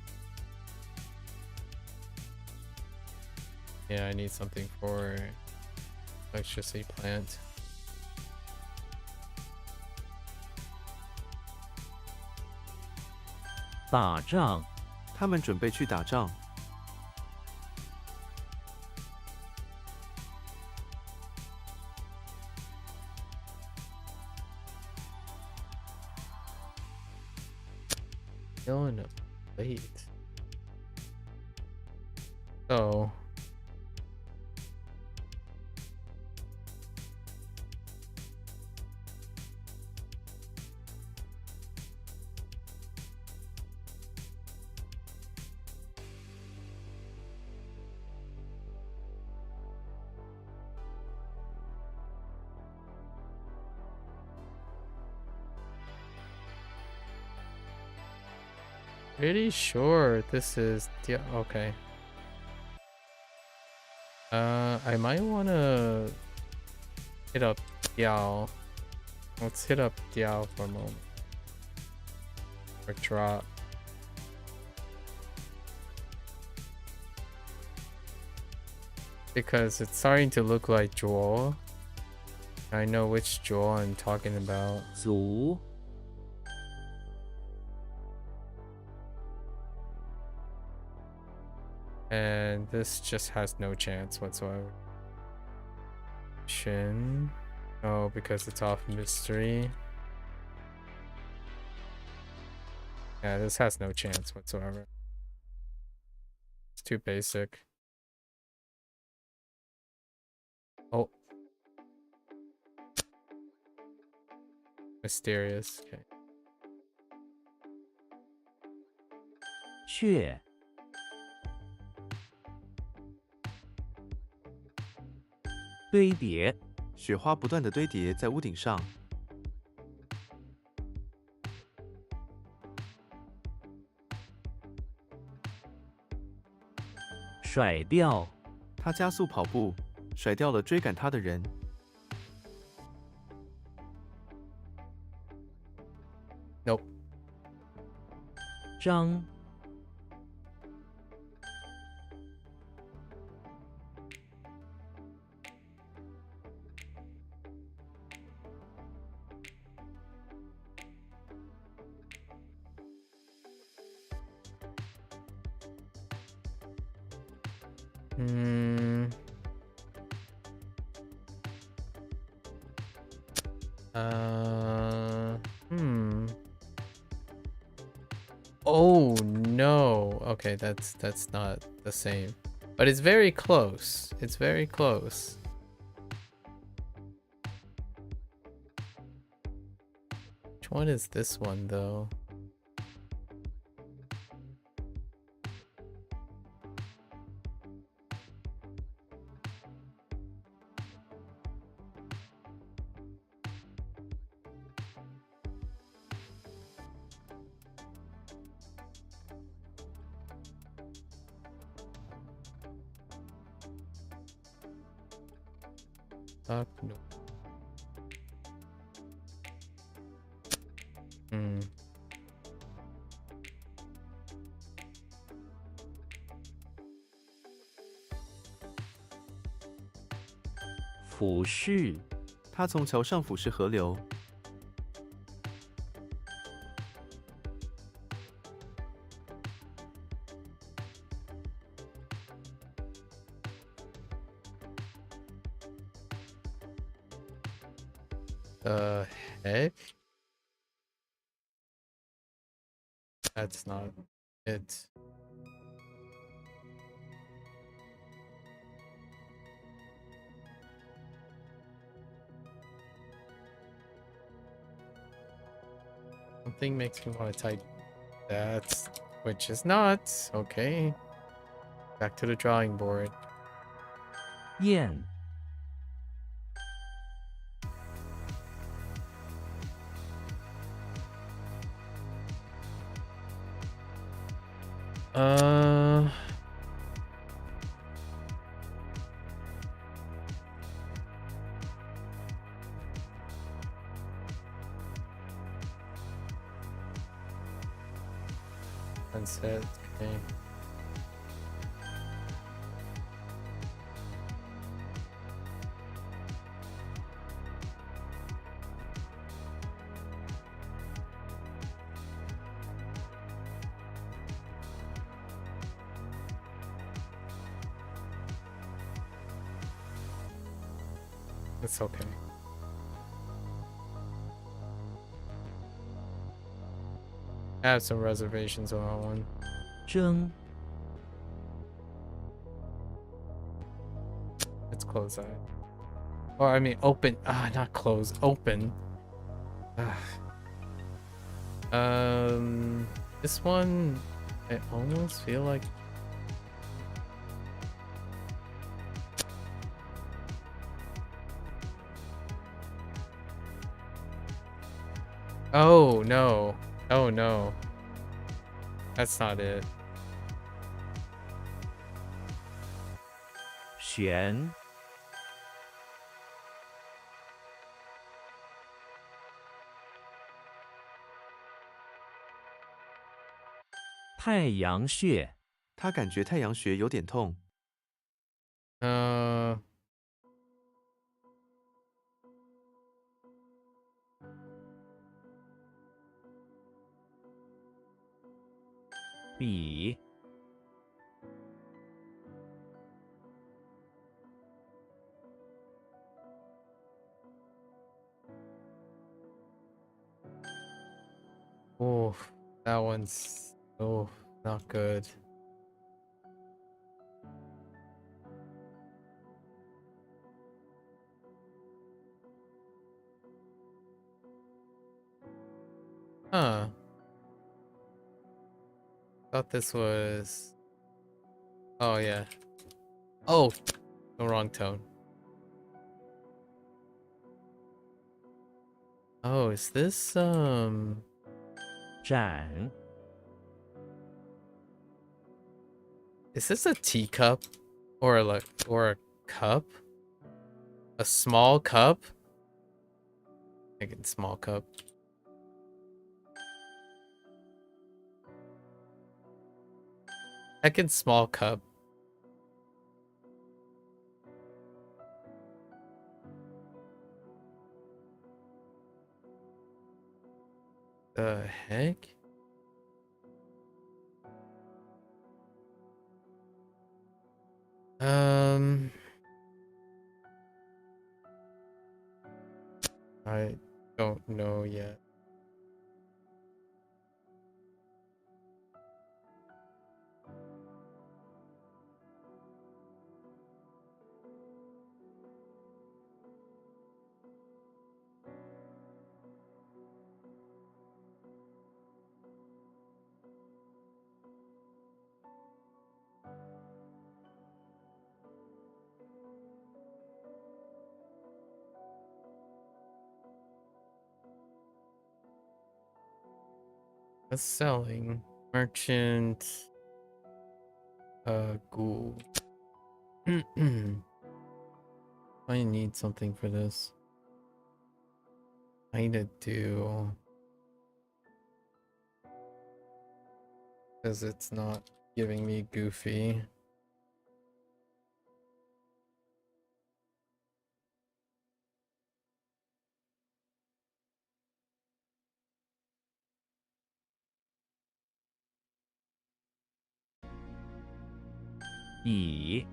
F: Yeah, I need something for electricity plant.
G: 打仗，
H: 他们准备去打仗。
F: Going up late. So pretty sure this is the okay. I might wanna hit up Diao. Let's hit up Diao for a moment. Or drop. Because it's starting to look like Joel. I know which Joel I'm talking about.
G: 族，
F: And this just has no chance whatsoever. Shin. Oh, because it's off mystery. Yeah, this has no chance whatsoever. It's too basic. Oh. Mysterious. Okay.
G: 雀，堆叠，
H: 雪花不断的堆叠在屋顶上。
G: 甩掉，
H: 他加速跑步，甩掉了追赶他的人。
F: Nope.
G: 张，
F: Hmm. Oh no. Okay, that's not the same. But it's very close. It's very close. Which one is this one though? No. Hmm.
G: 俯视，
H: 他从桥上俯视河流。
F: The heck? That's not it. Something makes me want to type that, which is not. Okay. Back to the drawing board.
G: 雁，
F: Uh. Sunset. Okay. It's okay. I have some reservations on that one.
G: 争，
F: Let's close that. Or I mean open. Not close. Open. This one, I almost feel like. Oh no. Oh no. That's not it.
G: 悬， 太阳穴，
H: 他感觉太阳穴有点痛。
G: 笔，
F: Oh, that one's not good. Huh. Thought this was. Oh yeah. Oh, the wrong tone. Oh, is this
G: 展，
F: Is this a teacup or a cup? A small cup? Thinking small cup. Heckin' small cup. The heck? I
A: don't know yet. What's selling? Merchant. Ghoul. I need something for this. I need to do. Because it's not giving me goofy.
G: 乙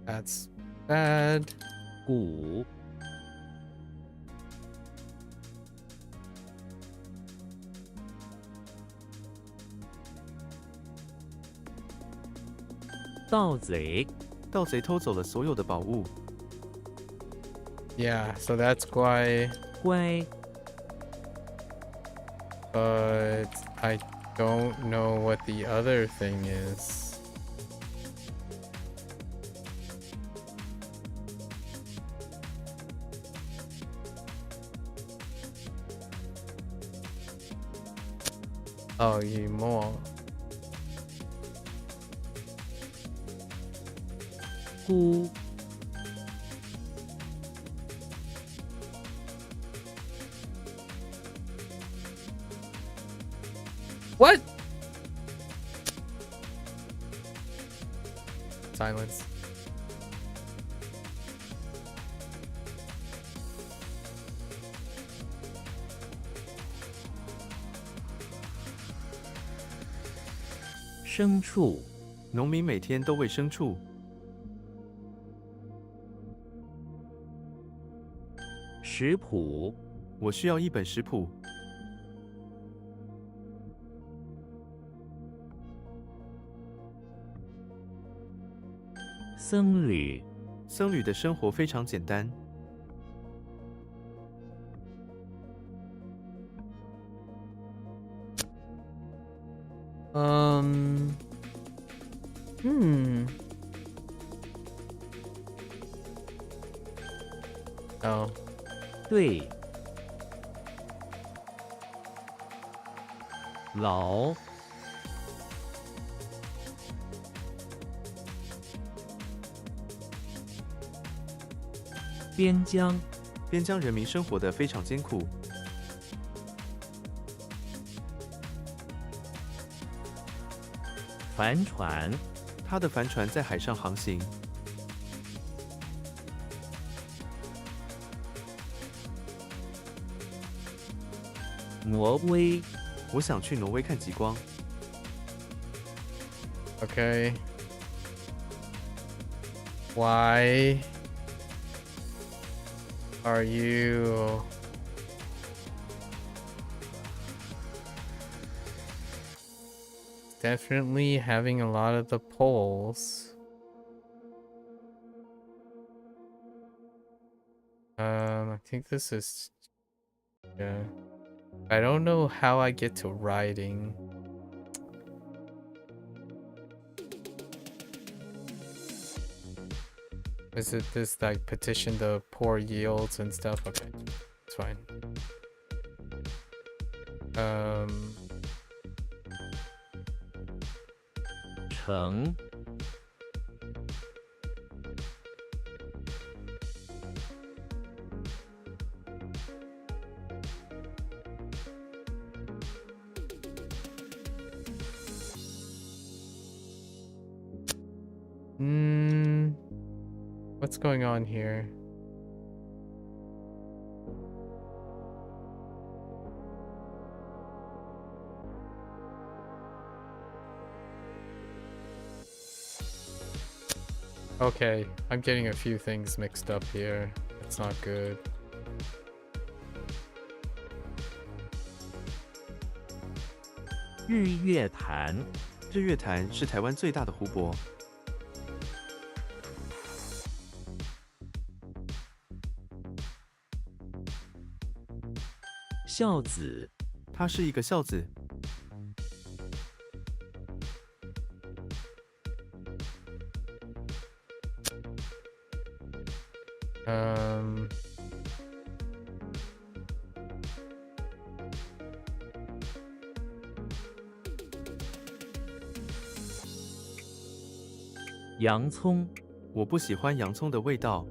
A: That's bad.
G: 谷 盗贼
H: 盗贼偷走了所有的宝物，
A: Yeah, so that's why.
G: 乖
A: But I don't know what the other thing is. Oh, you more.
G: 姑
A: What? Silence.
G: "牲畜
H: 农民每天都喂牲畜，
G: 食谱
H: 我需要一本食谱，
G: 僧侣
H: 僧侣的生活非常简单，
A: Oh.
G: 对 劳 边疆
H: 边疆人民生活的非常艰苦，
G: 帆船
H: 他的帆船在海上航行，
G: 挪威
H: 我想去挪威看极光，
A: Okay. Why are you definitely having a lot of the polls? I think this is, yeah. I don't know how I get to writing. Is it this like petition the poor yields and stuff? Okay, it's fine.
G: 城
A: What's going on here?
F: Okay, I'm getting a few things mixed up here. It's not good.
G: 日月潭，
H: 日月潭是台湾最大的湖泊。
G: 孝子，
H: 他是一个孝子。
G: 洋葱，
H: 我不喜欢洋葱的味道。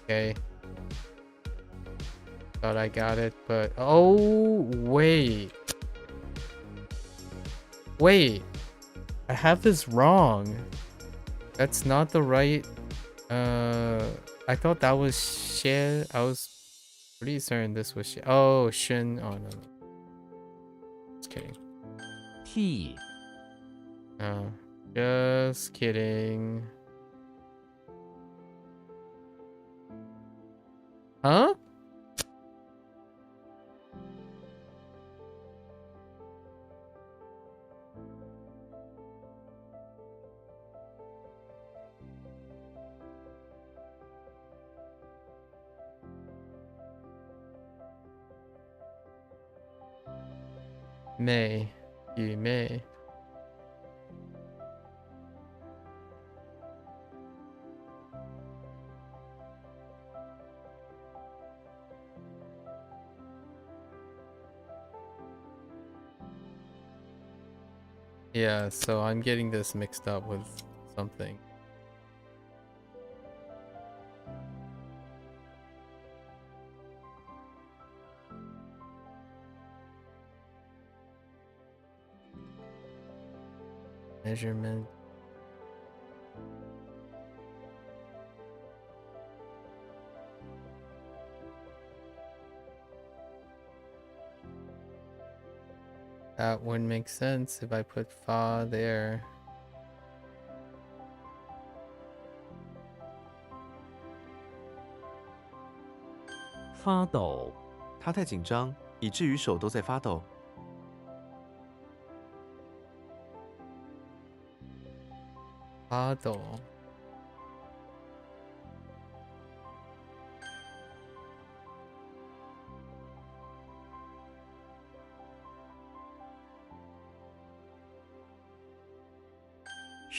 F: Okay. Thought I got it, but oh wait. Wait. I have this wrong. That's not the right I thought that was shit. I was pretty certain this was shit. Oh, shin. Oh no. Just kidding.
G: T，
F: No. Just kidding. Huh? May. You may. Yeah, so I'm getting this mixed up with something. Measurement. That wouldn't make sense if I put fa there.
G: "发抖，
H: 他太紧张，以至于手都在发抖。
F: 发抖。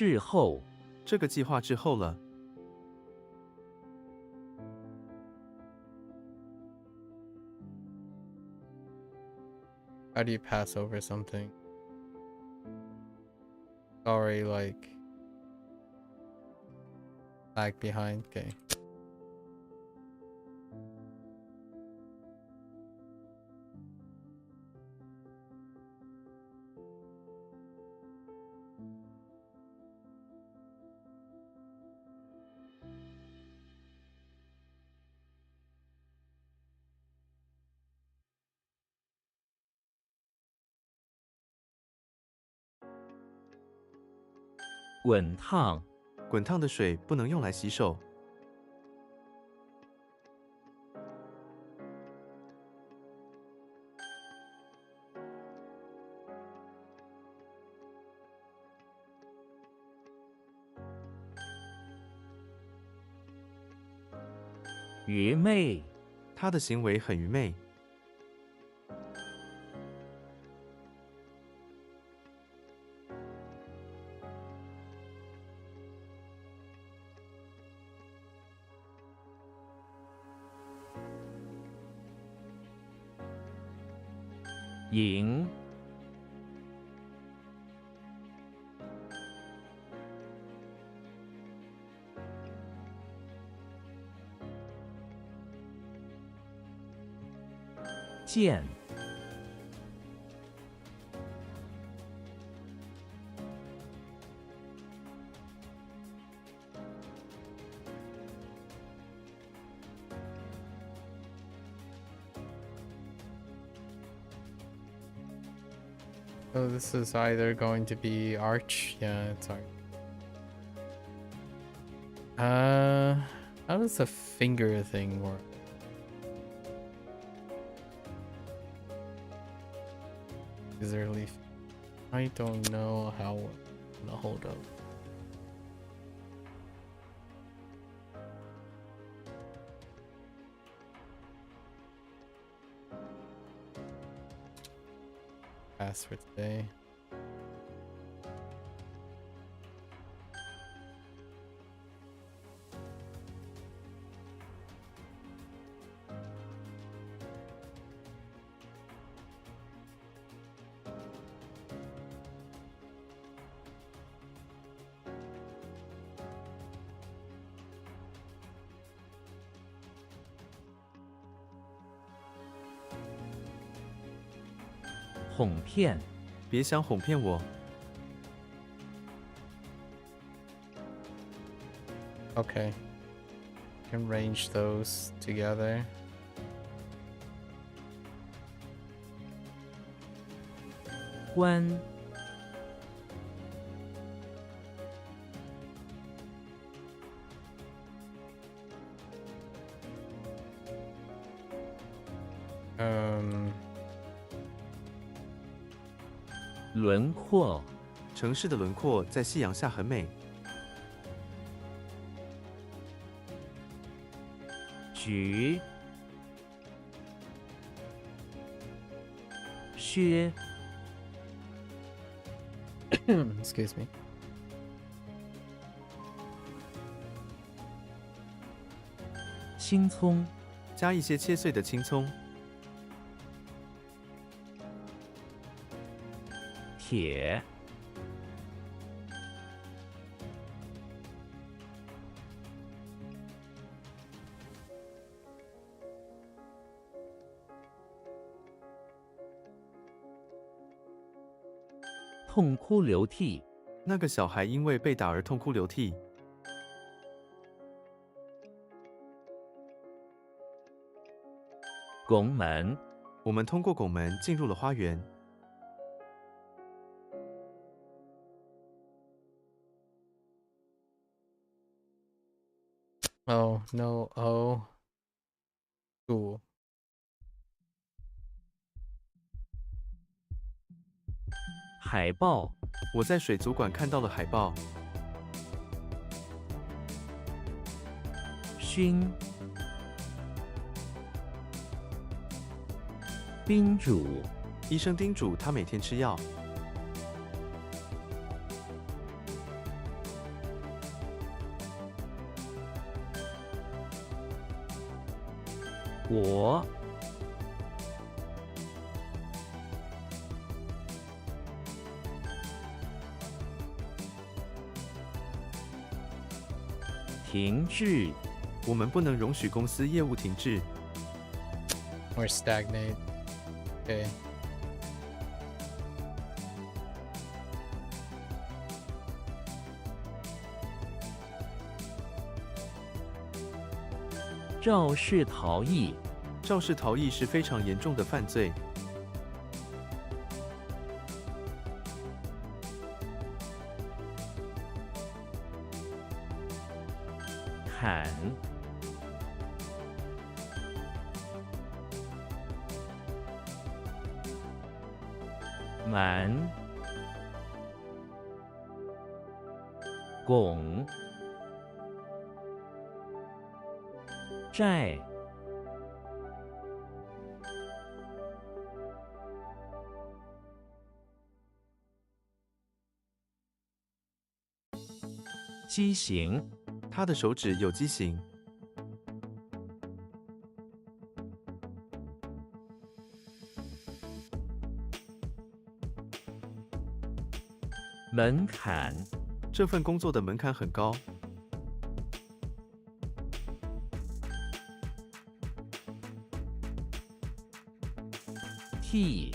G: 日后，
H: 这个计划滞后了。
F: How do you pass over something? Sorry, like lag behind. Okay.
G: "滚烫，
H: 滚烫的水不能用来洗手。
G: 愚昧，
H: 他的行为很愚昧。
G: 赢，剑，
F: So this is either going to be arch. Yeah, it's arch. How does the finger thing work? Is there leaf? I don't know how. No, hold up. Pass for today.
G: 哄骗，
H: 别想哄骗我。
F: Okay. Can range those together.
G: Guan,
F: Um.
G: 轮廓，
H: 城市的轮廓在夕阳下很美。
G: 橘，靴，
F: Excuse me.
G: 青葱，
H: 加一些切碎的青葱。
G: 铁，痛哭流涕，
H: 那个小孩因为被打而痛哭流涕。
G: 拱门，
H: 我们通过拱门进入了花园。
F: Oh no. Oh. Cool.
G: 海报，
H: 我在水族馆看到了海豹。
G: 熏，叮嘱，
H: 医生叮嘱他每天吃药。
G: 我，停滞，
H: 我们不能容许公司业务停滞。
F: Or stagnate. Okay.
G: 肇事逃逸，
H: 肇事逃逸是非常严重的犯罪。
G: 砍，瞒，拱，债，畸形，
H: 他的手指有畸形。
G: 门槛，
H: 这份工作的门槛很高。
G: 替，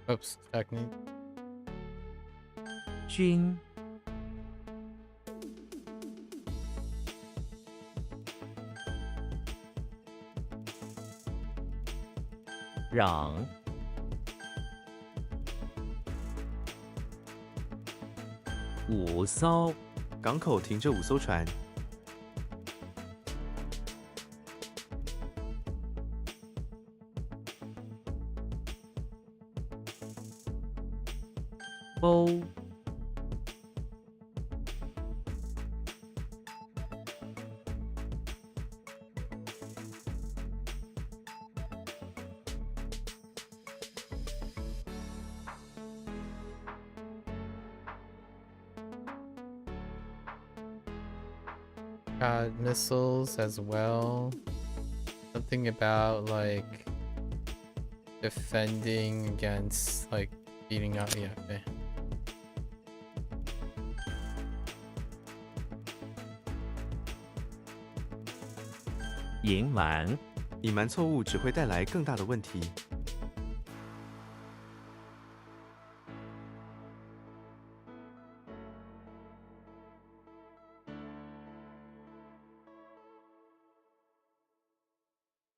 F: Oops. Stagnate.
G: 均，壤，5艘，
H: 港口停着5艘船，
G: 煲，Got
F: missiles as well. Something about like defending against like beating up. Yeah. Okay.
G: 隐瞒，
H: 隐瞒错误只会带来更大的问题。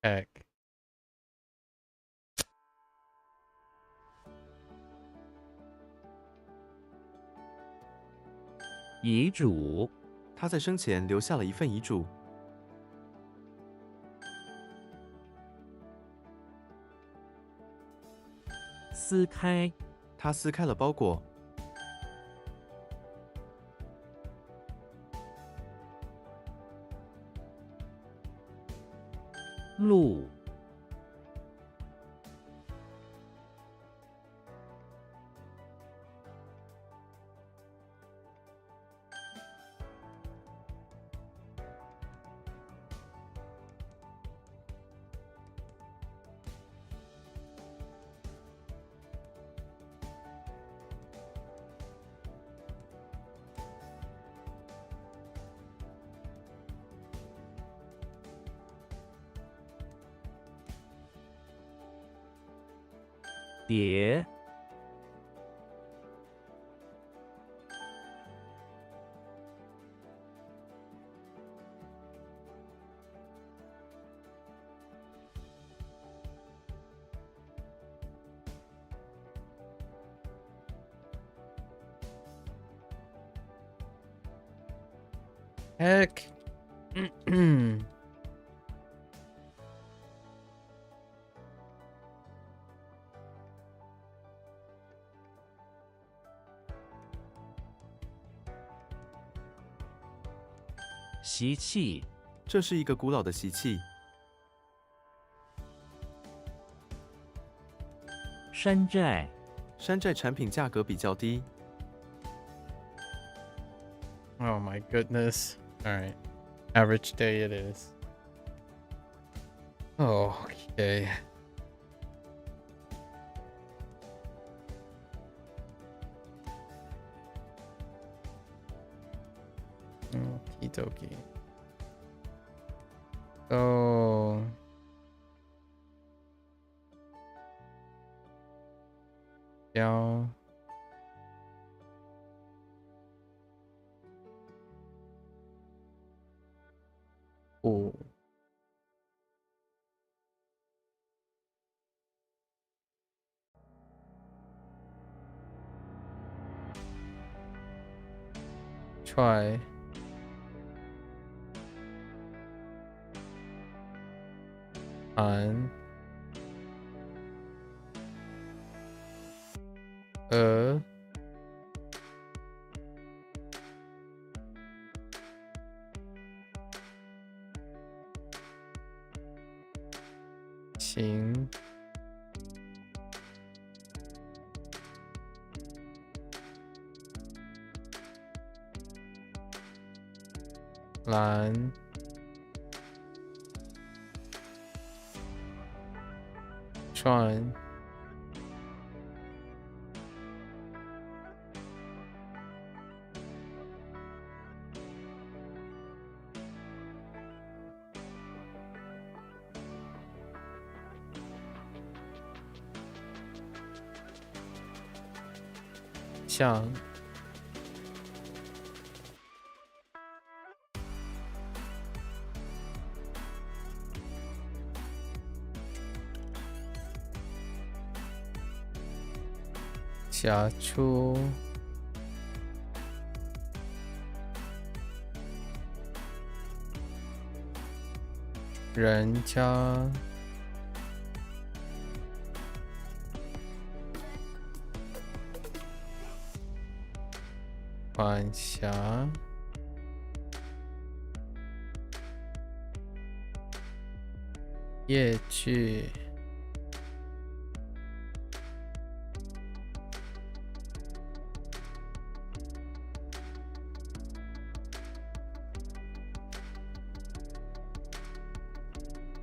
F: Heck.
G: 遗嘱，
H: 他在生前留下了一份遗嘱，
G: 撕开，
H: 他撕开了包裹，
G: 录，碟，Heck. 习气，
H: 这是一个古老的习气。
G: 山寨，
H: 山寨产品价格比较低，
F: Oh my goodness. All right. Average day it is. Oh, okay. Okie dokie. So, yeah. Oh. Try. On. Uh. 行。蓝。川。像。
A: 下出人家管辖业具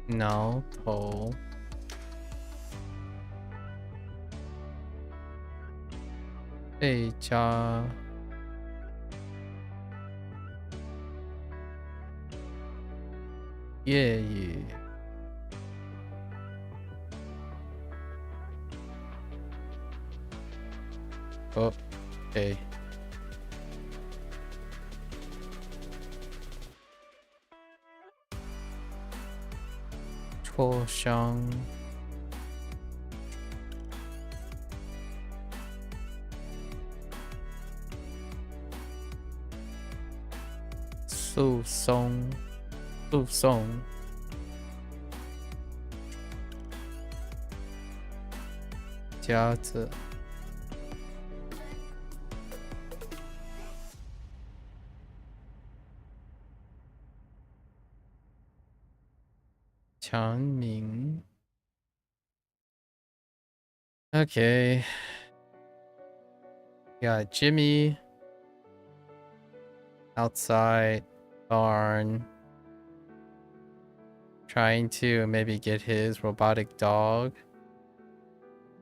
A: 挠头被加粤语OK挫伤诉讼夹子强名 Okay. Got Jimmy outside barn trying to maybe get his robotic dog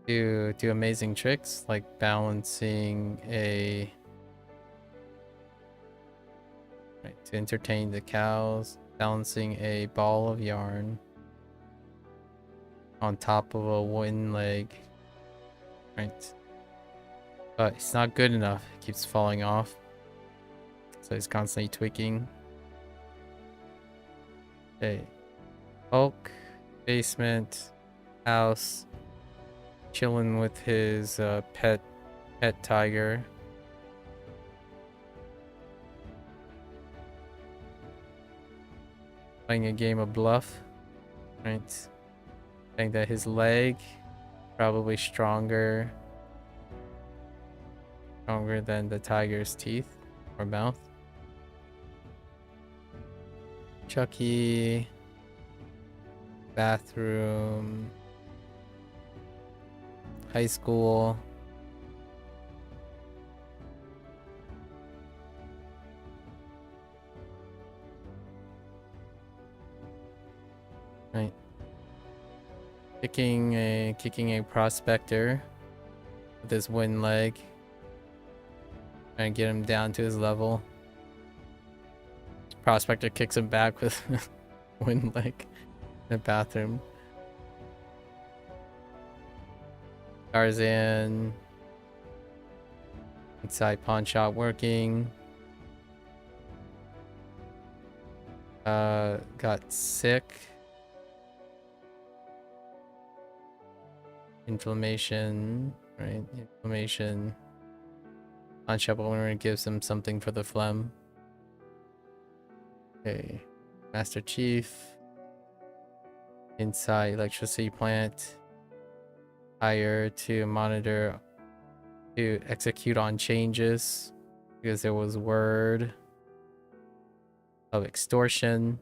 A: to do amazing tricks like balancing to entertain the cows, balancing a ball of yarn on top of a wooden leg. Right. But it's not good enough. It keeps falling off. So he's constantly tweaking. Okay. Hulk, basement, house, chilling with his pet tiger. Playing a game of bluff. Right. Saying that his leg probably stronger than the tiger's teeth or mouth. Chucky, bathroom, high school. Right. Kicking a prospector with his wooden leg. Trying to get him down to his level. Prospector kicks him back with wooden leg in the bathroom. Tarzan inside pawn shop working. Got sick. Inflammation, right? Inflammation. Pawn shop owner gives him something for the phlegm. Okay. Master Chief. Inside electricity plant. Hired to monitor, to execute on changes because there was word of extortion.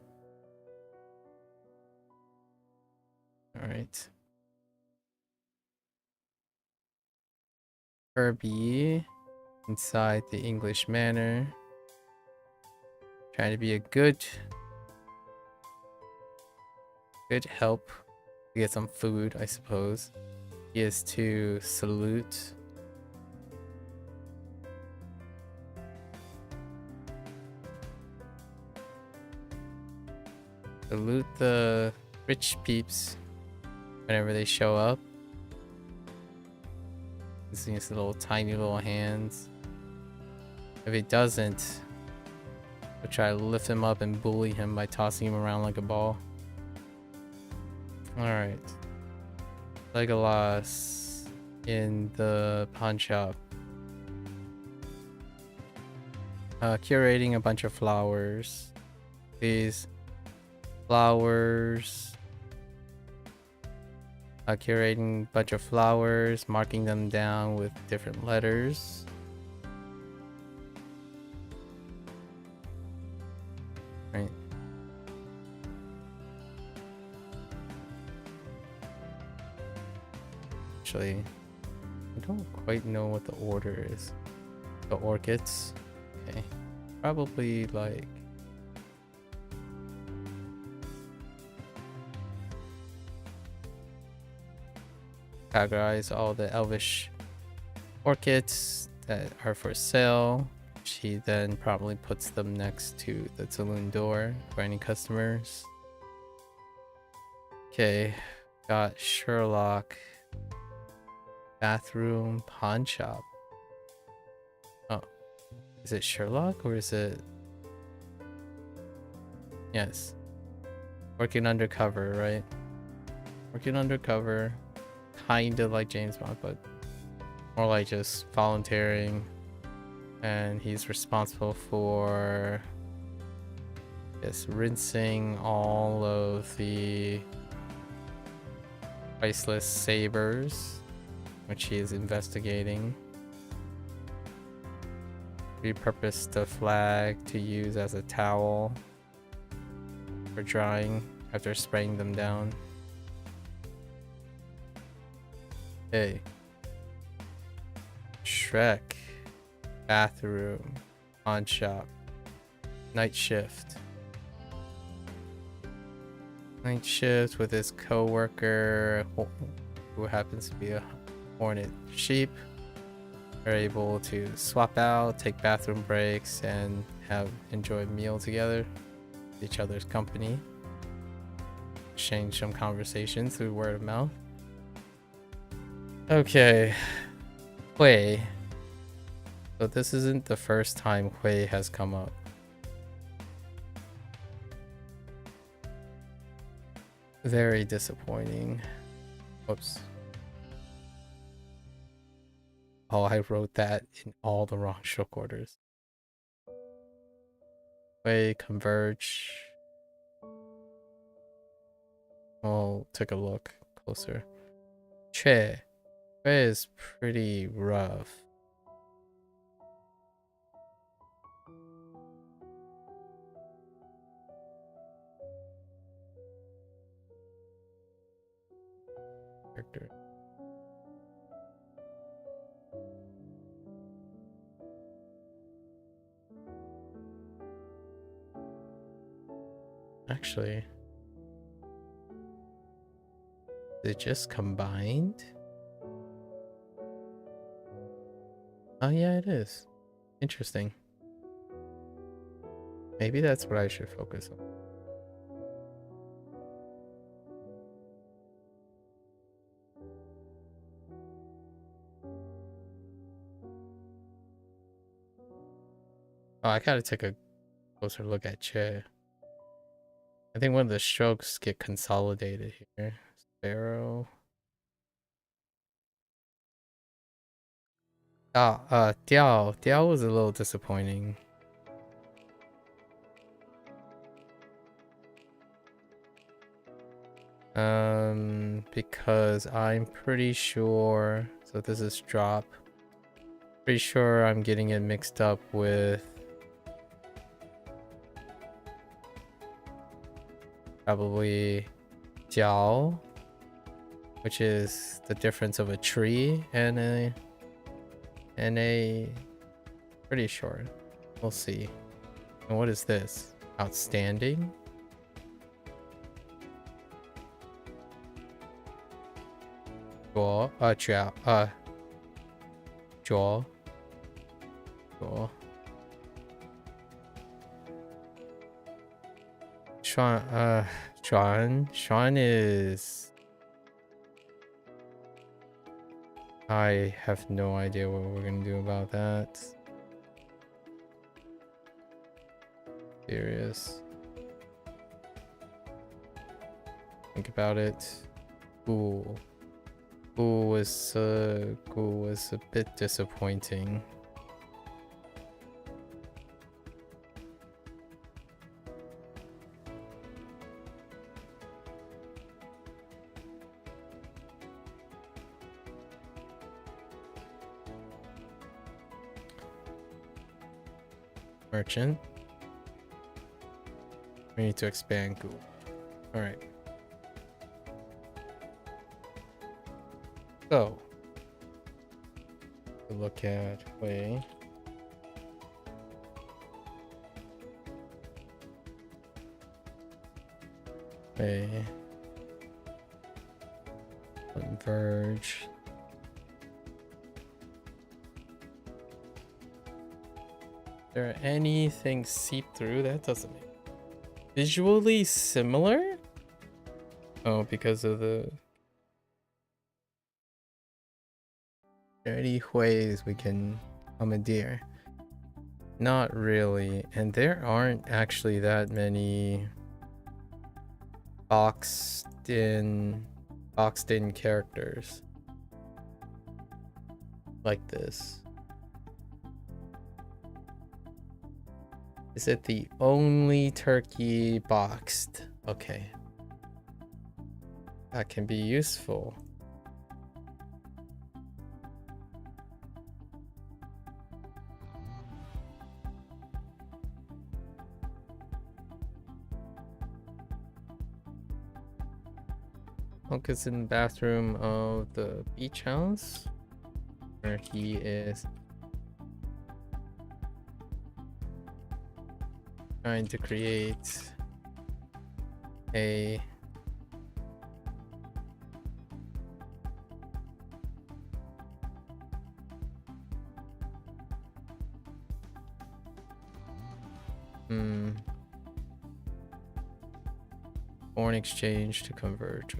A: All right. Kirby inside the English Manor. Trying to be a good help to get some food, I suppose. He is to salute. Salute the rich peeps whenever they show up. Using his little tiny little hands. If he doesn't, I'll try to lift him up and bully him by tossing him around like a ball. Alright. Legolas
F: in the pawn shop. Curating a bunch of flowers. These flowers. Curating a bunch of flowers, marking them down with different letters. Right. Actually, I don't quite know what the order is. The orchids. Okay. Probably like categorize all the elvish orchids that are for sale. She then probably puts them next to the saloon door for any customers. Okay, got Sherlock bathroom pawn shop. Oh, is it Sherlock or is it? Yes, working undercover, right? Working undercover. Kind of like James Bond, but more like just volunteering, and he's responsible for just rinsing all of the priceless sabers, which he is investigating. Repurposed the flag to use as a towel for drying after spraying them down. Okay. Shrek. Bathroom. Pawn shop. Night shift. Night shift with his co-worker who happens to be a hornet sheep. They're able to swap out, take bathroom breaks, and enjoy a meal together. Each other's company. Exchange some conversations through word of mouth. Okay, Hui. So this isn't the first time Hui has come up. Very disappointing. Whoops. Oh, I wrote that in all the wrong stroke orders. Hui, converge. I'll take a look closer. Che. Is pretty rough. Character. Actually, they just combined. Oh yeah, it is. Interesting. Maybe that's what I should focus on. Oh, I gotta take a closer look at Che. I think one of the strokes get consolidated here. Sparrow. Diao was a little disappointing. Because I'm pretty sure, so this is drop. Pretty sure I'm getting it mixed up with probably Jiao, which is the difference of a tree and a pretty sure. We'll see. And what is this? Outstanding? Jaw, jaw. Sean is... I have no idea what we're gonna do about that. Serious. Think about it. Cool.
A: Gu was a bit disappointing. Merchant. We need to expand Gu. Alright. So, look at Wei. Wei. Converge. Is there anything seep through? That doesn't make visually similar? Oh, because of the 30 ways we can commandeer. Not really, and there aren't actually that many boxed in characters like this. Is it the only turkey boxed? Okay. That can be useful. Honk is in the bathroom of the beach house, where he is trying to create a foreign exchange to converge.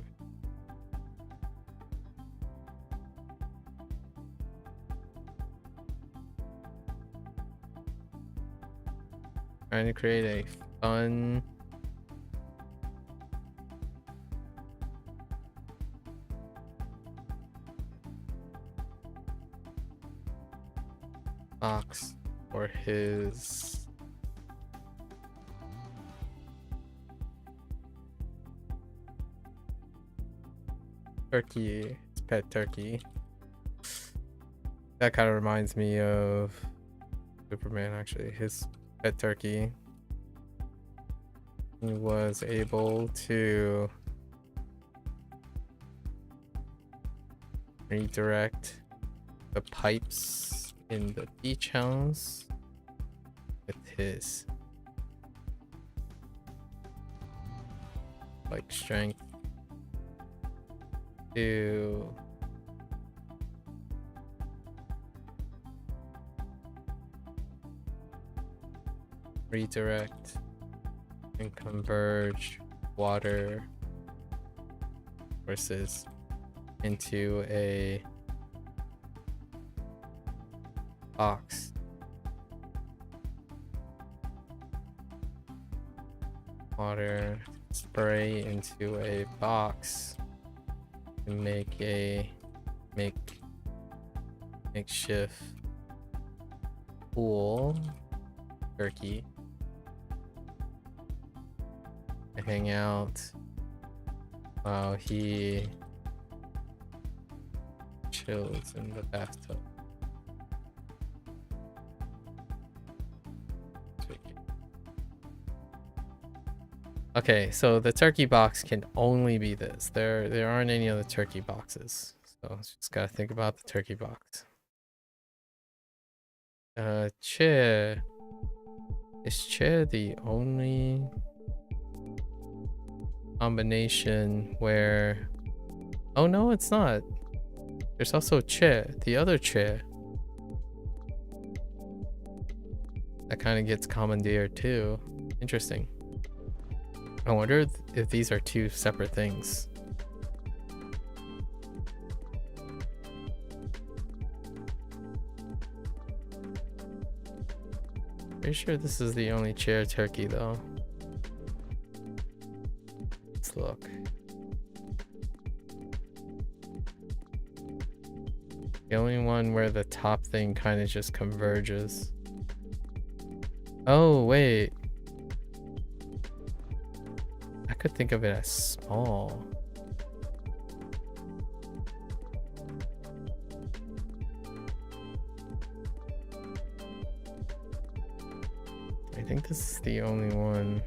A: Trying to create a fun box for his turkey, his pet turkey. That kind of reminds me of Superman, actually. His pet turkey, he was able to redirect the pipes in the beach house with his like strength to redirect and converge water sources into a box. Water spray into a box to make a makeshift pool turkey to hang out while he chills in the bathtub. Okay, so the turkey box can only be this. There aren't any other turkey boxes. So just gotta think about the turkey box. Chair. Is chair the only combination where... Oh no, it's not. There's also chair, the other chair. That kind of gets commandeered too. Interesting. I wonder if these are two separate things. Pretty sure this is the only chair turkey though. Let's look.
F: The only one where the top thing kind of just converges. Oh, wait. I could think of it as small. I think this is the only one.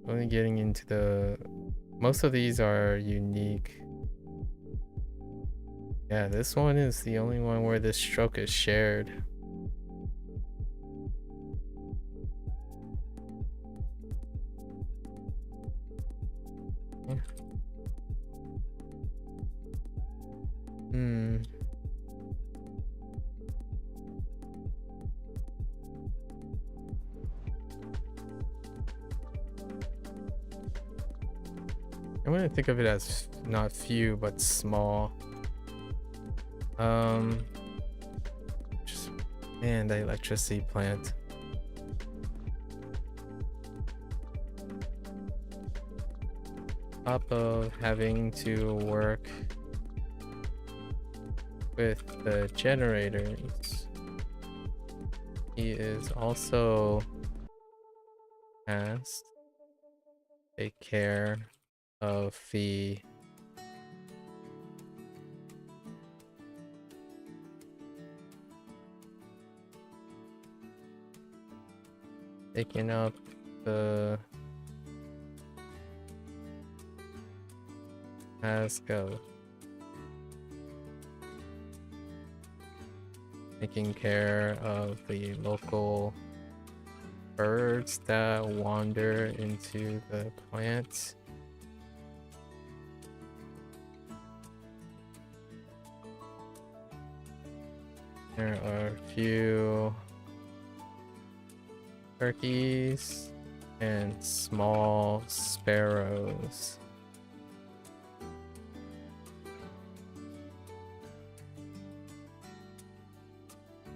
F: Only getting into the... Most of these are unique. Yeah, this one is the only one where this stroke is shared. Yeah. I'm gonna think of it as not few, but small. Just, man, the electricity plant. Top of having to work with the generators, he is also asked to take care of the taking up the task of taking care of the local birds that wander into the plant. There are a few turkeys and small sparrows.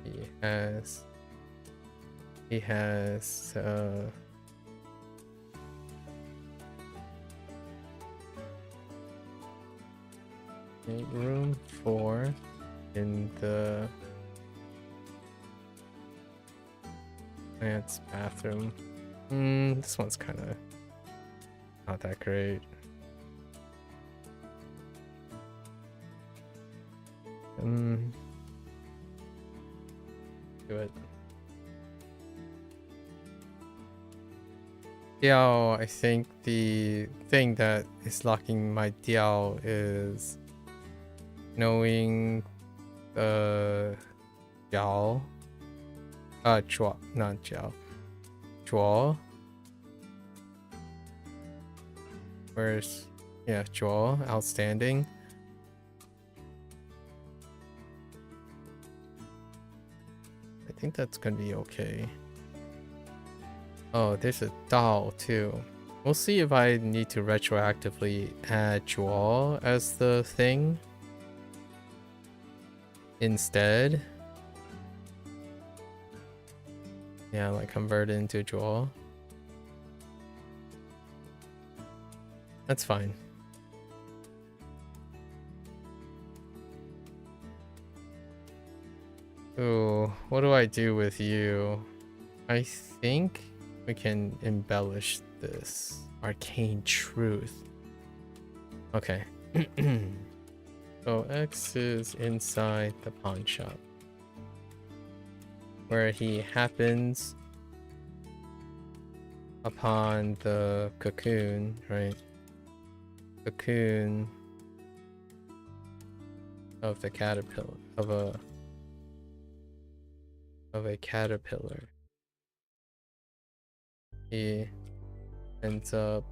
F: He has room for in the plant's bathroom. This one's kind of not that great. Do it. Diao, I think the thing that is locking my Diao is knowing Jiao. Chua, not Jiao. Chuo. Where's, yeah, Chuo, outstanding. I think that's gonna be okay. Oh, there's a Dao too. We'll see if I need to retroactively add Chuo as the thing instead. Yeah, like convert it into Chuo. That's fine. Ooh, what do I do with you? I think we can embellish this. Arcane truth. Okay. So X is inside the pawn shop, where he happens upon the cocoon, right? Cocoon of the caterpillar, of a caterpillar. He ends up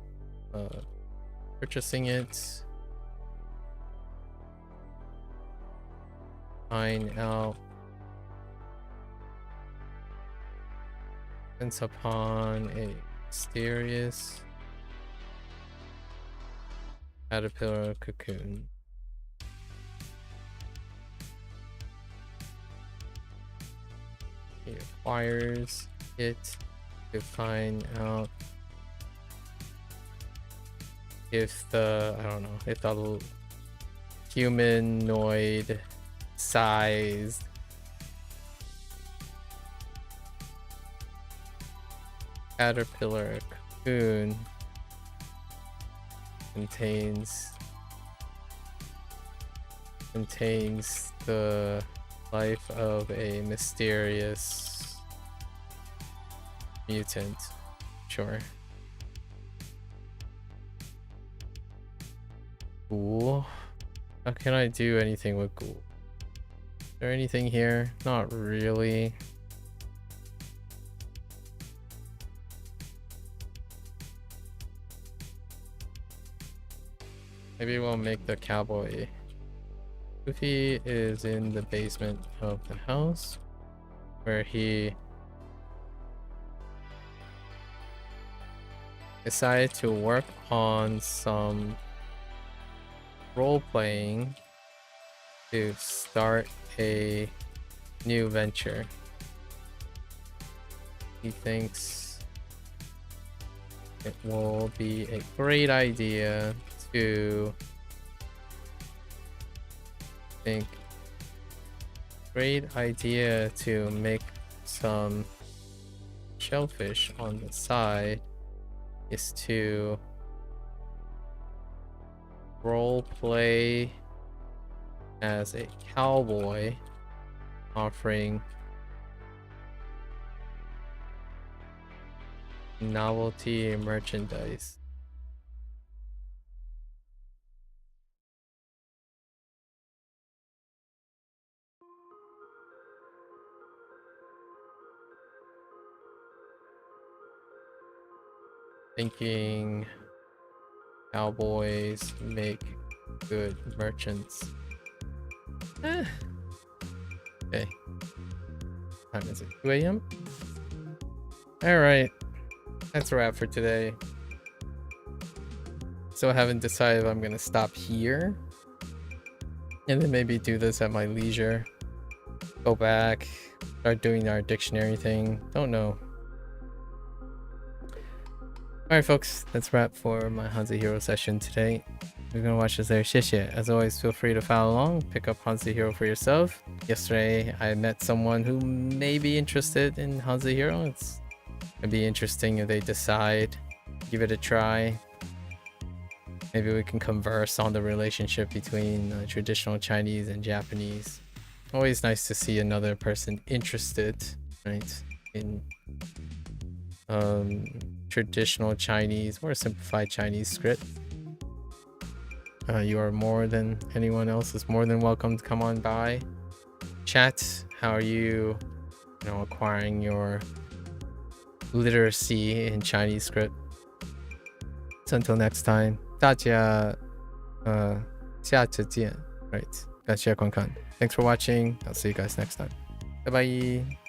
F: purchasing it, find out, ends upon a mysterious caterpillar cocoon. He acquires it to find out if the, I don't know, if the humanoid sized caterpillar cocoon contains the life of a mysterious mutant. Sure. Ghoul. How can I do anything with ghoul? Is there anything here? Not really. Maybe we'll make the cowboy. Goofy is in the basement of the house where he decided to work on some role-playing to start a new venture. He thinks it will be a great idea to make some shellfish on the side is to role play as a cowboy offering novelty merchandise. Thinking cowboys make good merchants. Okay. Time is it? 2 a.m. Alright. That's a wrap for today. Still haven't decided if I'm gonna stop here. And then maybe do this at my leisure. Go back. Start doing our dictionary thing. Don't know. Alright folks, that's a wrap for my HanziHero session today. If you're gonna watch this there, 谢谢. As always, feel free to follow along, pick up HanziHero for yourself. Yesterday, I met someone who may be interested in HanziHero. It'd be interesting if they decide, give it a try. Maybe we can converse on the relationship between traditional Chinese and Japanese. Always nice to see another person interested, right, in traditional Chinese or simplified Chinese script. You are more than anyone else is more than welcome to come on by, chat. How are you, acquiring your literacy in Chinese script? So until next time, 大家下次见. Right. 感谢观看. Thanks for watching. I'll see you guys next time. Bye bye.